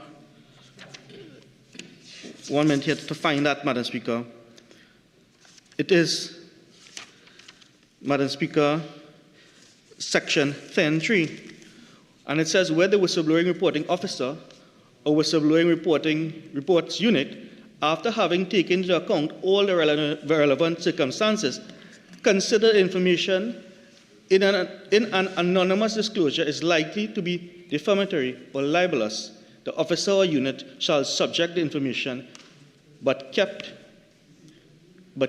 1 minute here to find that, Madam Speaker. It is, Madam Speaker, section 10.3, and it says where the whistleblowing reporting officer or whistleblowing reports unit, after having taken into account all the relevant circumstances, consider information in an anonymous disclosure is likely to be defamatory or libelous, the officer or unit shall subject the information but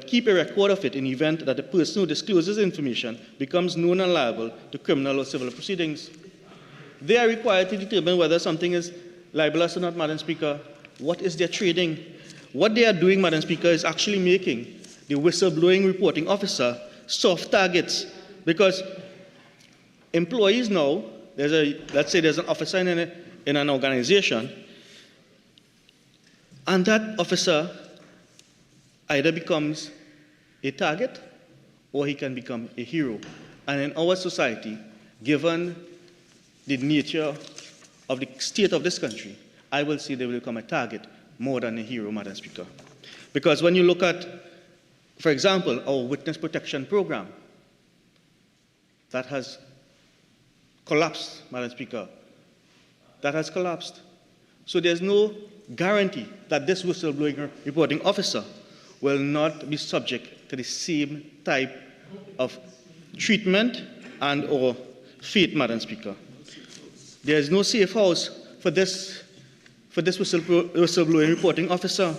keep a record of it in the event that the person who discloses information becomes known and liable to criminal or civil proceedings. They are required to determine whether something is libelous or not, Madam Speaker. What is their trading? What they are doing, Madam Speaker, is actually making the whistleblowing reporting officer soft targets, because employees now, let's say there's an officer in an organization, and that officer either becomes a target or he can become a hero. And in our society, given the nature of the state of this country, I will say they will become a target more than a hero, Madam Speaker. Because when you look at, for example, our witness protection program, that has collapsed, Madam Speaker. That has collapsed. So there's no guarantee that this whistleblowing reporting officer will not be subject to the same type of treatment and or fate, Madam Speaker. There is no safe house for this whistleblowing reporting officer.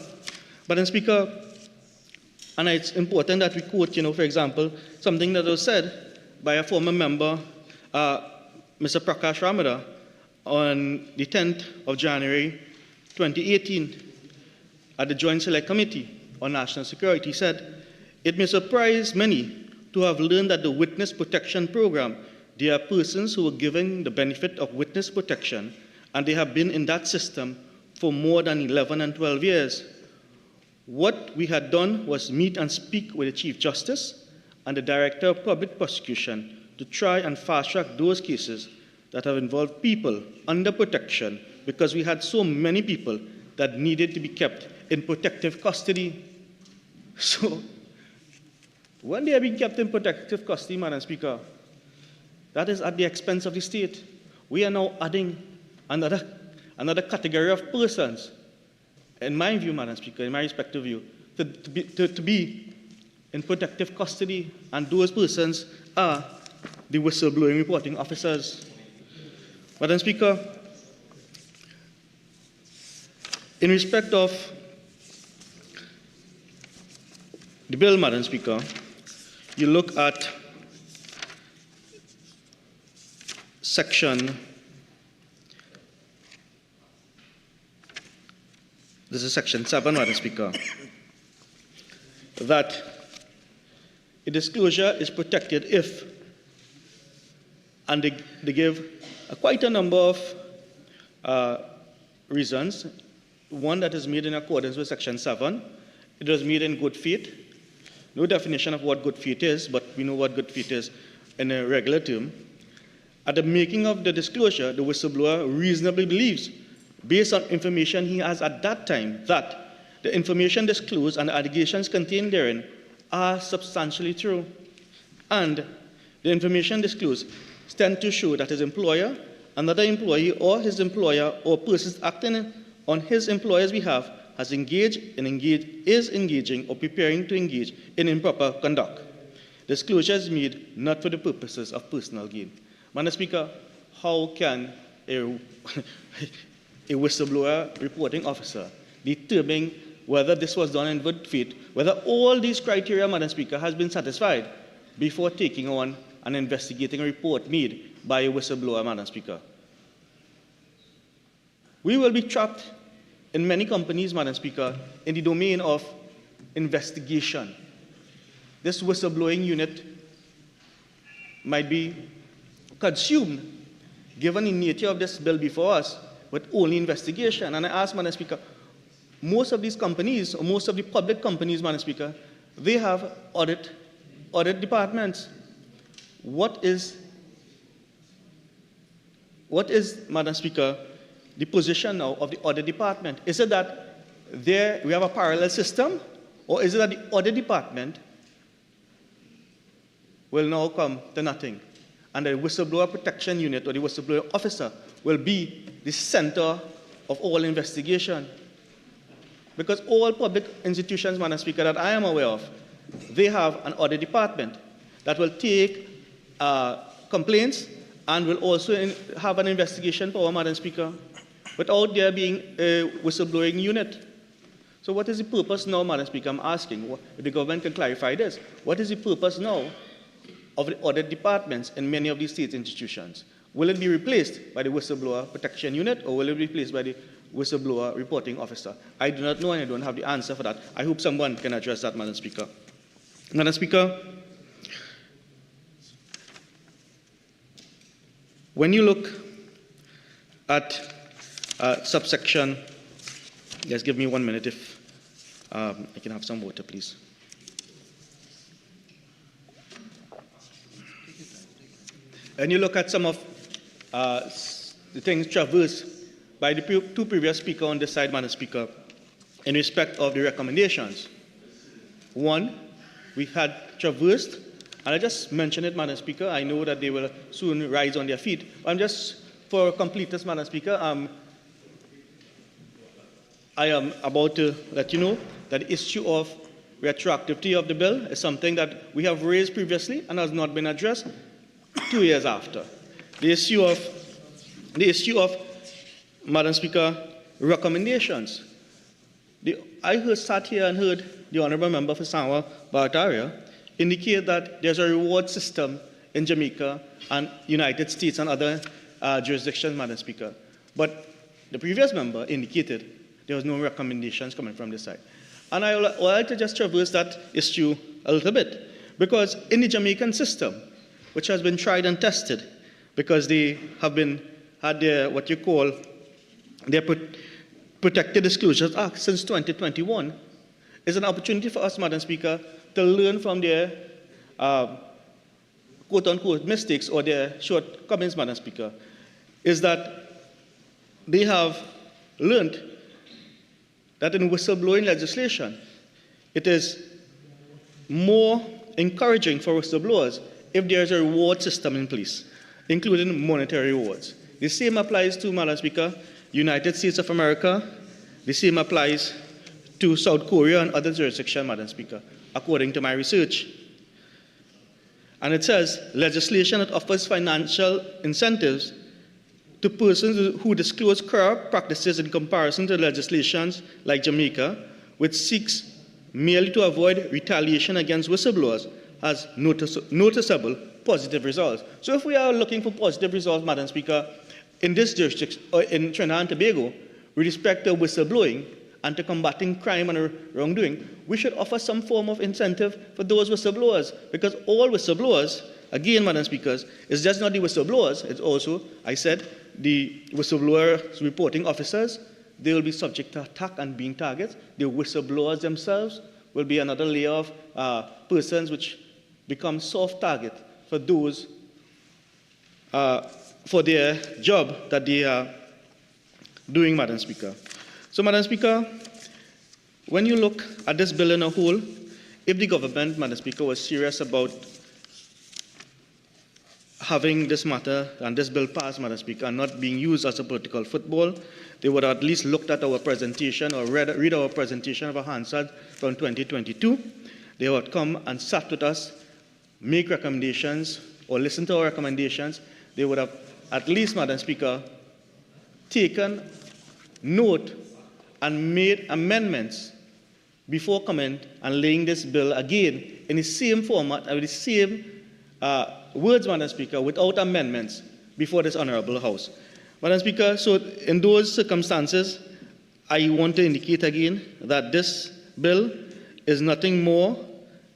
Madam Speaker, and it's important that we quote, for example, something that was said by a former member, Mr. Prakash Ramada, on the 10th of January 2018 at the Joint Select Committee on National Security. He said, "It may surprise many to have learned that the Witness Protection Program, there are persons who were given the benefit of witness protection, and they have been in that system for more than 11 and 12 years. What we had done was meet and speak with the Chief Justice and the Director of Public Prosecution to try and fast-track those cases that have involved people under protection, because we had so many people that needed to be kept in protective custody." So, when they are being kept in protective custody, Madam Speaker, that is at the expense of the state. We are now adding another category of persons, in my view, Madam Speaker, in my respective view, to be in protective custody, and those persons are the whistleblowing reporting officers. Madam Speaker, in respect of the bill, Madam Speaker, you look at this is section 7, Madam Speaker, that a disclosure is protected if, and they give quite a number of reasons. One, that is made in accordance with section 7. It was made in good faith. No definition of what good faith is, but we know what good faith is in a regular term. At the making of the disclosure, the whistleblower reasonably believes, based on information he has at that time, that the information disclosed and the allegations contained therein are substantially true, and the information disclosed tend to show that his employer, another employee, or his employer, or persons acting on his employer's behalf is engaging or preparing to engage in improper conduct. Disclosure is made not for the purposes of personal gain. Madam Speaker, how can a whistleblower reporting officer determine whether this was done in good faith, whether all these criteria, Madam Speaker, has been satisfied before taking on an investigating report made by a whistleblower, Madam Speaker? We will be trapped in many companies, Madam Speaker, in the domain of investigation. This whistleblowing unit might be consumed, given the nature of this bill before us, with only investigation. And I ask, Madam Speaker, most of these companies, or most of the public companies, Madam Speaker, they have audit departments. What is, Madam Speaker, the position now of the audit department? Is it that we have a parallel system, or is it that the audit department will now come to nothing, and the whistleblower protection unit or the whistleblower officer will be the center of all investigation? Because all public institutions, Madam Speaker, that I am aware of, they have an audit department that will take complaints and will also have an investigation power, Madam Speaker, without there being a whistleblowing unit. So what is the purpose now, Madam Speaker? I'm asking, if the government can clarify this, what is the purpose now of the audit departments in many of these state institutions? Will it be replaced by the whistleblower protection unit, or will it be replaced by the whistleblower reporting officer? I do not know, and I don't have the answer for that. I hope someone can address that, Madam Speaker. Madam Speaker, when you look at subsection, just give me 1 minute if I can have some water, please. And you look at some of the things traversed by the two previous speakers on this side, Madam Speaker, in respect of the recommendations. One, we had traversed, and I just mentioned it, Madam Speaker. I know that they will soon rise on their feet. I'm just, for completeness, Madam Speaker, I am about to let you know that the issue of retroactivity of the bill is something that we have raised previously and has not been addressed 2 years after. The issue of the issue of, Madam Speaker, recommendations. I sat here and heard the Honourable Member for Samoa Barataria indicate that there's a reward system in Jamaica and United States and other jurisdictions, Madam Speaker. But the previous member indicated there was no recommendations coming from this side. And I would like to just traverse that issue a little bit, because in the Jamaican system, which has been tried and tested, because they have had their, what you call, their Protected Disclosures Act since 2021, is an opportunity for us, Madam Speaker, to learn from their quote-unquote mistakes or their shortcomings, Madam Speaker, is that they have learned that in whistleblowing legislation, it is more encouraging for whistleblowers if there is a reward system in place, including monetary rewards. The same applies to, Madam Speaker, United States of America. The same applies to South Korea and other jurisdictions, Madam Speaker, according to my research. And it says, legislation that offers financial incentives to persons who disclose corrupt practices in comparison to legislations like Jamaica, which seeks merely to avoid retaliation against whistleblowers, has noticeable positive results. So if we are looking for positive results, Madam Speaker, in this jurisdiction, or in Trinidad and Tobago, with respect to whistleblowing and to combating crime and wrongdoing, we should offer some form of incentive for those whistleblowers, because all whistleblowers, again, Madam Speakers, it's just not the whistleblowers, it's also, I said, the whistleblower reporting officers. They will be subject to attack and being targets. The whistleblowers themselves will be another layer of persons which become soft target for those, for their job that they are doing, Madam Speaker. So, Madam Speaker, when you look at this bill in a whole, if the government, Madam Speaker, was serious about having this matter and this bill passed, Madam Speaker, and not being used as a political football, they would have at least looked at our presentation or read our presentation of a Hansard from 2022. They would come and sat with us, make recommendations, or listen to our recommendations. They would have at least, Madam Speaker, taken note and made amendments before coming and laying this bill again in the same format and with the same words, Madam Speaker, without amendments before this Honourable House. Madam Speaker, so in those circumstances, I want to indicate again that this bill is nothing more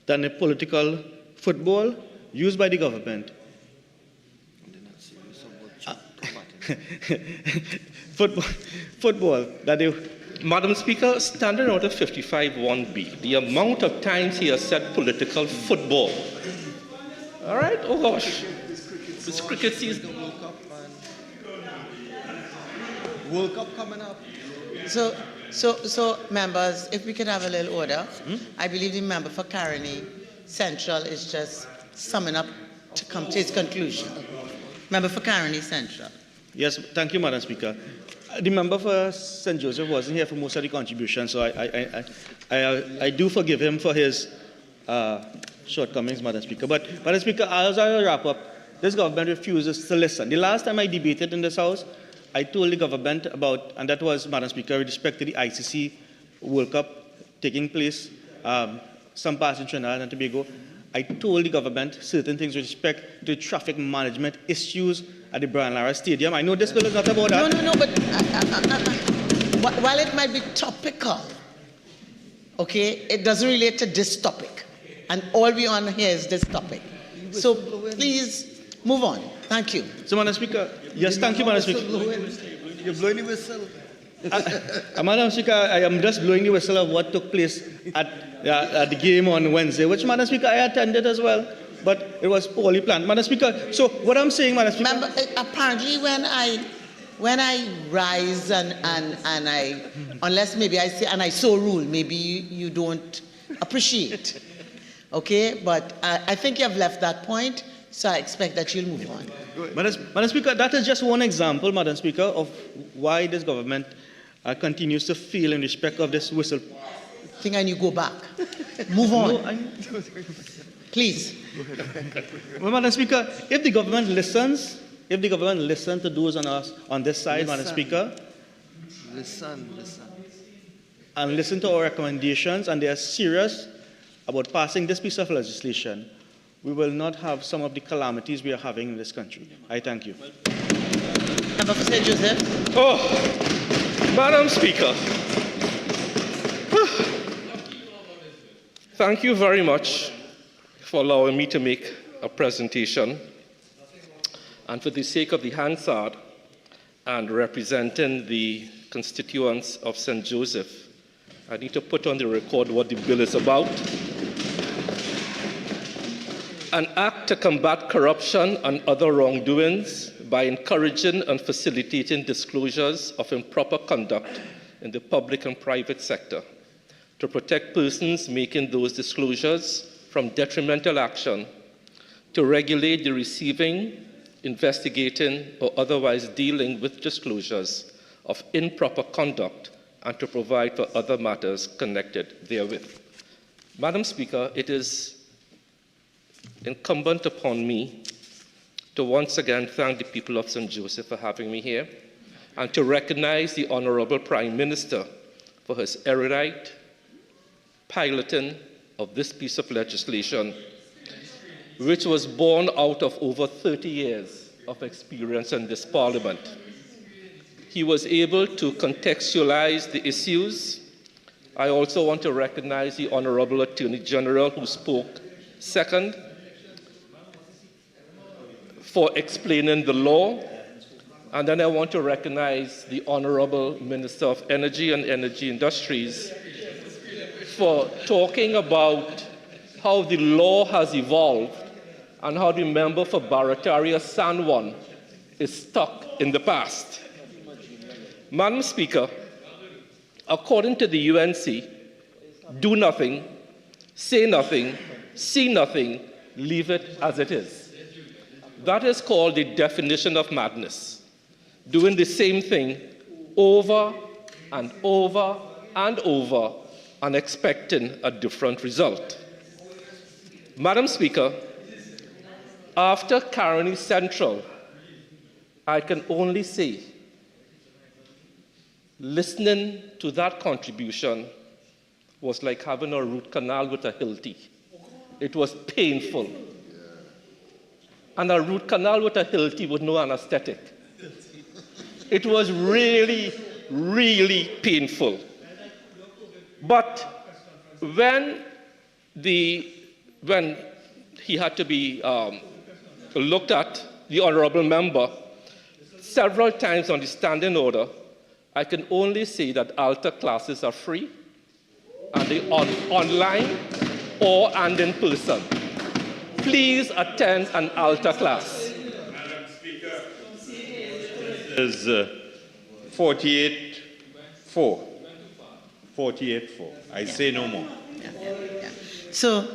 than a political football used by the government. Football that they... Madam Speaker, Standard Order 55(1)(b), the amount of times he has said political football. All right? Oh gosh. This cricket season. World Cup coming up. So, members, if we could have a little order. I believe the member for Caroni Central is just summing up to come to his conclusion. Member for Caroni Central. Yes, thank you, Madam Speaker. The member for St. Joseph wasn't here for most of the contribution, so I do forgive him for his shortcomings, Madam Speaker. But, Madam Speaker, as I wrap up, this government refuses to listen. The last time I debated in this House, I told the government about, and that was, Madam Speaker, with respect to the ICC World Cup taking place, some parts in Trinidad and Tobago, I told the government certain things with respect to traffic management issues at the Brian Lara Stadium. I know this bill is not about that. No, but while it might be topical, okay, it doesn't relate to this topic. And all we on here is this topic. So please move on. Thank you. So, Madam Speaker, yes, thank you, Madam Speaker. You're blowing the whistle. Madam Speaker, I am just blowing the whistle of what took place at the game on Wednesday, which, Madam Speaker, I attended as well, but it was poorly planned. Madam Speaker, so what I'm saying, Madam Speaker... Member, apparently when I rise and I, unless maybe I say, and I so rule, maybe you don't appreciate, okay? But I think you have left that point, so I expect that you'll move on. Madam Speaker, that is just one example, Madam Speaker, of why this government continues to fail in respect of this whistle. I think I need to go back. Move on. Please. Well, Madam Speaker, if the government listens if the government listen to those on us on this side, Madam Speaker, Listen. and listen to our recommendations, and they are serious about passing this piece of legislation, we will not have some of the calamities we are having in this country. I thank you. Member for St. Joseph. Oh, Madam Speaker, thank you very much for allowing me to make a presentation. And for the sake of the Hansard and representing the constituents of St. Joseph, I need to put on the record what the bill is about. An act to combat corruption and other wrongdoings by encouraging and facilitating disclosures of improper conduct in the public and private sector, to protect persons making those disclosures from detrimental action, to regulate the receiving, investigating, or otherwise dealing with disclosures of improper conduct, and to provide for other matters connected therewith. Madam Speaker, it is incumbent upon me to once again thank the people of St. Joseph for having me here, and to recognize the Honorable Prime Minister for his erudite piloting of this piece of legislation, which was born out of over 30 years of experience in this Parliament. He was able to contextualize the issues. I also want to recognize the Honorable Attorney General, who spoke second, for explaining the law. And then I want to recognize the Honorable Minister of Energy and Energy Industries for talking about how the law has evolved and how the member for Barataria San Juan is stuck in the past. Madam Speaker, according to the UNC, do nothing, say nothing, see nothing, leave it as it is. That is called the definition of madness, doing the same thing over and over and over and expecting a different result. Madam Speaker, after Caroni Central, I can only say, listening to that contribution was like having a root canal with a Hilti. It was painful. And a root canal with a Hilti with no anesthetic. It was really, really painful. But when he had to be looked at, the honorable member, several times on the standing order, I can only say that altar classes are free, and they are online and in person. Please attend an altar class. Madam Speaker, this is 48-4. 48-4. I say no more. Yeah. So,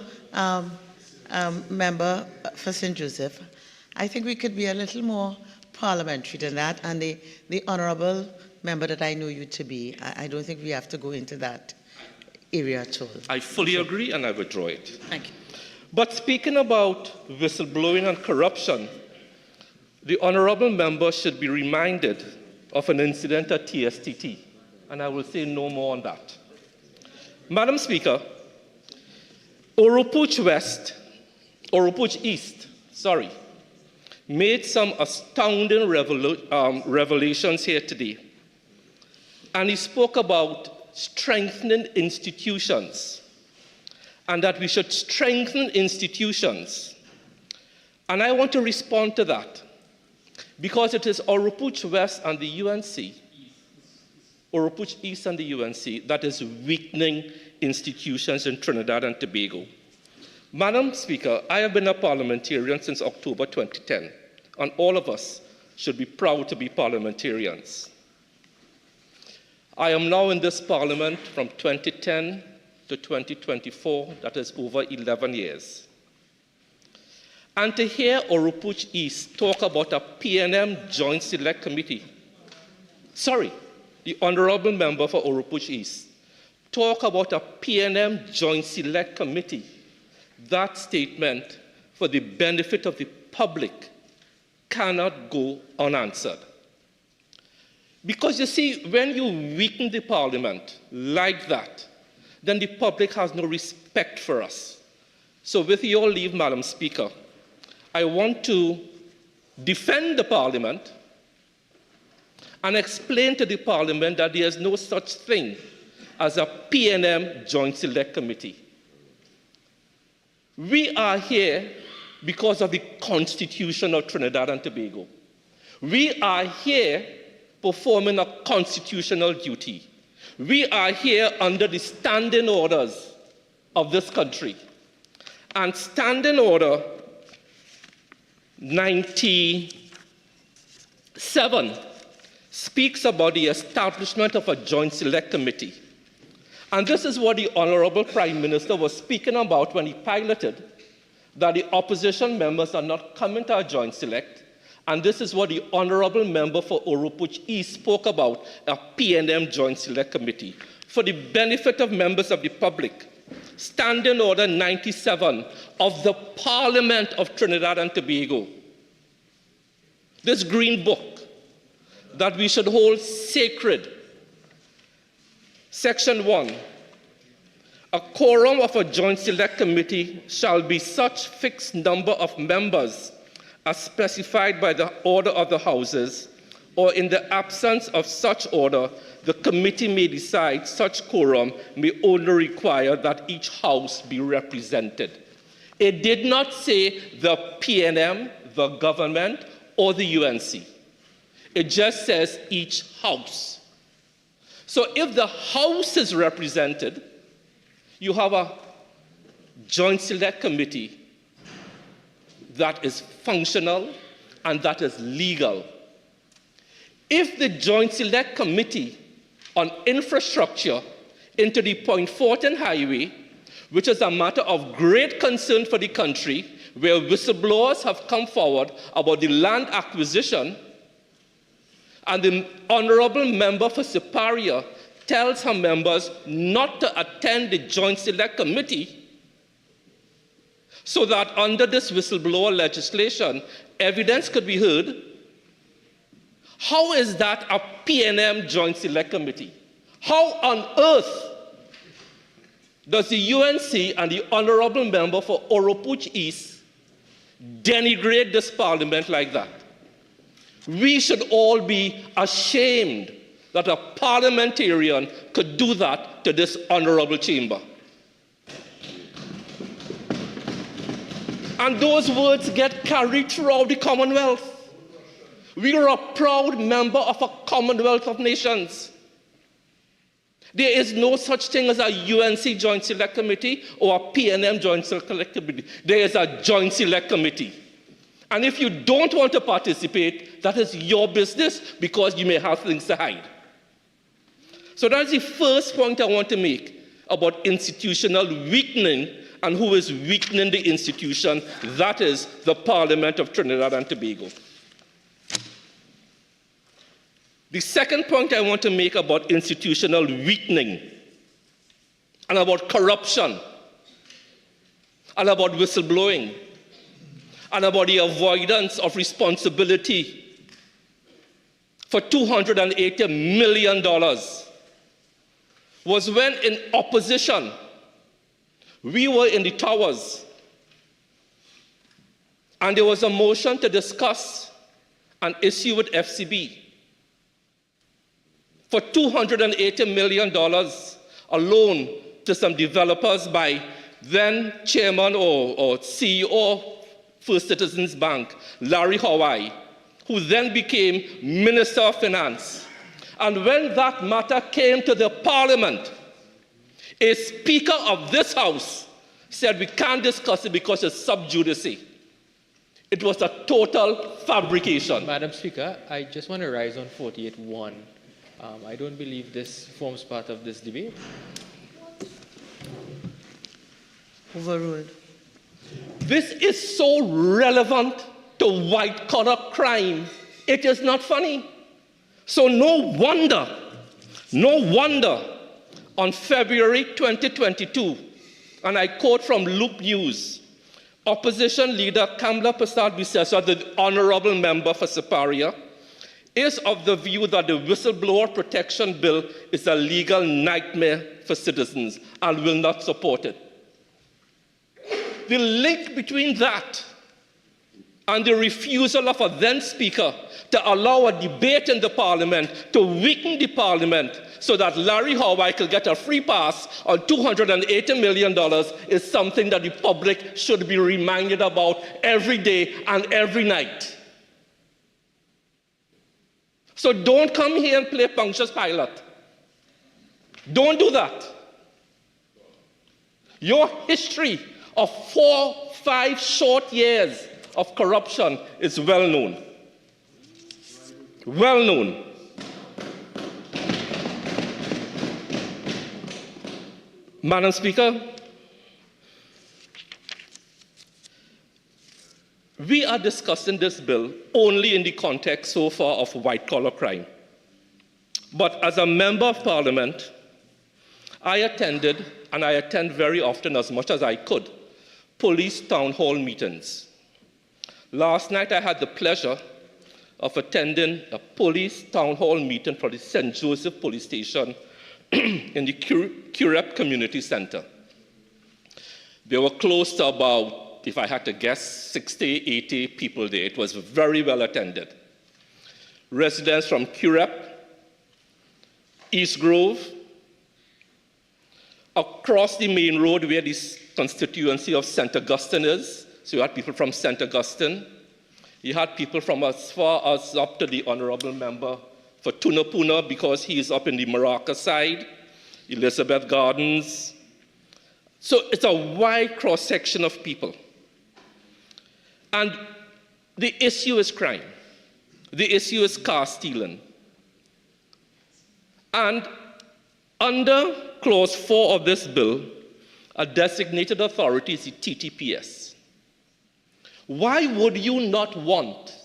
member for St. Joseph, I think we could be a little more parliamentary than that, and the honourable member that I know you to be, I don't think we have to go into that area at all. I fully agree, and I withdraw it. Thank you. But speaking about whistleblowing and corruption, the honourable member should be reminded of an incident at TSTT, and I will say no more on that. Madam Speaker, Oropouche East, made some astounding revelations here today. And he spoke about strengthening institutions, and that we should strengthen institutions. And I want to respond to that, because it is Oropouche West and the UNC, Oropouche East and the UNC, that is weakening institutions in Trinidad and Tobago. Madam Speaker, I have been a parliamentarian since October 2010, and all of us should be proud to be parliamentarians. I am now in this parliament from 2010 to 2024, that is over 11 years. And to hear Oropouche East talk about a PNM Joint Select Committee, the honourable member for Oropouche East, talk about a PNM Joint Select Committee, that statement, for the benefit of the public, cannot go unanswered. Because you see, when you weaken the Parliament like that, then the public has no respect for us. So with your leave, Madam Speaker, I want to defend the Parliament and explain to the Parliament that there is no such thing as a P&M Joint Select Committee. We are here because of the Constitution of Trinidad and Tobago. We are here performing a constitutional duty. We are here under the standing orders of this country. And Standing Order 97 speaks about the establishment of a Joint Select Committee. And this is what the Honorable Prime Minister was speaking about when he piloted that the opposition members are not coming to a Joint Select. And this is what the Honorable Member for Oropuch East spoke about, a P&M Joint Select Committee. For the benefit of members of the public, Standing Order 97 of the Parliament of Trinidad and Tobago, this green book that we should hold sacred. Section 1, a quorum of a Joint Select Committee shall be such fixed number of members as specified by the order of the Houses, or in the absence of such order, the committee may decide such quorum may only require that each house be represented. It did not say the PNM, the government, or the UNC. It just says each house. So if the House is represented, you have a Joint Select Committee that is functional and that is legal. If the Joint Select Committee on Infrastructure into the Point Fortin Highway, which is a matter of great concern for the country, where whistleblowers have come forward about the land acquisition, and the Honorable Member for Superior tells her members not to attend the Joint Select Committee, so that under this whistleblower legislation, evidence could be heard. How is that a P&M Joint Select Committee? How on earth does the UNC and the Honorable Member for Oropuch East denigrate this Parliament like that? We should all be ashamed that a parliamentarian could do that to this honorable chamber. And those words get carried throughout the Commonwealth. We are a proud member of a Commonwealth of Nations. There is no such thing as a UNC Joint Select Committee or a PNM Joint Select Committee. There is a Joint Select Committee. And if you don't want to participate, that is your business, because you may have things to hide. So that's the first point I want to make about institutional weakening and who is weakening the institution. That is the Parliament of Trinidad and Tobago. The second point I want to make about institutional weakening and about corruption and about whistleblowing and about the avoidance of responsibility for $280 million was when, in opposition, we were in the towers and there was a motion to discuss an issue with FCB for $280 million, a loan to some developers by then chairman or CEO First Citizens Bank, Larry Hawaii, who then became Minister of Finance. And when that matter came to the Parliament, a Speaker of this House said we can't discuss it because it's sub judice. It was a total fabrication. Madam Speaker, I just want to rise on 48.1. I don't believe this forms part of this debate. Overruled. This is so relevant to white-collar crime, it is not funny. So no wonder, on February 2022, and I quote from Loop News, Opposition leader Kamla Prasad-Bisesa, the honorable member for Siparia, is of the view that the Whistleblower Protection Bill is a legal nightmare for citizens and will not support it. The link between that and the refusal of a then Speaker to allow a debate in the Parliament to weaken the Parliament so that Larry Howard could get a free pass on $280 million is something that the public should be reminded about every day and every night. So don't come here and play Pontius Pilate. Don't do that. Your history of 4-5 short years of corruption is well known. Well known. Madam Speaker, we are discussing this bill only in the context so far of white-collar crime. But as a member of Parliament, I attended, and I attend very often as much as I could, police town hall meetings. Last night I had the pleasure of attending a police town hall meeting for the St. Joseph Police Station in the Curep Community Center. There were close to about, if I had to guess, 60, 80 people there. It was very well attended. Residents from Curep, East Grove, across the main road where the constituency of St. Augustine is. So you had people from St. Augustine. You had people from as far as up to the honorable member for Tunapuna because he is up in the Maraca side, Elizabeth Gardens. So it's a wide cross-section of people. And the issue is crime. The issue is car stealing. And under Clause 4 of this bill, a designated authority is the TTPS. Why would you not want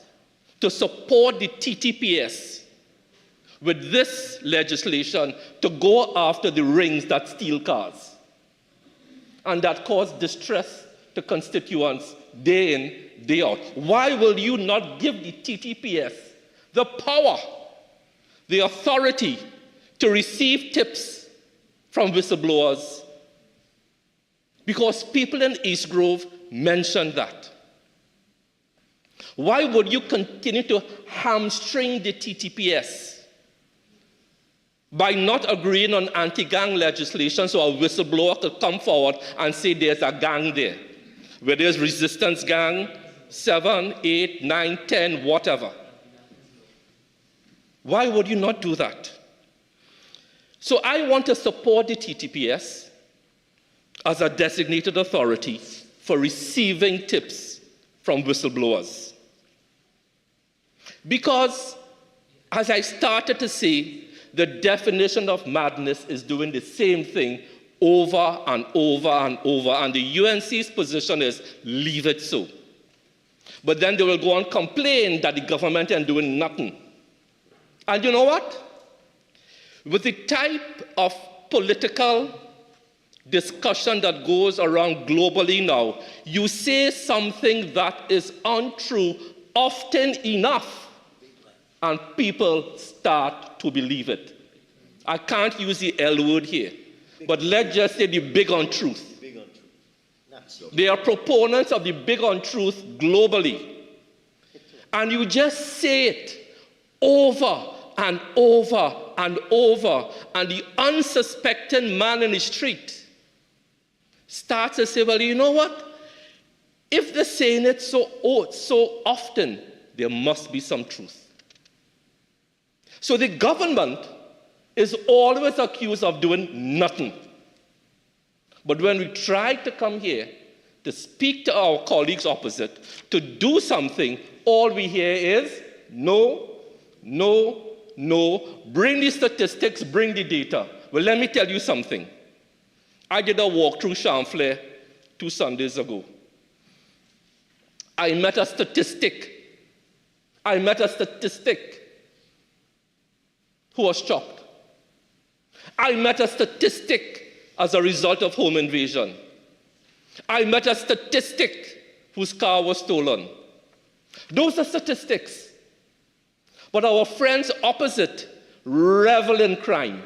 to support the TTPS with this legislation to go after the rings that steal cars and that cause distress to constituents day in, day out? Why will you not give the TTPS the power, the authority to receive tips from whistleblowers? Because people in East Grove mentioned that. Why would you continue to hamstring the TTPS by not agreeing on anti-gang legislation so a whistleblower could come forward and say there's a gang there, where there's resistance gang, 7, 8, 9, 10, whatever? Why would you not do that? So I want to support the TTPS as a designated authority for receiving tips from whistleblowers. Because, as I started to say, the definition of madness is doing the same thing over and over and over, and the UNC's position is leave it so. But then they will go and complain that the government ain't doing nothing. And you know what? With the type of political discussion that goes around globally now, you say something that is untrue often enough, and people start to believe it. I can't use the L word here, but let's just say the big untruth. They are proponents of the big untruth globally. And you just say it over and over and over, and the unsuspecting man in the street starts to say, well, you know what? If they're saying it so often, there must be some truth. So the government is always accused of doing nothing. But when we try to come here to speak to our colleagues opposite, to do something, all we hear is no, no, no. Bring the statistics, bring the data. Well, let me tell you something. I did a walk through Champlain 2 Sundays ago. I met a statistic who was chopped. I met a statistic as a result of home invasion. I met a statistic whose car was stolen. Those are statistics. But our friends opposite revel in crime.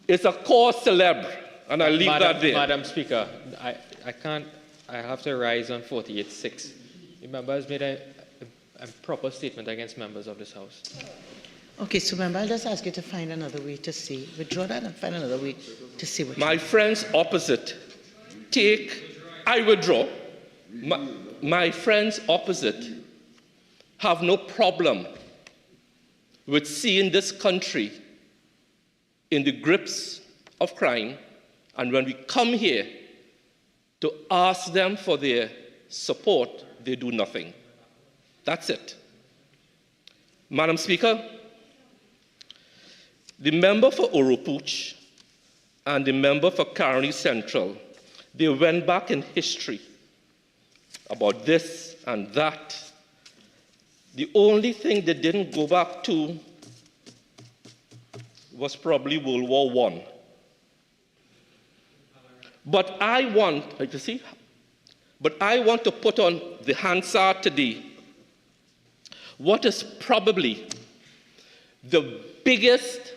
It's a cause célèbre, and I leave that there. Madam Speaker, I have to rise on 48.6. The member has made a proper statement against members of this House. Okay, so member, I'll just ask you to find another way to see. Withdraw that and find another way to see what My friends opposite I withdraw. My friends opposite have no problem with seeing this country in the grips of crime, and when we come here to ask them for their support, they do nothing. That's it. Madam Speaker, the member for Oropuch and the member for Caroni Central, they went back in history about this and that. The only thing they didn't go back to was probably World War I. But I want to put on the Hansard today what is probably the biggest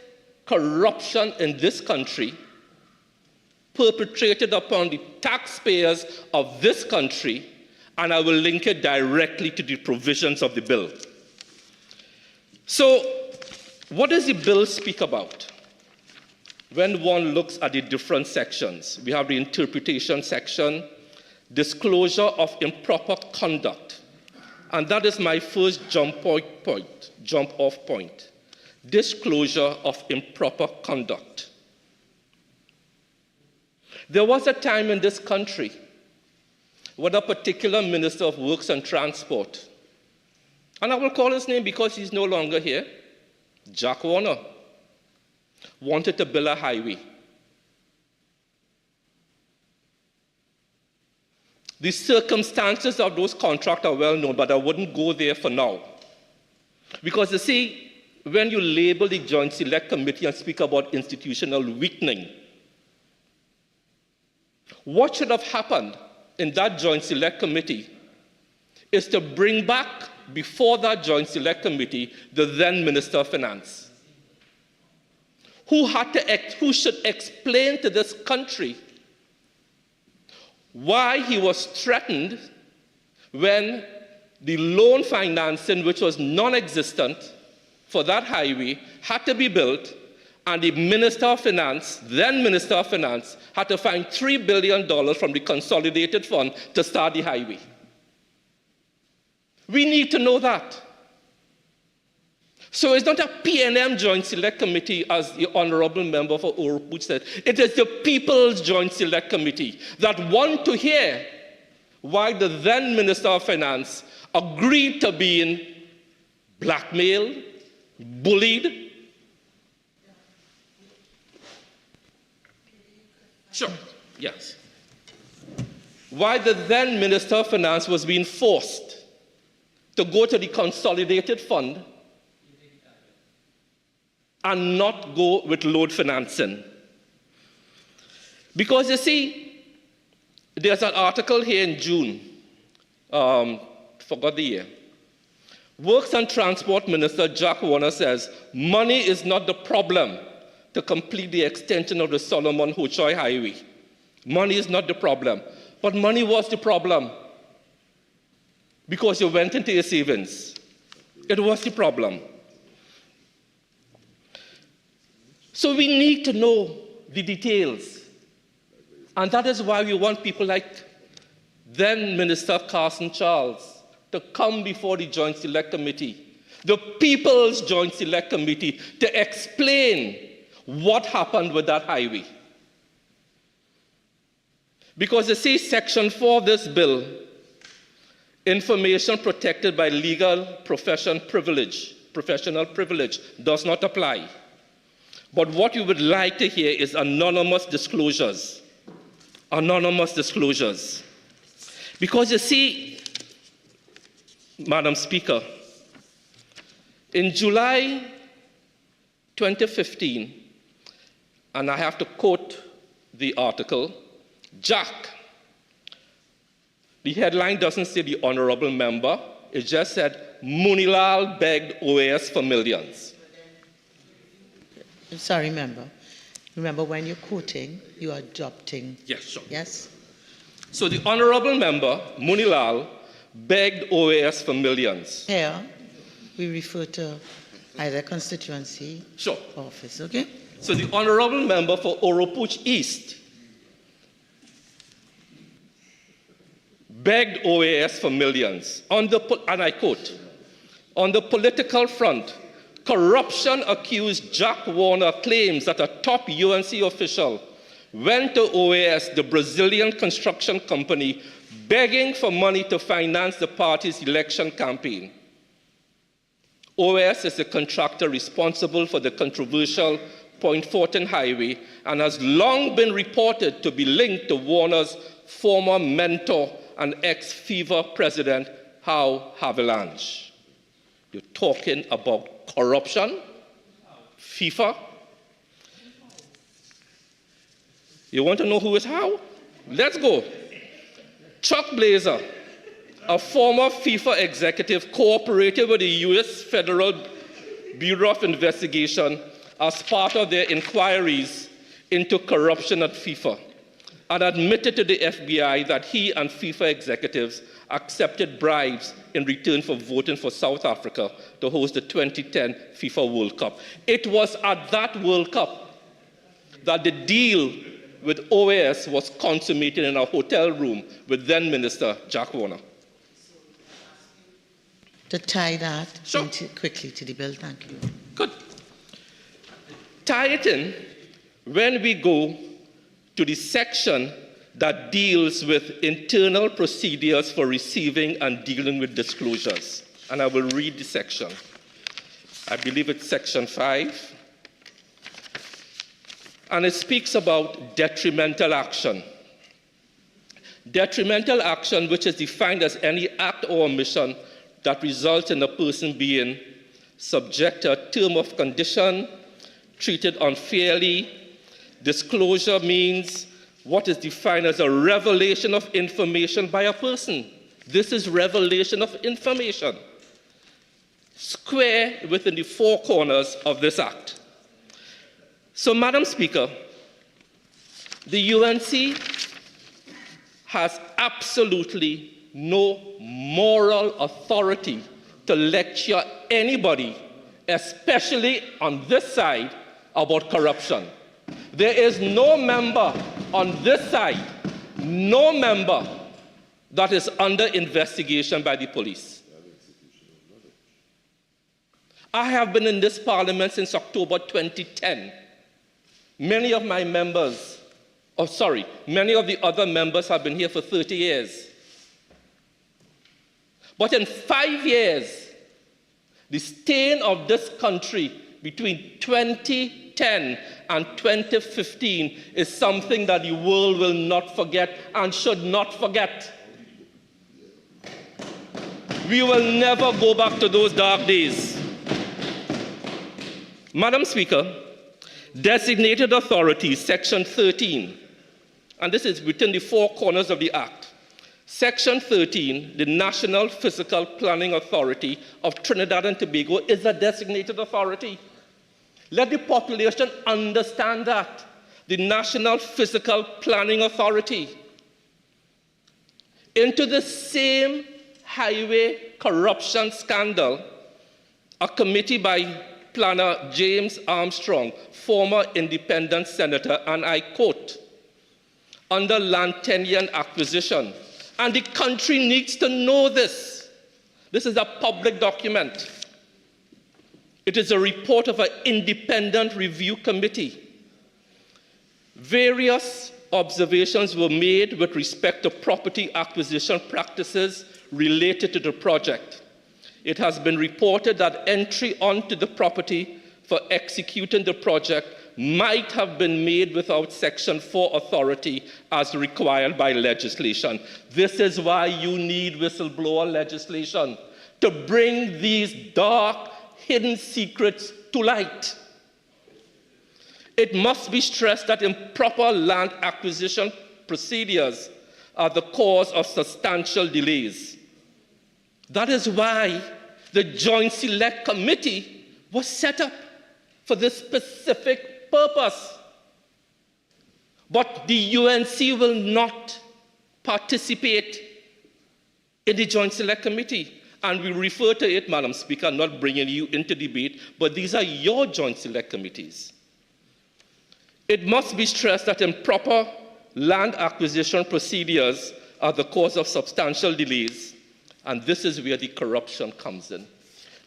corruption in this country, perpetrated upon the taxpayers of this country, and I will link it directly to the provisions of the bill. So, what does the bill speak about? When one looks at the different sections, we have the interpretation section, disclosure of improper conduct, and that is my first jump-off point. Disclosure of improper conduct. There was a time in this country when a particular Minister of Works and Transport, and I will call his name because he's no longer here, Jack Warner, wanted to build a highway. The circumstances of those contracts are well known, but I wouldn't go there for now. Because you see, when you label the Joint Select Committee and speak about institutional weakening, what should have happened in that Joint Select Committee is to bring back before that Joint Select Committee the then Minister of Finance, who should explain to this country why he was threatened when the loan financing, which was non-existent for that highway, had to be built, and the Minister of Finance, then Minister of Finance, had to find $3 billion from the Consolidated Fund to start the highway. We need to know that. So it's not a PNM Joint Select Committee, as the Honourable Member for Oropuch said. It is the People's Joint Select Committee that want to hear why the then Minister of Finance agreed to being blackmailed, bullied. Sure, yes. Why the then Minister of Finance was being forced to go to the Consolidated Fund and not go with load financing. Because you see, there's an article here in June, forgot the year. Works and Transport Minister Jack Warner says, money is not the problem to complete the extension of the Solomon Ho-Choi Highway. Money is not the problem. But money was the problem. Because you went into your savings. It was the problem. So we need to know the details. And that is why we want people like then Minister Carson Charles to come before the Joint Select Committee, the People's Joint Select Committee, to explain what happened with that highway. Because you see, Section 4 of this bill, information protected by legal professional privilege, does not apply. But what you would like to hear is anonymous disclosures. Anonymous disclosures. Because you see, Madam Speaker, in July 2015, and I have to quote the article, Jack, The headline doesn't say the honorable member. It just said, Munilal begged OAS for millions. I'm sorry, member. Remember, when you're quoting, you are adopting. Yes, sure. Yes? So the honorable member, Munilal, begged OAS for millions. Here, we refer to either constituency sure. or office, okay? So the honorable member for Oropuch East begged OAS for millions. And I quote, on the political front, corruption accused Jack Warner claims that a top UNC official went to OAS, the Brazilian construction company, begging for money to finance the party's election campaign. OAS is the contractor responsible for the controversial Point Fortin Highway and has long been reported to be linked to Warner's former mentor and ex-FIFA president, Howe Havilange. You're talking about corruption, FIFA. You want to know who is Howe? Let's go. Chuck Blazer, a former FIFA executive, cooperated with the U.S. Federal Bureau of Investigation as part of their inquiries into corruption at FIFA, and admitted to the FBI that he and FIFA executives accepted bribes in return for voting for South Africa to host the 2010 FIFA World Cup. It was at that World Cup that the deal with OAS was consummated in a hotel room with then Minister Jack Warner. To tie that quickly to the bill, thank you. Good. Tie it in when we go to the section that deals with internal procedures for receiving and dealing with disclosures. And I will read the section. I believe it's section 5. And it speaks about detrimental action. Detrimental action, which is defined as any act or omission that results in a person being subject to a term of condition, treated unfairly. Disclosure means what is defined as a revelation of information by a person. This is revelation of information, square within the four corners of this act. So, Madam Speaker, the UNC has absolutely no moral authority to lecture anybody, especially on this side, about corruption. There is no member on this side, no member that is under investigation by the police. I have been in this parliament since October 2010. Many of my members, many of the other members have been here for 30 years. But in 5 years, the stain of this country between 2010 and 2015 is something that the world will not forget and should not forget. We will never go back to those dark days. Madam Speaker, designated authorities, Section 13, and this is within the four corners of the Act. Section 13, the National Physical Planning Authority of Trinidad and Tobago is a designated authority. Let the population understand that. The National Physical Planning Authority. Into the same highway corruption scandal, a committee by planner James Armstrong, former independent senator, and I quote, under land tenure and acquisition, and the country needs to know this. This is a public document. It is a report of an independent review committee. Various observations were made with respect to property acquisition practices related to the project. It has been reported that entry onto the property for executing the project might have been made without Section 4 authority as required by legislation. This is why you need whistleblower legislation, to bring these dark, hidden secrets to light. It must be stressed that improper land acquisition procedures are the cause of substantial delays. That is why the Joint Select Committee was set up for this specific purpose. But the UNC will not participate in the Joint Select Committee. And we refer to it, Madam Speaker, not bringing you into debate, but these are your Joint Select Committees. It must be stressed that improper land acquisition procedures are the cause of substantial delays, and this is where the corruption comes in.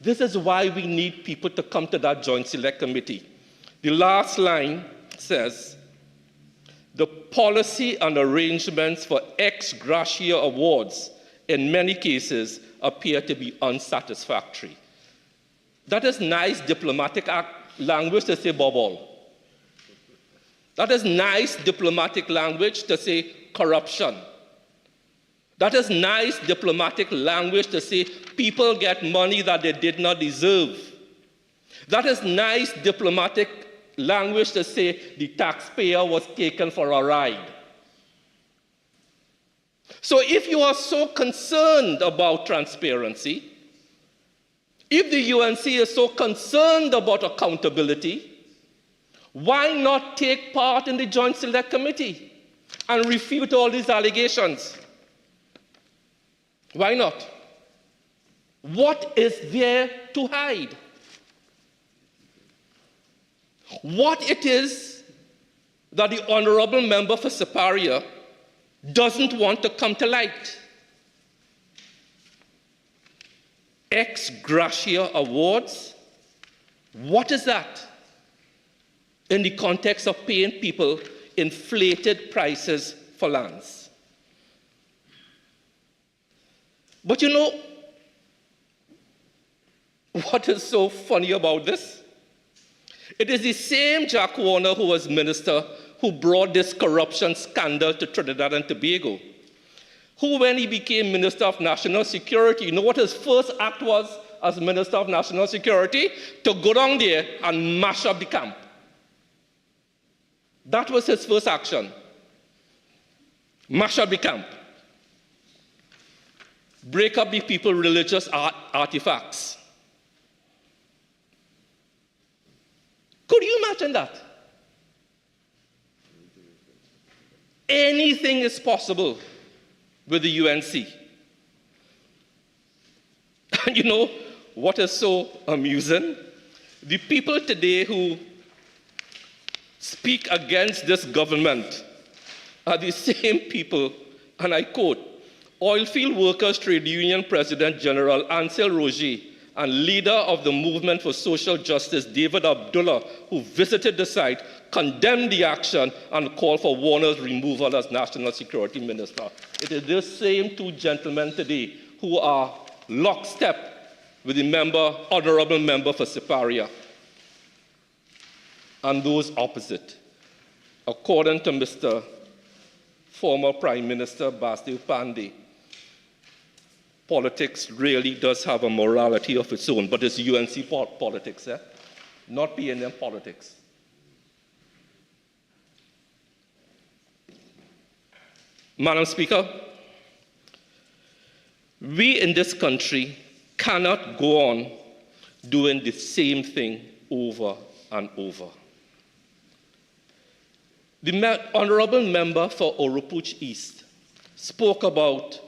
This is why we need people to come to that Joint Select Committee. The last line says, the policy and arrangements for ex gratia awards in many cases appear to be unsatisfactory. That is nice diplomatic language to say bubble. That is nice diplomatic language to say corruption. That is nice diplomatic language to say people get money that they did not deserve. That is nice diplomatic language to say the taxpayer was taken for a ride. So if you are so concerned about transparency, if the UNC is so concerned about accountability, why not take part in the Joint Select Committee and refute all these allegations? Why not? What is there to hide? What it is that the honorable member for Siparia doesn't want to come to light? Ex gratia awards? What is that in the context of paying people inflated prices for lands? But you know, what is so funny about this? It is the same Jack Warner who was minister who brought this corruption scandal to Trinidad and Tobago, who, when he became Minister of National Security, you know what his first act was as Minister of National Security? To go down there and mash up the camp. That was his first action. Mash up the camp. Break up the people's religious artifacts. Could you imagine that? Anything is possible with the UNC. And you know what is so amusing? The people today who speak against this government are the same people, and I quote, Oilfield Workers Trade Union President General Ansel Roger and leader of the Movement for Social Justice, David Abdullah, who visited the site, condemned the action and called for Warner's removal as National Security Minister. It is these same two gentlemen today who are lockstep with the honorable member for Siparia and those opposite. According to Mr. former Prime Minister Basdev Pandey, politics really does have a morality of its own, but it's UNC politics, not PNM politics. Madam Speaker, we in this country cannot go on doing the same thing over and over. The honorable member for Oropouche East spoke about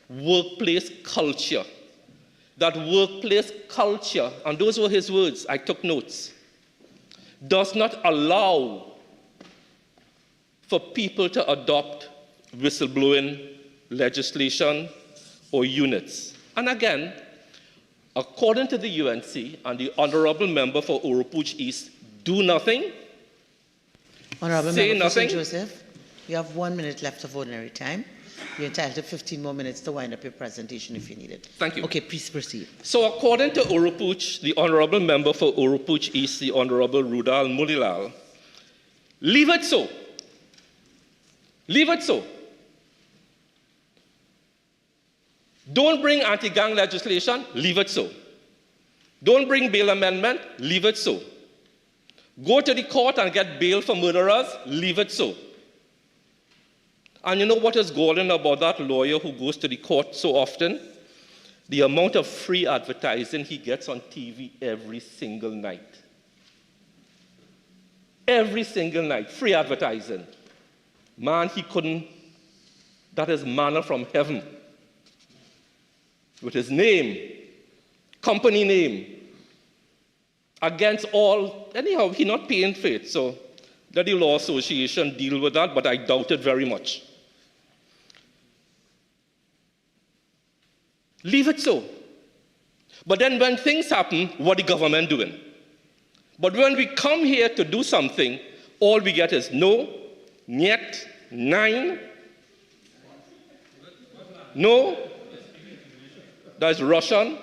workplace culture. That workplace culture, and those were his words, I took notes, does not allow for people to adopt whistleblowing legislation or units. And again, according to the UNC and the honorable member for Oropouche East, do nothing, Honorable say Member for nothing. St. Joseph, you have 1 minute left of ordinary time. You're entitled to 15 more minutes to wind up your presentation if you need it. Thank you. Okay, please proceed. So according to Oropouche, the honorable member for Oropouche East, the Honorable Rudal Mulilal, leave it so. Leave it so. Don't bring anti-gang legislation, leave it so. Don't bring bail amendment, leave it so. Go to the court and get bail for murderers, leave it so. And you know what is galling about that lawyer who goes to the court so often? The amount of free advertising he gets on TV every single night. Every single night, free advertising. Man, he couldn't, that is manna from heaven. With his name, company name, against all, anyhow, he's not paying for it, so let the Law Association deal with that, but I doubt it very much. Leave it so. But then when things happen, what the government doing? But when we come here to do something, all we get is no, niet, nein, no, that's Russian,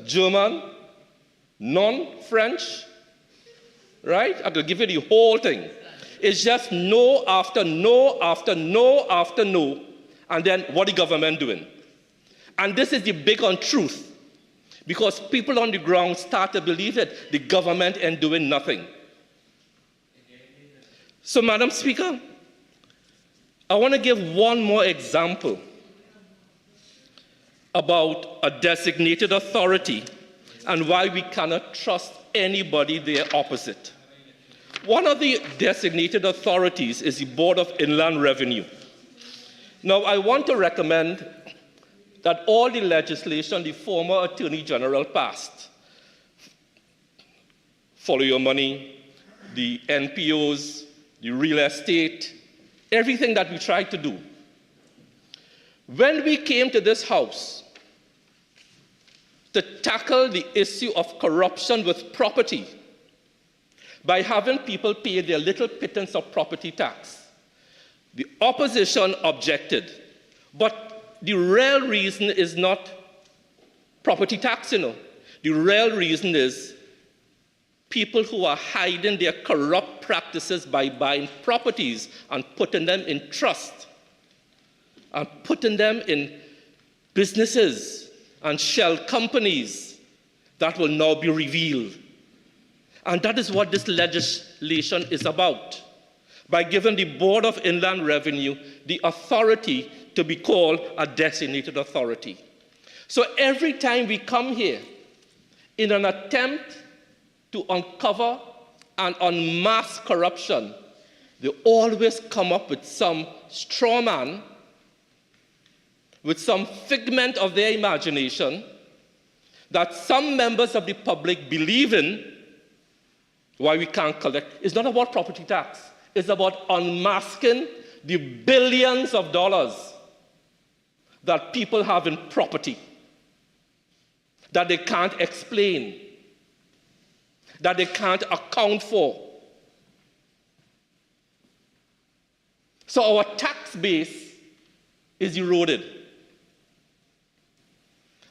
German, non-French, right? I could give you the whole thing. It's just no after no after no after no, and then what the government doing? And this is the big untruth, because people on the ground start to believe it. The government ain't doing nothing. So, Madam Speaker, I want to give one more example about a designated authority and why we cannot trust anybody there opposite. One of the designated authorities is the Board of Inland Revenue. Now, I want to recommend that all the legislation the former Attorney General passed, follow your money, the NPOs, the real estate, everything that we tried to do. When we came to this House to tackle the issue of corruption with property by having people pay their little pittance of property tax, the opposition objected. But the real reason is not property tax, you know. The real reason is people who are hiding their corrupt practices by buying properties and putting them in trust and putting them in businesses and shell companies that will now be revealed. And that is what this legislation is about, by giving the Board of Inland Revenue the authority to be called a designated authority. So every time we come here in an attempt to uncover and unmask corruption, they always come up with some straw man, with some figment of their imagination that some members of the public believe in, why we can't collect. It's not about property tax. It's about unmasking the billions of dollars that people have in property that they can't explain, that they can't account for. So our tax base is eroded.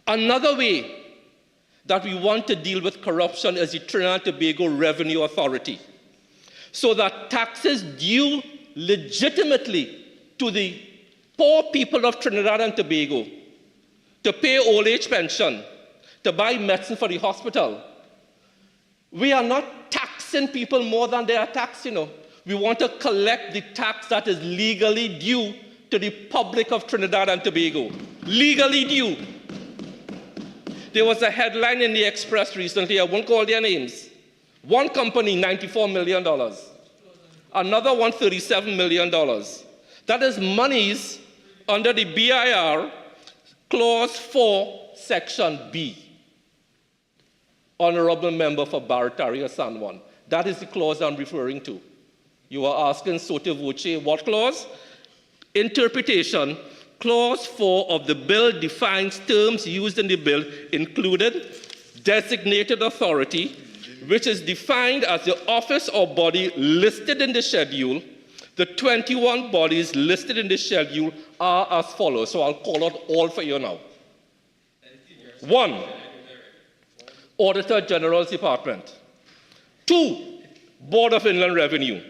Another way that we want to deal with corruption is the Trinidad and Tobago Revenue Authority, so that taxes due legitimately to the poor people of Trinidad and Tobago, to pay old age pension, to buy medicine for the hospital. We are not taxing people more than they are taxed, you know. We want to collect the tax that is legally due to the public of Trinidad and Tobago. Legally due. There was a headline in the Express recently, I won't call their names. One company, $94 million. Another one, $37 million. That is monies under the BIR, Clause 4, Section B. Honorable Member for Barataria San Juan. That is the clause I'm referring to. You are asking sote voce, what clause? Interpretation. Clause 4 of the bill defines terms used in the bill, included designated authority, which is defined as the office or body listed in the schedule. The 21 bodies listed in the schedule are as follows. So I'll call out all for you now. 1, Auditor General's Department. 2, Board of Inland Revenue.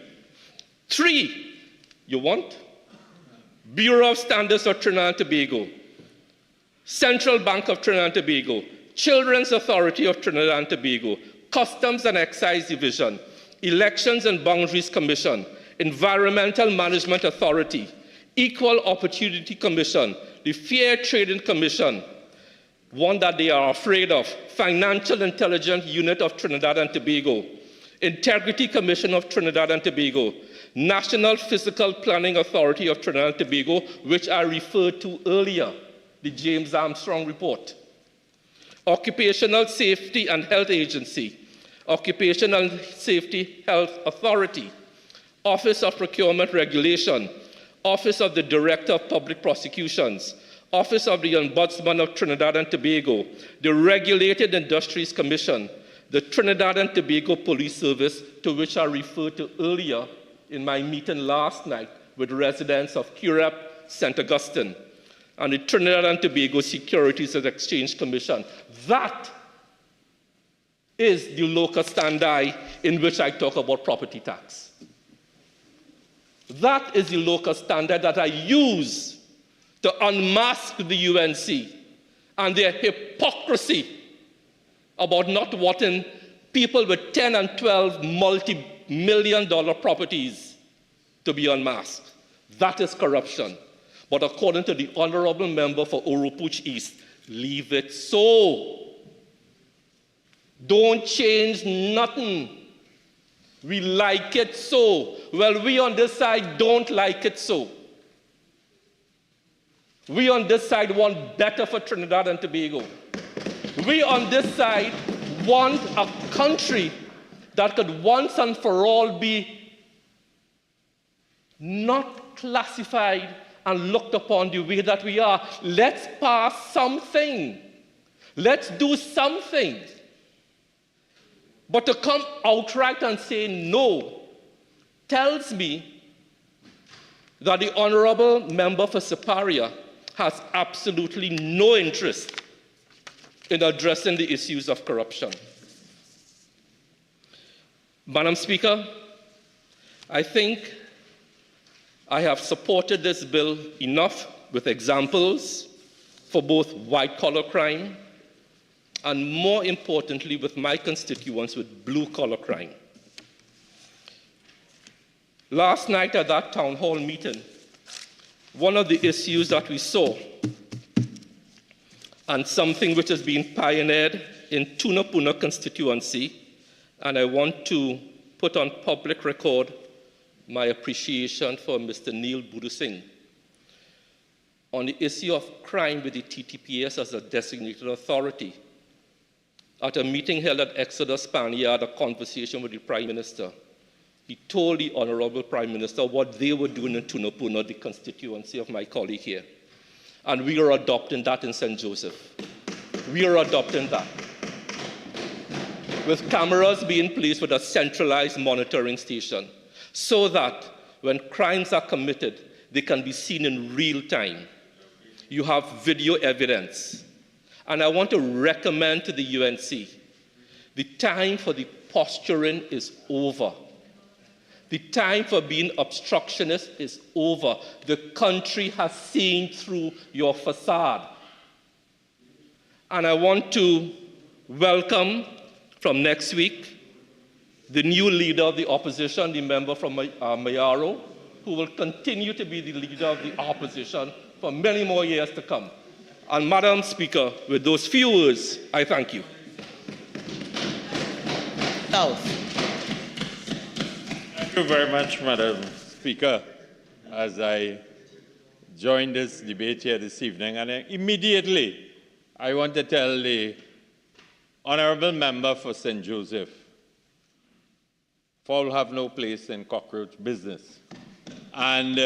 3, you want? Bureau of Standards of Trinidad and Tobago. Central Bank of Trinidad and Tobago. Children's Authority of Trinidad and Tobago. Customs and Excise Division. Elections and Boundaries Commission. Environmental Management Authority. Equal Opportunity Commission, the Fair Trading Commission, one that they are afraid of, Financial Intelligence Unit of Trinidad and Tobago, Integrity Commission of Trinidad and Tobago, National Physical Planning Authority of Trinidad and Tobago, which I referred to earlier, the James Armstrong report, Occupational Safety and Health Agency, Occupational Safety Health Authority, Office of Procurement Regulation, Office of the Director of Public Prosecutions, Office of the Ombudsman of Trinidad and Tobago, the Regulated Industries Commission, the Trinidad and Tobago Police Service, to which I referred to earlier in my meeting last night with residents of Curep, St. Augustine, and the Trinidad and Tobago Securities and Exchange Commission. That is the locus standi in which I talk about property tax. That is the locus standi that I use to unmask the UNC and their hypocrisy about not wanting people with 10 and 12 multi-million-dollar properties to be unmasked. That is corruption. But according to the honorable member for Oropuch East, leave it so. Don't change nothing. We like it so. Well, we on this side don't like it so. We on this side want better for Trinidad and Tobago. We on this side want a country that could once and for all be not classified and looked upon the way that we are. Let's pass something. Let's do something. But to come outright and say no tells me that the honorable member for Siparia has absolutely no interest in addressing the issues of corruption. Madam Speaker, I think I have supported this bill enough with examples for both white-collar crime and, more importantly, with my constituents with blue-collar crime. Last night at that town hall meeting, one of the issues that we saw, and something which has been pioneered in Tunapuna constituency, and I want to put on public record my appreciation for Mr. Neil Budusing on the issue of crime with the TTPS as a designated authority. At a meeting held at Exodus Spaniard, a conversation with the Prime Minister, he told the Honorable Prime Minister what they were doing in Tunapuna, the constituency of my colleague here. And we are adopting that in St. Joseph. We are adopting that. With cameras being placed with a centralized monitoring station, so that when crimes are committed, they can be seen in real time. You have video evidence. And I want to recommend to the UNC, the time for the posturing is over. The time for being obstructionist is over. The country has seen through your facade. And I want to welcome from next week the new leader of the opposition, the member from Mayaro, who will continue to be the leader of the opposition for many more years to come. And Madam Speaker, with those few words, I thank you. South. Thank you very much, Madam Speaker. As I join this debate here this evening, and immediately I want to tell the honourable member for St. Joseph, fowl have no place in cockroach business. And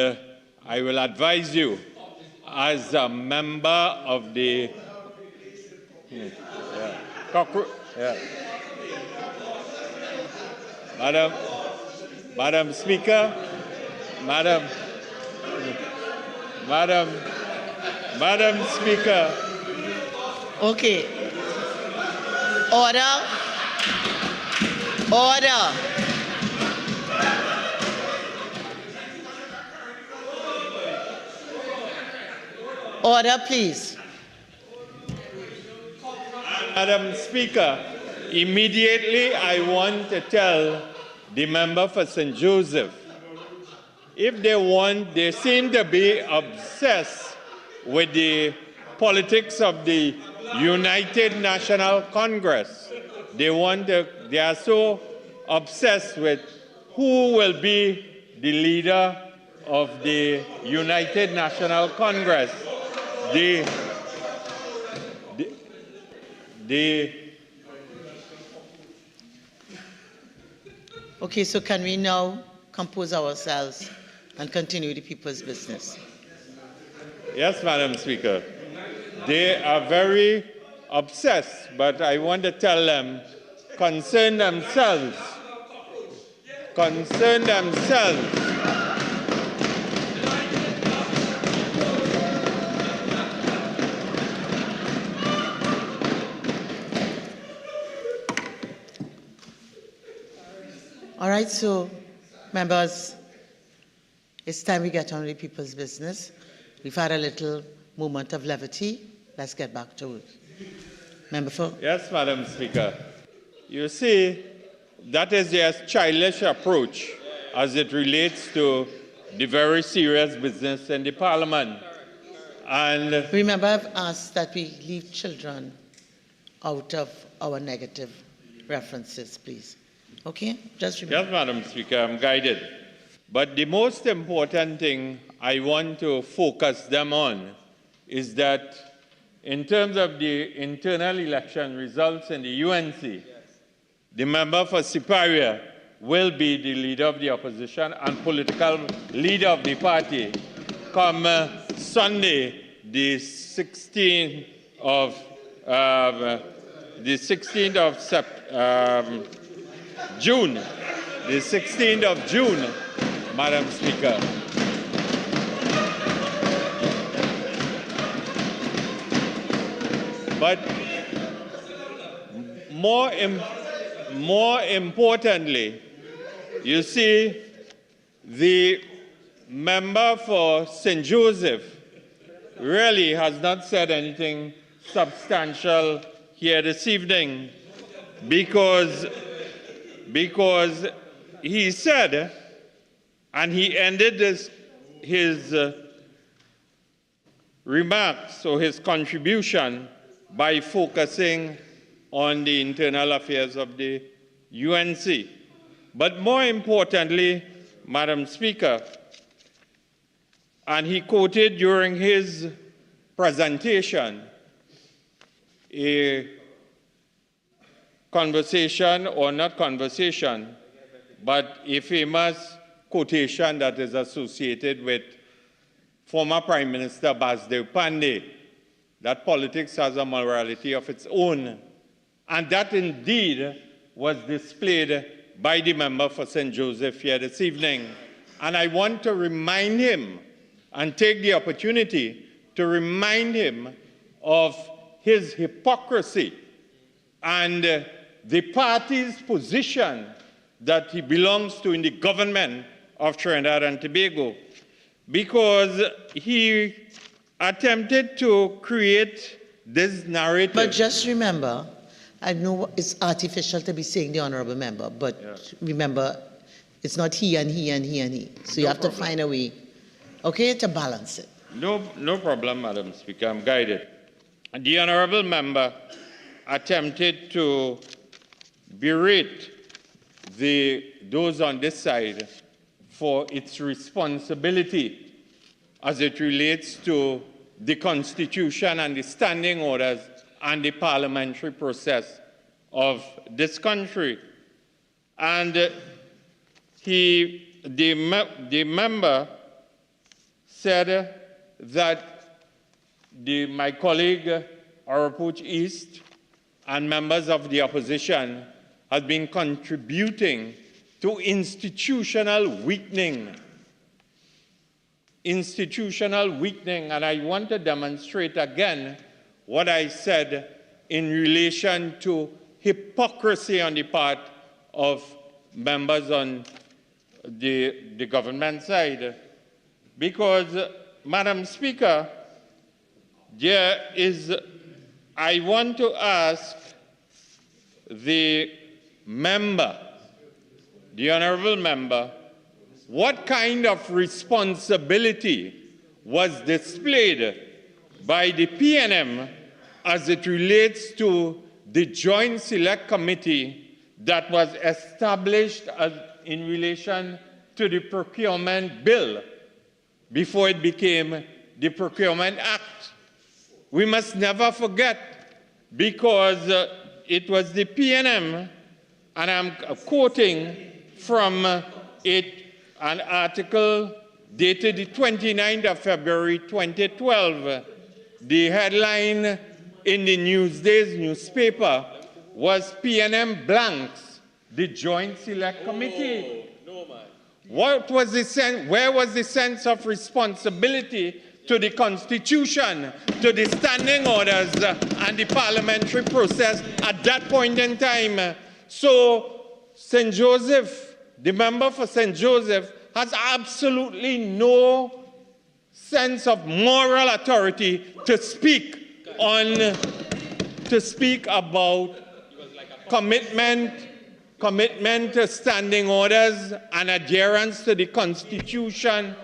I will advise you, as a member of the Madam Speaker, Madam Speaker. Okay. Order. Order. Order, please. Madam Speaker, immediately I want to tell the member for St. Joseph, if they seem to be obsessed with the politics of the United National Congress. They are so obsessed with who will be the leader of the United National Congress. Okay, so can we now compose ourselves and continue the people's business? Yes, Madam Speaker. They are very obsessed, but I want to tell them, concern themselves. Concern themselves. All right, so members, it's time we get on with people's business. We've had a little moment of levity. Let's get back to it. Member for? Yes, Madam Speaker. You see, that is a childish approach as it relates to the very serious business in the Parliament. And remember, I've asked that we leave children out of our negative references, please. Okay? Just remember. Yes, Madam Speaker, I'm guided. But the most important thing I want to focus them on is that in terms of the internal election results in the UNC, the member for Siparia will be the leader of the opposition and political leader of the party come Sunday, the 16th of June. The 16th of June, Madam Speaker. But more importantly, you see, the member for St. Joseph really has not said anything substantial here this evening because he said, and he ended his remarks or his contribution by focusing on the internal affairs of the UNC. But more importantly, Madam Speaker, and he quoted during his presentation a conversation, or not conversation, but a famous quotation that is associated with former Prime Minister Basdev Pandey, that politics has a morality of its own. And that indeed was displayed by the member for St. Joseph here this evening. And I want to remind him and take the opportunity to remind him of his hypocrisy and the party's position that he belongs to in the government of Trinidad and Tobago, because he attempted to create this narrative. But just remember, I know it's artificial to be saying the honorable member, but remember, it's not he and he and he and he. So you have to find a way, okay, to balance it. No problem, Madam Speaker. I'm guided. The honorable member attempted to berate those on this side for its responsibility as it relates to the Constitution and the standing orders and the parliamentary process of this country. And the member said that my colleague Arapuch East and members of the opposition have been contributing to institutional weakening. Institutional weakening, and I want to demonstrate again what I said in relation to hypocrisy on the part of members on the government side. Because, Madam Speaker, I want to ask the member, the honorable member, what kind of responsibility was displayed by the PNM as it relates to the Joint Select Committee that was established in relation to the procurement bill before it became the Procurement Act. We must never forget, because it was the PNM, and I'm quoting from an article dated the 29th of February 2012. The headline in the Newsday's newspaper was PNM blanks the Joint Select Committee. What was the where was the sense of responsibility to the Constitution, to the standing orders, and the parliamentary process at that point in time? So St. Joseph, the member for St. Joseph, has absolutely no sense of moral authority to speak about commitment to standing orders and adherence to the Constitution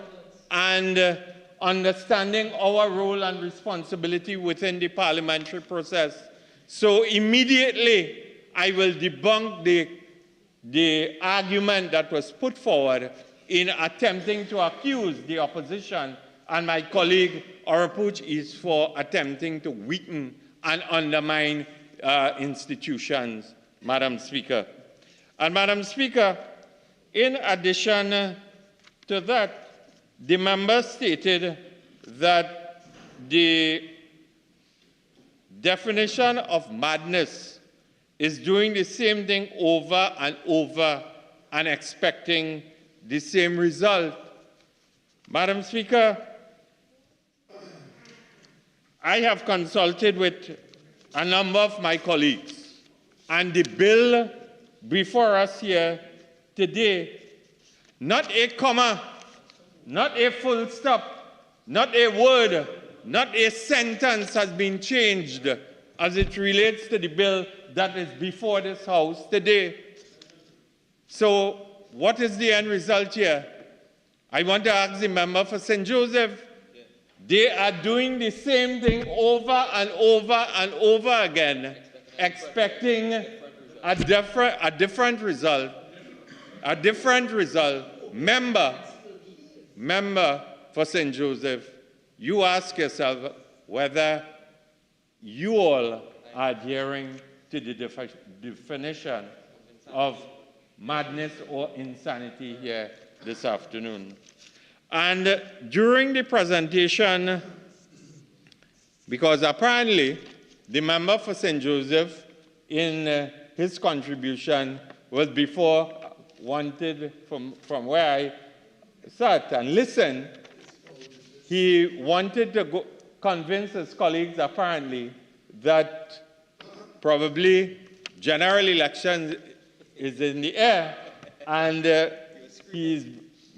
and understanding our role and responsibility within the parliamentary process. So immediately I will debunk the argument that was put forward in attempting to accuse the opposition and my colleague Orapuch is for attempting to weaken and undermine institutions, Madam Speaker. And Madam Speaker, in addition to that, the member stated that the definition of madness is doing the same thing over and over and expecting the same result. Madam Speaker, I have consulted with a number of my colleagues, and the bill before us here today, not a comma, not a full stop, not a word, not a sentence has been changed as it relates to the bill that is before this House today. So what is the end result here? I want to ask the member for St. Joseph. They are doing the same thing over and over and over again, expecting a different result. A different result. Member for St. Joseph, you ask yourself whether you all are adhering to the definition of madness or insanity here this afternoon. And during the presentation, because apparently the member for St. Joseph in his contribution was before wanted from where I sat and listened, he wanted to convince his colleagues apparently that probably general election is in the air, and he's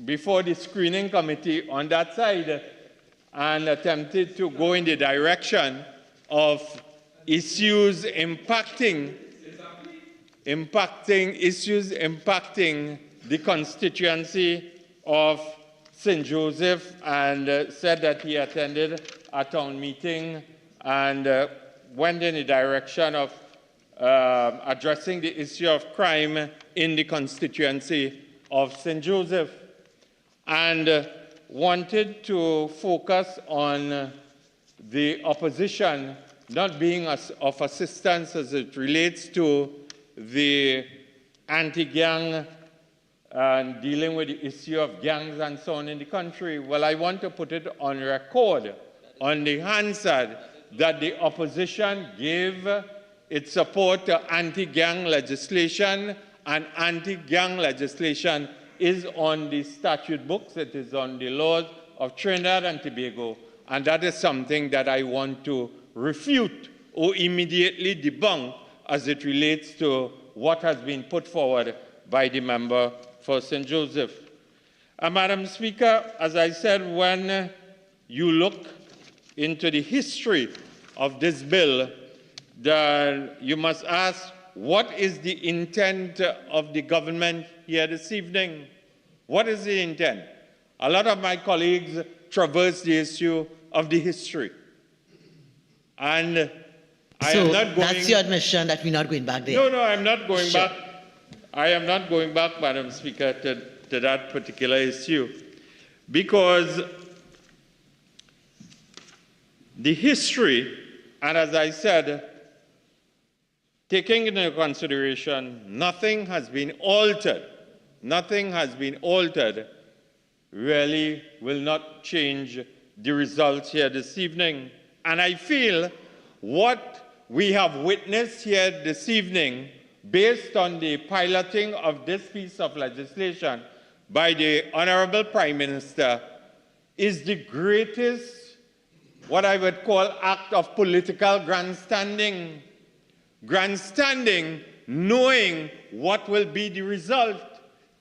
before the screening committee on that side and attempted to go in the direction of issues impacting the constituency of St. Joseph, and said that he attended a town meeting and went in the direction of addressing the issue of crime in the constituency of St. Joseph, and wanted to focus on the opposition not being of assistance as it relates to the anti-gang and dealing with the issue of gangs and so on in the country. Well, I want to put it on record, on the Hansard, that the opposition gave its support to anti-gang legislation, and anti-gang legislation is on the statute books, it is on the laws of Trinidad and Tobago, and that is something that I want to refute or immediately debunk as it relates to what has been put forward by the member for St. Joseph. Madam Speaker, as I said, when you look into the history of this bill, then you must ask, what is the intent of the government here this evening? What is the intent? A lot of my colleagues traverse the issue of the history. And I am not going... that's your admission that we're not going back there? No, I'm not going back. I am not going back, Madam Speaker, to that particular issue, because the history, and as I said, taking into consideration, nothing has been altered. Nothing has been altered, really will not change the results here this evening. And I feel what we have witnessed here this evening, based on the piloting of this piece of legislation by the Honorable Prime Minister, is the greatest, what I would call, act of political grandstanding. Grandstanding, knowing what will be the result,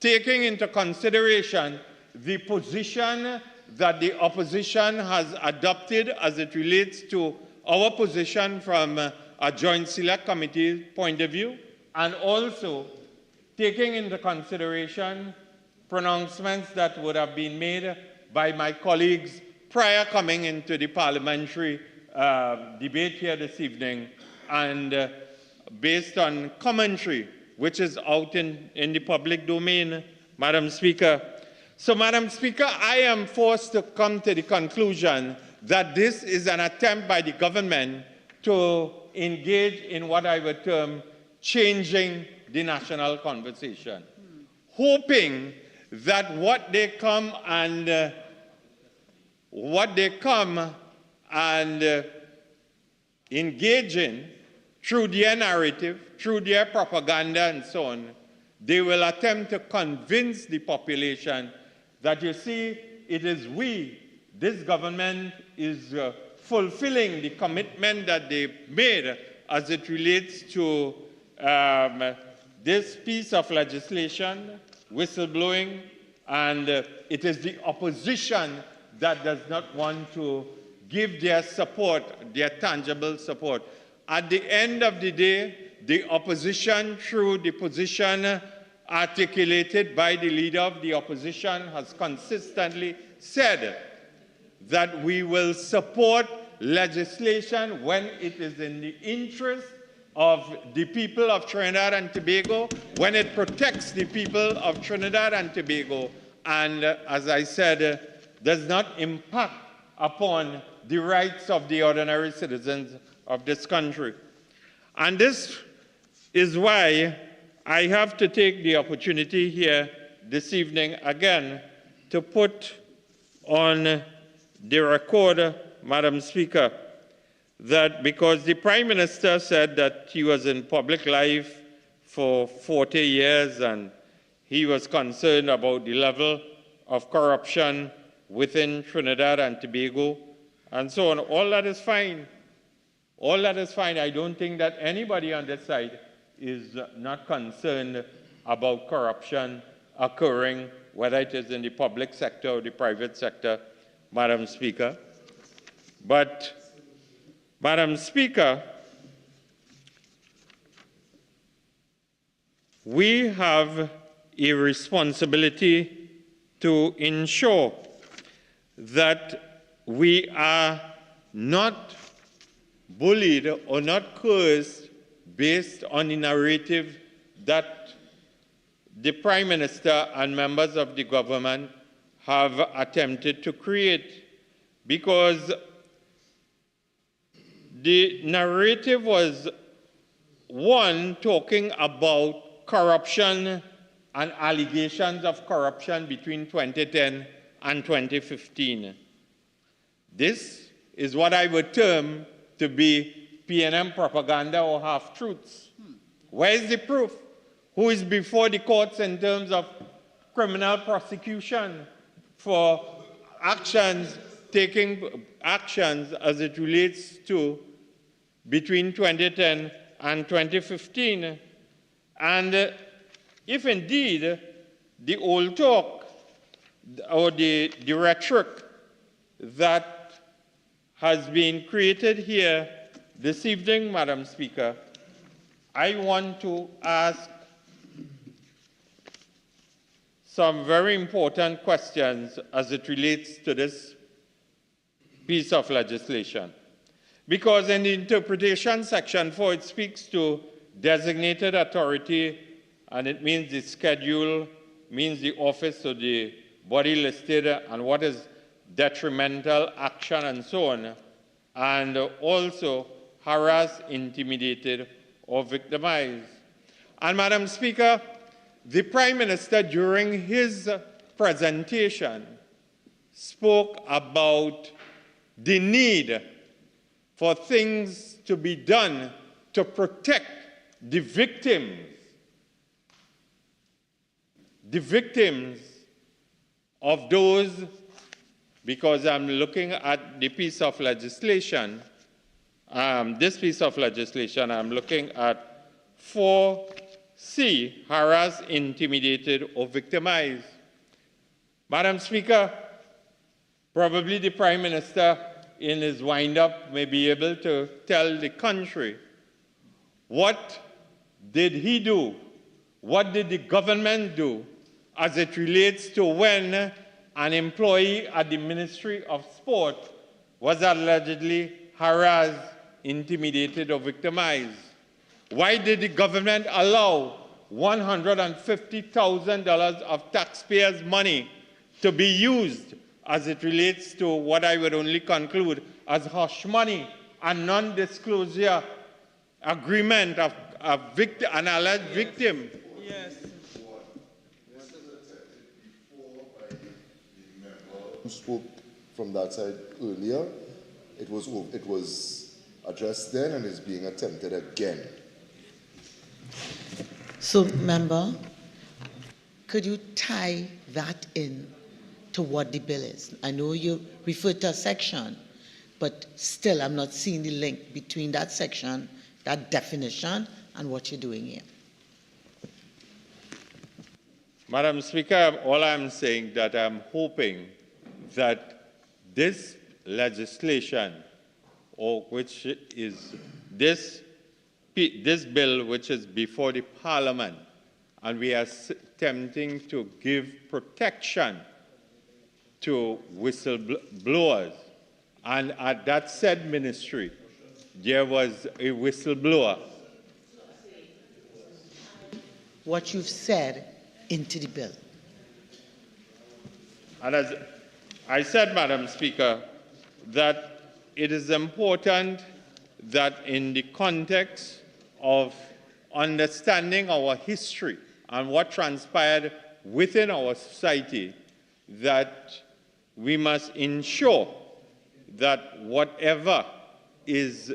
taking into consideration the position that the opposition has adopted as it relates to our position from a joint select committee point of view, and also taking into consideration pronouncements that would have been made by my colleagues prior coming into the parliamentary debate here this evening, and based on commentary which is out in the public domain, Madam Speaker. So, Madam Speaker, I am forced to come to the conclusion that this is an attempt by the government to engage in what I would term changing the national conversation, hoping that what they come and engage in through their narrative, through their propaganda and so on, they will attempt to convince the population that, you see, it is this government is fulfilling the commitment that they made as it relates to this piece of legislation, whistleblowing, and it is the opposition that does not want to give their support, their tangible support. At the end of the day, the opposition, through the position articulated by the leader of the opposition, has consistently said that we will support legislation when it is in the interest of the people of Trinidad and Tobago, when it protects the people of Trinidad and Tobago, and, as I said, does not impact upon the rights of the ordinary citizens of this country. And this is why I have to take the opportunity here this evening again to put on the record, Madam Speaker, that because the Prime Minister said that he was in public life for 40 years and he was concerned about the level of corruption within Trinidad and Tobago and so on, all that is fine. All that is fine. I don't think that anybody on this side is not concerned about corruption occurring, whether it is in the public sector or the private sector, Madam Speaker. But, Madam Speaker, we have a responsibility to ensure that we are not bullied or not cursed based on the narrative that the Prime Minister and members of the government have attempted to create. Because the narrative was, one, talking about corruption and allegations of corruption between 2010 and 2015. This is what I would term to be PNM propaganda or half-truths. Where is the proof? Who is before the courts in terms of criminal prosecution for actions, taking actions as it relates to between 2010 and 2015? And if indeed the old talk or the rhetoric that has been created here this evening, Madam Speaker, I want to ask some very important questions as it relates to this piece of legislation. Because in the interpretation section 4, it speaks to designated authority, and it means the schedule, means the office of the body listed, and what is detrimental action and so on, and also harass, intimidated, or victimize. And Madam Speaker, the Prime Minister during his presentation spoke about the need for things to be done to protect the victims of those, because I'm looking at the piece of legislation, this piece of legislation, I'm looking at 4C, harass, intimidated, or victimize. Madam Speaker, probably the Prime Minister in his wind-up may be able to tell the country what did he do, what did the government do as it relates to when an employee at the Ministry of Sport was allegedly harassed, intimidated, or victimized. Why did the government allow $150,000 of taxpayers' money to be used as it relates to what I would only conclude as hush money and non-disclosure agreement of an alleged victim? Yes. Who spoke from that side earlier, it was addressed then and is being attempted again. So, member, could you tie that in to what the bill is? I know you referred to a section, but still I'm not seeing the link between that section, that definition, and what you're doing here. Madam Speaker, all I'm saying that I'm hoping that this legislation, or which is this bill which is before the Parliament, and we are attempting to give protection to whistleblowers, and at that said ministry, there was a whistleblower. What you've said into the bill. And as I said, Madam Speaker, that it is important that in the context of understanding our history and what transpired within our society, that we must ensure that whatever is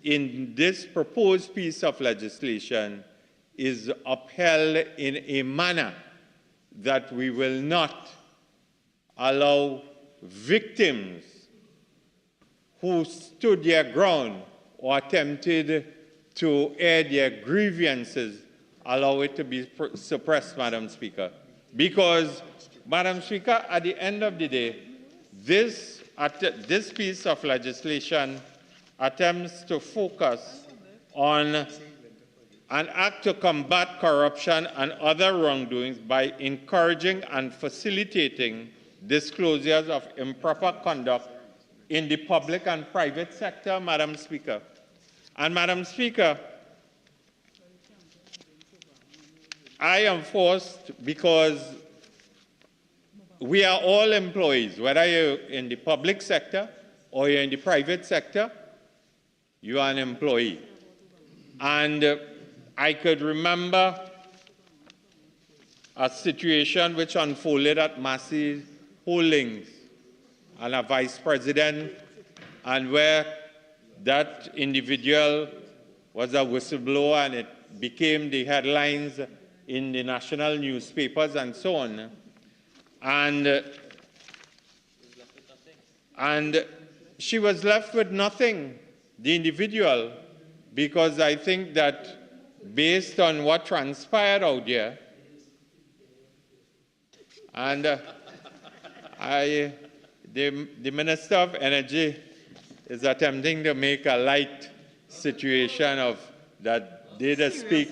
in this proposed piece of legislation is upheld in a manner that we will not allow victims who stood their ground or attempted to air their grievances, allow it to be suppressed, Madam Speaker. Because, Madam Speaker, at the end of the day, this piece of legislation attempts to focus on an act to combat corruption and other wrongdoings by encouraging and facilitating disclosures of improper conduct in the public and private sector, Madam Speaker. And Madam Speaker, I am forced, because we are all employees, whether you're in the public sector or you're in the private sector, you are an employee. And I could remember a situation which unfolded at Massey Holdings, and a vice president, and where that individual was a whistleblower, and it became the headlines in the national newspapers and so on. And she was left with nothing, the individual, because I think that based on what transpired out there, and the Minister of Energy is attempting to make a light situation of that data speak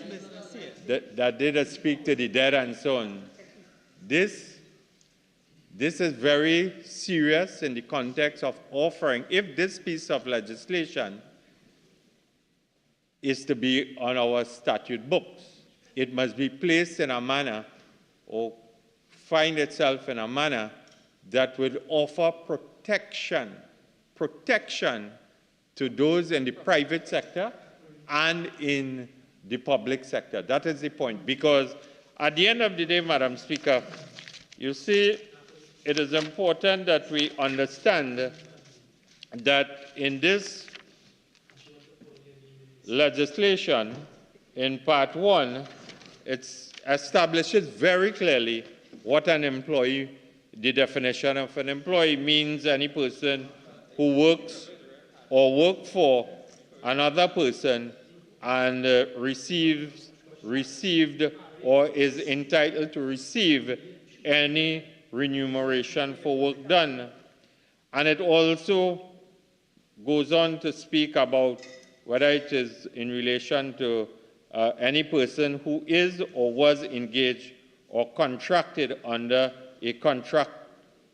to the dead and so on. This is very serious in the context of offering, if this piece of legislation is to be on our statute books, it must be placed in a manner or find itself in a manner that will offer protection to those in the private sector and in the public sector. That is the point. Because at the end of the day, Madam Speaker, you see, it is important that we understand that in this legislation, in Part 1, it establishes very clearly what an employee, the definition of an employee means any person who works or work for another person and received or is entitled to receive any remuneration for work done. And it also goes on to speak about whether it is in relation to any person who is or was engaged or contracted under a contract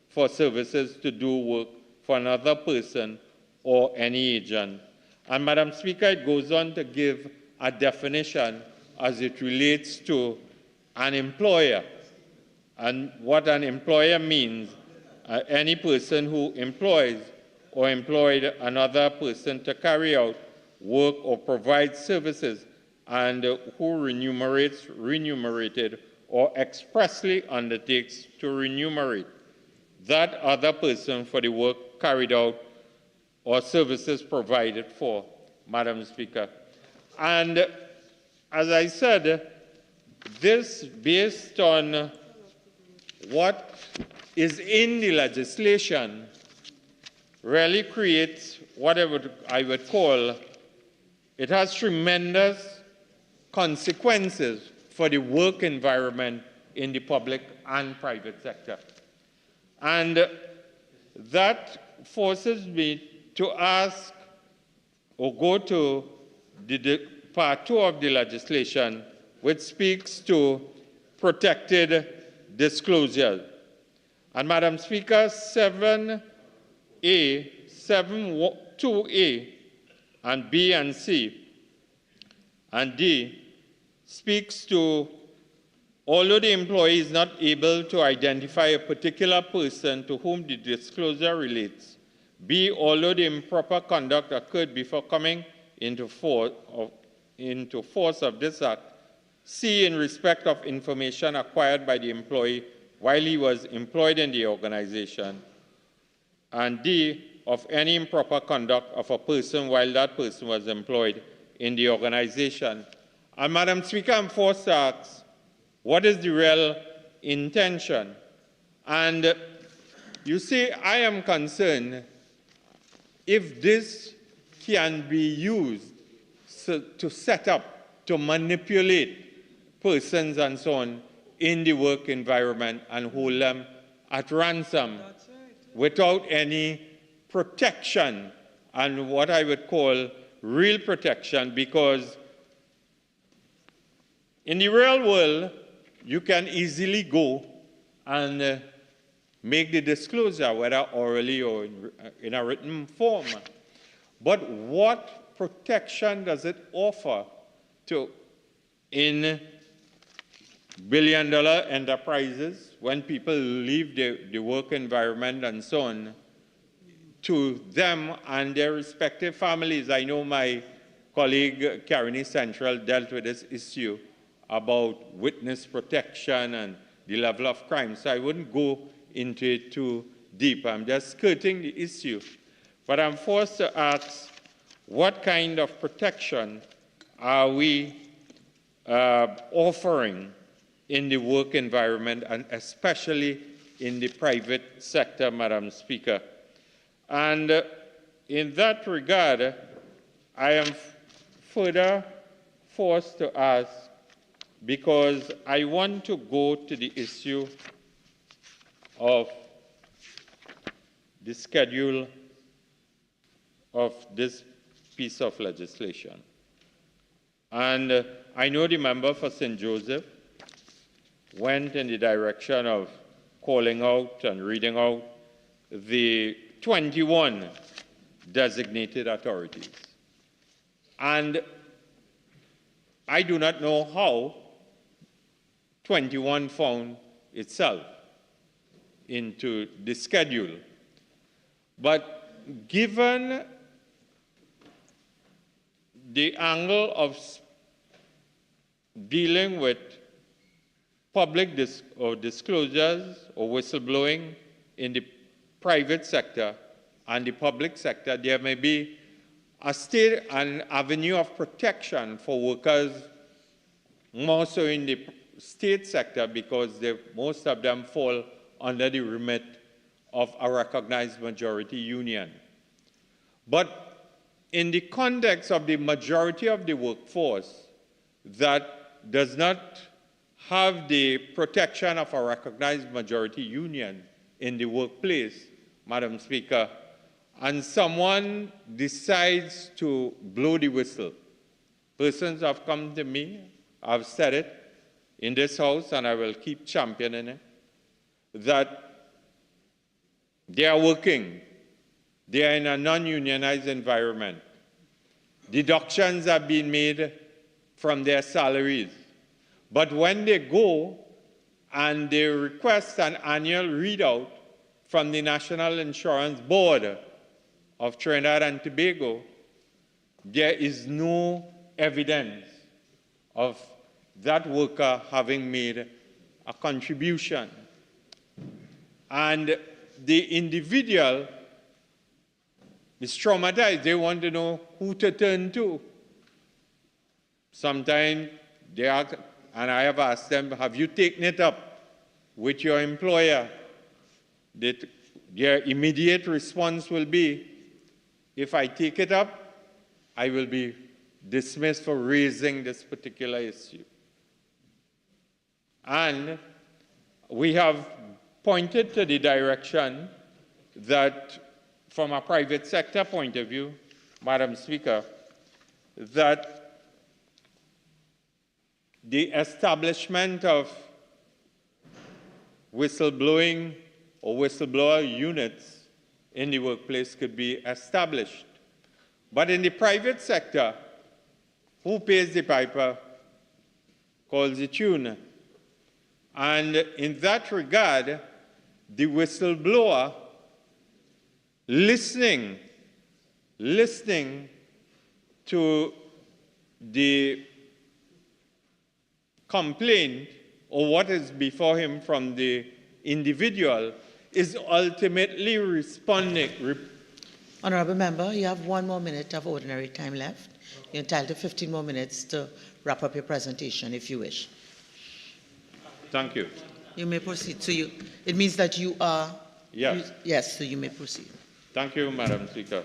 for services to do work for another person or any agent. And Madam Speaker, it goes on to give a definition as it relates to an employer. And what an employer means, any person who employs or employed another person to carry out work or provide services and who remunerated or expressly undertakes to remunerate that other person for the work carried out or services provided for, Madam Speaker. And as I said, this based on what is in the legislation really creates what I would call, it has tremendous consequences for the work environment in the public and private sector. And that forces me to ask or go to the Part 2 of the legislation, which speaks to protected disclosure. And Madam Speaker, 7A, 7.2a, and B and C, and D speaks to, although the employee is not able to identify a particular person to whom the disclosure relates, B, although the improper conduct occurred before coming into force of this act, C, in respect of information acquired by the employee while he was employed in the organization, and D, of any improper conduct of a person while that person was employed in the organization. And Madam Speaker, I'm forced to ask, what is the real intention? And you see, I am concerned if this can be used to set up, to manipulate persons and so on in the work environment and hold them at ransom without any protection and what I would call real protection, because in the real world, you can easily go and make the disclosure, whether orally or in a written form. But what protection does it offer to in billion-dollar enterprises when people leave the work environment and so on to them and their respective families? I know my colleague, Caroni Central, dealt with this issue about witness protection and the level of crime, so I wouldn't go into it too deep. I'm just skirting the issue. But I'm forced to ask, what kind of protection are we offering in the work environment, and especially in the private sector, Madam Speaker? And in that regard, I am further forced to ask, because I want to go to the issue of the schedule of this piece of legislation. And I know the member for St. Joseph went in the direction of calling out and reading out the 21 designated authorities. And I do not know how 21 found itself into the schedule. But given the angle of dealing with public disclosures or whistleblowing in the private sector and the public sector, there may be an avenue of protection for workers more so in the state sector because most of them fall under the remit of a recognized majority union. But in the context of the majority of the workforce that does not have the protection of a recognized majority union in the workplace, Madam Speaker, and someone decides to blow the whistle. Persons have come to me, I've said it in this House, and I will keep championing it, that they are working, they are in a non-unionized environment. Deductions are being made from their salaries. But when they go and they request an annual readout from the National Insurance Board of Trinidad and Tobago, there is no evidence of that worker having made a contribution. And the individual is traumatized. They want to know who to turn to. Sometimes they ask, and I have asked them, have you taken it up with your employer? Their immediate response will be, if I take it up, I will be dismissed for raising this particular issue. And we have pointed to the direction that, from a private sector point of view, Madam Speaker, that the establishment of whistleblowing or whistleblower units in the workplace could be established. But in the private sector, who pays the piper calls the tune. And in that regard, the whistleblower listening to the complaint or what is before him from the individual is ultimately responding. Honourable Member, you have 1 more minute of ordinary time left. You're entitled to 15 more minutes to wrap up your presentation if you wish. Thank you. You may proceed. So it means that you are... Yes. Yes, so you may proceed. Thank you, Madam Speaker.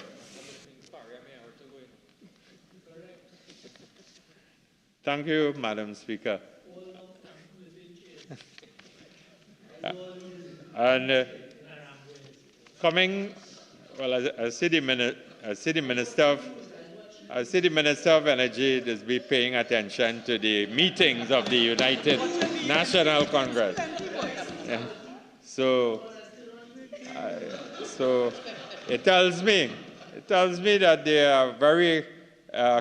Thank you, Madam Speaker. And coming, well, as City Minister of Energy, just be paying attention to the meetings of the United National Congress. Yeah. So it tells me that they are very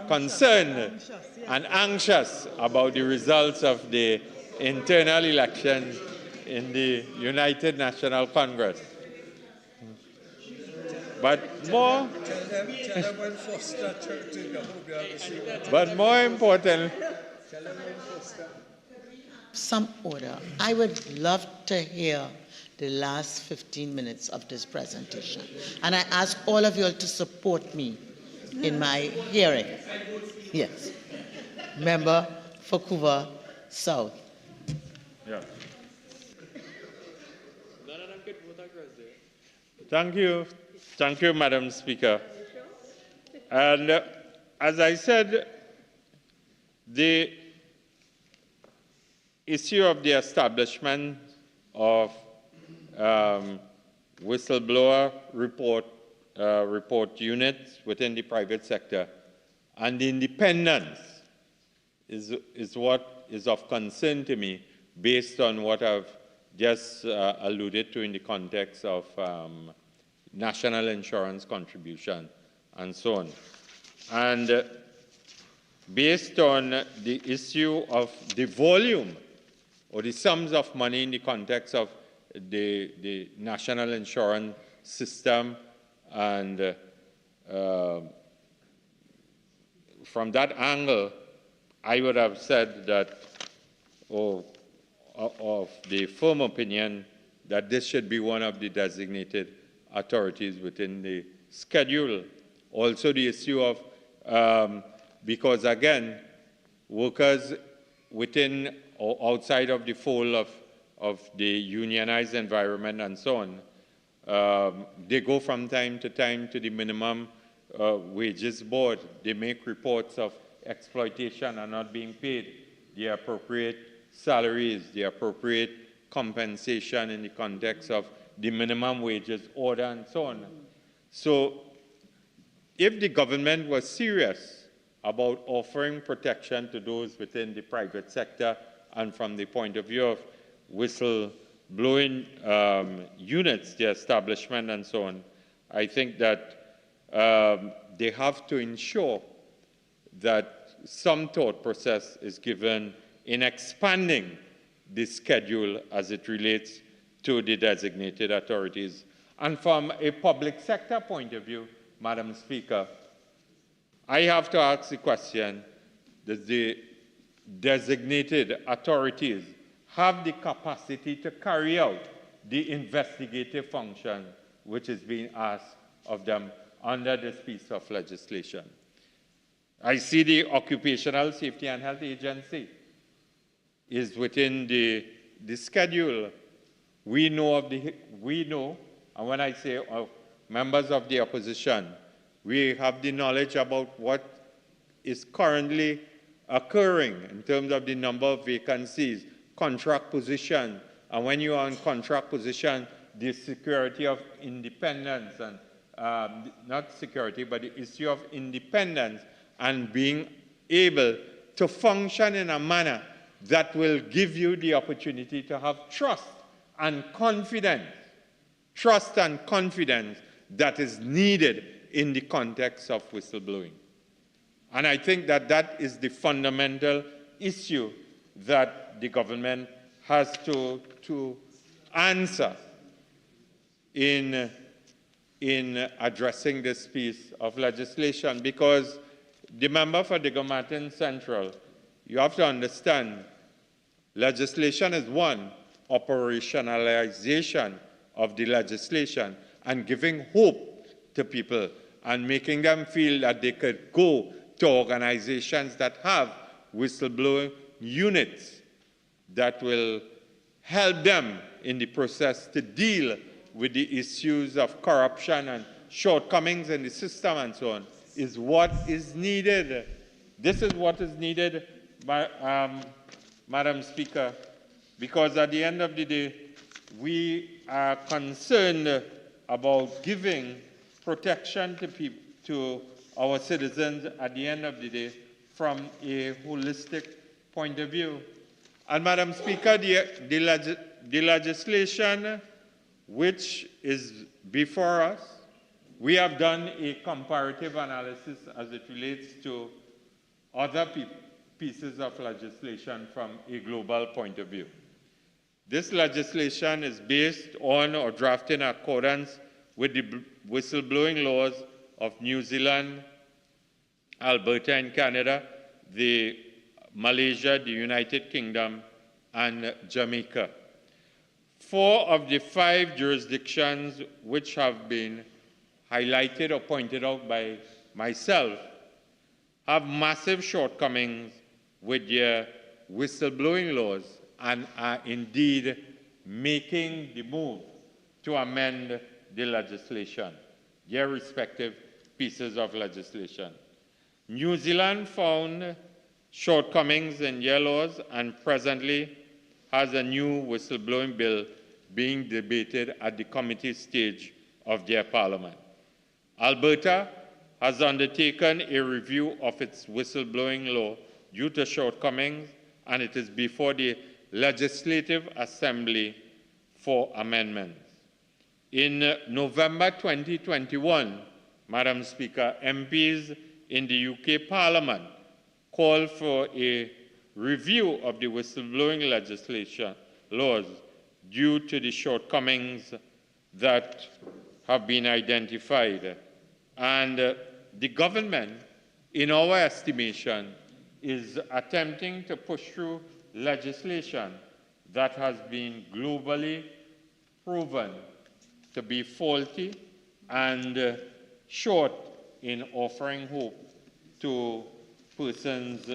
concerned and anxious about the results of the internal elections in the United National Congress. But more important, some order. I would love to hear the last 15 minutes of this presentation. And I ask all of you all to support me in my hearing. Yes. Member for Vancouver South. Yeah. Thank you. Thank you, Madam Speaker. And as I said, the issue of the establishment of whistleblower report units within the private sector and the independence is what is of concern to me, based on what I've just alluded to in the context of national insurance contribution and so on. And based on the issue of the volume or the sums of money in the context of the national insurance system, and from that angle, I would have said that, of the firm opinion that this should be one of the designated authorities within the schedule. Also the issue of, because again, workers within or outside of the fold of the unionized environment and so on, they go from time to time to the minimum wages board. They make reports of exploitation and not being paid the appropriate salaries, the appropriate compensation in the context of the minimum wages order and so on. So if the government was serious about offering protection to those within the private sector and from the point of view of whistleblowing units, the establishment and so on, I think that they have to ensure that some thought process is given in expanding the schedule as it relates to the designated authorities. And from a public sector point of view, Madam Speaker, I have to ask the question, does the designated authorities have the capacity to carry out the investigative function which is being asked of them under this piece of legislation? I see the Occupational Safety and Health Agency is within the schedule. We know, and when I say members of the opposition, we have the knowledge about what is currently occurring in terms of the number of vacancies, contract position, and when you are in contract position, the security of independence, and not security, but the issue of independence and being able to function in a manner that will give you the opportunity to have trust and confidence that is needed in the context of whistleblowing. And I think that that is the fundamental issue that the government has to answer in addressing this piece of legislation, because the member for Diego Martin Central, you have to understand, legislation is one, operationalization of the legislation and giving hope to people and making them feel that they could go to organizations that have whistleblowing units that will help them in the process to deal with the issues of corruption and shortcomings in the system and so on, is what is needed. This is what is needed, Madam Speaker, because at the end of the day, we are concerned about giving protection to our citizens at the end of the day from a holistic point of view. And Madam Speaker, the legislation which is before us, we have done a comparative analysis as it relates to other pieces of legislation from a global point of view. This legislation is based on or drafted in accordance with the whistleblowing laws of New Zealand, Alberta in Canada, Malaysia, the United Kingdom, and Jamaica. 4 of the 5 jurisdictions which have been highlighted or pointed out by myself have massive shortcomings with their whistleblowing laws and are indeed making the move to amend the legislation, their respective pieces of legislation. New Zealand found shortcomings in their laws and presently has a new whistleblowing bill being debated at the committee stage of their parliament. Alberta has undertaken a review of its whistleblowing law due to shortcomings, and it is before the Legislative Assembly for amendments. In November 2021, Madam Speaker, MPs in the UK Parliament called for a review of the whistleblowing legislation laws due to the shortcomings that have been identified. And the government, in our estimation, is attempting to push through legislation that has been globally proven to be faulty and short in offering hope to persons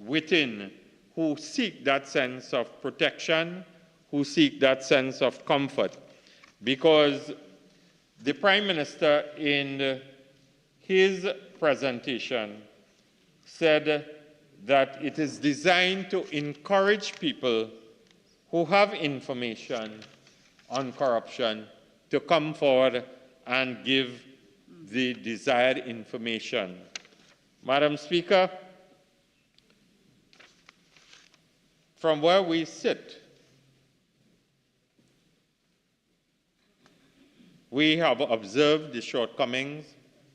within who seek that sense of protection, who seek that sense of comfort. Because the Prime Minister, in his presentation, said that it is designed to encourage people who have information on corruption to come forward and give the desired information. Madam Speaker, from where we sit, we have observed the shortcomings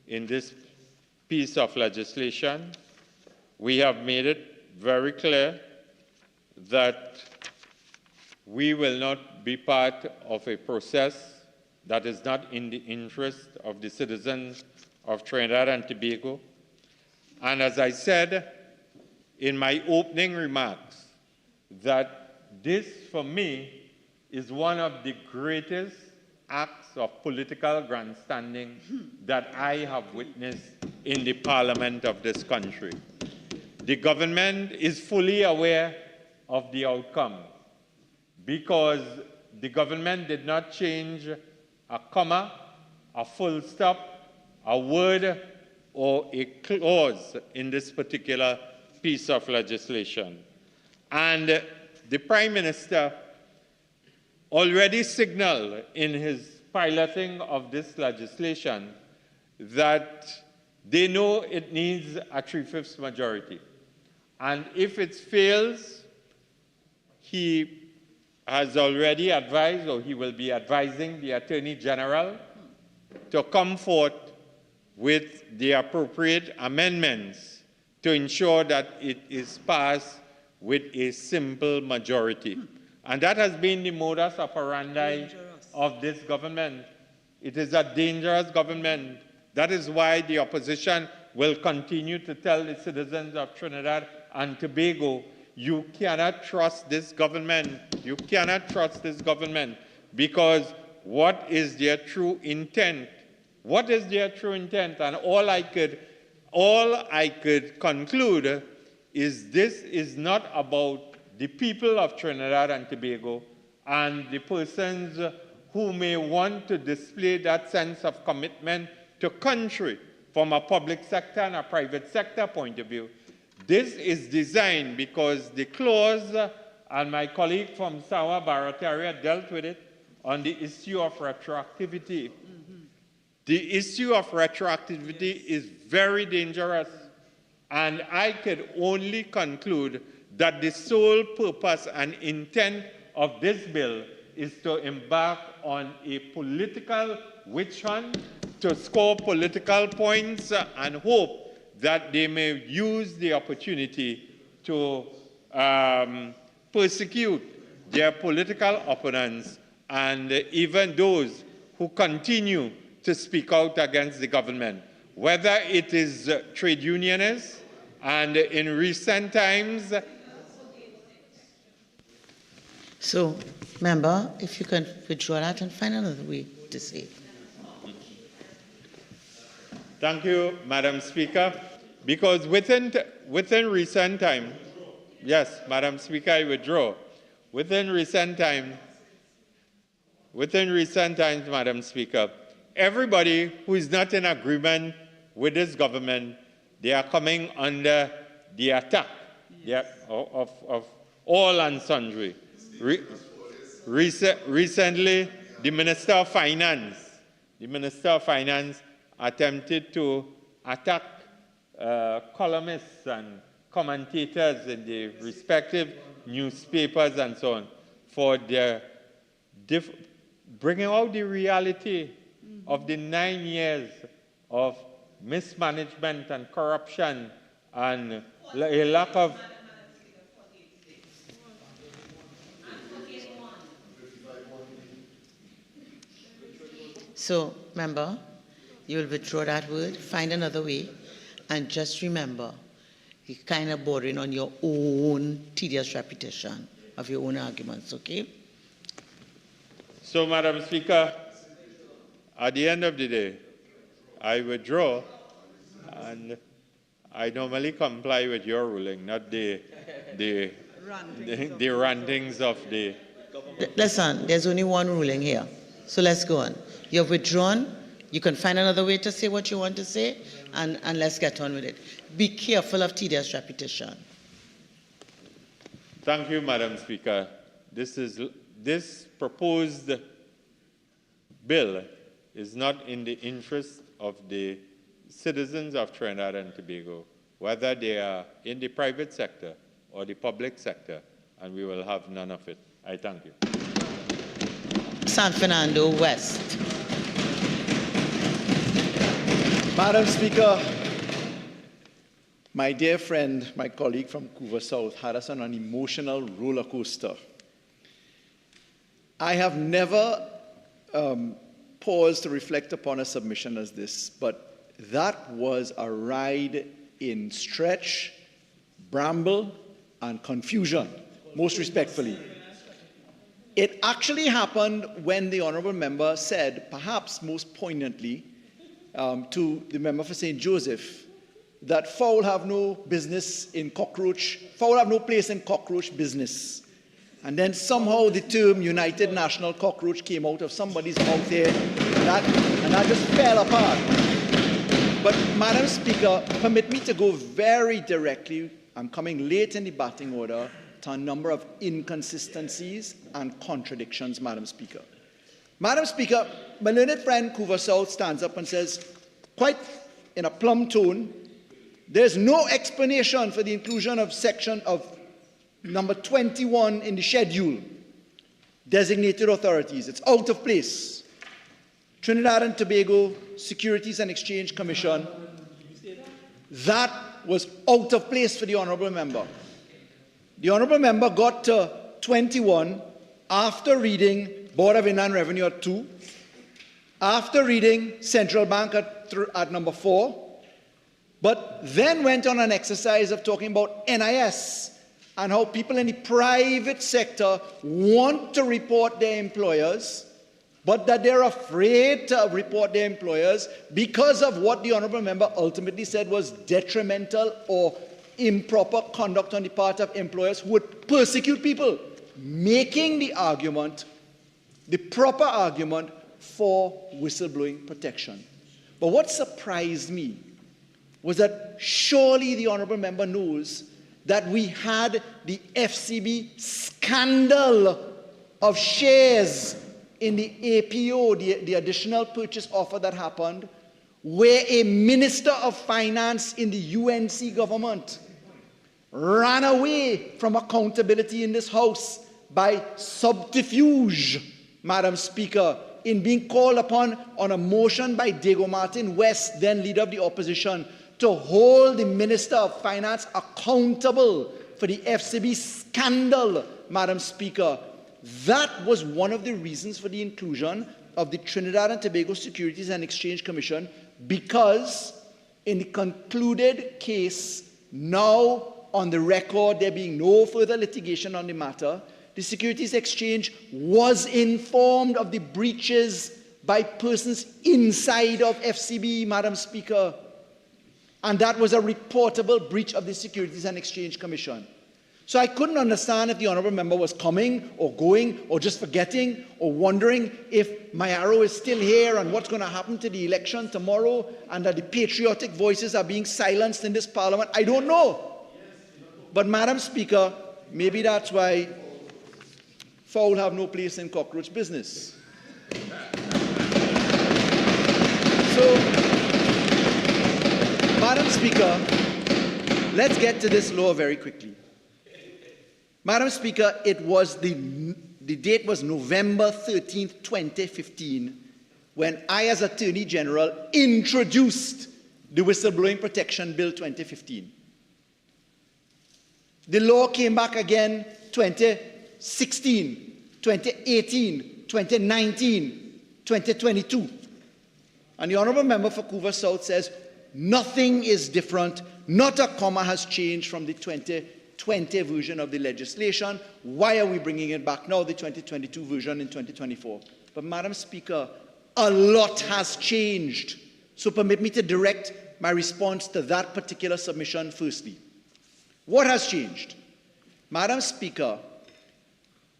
in this piece of legislation. We have made it very clear that we will not be part of a process that is not in the interest of the citizens of Trinidad and Tobago. And as I said in my opening remarks, that this, for me, is one of the greatest acts of political grandstanding that I have witnessed in the Parliament of this country. The government is fully aware of the outcome because the government did not change a comma, a full stop, a word, or a clause in this particular piece of legislation. And the Prime Minister already signaled in his piloting of this legislation that they know it needs a 3/5 majority. And if it fails, he has already advised, or he will be advising the Attorney General to come forth with the appropriate amendments to ensure that it is passed with a simple majority. And that has been the modus operandi of this government. It is a dangerous government. That is why the opposition will continue to tell the citizens of Trinidad and Tobago, you cannot trust this government. You cannot trust this government because what is their true intent? What is their true intent? And all I could conclude is this is not about the people of Trinidad and Tobago and the persons who may want to display that sense of commitment to country from a public sector and a private sector point of view. This is designed because the clause, and my colleague from Sawa Barataria dealt with it, on the issue of retroactivity. The issue of retroactivity is very dangerous, and I could only conclude that the sole purpose and intent of this bill is to embark on a political witch hunt to score political points and hope that they may use the opportunity to persecute their political opponents and even those who continue to speak out against the government, whether it is trade unionists, and in recent times. So, member, if you can withdraw that and find another way to say it. Thank you, Madam Speaker. Because within recent time, yes, Madam Speaker, I withdraw. Within recent times, Madam Speaker, everybody who is not in agreement with this government, they are coming under the attack of all and sundry. Recently, the Minister of Finance attempted to attack columnists and commentators in the respective newspapers and so on for their bringing out the reality of the 9 years of mismanagement and corruption and a lack of... So, member, you will withdraw that word, find another way, and just remember, you're kind of bordering on your own tedious repetition of your own arguments, okay? So, Madam Speaker, at the end of the day, I withdraw, and I normally comply with your ruling, not the rantings of the... Listen, there's only one ruling here, so let's go on. You have withdrawn. You can find another way to say what you want to say, and let's get on with it. Be careful of tedious repetition. Thank you, Madam Speaker. This proposed bill is not in the interest of the citizens of Trinidad and Tobago, whether they are in the private sector or the public sector, and we will have none of it. I thank you. San Fernando West. Madam Speaker, my dear friend, my colleague from Couva South had us on an emotional roller coaster. I have never paused to reflect upon a submission as this, but that was a ride in stretch, bramble, and confusion, most respectfully. It actually happened when the honourable member said, perhaps most poignantly, to the member for St. Joseph, that fowl have no place in cockroach business. And then somehow the term United National Cockroach came out of somebody's mouth here, and that just fell apart. But Madam Speaker, permit me to go very directly, I'm coming late in the batting order, to a number of inconsistencies and contradictions, Madam Speaker. Madam Speaker, my learned friend Couva South stands up and says, quite in a plumb tone, there's no explanation for the inclusion of section of number 21 in the schedule, designated authorities. It's out of place. Trinidad and Tobago Securities and Exchange Commission, that was out of place for the honourable member. The honourable member got to 21 after reading Board of Inland Revenue at 2, after reading Central Bank at number 4, but then went on an exercise of talking about NIS and how people in the private sector want to report their employers, but that they're afraid to report their employers because of what the honourable member ultimately said was detrimental or improper conduct on the part of employers who would persecute people, making the argument, the proper argument for whistleblowing protection. But what surprised me was that surely the honourable member knows that we had the FCB scandal of shares in the APO, the additional purchase offer that happened, where a Minister of Finance in the UNC government ran away from accountability in this House by subterfuge, Madam Speaker, in being called upon on a motion by Diego Martin West, then leader of the opposition, to hold the Minister of Finance accountable for the FCB scandal, Madam Speaker. That was one of the reasons for the inclusion of the Trinidad and Tobago Securities and Exchange Commission, because in the concluded case, now on the record, there being no further litigation on the matter, the Securities Exchange was informed of the breaches by persons inside of FCB, Madam Speaker. And that was a reportable breach of the Securities and Exchange Commission. So I couldn't understand if the honourable member was coming or going or just forgetting or wondering if my arrow is still here and what's going to happen to the election tomorrow and that the patriotic voices are being silenced in this parliament. I don't know. But Madam Speaker, maybe that's why fowl have no place in cockroach business. So, Madam Speaker, let's get to this law very quickly. Madam Speaker, it was the date was November 13th, 2015, when I, as Attorney General, introduced the Whistleblowing Protection Bill 2015. The law came back again 2016, 2018, 2019, 2022. And the Honourable Member for Couva South says, nothing is different, not a comma has changed from the 2020 version of the legislation. Why are we bringing it back now, the 2022 version in 2024? But Madam Speaker, a lot has changed. So permit me to direct my response to that particular submission firstly. What has changed? Madam Speaker,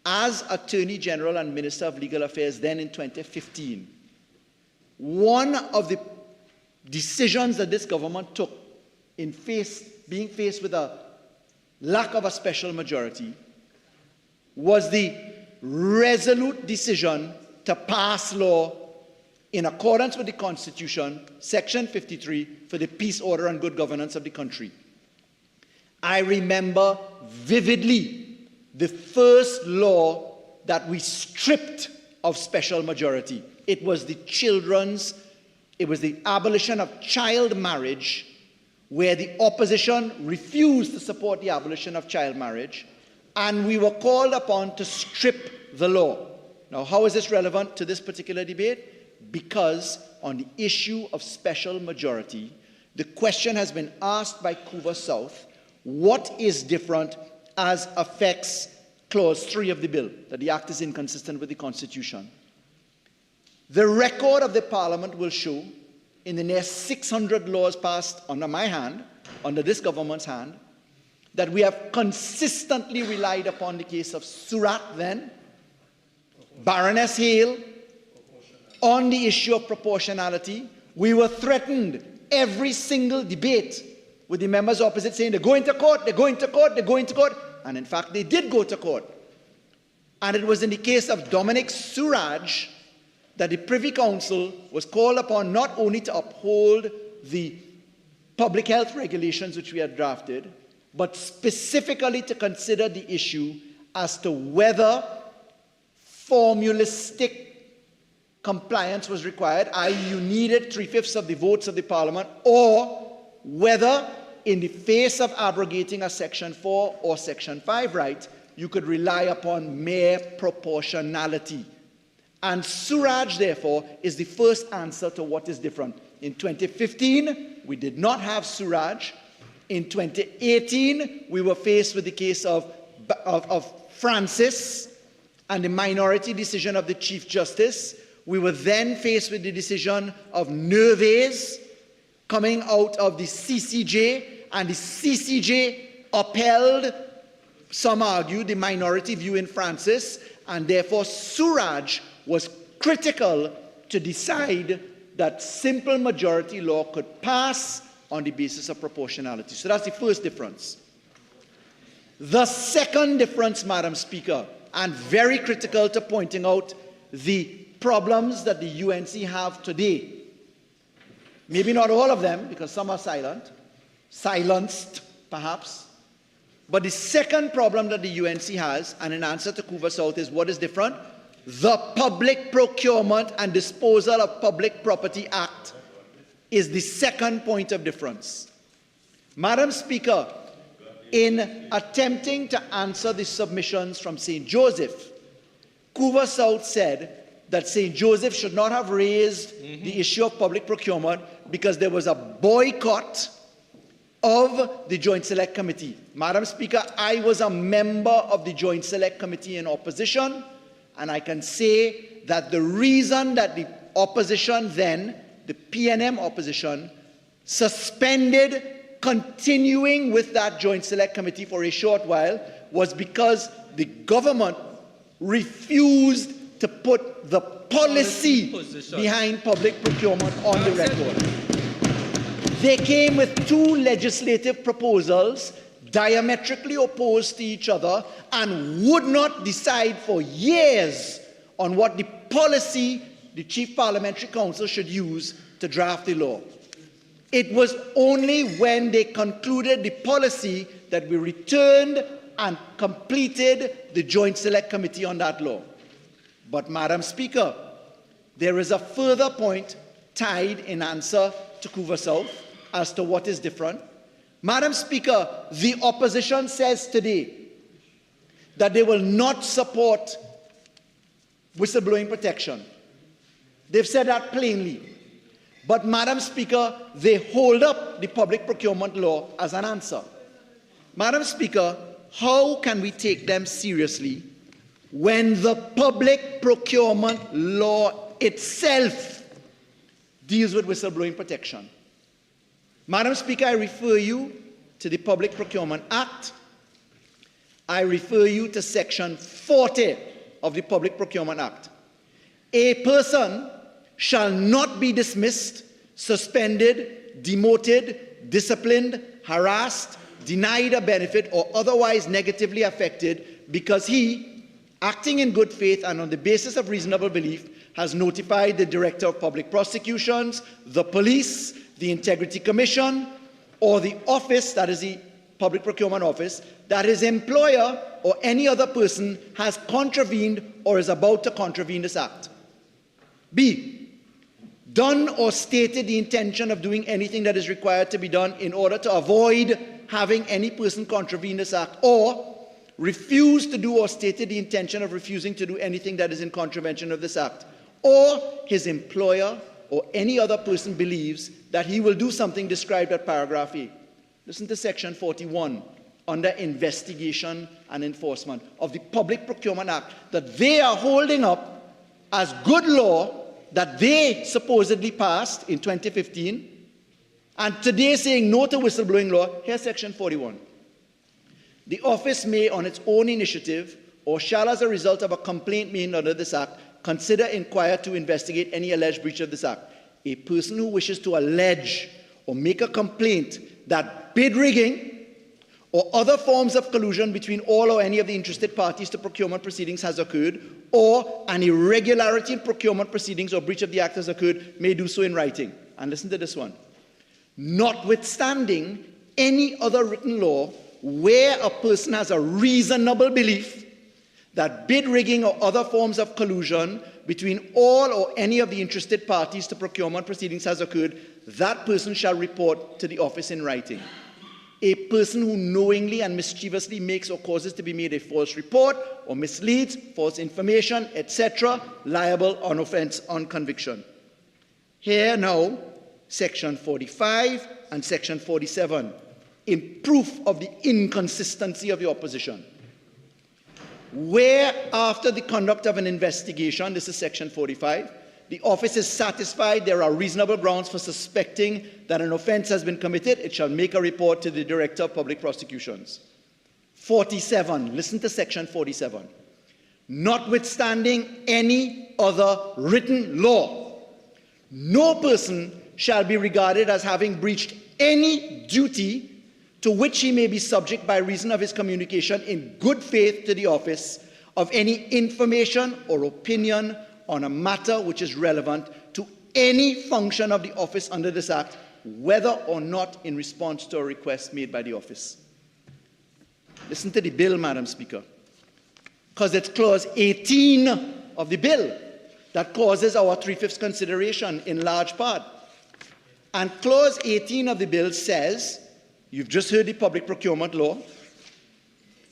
as Attorney General and Minister of Legal Affairs then in 2015, one of the decisions that this government took in being faced with a lack of a special majority was the resolute decision to pass law in accordance with the Constitution, Section 53, for the peace, order, and good governance of the country. I remember vividly the first law that we stripped of special majority. It was the abolition of child marriage, where the opposition refused to support the abolition of child marriage, and we were called upon to strip the law. Now, how is this relevant to this particular debate? Because on the issue of special majority, the question has been asked by Couva South, what is different as affects Clause 3 of the bill, that the Act is inconsistent with the Constitution? The record of the Parliament will show, in the next 600 laws passed under my hand, under this government's hand, that we have consistently relied upon the case of Surat then, Baroness Hale, on the issue of proportionality. We were threatened every single debate with the members opposite saying, they're going to court, they're going to court, they're going to court. And in fact, they did go to court. And it was in the case of Dominic Suraj that the Privy Council was called upon not only to uphold the public health regulations which we had drafted, but specifically to consider the issue as to whether formalistic compliance was required, i.e. you needed 3/5 of the votes of the Parliament, or whether in the face of abrogating a Section 4 or Section 5 right, you could rely upon mere proportionality. And Suraj, therefore, is the first answer to what is different. In 2015, we did not have Suraj. In 2018, we were faced with the case of Francis and the minority decision of the Chief Justice. We were then faced with the decision of Nerves coming out of the CCJ, and the CCJ upheld, some argue, the minority view in Francis, and therefore Suraj was critical to decide that simple majority law could pass on the basis of proportionality. So that's the first difference. The second difference, Madam Speaker, and very critical to pointing out the problems that the UNC have today. Maybe not all of them, because some are silenced perhaps. But the second problem that the UNC has, and in answer to Couva South, is what is different? The Public Procurement and Disposal of Public Property Act is the second point of difference. Madam Speaker, in attempting to answer the submissions from St. Joseph, Couva South said that St. Joseph should not have raised the issue of public procurement because there was a boycott of the Joint Select Committee. Madam Speaker, I was a member of the Joint Select Committee in opposition, and I can say that the reason that the opposition then, the PNM opposition, suspended continuing with that Joint Select Committee for a short while was because the government refused to put the policy behind public procurement on the record. They came with two legislative proposals diametrically opposed to each other and would not decide for years on what the policy the Chief Parliamentary Council should use to draft the law. It was only when they concluded the policy that we returned and completed the Joint Select Committee on that law. But, Madam Speaker, there is a further point tied in answer to Couva South as to what is different. Madam Speaker, the opposition says today that they will not support whistleblowing protection. They've said that plainly. But, Madam Speaker, they hold up the public procurement law as an answer. Madam Speaker, how can we take them seriously when the public procurement law itself deals with whistleblowing protection? Madam Speaker, I refer you to the Public Procurement Act. I refer you to Section 40 of the Public Procurement Act. A person shall not be dismissed, suspended, demoted, disciplined, harassed, denied a benefit, or otherwise negatively affected because he, acting in good faith and on the basis of reasonable belief, has notified the Director of Public Prosecutions, the police, the Integrity Commission, or the office, that is the Public Procurement Office, that his employer or any other person has contravened or is about to contravene this act. B, done or stated the intention of doing anything that is required to be done in order to avoid having any person contravene this act, or refused to do or stated the intention of refusing to do anything that is in contravention of this act, or his employer or any other person believes that he will do something described at paragraph A. Listen to Section 41 under investigation and enforcement of the Public Procurement Act that they are holding up as good law that they supposedly passed in 2015, and today saying no to whistleblowing law. Here's Section 41. The office may, on its own initiative, or shall as a result of a complaint made under this act, consider, inquire to investigate any alleged breach of this act. A person who wishes to allege or make a complaint that bid rigging or other forms of collusion between all or any of the interested parties to procurement proceedings has occurred, or an irregularity in procurement proceedings or breach of the act has occurred, may do so in writing. And listen to this one. Notwithstanding any other written law where a person has a reasonable belief that bid rigging or other forms of collusion between all or any of the interested parties to procurement proceedings has occurred, that person shall report to the office in writing. A person who knowingly and mischievously makes or causes to be made a false report or misleads, false information, etc., liable on offense on conviction. Here now, Section 45 and Section 47, in proof of the inconsistency of the opposition. Where after the conduct of an investigation, this is Section 45, the office is satisfied there are reasonable grounds for suspecting that an offense has been committed, it shall make a report to the Director of Public Prosecutions. 47, listen to Section 47. Notwithstanding any other written law, no person shall be regarded as having breached any duty to which he may be subject by reason of his communication in good faith to the office of any information or opinion on a matter which is relevant to any function of the office under this act, whether or not in response to a request made by the office. Listen to the bill, Madam Speaker, because it's clause 18 of the bill that causes our 3/5 consideration in large part. And clause 18 of the bill says, you've just heard the public procurement law,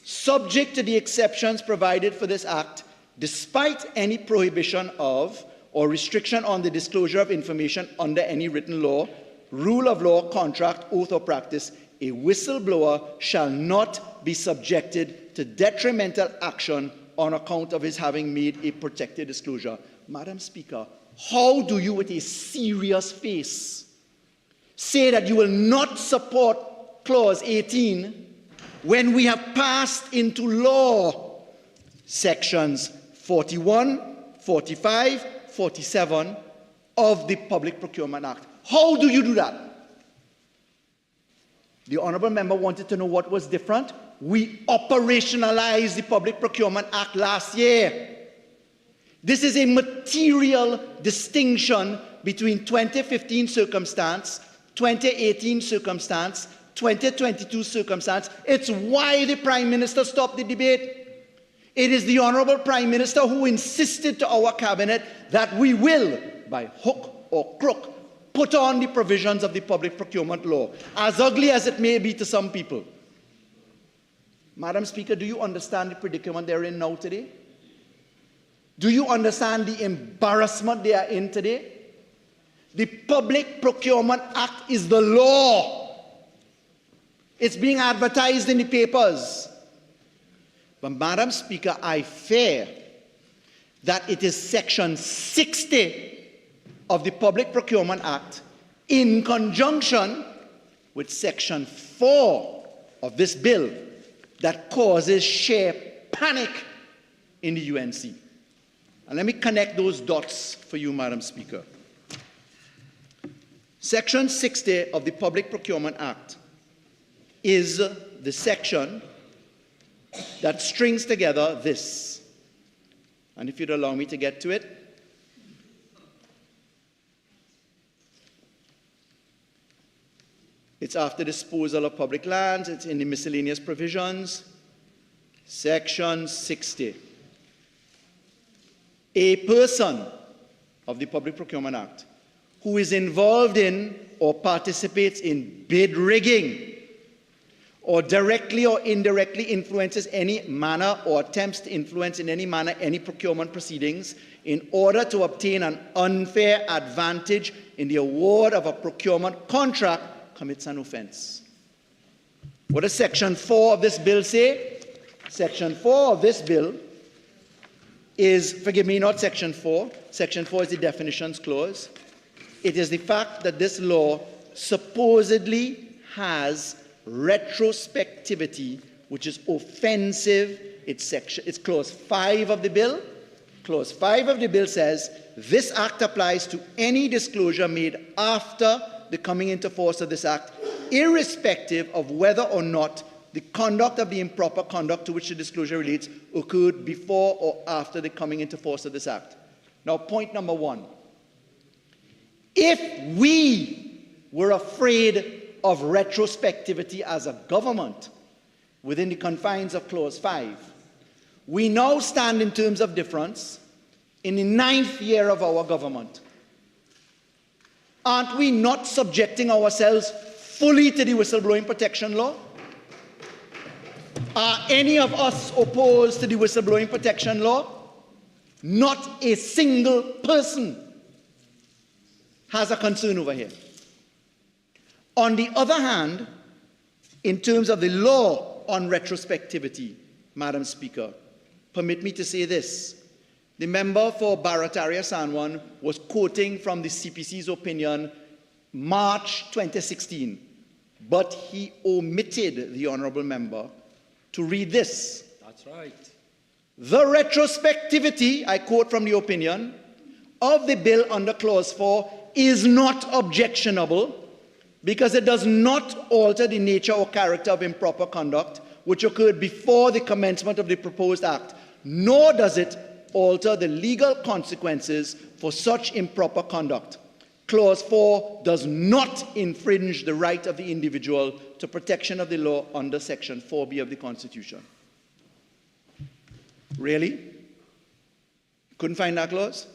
subject to the exceptions provided for this act, despite any prohibition of or restriction on the disclosure of information under any written law, rule of law, contract, oath, or practice, a whistleblower shall not be subjected to detrimental action on account of his having made a protected disclosure. Madam Speaker, how do you with a serious face say that you will not support clause 18 when we have passed into law sections 41, 45, 47 of the Public Procurement Act? How do you do that? The honourable member wanted to know what was different. We operationalized the Public Procurement Act last year. This is a material distinction between 2015 circumstance, 2018 circumstance, 2022 circumstance. It's why the Prime Minister stopped the debate. It is the Honourable Prime Minister who insisted to our Cabinet that we will, by hook or crook, put on the provisions of the public procurement law, as ugly as it may be to some people. Madam Speaker, do you understand the predicament they're in now today? Do you understand the embarrassment they are in today? The Public Procurement Act is the law. It's being advertised in the papers. But Madam Speaker, I fear that it is Section 60 of the Public Procurement Act in conjunction with Section 4 of this bill that causes sheer panic in the UNC. And let me connect those dots for you, Madam Speaker. Section 60 of the Public Procurement Act is the section that strings together this. And if you'd allow me to get to it. It's after disposal of public lands. It's in the miscellaneous provisions. Section 60. A person of the Public Procurement Act who is involved in or participates in bid rigging or directly or indirectly influences any manner or attempts to influence in any manner any procurement proceedings in order to obtain an unfair advantage in the award of a procurement contract commits an offense. What does Section 4 of this bill say? Section 4 of this bill is, forgive me, not Section 4. Section 4 is the definitions clause. It is the fact that this law supposedly has retrospectivity, which is offensive. It's clause 5 of the bill. Clause 5 of the bill says, this act applies to any disclosure made after the coming into force of this act, irrespective of whether or not the conduct of the improper conduct to which the disclosure relates occurred before or after the coming into force of this act. Now, point number 1. If we were afraid of retrospectivity as a government within the confines of Clause 5, we now stand in terms of difference in the 9th year of our government. Aren't we not subjecting ourselves fully to the whistleblowing protection law? Are any of us opposed to the whistleblowing protection law? Not a single person has a concern over here. On the other hand, in terms of the law on retrospectivity, Madam Speaker, permit me to say this. The member for Barataria Sanwan was quoting from the CPC's opinion, March 2016, but he omitted, the honourable member, to read this. That's right. The retrospectivity, I quote from the opinion, of the bill under Clause 4 is not objectionable because it does not alter the nature or character of improper conduct which occurred before the commencement of the proposed act, nor does it alter the legal consequences for such improper conduct. Clause 4 does not infringe the right of the individual to protection of the law under Section 4B of the Constitution. Really? Couldn't find that clause?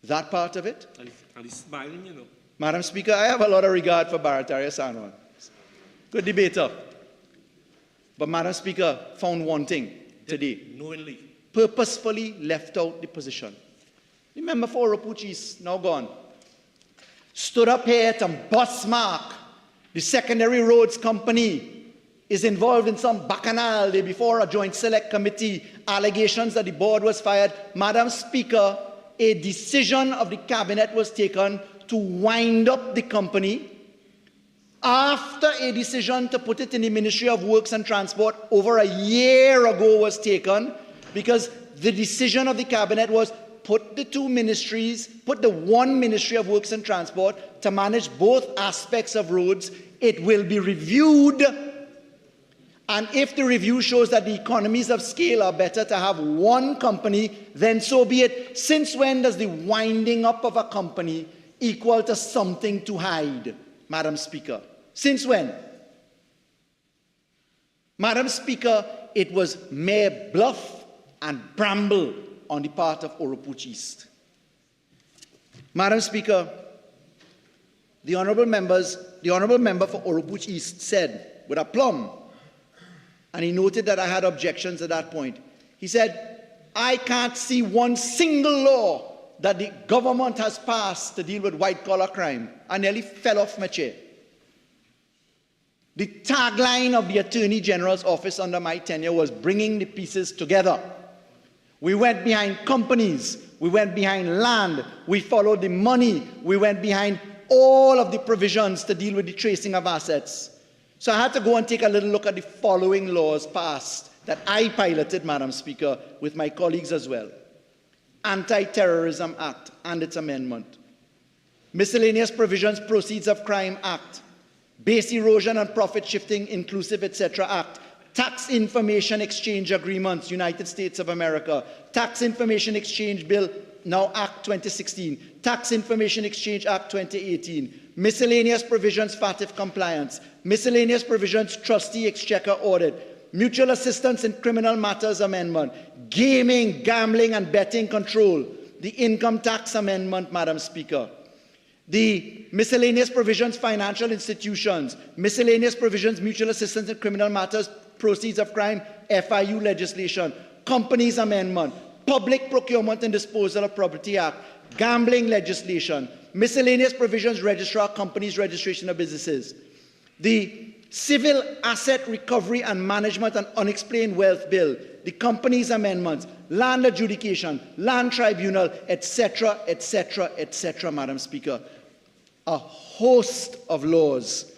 That part of it? And he's smiling, you know. Madam Speaker, I have a lot of regard for Barataria Sanwan. Good debater. But Madam Speaker found one thing today. Knowingly. Purposefully left out the position. The member for Rapuchis, now gone, stood up here to bust mark the Secondary Roads Company is involved in some bacchanal day before a joint select committee, allegations that the board was fired. Madam Speaker, a decision of the cabinet was taken to wind up the company after a decision to put it in the Ministry of Works and Transport over a year ago was taken, because the decision of the cabinet was put the two ministries, put the one Ministry of Works and Transport to manage both aspects of roads. It will be reviewed, and if the review shows that the economies of scale are better to have one company, then so be it. Since when does the winding up of a company equal to something to hide, Madam Speaker? Since when? Madam Speaker, it was mere bluff and bramble on the part of Oropouche East. Madam Speaker, the honourable member for Oropouche East said with aplomb, and he noted that I had objections at that point. He said, I can't see one single law that the government has passed to deal with white-collar crime. I nearly fell off my chair. The tagline of the Attorney General's office under my tenure was bringing the pieces together. We went behind companies, we went behind land, we followed the money, we went behind all of the provisions to deal with the tracing of assets. So I had to go and take a little look at the following laws passed that I piloted, Madam Speaker, with my colleagues as well. Anti-Terrorism Act and its amendment. Miscellaneous Provisions Proceeds of Crime Act. Base Erosion and Profit Shifting Inclusive, etc. Act. Tax Information Exchange Agreements, United States of America. Tax Information Exchange Bill, now Act 2016. Tax Information Exchange Act 2018. Miscellaneous Provisions FATF Compliance. Miscellaneous Provisions Trustee Exchequer Audit. Mutual Assistance in Criminal Matters Amendment. Gaming, Gambling and Betting Control. The Income Tax Amendment, Madam Speaker. The Miscellaneous Provisions Financial Institutions. Miscellaneous Provisions Mutual Assistance in Criminal Matters Proceeds of Crime, FIU legislation. Companies Amendment. Public Procurement and Disposal of Property Act. Gambling legislation. Miscellaneous Provisions Registrar Companies Registration of Businesses. The Civil Asset Recovery and Management and Unexplained Wealth Bill. The Companies Amendments. Land Adjudication. Land Tribunal, etc., etc., etc., Madam Speaker. A host of laws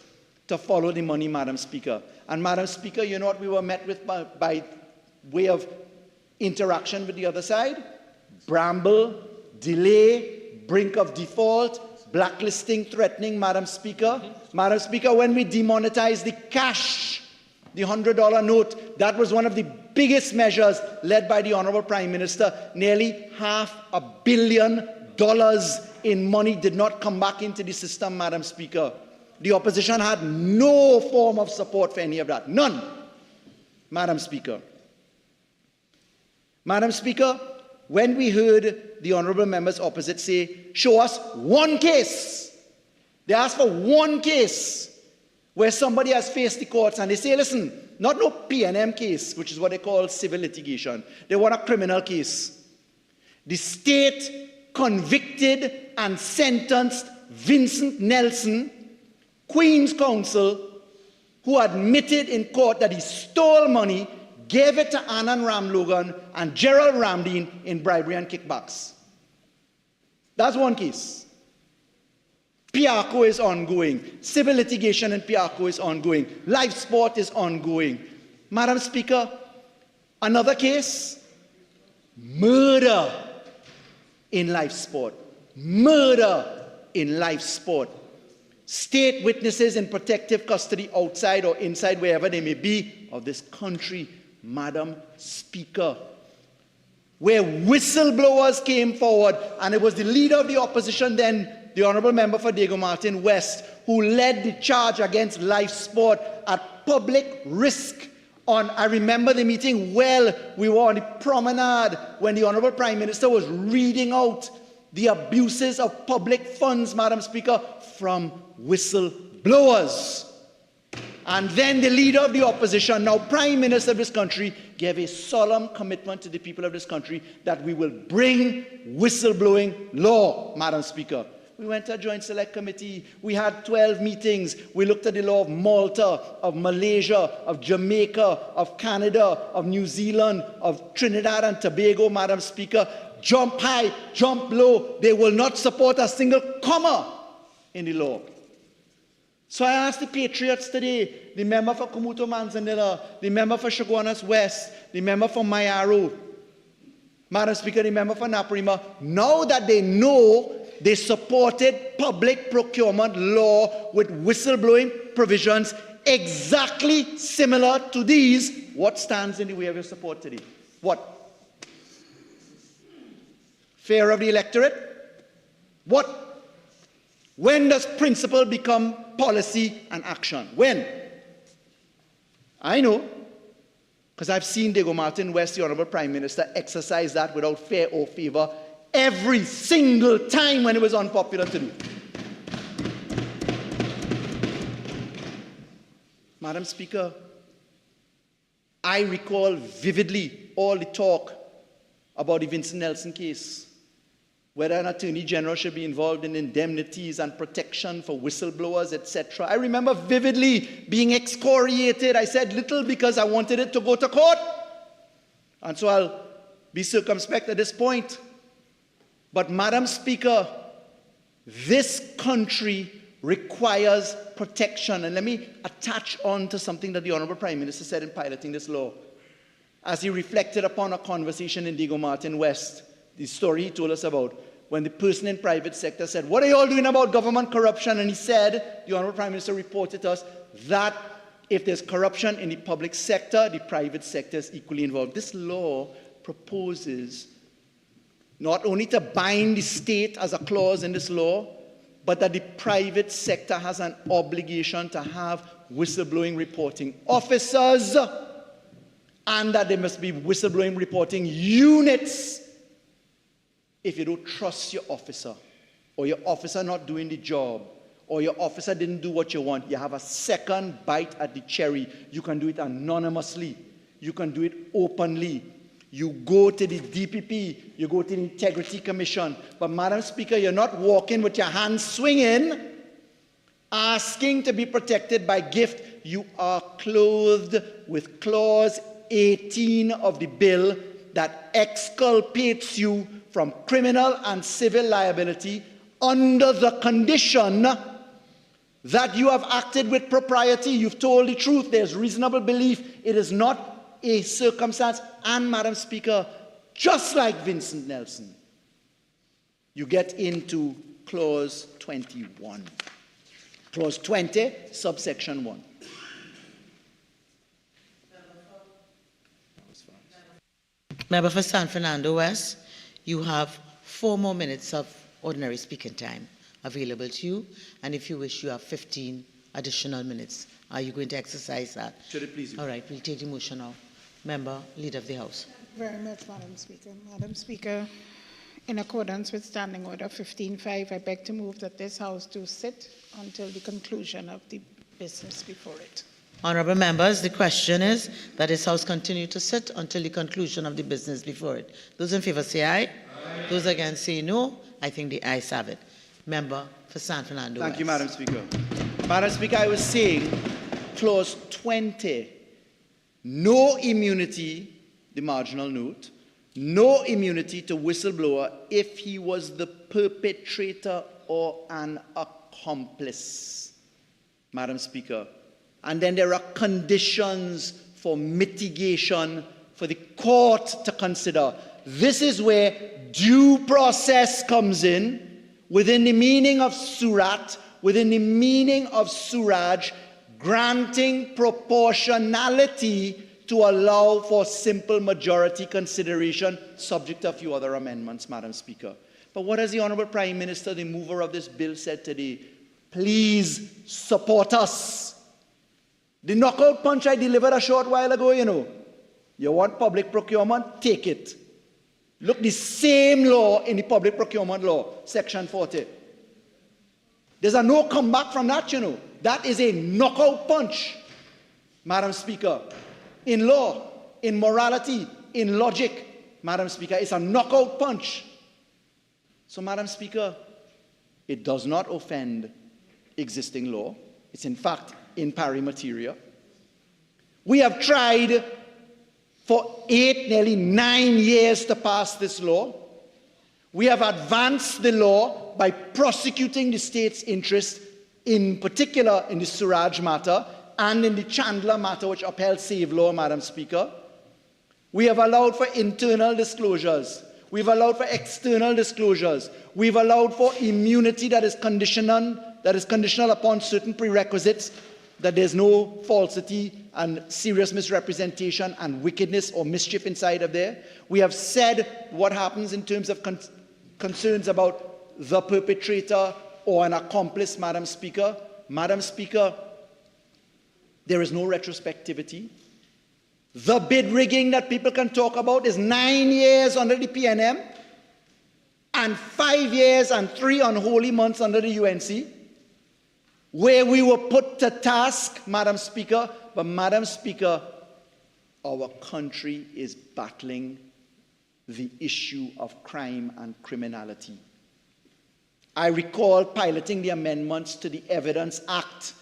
to follow the money, Madam Speaker. And Madam Speaker, you know what we were met with by way of interaction with the other side? Bramble, delay, brink of default, blacklisting, threatening, Madam Speaker. Madam Speaker, when we demonetized the cash, the $100 note, that was one of the biggest measures led by the Honourable Prime Minister. Nearly $500 million in money did not come back into the system, Madam Speaker. The opposition had no form of support for any of that. None, Madam Speaker. Madam Speaker, when we heard the honourable members opposite say, show us one case, they asked for one case where somebody has faced the courts and they say, listen, not no P&M case, which is what they call civil litigation. They want a criminal case. The state convicted and sentenced Vincent Nelson, Queen's Counsel, who admitted in court that he stole money, gave it to Anand Ramlogan and Gerald Ramdeen in bribery and kickbacks. That's one case. Piarco is ongoing. Civil litigation in Piarco is ongoing. Life sport is ongoing. Madam Speaker, another case, murder in life sport. Murder in life sport. State witnesses in protective custody outside or inside, wherever they may be, of this country, Madam Speaker, where whistleblowers came forward, and it was the leader of the opposition then, the Honourable Member for Diego Martin West, who led the charge against life sport at public risk. I remember the meeting well. We were on the promenade when the Honourable Prime Minister was reading out the abuses of public funds, Madam Speaker, from whistleblowers. And then the leader of the opposition, now Prime Minister of this country, gave a solemn commitment to the people of this country that we will bring whistleblowing law, Madam Speaker. We went to a joint select committee. We had 12 meetings. We looked at the law of Malta, of Malaysia, of Jamaica, of Canada, of New Zealand, of Trinidad and Tobago, Madam Speaker. Jump high, jump low. They will not support a single comma in the law. So I asked the patriots today, the member for Kumuto Manzanilla, the member for Chaguanas West, the member for Mayaro, Madam Speaker, the member for Naparima, now that they know they supported public procurement law with whistleblowing provisions exactly similar to these, what stands in the way of your support today? What? Fear of the electorate? What? When does principle become policy and action? When? I know Because I've seen Diego Martin West, the Honorable Prime Minister, exercise that without fear or favor every single time when it was unpopular to do. Madam Speaker, I recall vividly all the talk about the Vincent Nelson case, whether an Attorney General should be involved in indemnities and protection for whistleblowers, etc. I remember vividly being excoriated. I said little because I wanted it to go to court. And so I'll be circumspect at this point. But Madam Speaker, this country requires protection. And let me attach on to something that the Honorable Prime Minister said in piloting this law. As he reflected upon a conversation in Diego Martin West, the story he told us about, when the person in private sector said, "What are you all doing about government corruption?" And he said, the Honorable Prime Minister reported to us that if there's corruption in the public sector, the private sector is equally involved. This law proposes not only to bind the state as a clause in this law, but that the private sector has an obligation to have whistleblowing reporting officers, and that there must be whistleblowing reporting units. If you don't trust your officer, or your officer not doing the job, or your officer didn't do what you want, you have a second bite at the cherry. You can do it anonymously. You can do it openly. You go to the DPP, you go to the Integrity Commission. But Madam Speaker, you're not walking with your hands swinging, asking to be protected by gift. You are clothed with Clause 18 of the bill that exculpates you from criminal and civil liability under the condition that you have acted with propriety. You've told the truth. There's reasonable belief. It is not a circumstance. And, Madam Speaker, just like Vincent Nelson, you get into Clause 21. Clause 20, subsection 1. Member for San Fernando West, you have 4 more minutes of ordinary speaking time available to you, and if you wish, you have 15 additional minutes. Are you going to exercise that? Should it please you? All right, we'll take the motion now. Member, Leader of the House. Very much, Madam Speaker. Madam Speaker, in accordance with Standing Order 15.5, I beg to move that this House do sit until the conclusion of the business before it. Honourable members, the question is that this House continue to sit until the conclusion of the business before it. Those in favour say aye. Aye. Those against say no. I think the ayes have it. Member for San Fernando Thank West. you, Madam Speaker. Madam Speaker, I was saying, Clause 20, no immunity, the marginal note, no immunity to whistleblower if he was the perpetrator or an accomplice. Madam Speaker. And then there are conditions for mitigation for the court to consider. This is where due process comes in, within the meaning of Surat, within the meaning of Suraj, granting proportionality to allow for simple majority consideration, subject to a few other amendments, Madam Speaker. But what has the Honourable Prime Minister, the mover of this bill, said today? Please support us. The knockout punch I delivered a short while ago, you know. You want public procurement? Take it. Look, the same law in the public procurement law, Section 40. There's a no comeback from that, you know. That is a knockout punch, Madam Speaker. In law, in morality, in logic, Madam Speaker, it's a knockout punch. So, Madam Speaker, it does not offend existing law. It's in fact in pari materia. We have tried for 8, nearly 9 years to pass this law. We have advanced the law by prosecuting the state's interest, in particular in the Suraj matter and in the Chandler matter, which upheld save law, Madam Speaker. We have allowed for internal disclosures. We've allowed for external disclosures. We've allowed for immunity that is conditional upon certain prerequisites, that there's no falsity and serious misrepresentation and wickedness or mischief inside of there. We have said what happens in terms of concerns about the perpetrator or an accomplice, Madam Speaker. Madam Speaker, there is no retrospectivity. The bid rigging that people can talk about is 9 years under the PNM and 5 years and 3 unholy months under the UNC, where we were put to task, Madam Speaker. But Madam Speaker, our country is battling the issue of crime and criminality. I recall piloting the amendments to the Evidence Act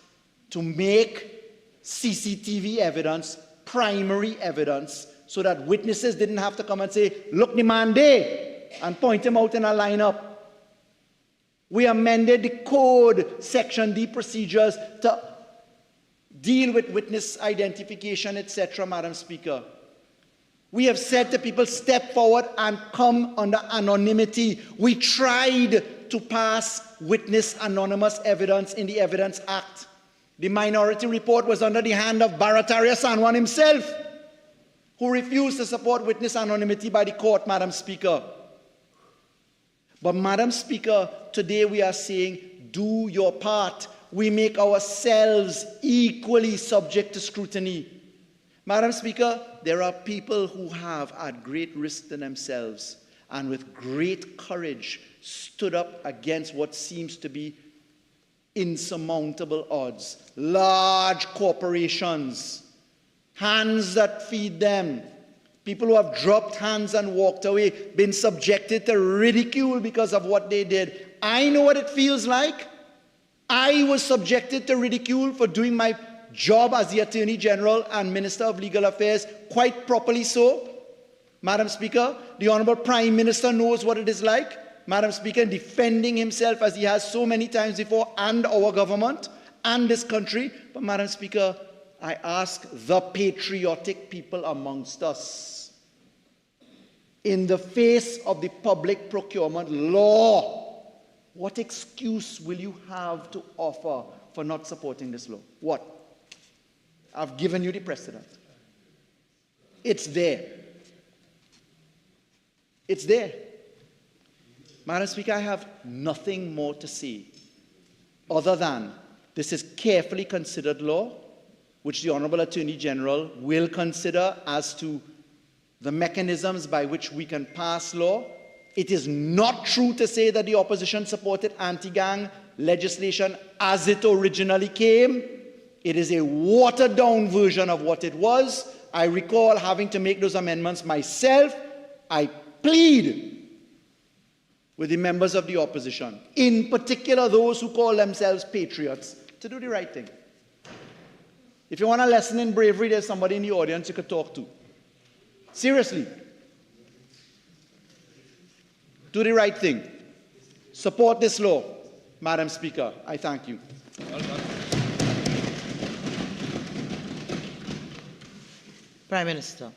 to make CCTV evidence primary evidence so that witnesses didn't have to come and say, look the man there, and point him out in a lineup. We amended the code, Section D procedures, to deal with witness identification, etc., Madam Speaker. We have said to people, step forward and come under anonymity. We tried to pass witness anonymous evidence in the Evidence Act. The minority report was under the hand of Barataria Sanwan himself, who refused to support witness anonymity by the court, Madam Speaker. But Madam Speaker, today we are saying, do your part. We make ourselves equally subject to scrutiny. Madam Speaker, there are people who have, at great risk to themselves and with great courage, stood up against what seems to be insurmountable odds. Large corporations, hands that feed them, people who have dropped hands and walked away, been subjected to ridicule because of what they did. I know what it feels like. I was subjected to ridicule for doing my job as the Attorney General and Minister of Legal Affairs, quite properly so. Madam Speaker, the Honourable Prime Minister knows what it is like, Madam Speaker, defending himself as he has so many times before, and our government and this country. But Madam Speaker, I ask the patriotic people amongst us, in the face of the public procurement law, what excuse will you have to offer for not supporting this law? What? I've given you the precedent. It's there. It's there. Madam Speaker, I have nothing more to say other than this is carefully considered law, which the Honourable Attorney General will consider as to the mechanisms by which we can pass law. It is not true to say that the opposition supported anti-gang legislation as it originally came. It is a watered-down version of what it was. I recall having to make those amendments myself. I plead with the members of the opposition, in particular those who call themselves patriots, to do the right thing. If you want a lesson in bravery, there's somebody in the audience you could talk to. Seriously. Do the right thing. Support this law. Madam Speaker, I thank you. Prime Minister.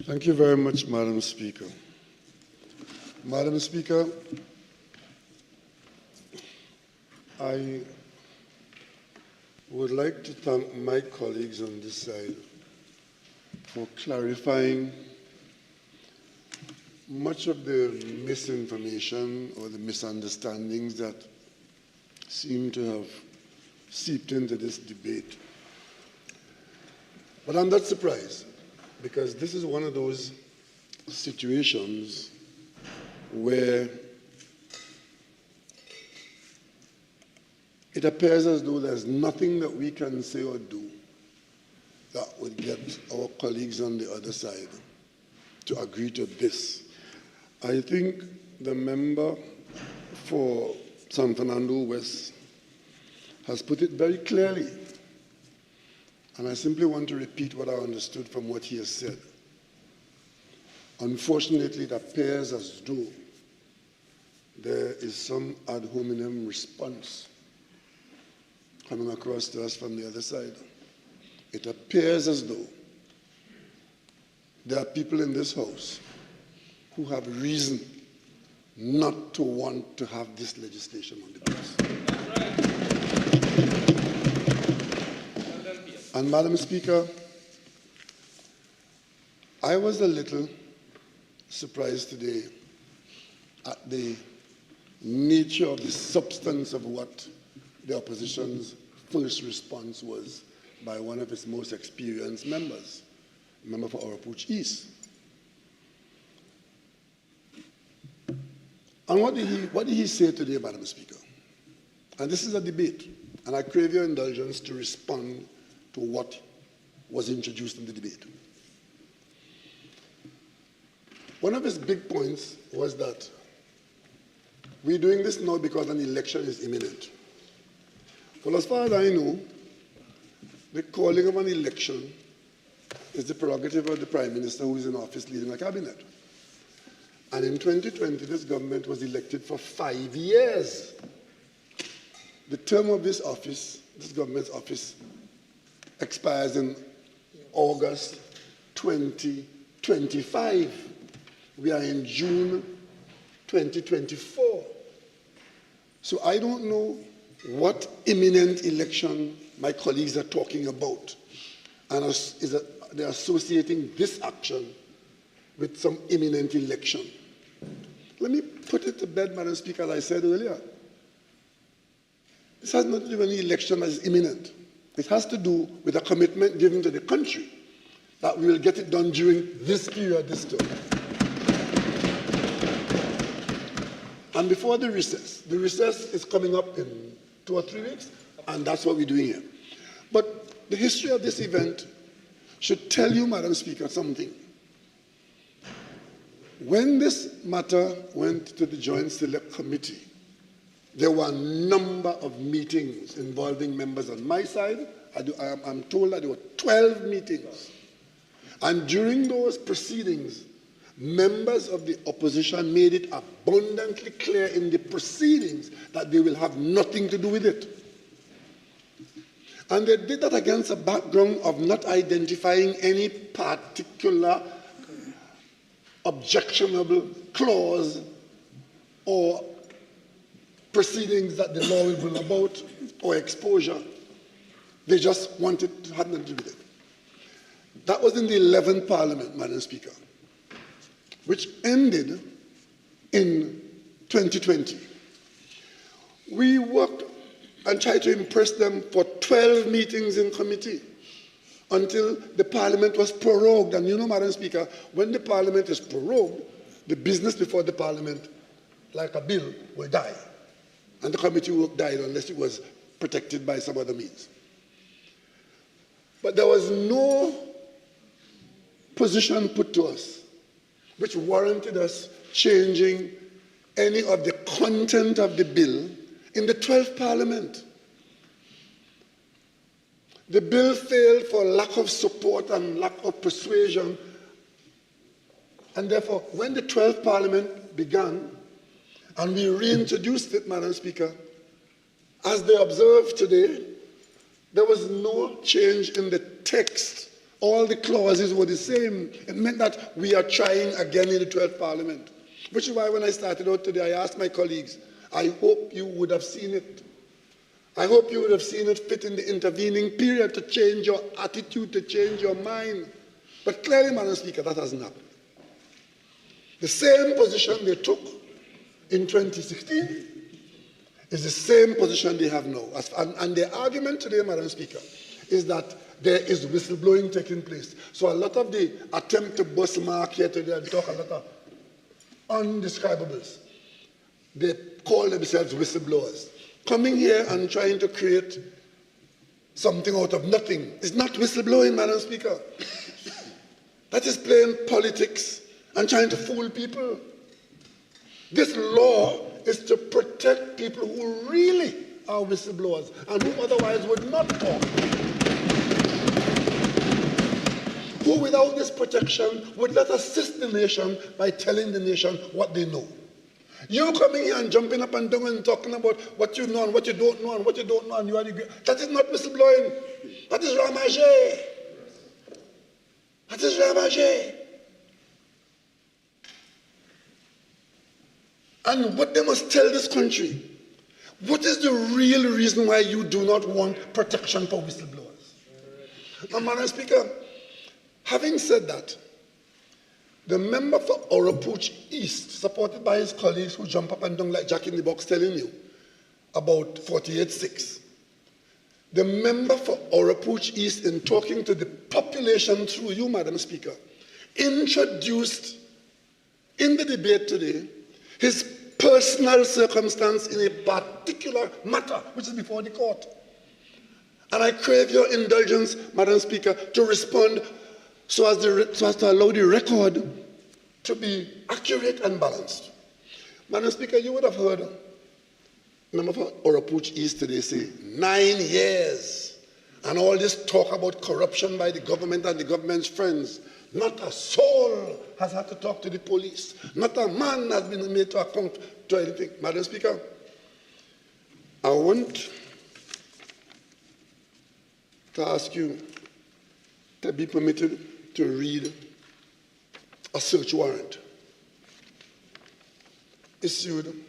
Thank you very much, Madam Speaker. Madam Speaker, I would like to thank my colleagues on this side for clarifying much of the misinformation or the misunderstandings that seem to have seeped into this debate. But I'm not surprised, because this is one of those situations where it appears as though there's nothing that we can say or do that would get our colleagues on the other side to agree to this. I think the member for San Fernando West has put it very clearly, and I simply want to repeat what I understood from what he has said. Unfortunately, it appears as though there is some ad hominem response coming across to us from the other side. It appears as though there are people in this House who have reason not to want to have this legislation on the books. And Madam Speaker, I was a little surprised today at the nature of the substance of what the opposition's first response was by one of its most experienced members, a member for Oropouche East. And what did he say today, Madam Speaker? And this is a debate, and I crave your indulgence to respond to what was introduced in the debate. One of his big points was that we're doing this now because an election is imminent. Well, as far as I know, the calling of an election is the prerogative of the Prime Minister who is in office leading a cabinet. And in 2020, this government was elected for 5 years. The term of this office, this government's office, expires in August 2025. We are in June 2024. So I don't know what imminent election my colleagues are talking about. And they're associating this action with some imminent election. Let me put it to bed, Madam Speaker, as I said earlier. This has not to do with any election that is imminent. It has to do with a commitment given to the country that we will get it done during this period, this term. And before the recess is coming up in 2 or 3 weeks, and that's what we're doing here. But the history of this event should tell you, Madam Speaker, something. When this matter went to the Joint Select Committee, there were a number of meetings involving members on my side. I'm told that there were 12 meetings. And during those proceedings, members of the opposition made it abundantly clear in the proceedings that they will have nothing to do with it. And they did that against a background of not identifying any particular objectionable clause or proceedings that the law will bring about or exposure. They just wanted to have nothing to do with it. That was in the 11th Parliament, Madam Speaker, which ended in 2020. We worked and tried to impress them for 12 meetings in committee until the Parliament was prorogued. And you know, Madam Speaker, when the Parliament is prorogued, the business before the Parliament, like a bill, will die. And the committee work died unless it was protected by some other means. But there was no position put to us which warranted us changing any of the content of the bill in the 12th Parliament. The bill failed for lack of support and lack of persuasion. And therefore, when the 12th Parliament began, and we reintroduced it, Madam Speaker, as they observed today, there was no change in the text. All the clauses were the same. It meant that we are trying again in the 12th Parliament. Which is why when I started out today, I asked my colleagues, I hope you would have seen it. I hope you would have seen it fit in the intervening period to change your attitude, to change your mind. But clearly, Madam Speaker, that hasn't happened. The same position they took in 2016 is the same position they have now. And the argument today, Madam Speaker, is that there is whistleblowing taking place. So a lot of the attempt to bust mark here today and talk a lot of undescribables, they call themselves whistleblowers. Coming here and trying to create something out of nothing is not whistleblowing, Madam Speaker. That is playing politics and trying to fool people. This law is to protect people who really are whistleblowers and who otherwise would not talk. Who without this protection would not assist the nation by telling the nation what they know. You coming here and jumping up and down and talking about what you know and what you don't know and what you don't know and you are the great. That is not whistleblowing. That is ramage. That is ramage. And what they must tell this country, what is the real reason why you do not want protection for whistleblowers? And Madam Speaker, having said that, The member for Orapooch East, supported by his colleagues who jump up and down like Jack in the Box telling you about 48-6. The member for Orapooch East, in talking to the population through you, Madam Speaker, introduced in the debate today his personal circumstance in a particular matter, which is before the court. And I crave your indulgence, Madam Speaker, to respond so as to allow the record to be accurate and balanced. Madam Speaker, you would have heard member for Orapooch East today say 9 years, and all this talk about corruption by the government and the government's friends. Not a soul has had to talk to the police. Not a man has been made to account to anything. Madam Speaker, I want to ask you to be permitted to read a search warrant issued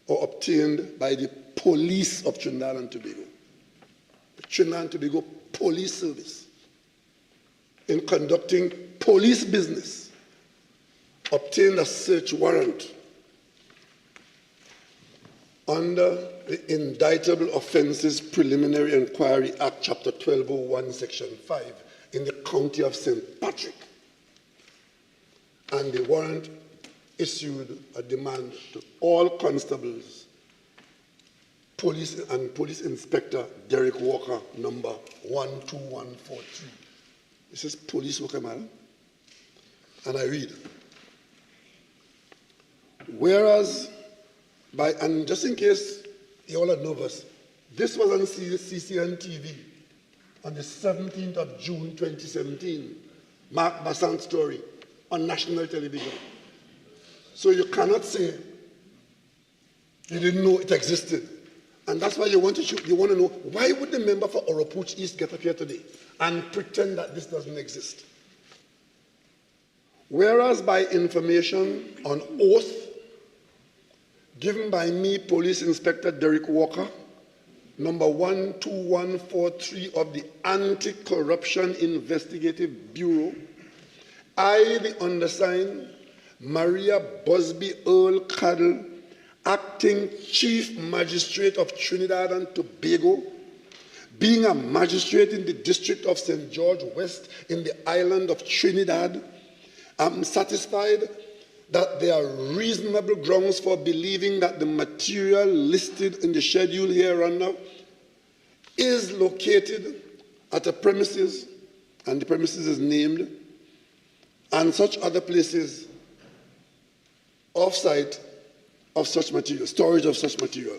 or obtained by the police of Trinidad and Tobago. The Trinidad and Tobago Police Service, in conducting police business, obtained a search warrant under the Indictable Offences Preliminary Inquiry Act, Chapter 1201, Section 5, in the county of St. Patrick. And the warrant issued a demand to all constables, police and Police Inspector Derek Walker, number 12143. This is police worker, madam. And I read, whereas and just in case you all are nervous, this was on CCN TV on the 17th of June 2017, Mark Bassant's story on national television. So you cannot say you didn't know it existed. And that's why you want to know, why would the member for Orapooch East get up here today and pretend that this doesn't exist? Whereas by information on oath given by me, Police Inspector Derek Walker, number 12143 of the Anti-Corruption Investigative Bureau, I, the undersigned, Maria Busby Earl Caddle, Acting Chief Magistrate of Trinidad and Tobago, being a magistrate in the District of St. George West in the island of Trinidad, I'm satisfied that there are reasonable grounds for believing that the material listed in the schedule hereunder is located at a premises, and the premises is named, and such other places off-site of such material, storage of such material.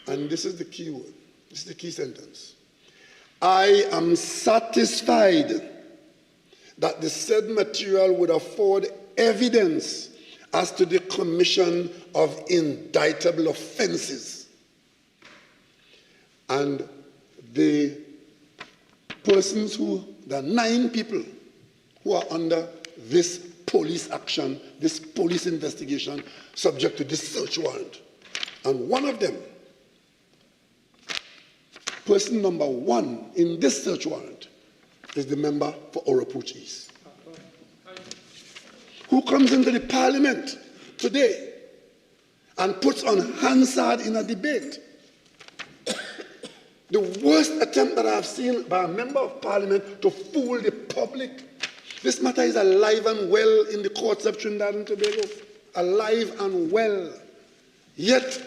And this is the key word, this is the key sentence. I am satisfied that the said material would afford evidence as to the commission of indictable offenses. And the persons the 9 people who are under this police action, this police investigation, subject to this search warrant. And one of them, person number 1 in this search warrant, is the member for Orapooch East, who comes into the parliament today and puts on Hansard in a debate. The worst attempt that I have seen by a member of parliament to fool the public. This matter is alive and well in the courts of Trinidad and Tobago. Alive and well. Yet,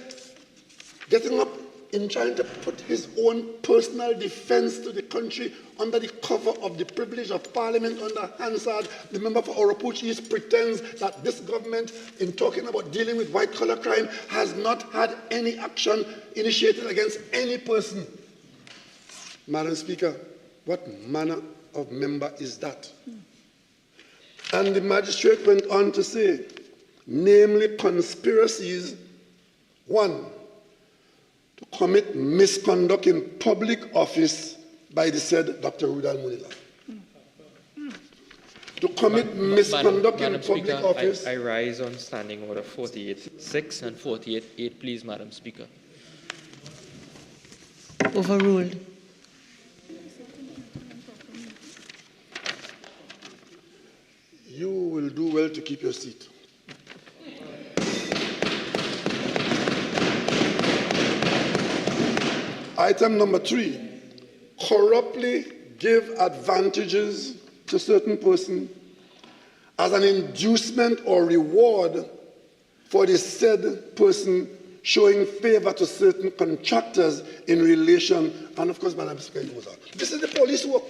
getting up in trying to put his own personal defense to the country under the cover of the privilege of parliament under Hansard, the member for Orapooch East pretends that this government, in talking about dealing with white-collar crime, has not had any action initiated against any person. Madam Speaker, what manner of member is that? And the magistrate went on to say, namely conspiracies, 1, to commit misconduct in public office by the said Dr. Rudal Munila. To commit misconduct in public office. I rise on standing order 48.6 and 48.8, please, Madam Speaker. Overruled. You will do well to keep your seat. Item number 3, corruptly give advantages to certain person as an inducement or reward for the said person showing favor to certain contractors in relation, and of course, Madam Speaker, it goes on. This is the police work.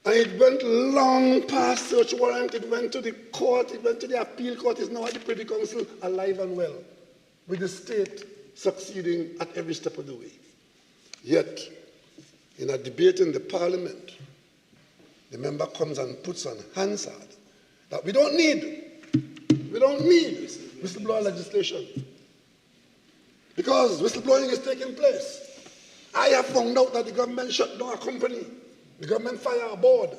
And it went long past search warrant, it went to the court, it went to the appeal court, it's now at the Privy Council, alive and well, with the state succeeding at every step of the way. Yet, in a debate in the Parliament, the member comes and puts on Hansard that we don't need whistleblower legislation because whistleblowing is taking place. I have found out that the government shut down a company. The government fired a board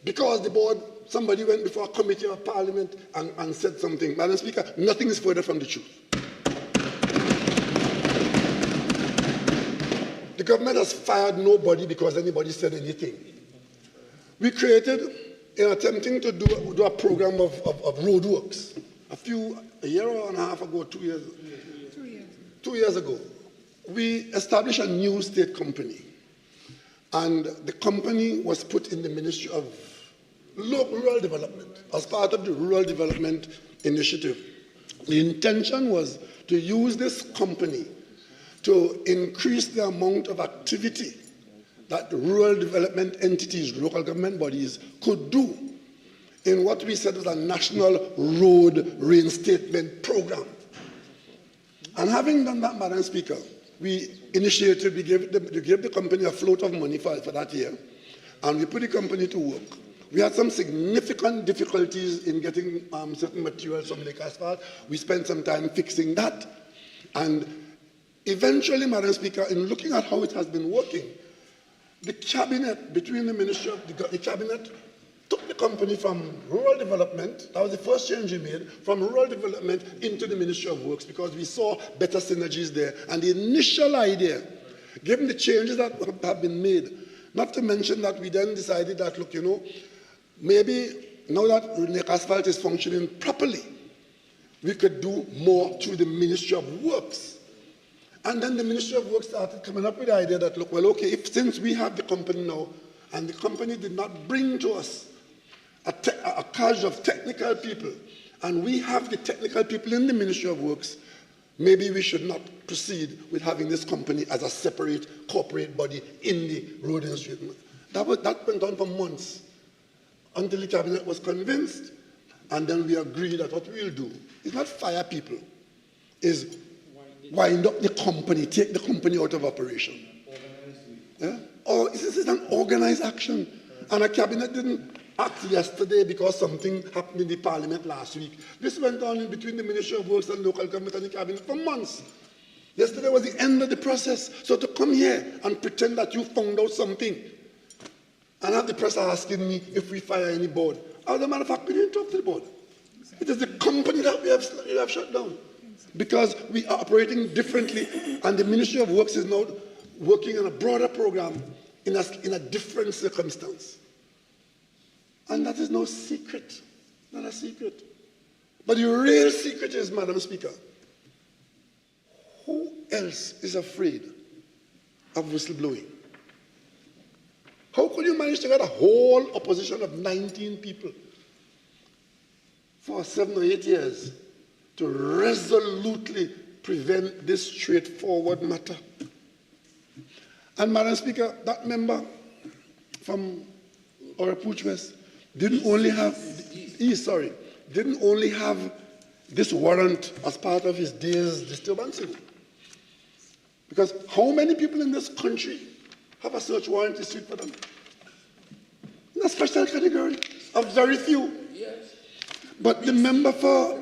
because the board, somebody went before a committee of Parliament and said something. Madam Speaker, nothing is further from the truth. The government has fired nobody because anybody said anything. We created, in attempting to do a program of road works, a year and a half ago, 2 years, 2 years ago, we established a new state company. And the company was put in the Ministry of Rural Development as part of the Rural Development Initiative. The intention was to use this company to increase the amount of activity that the rural development entities, local government bodies, could do in what we said was a national road reinstatement program. And having done that, Madam Speaker, we initiated, we gave the company a float of money for that year, and we put the company to work. We had some significant difficulties in getting certain materials from Lake Asphalt. We spent some time fixing that. And eventually, Madam Speaker, in looking at how it has been working, the cabinet, between the Ministry of the cabinet, took the company from rural development, that was the first change we made, from rural development into the Ministry of Works because we saw better synergies there. And the initial idea, given the changes that have been made, not to mention that we then decided that, look, maybe now that Lake Asphalt is functioning properly, we could do more through the Ministry of Works. And then the Ministry of Works started coming up with the idea that, look, well, okay, since we have the company now, and the company did not bring to us a charge of technical people, and we have the technical people in the Ministry of Works, maybe we should not proceed with having this company as a separate corporate body in the road industry. That went on for months until the cabinet was convinced, and then we agreed that what we'll do is not fire people, is wind up the company, take the company out of operation. Yeah? Or this is an organized action. And the cabinet didn't act yesterday because something happened in the Parliament last week. This went on in between the Ministry of Works and Local Government and the cabinet for months. Yesterday was the end of the process. So to come here and pretend that you found out something and have the press asking me if we fire any board, as a matter of fact, we didn't talk to the board. It is the company that we have shut down because we are operating differently, and the Ministry of Works is now working on a broader program in a different circumstance. And that is no secret, not a secret. But the real secret is, Madam Speaker, who else is afraid of whistleblowing? How could you manage to get a whole opposition of 19 people for 7 or 8 years to resolutely prevent this straightforward matter? And Madam Speaker, that member from Orapuch West didn't only have this warrant as part of his day's disturbance. Because how many people in this country have a search warrant issued for them? In a special category of very few. Yes. But the member for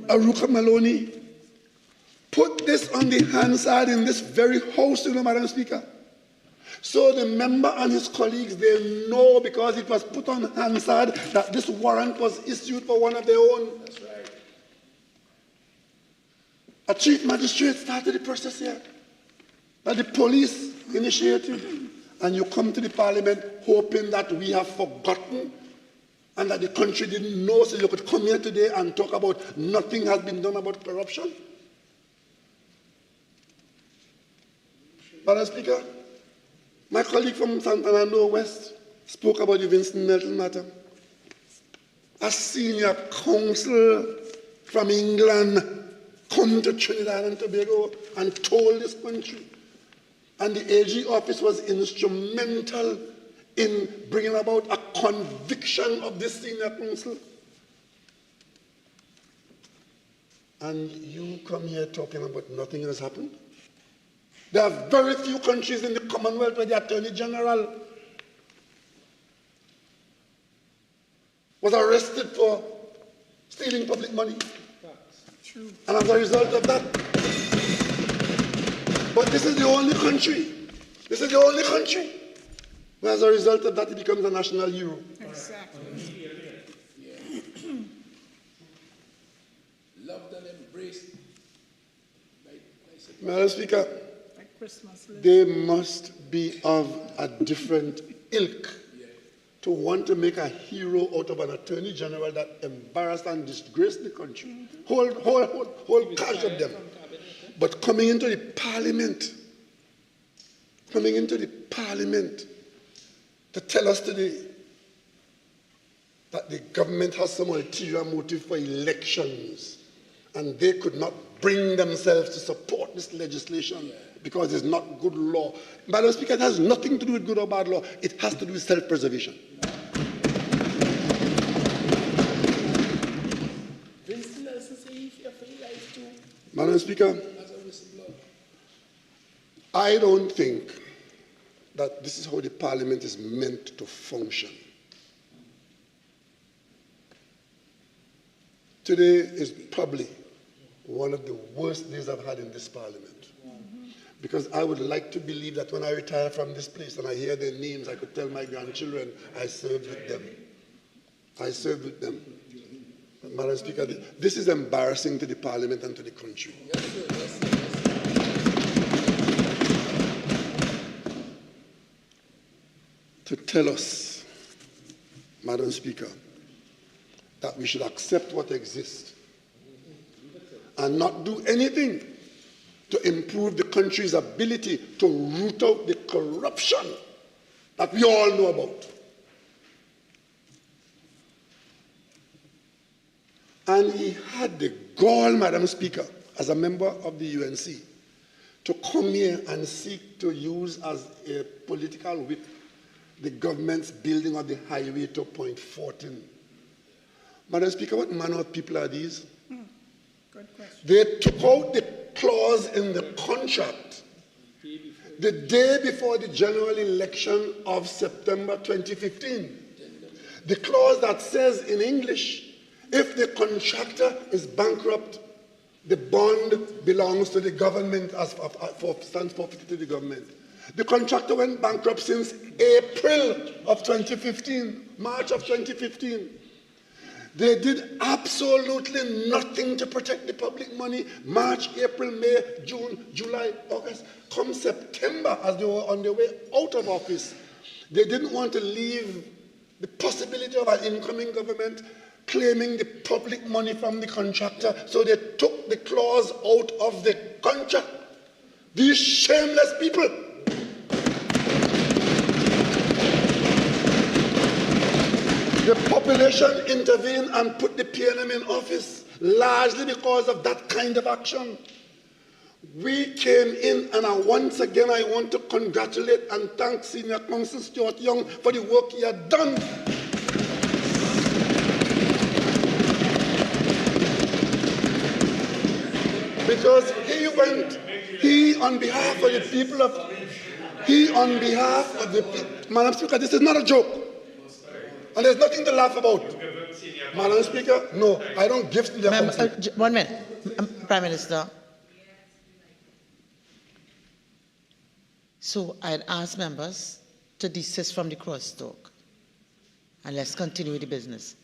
Aruka Maloney put this on the Hansard in this very house, Madam Speaker. So the member and his colleagues, they know because it was put on Hansard that this warrant was issued for one of their own. That's right. A chief magistrate started the process here that the police initiated, and you come to the Parliament hoping that we have forgotten and that the country didn't know, so you could come here today and talk about nothing has been done about corruption? Madam Speaker, my colleague from Santana Northwest spoke about the Vincent Melton matter. A senior counsel from England come to Trinidad and Tobago and told this country. And the AG office was instrumental in bringing about a conviction of this senior counsel. And you come here talking about nothing has happened? There are very few countries in the Commonwealth where the Attorney General was arrested for stealing public money. And as a result of that, but this is the only country where as a result of that it becomes a national hero. Exactly. Loved and embraced. Madam Speaker, Like Christmas. they must be of a different ilk to want to make a hero out of an Attorney General that embarrassed and disgraced the country. Whole cash of them. But coming into the Parliament to tell us today that the government has some ulterior motive for elections and they could not bring themselves to support this legislation because it's not good law. Madam Speaker, it has nothing to do with good or bad law. It has to do with self-preservation. Madam Speaker, I don't think that this is how the Parliament is meant to function. Today is probably one of the worst days I've had in this Parliament. Because I would like to believe that when I retire from this place and I hear their names, I could tell my grandchildren I served with them. I served with them. Madam Speaker, this is embarrassing to the Parliament and to the country. To tell us, Madam Speaker, that we should accept what exists and not do anything to improve the country's ability to root out the corruption that we all know about. And he had the gall, Madam Speaker, as a member of the UNC, to come here and seek to use as a political whip the government's building of the highway to Point 14. Madam Speaker, what manner of people are these? Good question. They took out the clause in the contract the day before the general election of September 2015. The clause that says in English, if the contractor is bankrupt, the bond belongs to the government stands forfeited to the government. The contractor went bankrupt since April of 2015, March of 2015. They did absolutely nothing to protect the public money. March, April, May, June, July, August. Come September, as they were on their way out of office, they didn't want to leave the possibility of an incoming government claiming the public money from the contractor, so they took the clause out of the contract. These shameless people. The population intervened and put the PNM in office, largely because of that kind of action. We came in, and once again I want to congratulate and thank Senior Counsel Stuart Young for the work he had done. Because he on behalf of the people Madam Speaker, this is not a joke. And there's nothing to laugh about. Madam Speaker, no, I don't give to them. 1 minute, Prime Minister. So I'd ask members to desist from the crosstalk and let's continue with the business.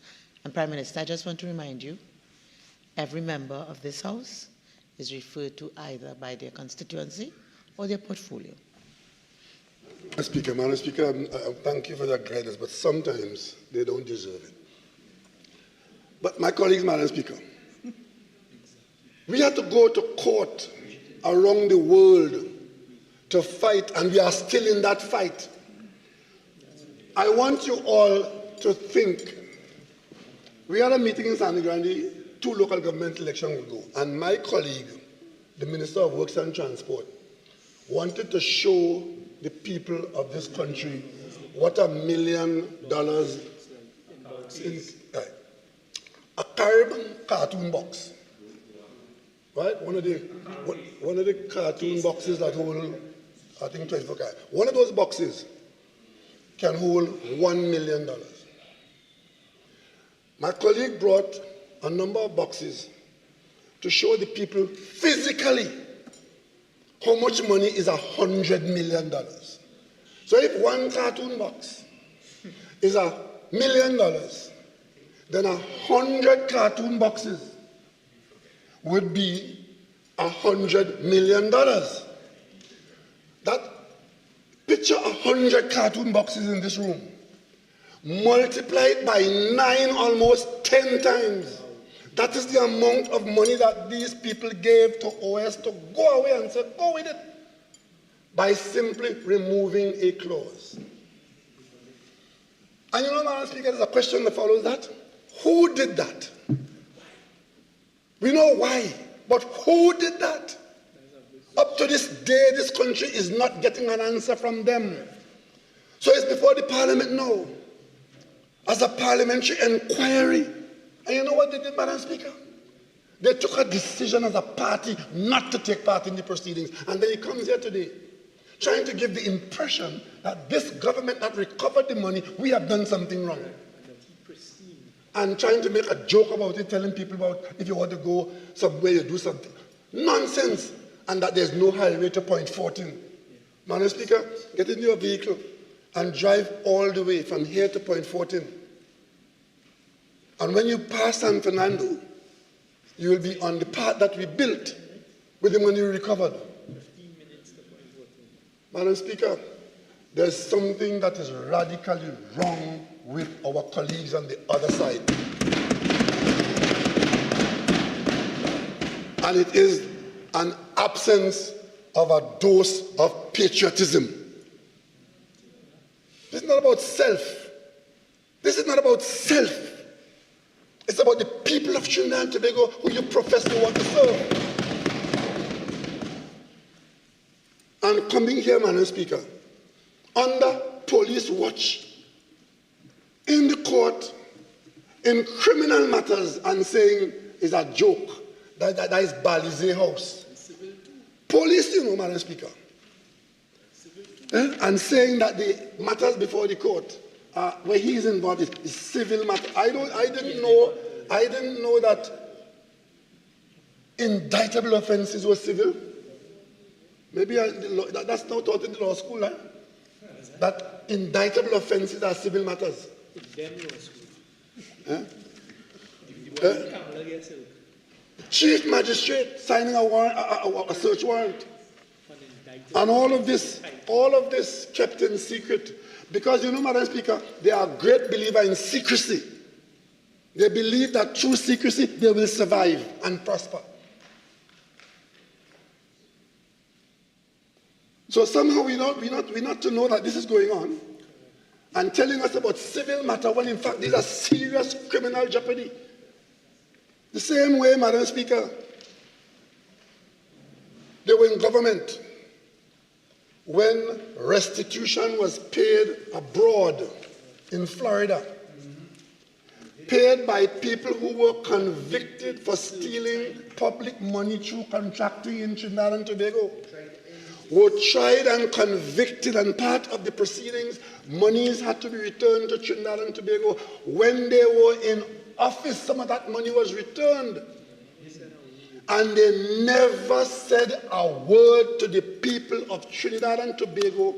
And Prime Minister, I just want to remind you, every member of this House is referred to either by their constituency or their portfolio. Madam Speaker, thank you for that guidance, but sometimes they don't deserve it. But my colleagues, Madam Speaker, we had to go to court around the world to fight, and we are still in that fight. I want you all to think. We had a meeting in San Grande, 2 local government elections ago, and my colleague, the Minister of Works and Transport, wanted to show the people of this country what $1 million in a cartoon box, right? One of the cartoon boxes that hold, I think, 24 carats. One of those boxes can hold $1 million. My colleague brought a number of boxes to show the people physically how much money is $100 million. So if one cartoon box is $1 million, then 100 cartoon boxes would be $100 million. That picture 100 cartoon boxes in this room, multiplied by 9, almost 10 times. That is the amount of money that these people gave to OS to go away and say, go with it, by simply removing a clause. And you know, Madam Speaker, there's a question that follows that. Who did that? We know why, but who did that? Up to this day, this country is not getting an answer from them. So it's before the Parliament now, as a parliamentary inquiry. And you know what they did, Madam Speaker? They took a decision as a party not to take part in the proceedings. And then he comes here today, trying to give the impression that this government that recovered the money, we have done something wrong. And trying to make a joke about it, telling people about if you want to go somewhere, you do something. Nonsense. And that there's no highway to point 14. Madam Speaker, get into your vehicle and drive all the way from here to point 14. And when you pass San Fernando, you will be on the path that we built with the money we recovered. Madam Speaker, there's something that is radically wrong with our colleagues on the other side. And it is an absence of a dose of patriotism. This is not about self. This is not about self. It's about the people of Trinidad and Tobago who you profess to want to serve. And coming here, Madam Speaker, under police watch, in the court, in criminal matters, and saying it's a joke, that is Balize House. Police, you know, Madam Speaker, and saying that the matters before the court, where he is involved, is civil matter. I didn't know that indictable offences were civil. Maybe that's not taught in the law school, huh? That indictable offences are civil matters. Chief magistrate signing a warrant, a search warrant, and all of this kept in secret. Because, you know, Madam Speaker, they are a great believer in secrecy. They believe that through secrecy, they will survive and prosper. So somehow we not to know that this is going on and telling us about civil matter when in fact these are serious criminal jeopardy. The same way, Madam Speaker, they were in government when restitution was paid abroad in Florida, paid by people who were convicted for stealing public money through contracting in Trinidad and Tobago, were tried and convicted, and part of the proceedings, monies had to be returned to Trinidad and Tobago. When they were in office, some of that money was returned. And they never said a word to the people of Trinidad and Tobago.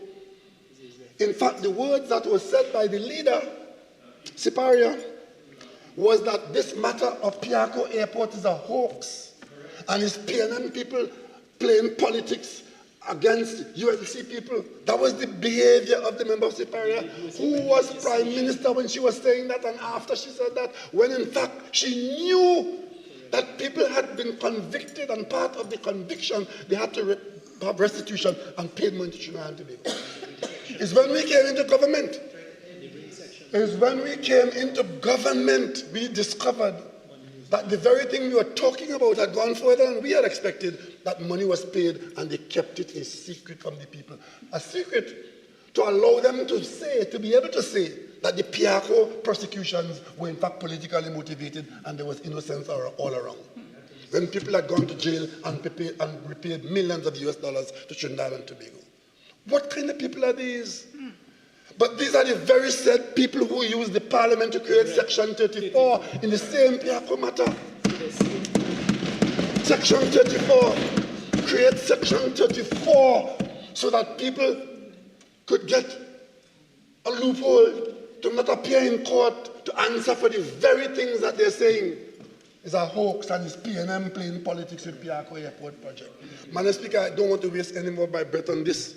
In fact, the words that were said by the leader, Siparia, was that this matter of Piarco Airport is a hoax, and it's PNM people playing politics against UNC people. That was the behavior of the member of Superior, who was Prime Minister when she was saying that, and after she said that, when in fact she knew that people had been convicted, and part of the conviction, they had to have restitution and paid money to Trinidad and Tobago. It's when we came into government. We discovered that the very thing we were talking about had gone further than we had expected, that money was paid and they kept it a secret from the people. A secret to allow them to be able to say that the Piarco prosecutions were in fact politically motivated and there was innocence all around. When people had gone to jail and repaid millions of US dollars to Trinidad and Tobago. What kind of people are these? But these are the very said people who use the Parliament to create Section 34 in the same Piarco matter. Section 34, create Section 34 so that people could get a loophole to not appear in court to answer for the very things that they're saying is a hoax and is PNM playing politics with Piarco Airport project. Madam Speaker, I don't want to waste any more of my breath on this,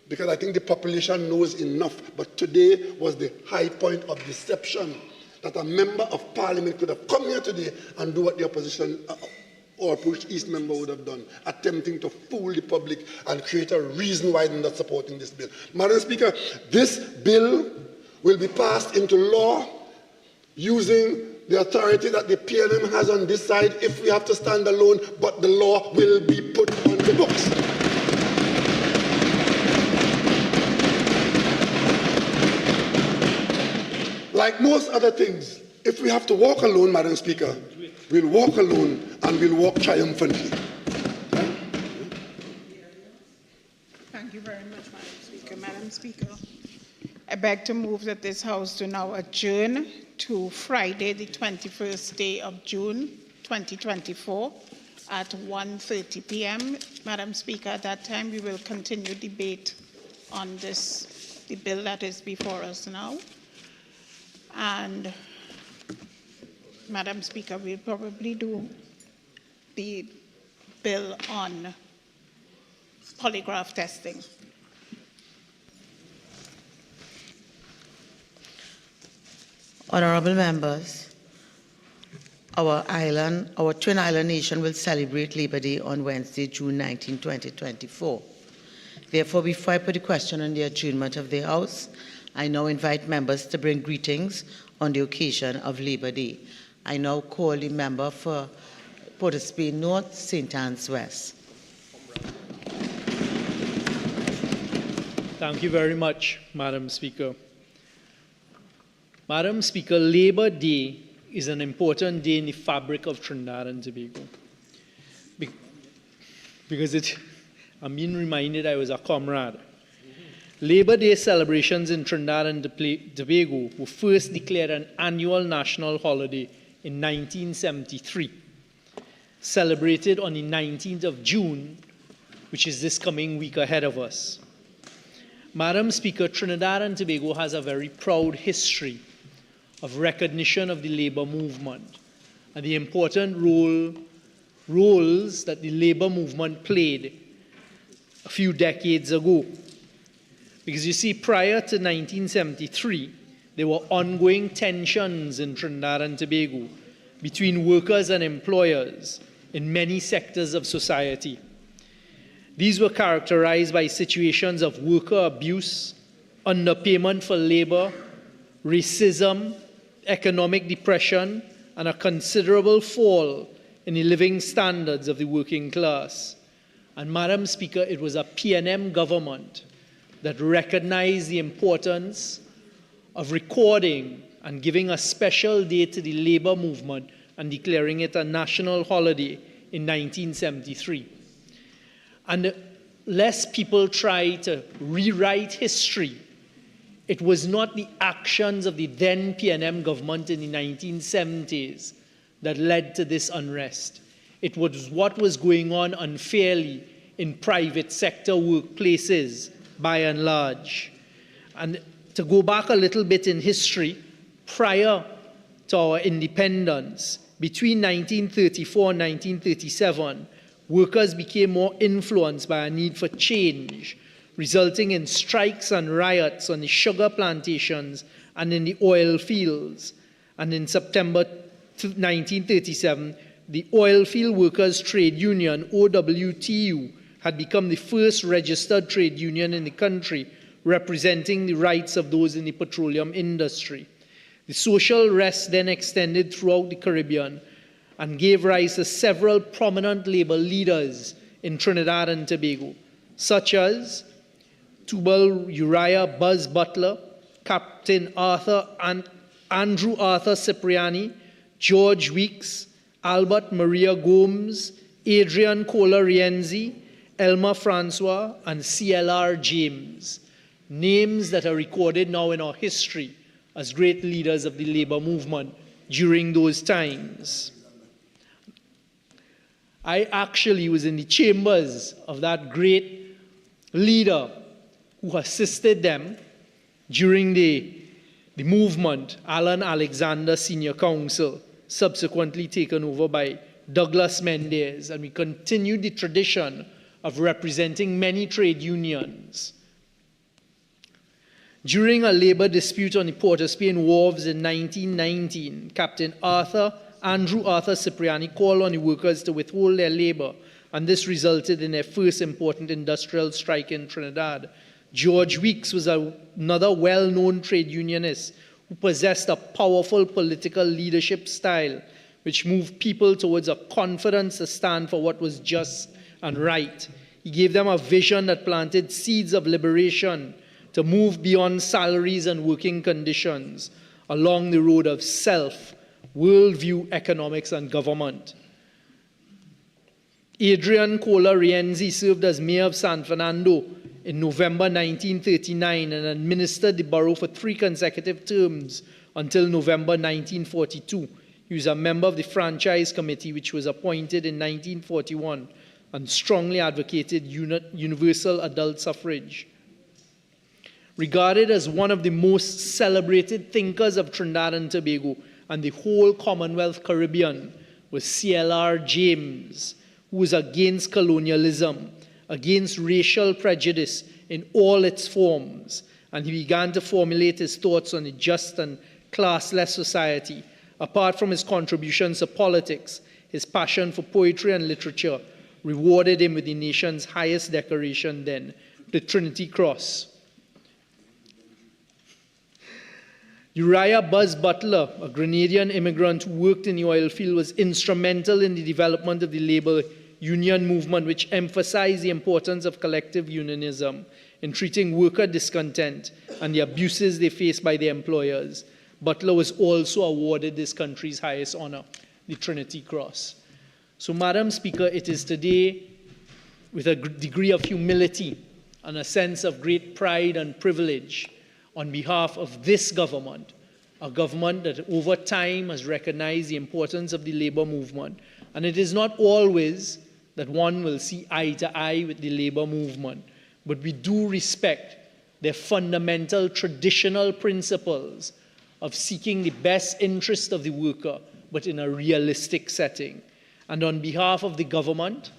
because I think the population knows enough. But today was the high point of deception, that a member of Parliament could have come here today and do what the opposition or Push East member would have done, attempting to fool the public and create a reason why they're not supporting this bill. Madam Speaker, this bill will be passed into law using the authority that the PNM has on this side if we have to stand alone, but the law will be put on the books. Like most other things, if we have to walk alone, Madam Speaker, we'll walk alone and we'll walk triumphantly. Thank you very much, Madam Speaker. Madam Speaker, I beg to move that this House do now adjourn to Friday, the 21st day of June, 2024, at 1:30 p.m. Madam Speaker, at that time we will continue debate on the bill that is before us now. And Madam Speaker, we'll probably do the bill on polygraph testing. Honorable members, our twin island nation will celebrate Labor Day on Wednesday, June 19, 2024. Therefore, before I put the question on the adjournment of the House, I now invite members to bring greetings on the occasion of Labor Day. I now call the member for Port of Spain North, St. Anne's West. Thank you very much, Madam Speaker. Madam Speaker, Labor Day is an important day in the fabric of Trinidad and Tobago. Because I'm being reminded I was a comrade. Labor Day celebrations in Trinidad and Tobago were first declared an annual national holiday in 1973, celebrated on the 19th of June, which is this coming week ahead of us. Madam Speaker, Trinidad and Tobago has a very proud history of recognition of the labor movement and the important roles that the labor movement played a few decades ago. Because you see, prior to 1973, there were ongoing tensions in Trinidad and Tobago between workers and employers in many sectors of society. These were characterized by situations of worker abuse, underpayment for labor, racism, economic depression, and a considerable fall in the living standards of the working class. And Madam Speaker, it was a PNM government that recognized the importance of recording and giving a special day to the labor movement and declaring it a national holiday in 1973. And lest people try to rewrite history, it was not the actions of the then PNM government in the 1970s that led to this unrest. It was what was going on unfairly in private sector workplaces, by and large. And to go back a little bit in history, prior to our independence, between 1934 and 1937, workers became more influenced by a need for change, resulting in strikes and riots on the sugar plantations and in the oil fields. And in September 1937, the Oilfield Workers Trade Union, OWTU, had become the first registered trade union in the country, representing the rights of those in the petroleum industry. The social unrest then extended throughout the Caribbean and gave rise to several prominent labor leaders in Trinidad and Tobago, such as Tubal Uriah Buzz Butler, Captain Andrew Arthur Cipriani, George Weeks, Albert Maria Gomes, Adrian Cola Rienzi, Elmer Francois, and CLR James, names that are recorded now in our history as great leaders of the labor movement during those times. I actually was in the chambers of that great leader who assisted them during the movement, Alan Alexander Senior Council, subsequently taken over by Douglas Mendez, and we continued the tradition of representing many trade unions. During a labor dispute on the Port of Spain wharves in 1919, Captain Andrew Arthur Cipriani called on the workers to withhold their labor, and this resulted in their first important industrial strike in Trinidad. George Weeks was another well-known trade unionist who possessed a powerful political leadership style which moved people towards a confidence to stand for what was just and right. He gave them a vision that planted seeds of liberation to move beyond salaries and working conditions along the road of self, worldview, economics, and government. Adrian Cola Rienzi served as mayor of San Fernando in November 1939 and administered the borough for 3 consecutive terms until November 1942. He was a member of the Franchise Committee, which was appointed in 1941, and strongly advocated universal adult suffrage. Regarded as one of the most celebrated thinkers of Trinidad and Tobago and the whole Commonwealth Caribbean was CLR James, who was against colonialism, against racial prejudice in all its forms, and he began to formulate his thoughts on a just and classless society. Apart from his contributions to politics, his passion for poetry and literature rewarded him with the nation's highest decoration then, the Trinity Cross. Uriah Buzz Butler, a Grenadian immigrant who worked in the oil field, was instrumental in the development of the labor union movement, which emphasized the importance of collective unionism in treating worker discontent and the abuses they faced by their employers. Butler was also awarded this country's highest honor, the Trinity Cross. So, Madam Speaker, it is today with a degree of humility and a sense of great pride and privilege on behalf of this government, a government that over time has recognized the importance of the labor movement. And it is not always that one will see eye to eye with the labor movement, but we do respect their fundamental traditional principles of seeking the best interest of the worker, but in a realistic setting. And on behalf of the government,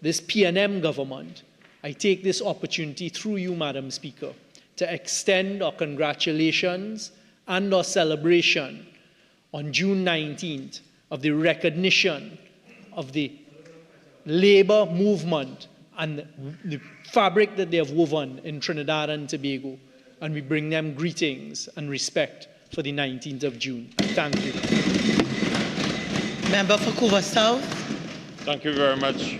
this PNM government, I take this opportunity through you, Madam Speaker, to extend our congratulations and our celebration on June 19th of the recognition of the labor movement and the fabric that they have woven in Trinidad and Tobago. And we bring them greetings and respect for the 19th of June. Thank you. Member for Couva South. Thank you very much.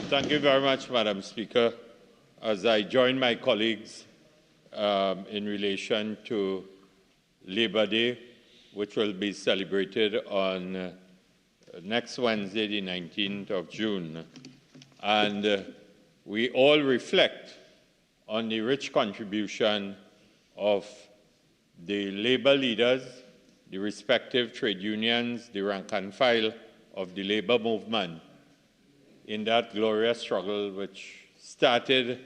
Thank you very much, Madam Speaker. As I join my colleagues in relation to Labor Day, which will be celebrated on next Wednesday, the 19th of June. And we all reflect on the rich contribution of the labor leaders, the respective trade unions, the rank and file of the labor movement in that glorious struggle which started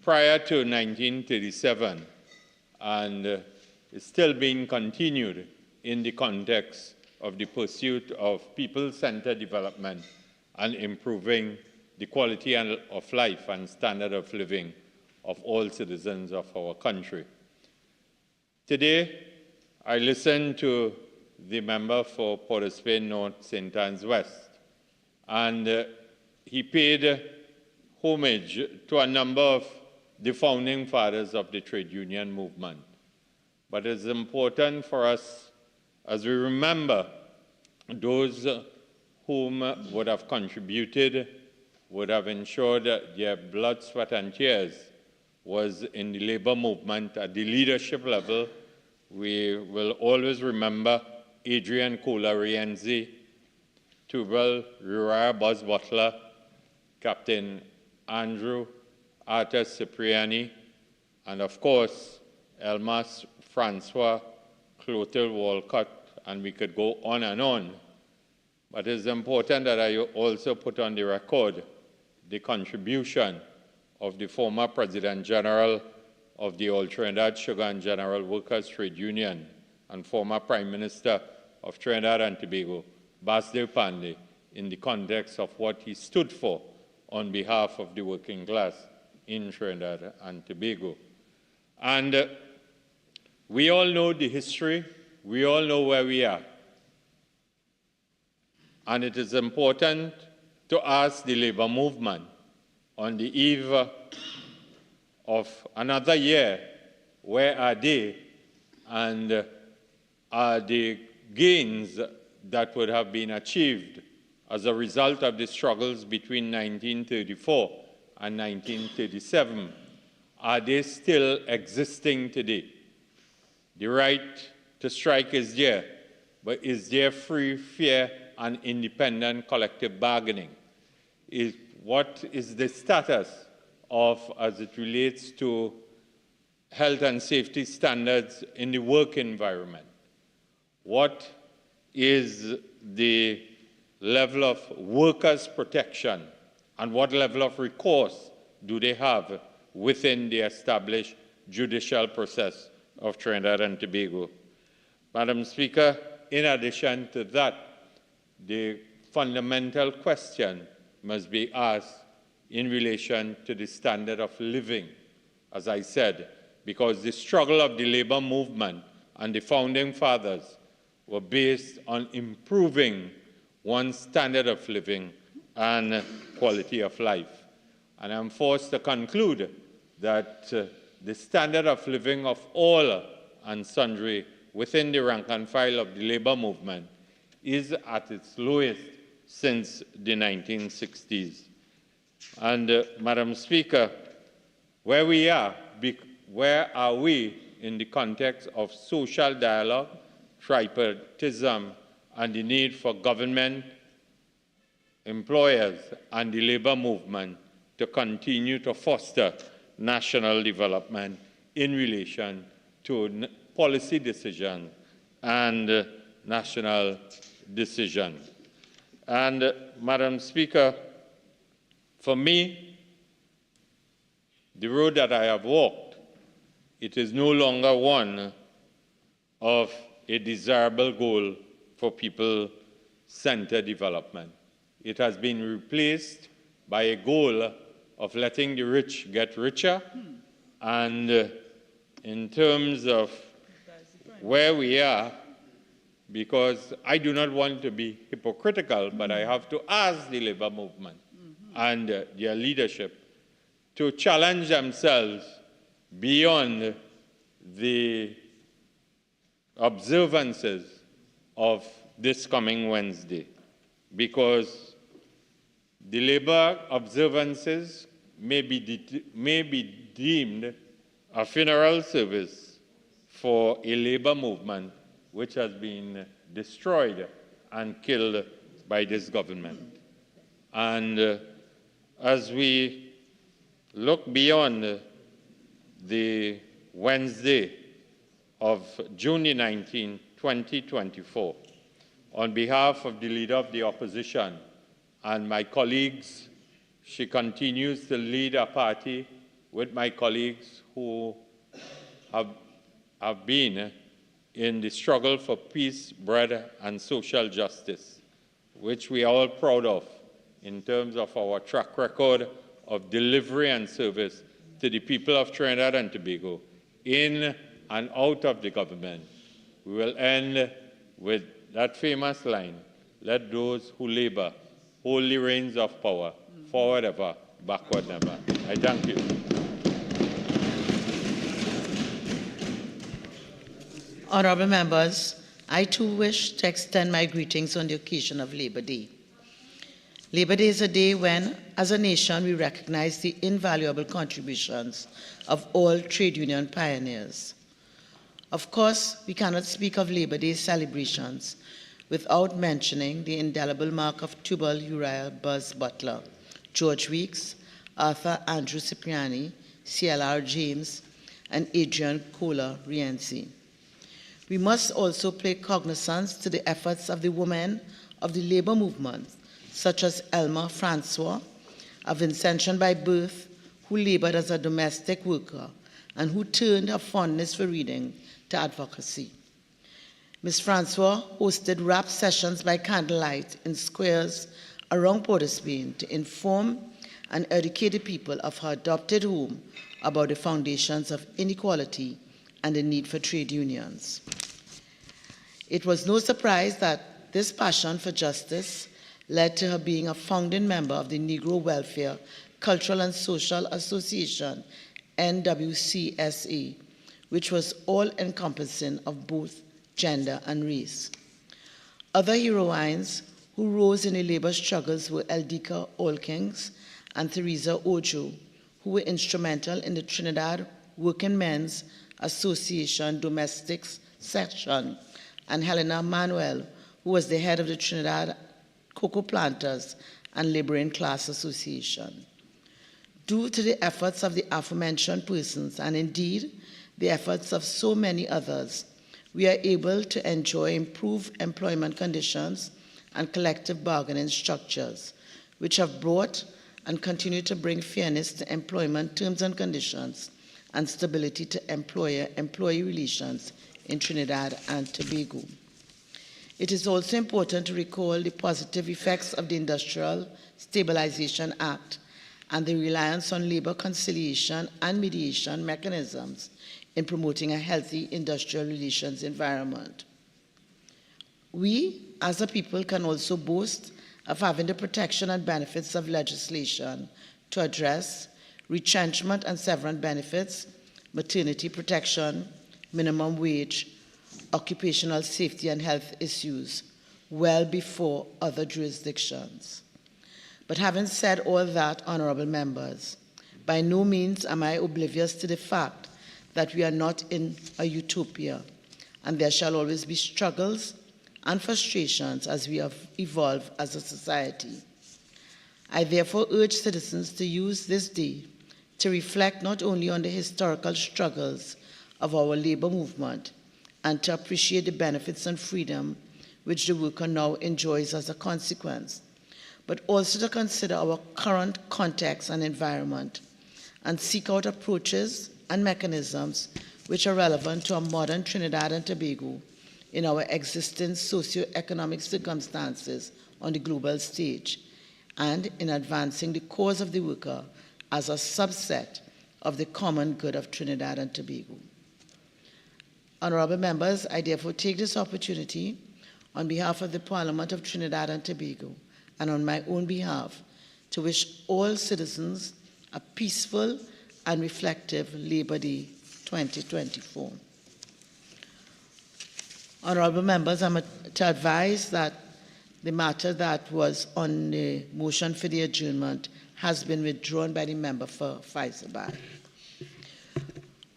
prior to 1937 and is still being continued in the context of the pursuit of people-centered development and improving the quality of life and standard of living of all citizens of our country. Today, I listened to the member for Port of Spain North, St. Anne's West, and he paid homage to a number of the founding fathers of the trade union movement. But it's important for us, as we remember those whom would have contributed, would have ensured that their blood, sweat, and tears was in the labor movement at the leadership level. We will always remember Adrian Cola Rienzi, Tubal Uriah Buzz Butler, Captain Andrew Arthur Cipriani, and of course, Elmas Francois Clotilde Walcott, and we could go on and on. But it's important that I also put on the record the contribution of the former President General of the All Trinidad Sugar and General Workers Trade Union and former Prime Minister of Trinidad and Tobago, Basdeo Panday, in the context of what he stood for on behalf of the working class in Trinidad and Tobago. And we all know the history, we all know where we are. And it is important to ask the labor movement on the eve of another year, where are they, and are the gains that would have been achieved as a result of the struggles between 1934 and 1937, are they still existing today? The right to strike is there, but is there free, fair, and independent collective bargaining? What is the status of, as it relates to health and safety standards in the work environment? What is the level of workers' protection, and what level of recourse do they have within the established judicial process of Trinidad and Tobago? Madam Speaker, in addition to that, the fundamental question must be asked in relation to the standard of living, as I said, because the struggle of the labor movement and the founding fathers were based on improving one's standard of living and quality of life. And I'm forced to conclude that the standard of living of all and sundry within the rank and file of the labor movement is at its lowest since the 1960s. And Madam Speaker, where are we in the context of social dialogue, tripartism, and the need for government, employers, and the labor movement to continue to foster national development in relation to policy decision and national decision? And Madam Speaker, for me, the road that I have walked, it is no longer one of a desirable goal for people-centered development. It has been replaced by a goal of letting the rich get richer, and in terms of where we are, because I do not want to be hypocritical, but I have to ask the labor movement and their leadership to challenge themselves beyond the observances of this coming Wednesday, because the labor observances may be deemed a funeral service for a labor movement which has been destroyed and killed by this government. And as we look beyond the Wednesday of June 19, 2024, on behalf of the Leader of the Opposition and my colleagues, she continues to lead a party with my colleagues who have been in the struggle for peace, bread, and social justice, which we are all proud of in terms of our track record of delivery and service to the people of Trinidad and Tobago in and out of the government. We will end with that famous line, let those who labor hold the reins of power, forward ever, backward never. I thank you. Honourable members, I too wish to extend my greetings on the occasion of Labour Day. Labour Day is a day when, as a nation, we recognize the invaluable contributions of all trade union pioneers. Of course, we cannot speak of Labour Day celebrations without mentioning the indelible mark of Tubal Uriah Buzz Butler, George Weeks, Arthur Andrew Cipriani, CLR James, and Adrian Cola Rienzi. We must also pay cognizance to the efforts of the women of the labour movement, such as Elma Francois, a Vincentian by birth, who laboured as a domestic worker and who turned her fondness for reading to advocacy. Ms. Francois hosted rap sessions by candlelight in squares around Port of Spain to inform and educate the people of her adopted home about the foundations of inequality and the need for trade unions. It was no surprise that this passion for justice led to her being a founding member of the Negro Welfare Cultural and Social Association, NWCSA, which was all-encompassing of both gender and race. Other heroines who rose in the labor struggles were Eldika Allkings and Theresa Ojo, who were instrumental in the Trinidad Working Men's Association Domestics Section, and Helena Manuel, who was the head of the Trinidad Cocoa Planters and Labouring Class Association. Due to the efforts of the aforementioned persons, and indeed the efforts of so many others, we are able to enjoy improved employment conditions and collective bargaining structures, which have brought and continue to bring fairness to employment terms and conditions and stability to employer-employee relations in Trinidad and Tobago. It is also important to recall the positive effects of the Industrial Stabilization Act and the reliance on labor conciliation and mediation mechanisms in promoting a healthy industrial relations environment. We, as a people, can also boast of having the protection and benefits of legislation to address retrenchment and severance benefits, maternity protection, minimum wage, occupational safety and health issues well before other jurisdictions. But having said all that, honourable members, by no means am I oblivious to the fact that we are not in a utopia, and there shall always be struggles and frustrations as we evolve as a society. I therefore urge citizens to use this day to reflect not only on the historical struggles of our labour movement and to appreciate the benefits and freedom which the worker now enjoys as a consequence, but also to consider our current context and environment and seek out approaches and mechanisms which are relevant to a modern Trinidad and Tobago in our existing socio-economic circumstances on the global stage and in advancing the cause of the worker as a subset of the common good of Trinidad and Tobago. Honourable members, I therefore take this opportunity on behalf of the Parliament of Trinidad and Tobago and on my own behalf to wish all citizens a peaceful and reflective Labour Day 2024. Honourable members, I'm to advise that the matter that was on the motion for the adjournment has been withdrawn by the member for Faisalabad.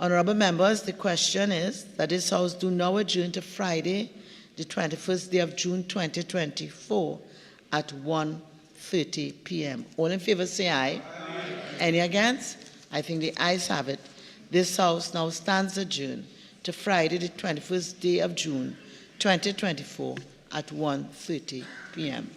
Honourable members, the question is that this House do now adjourn to Friday, the 21st day of June 2024 at 1:30 p.m. All in favour say aye. Aye. Any against? I think the ayes have it. This House now stands adjourned to Friday, the 21st day of June 2024 at 1:30 p.m.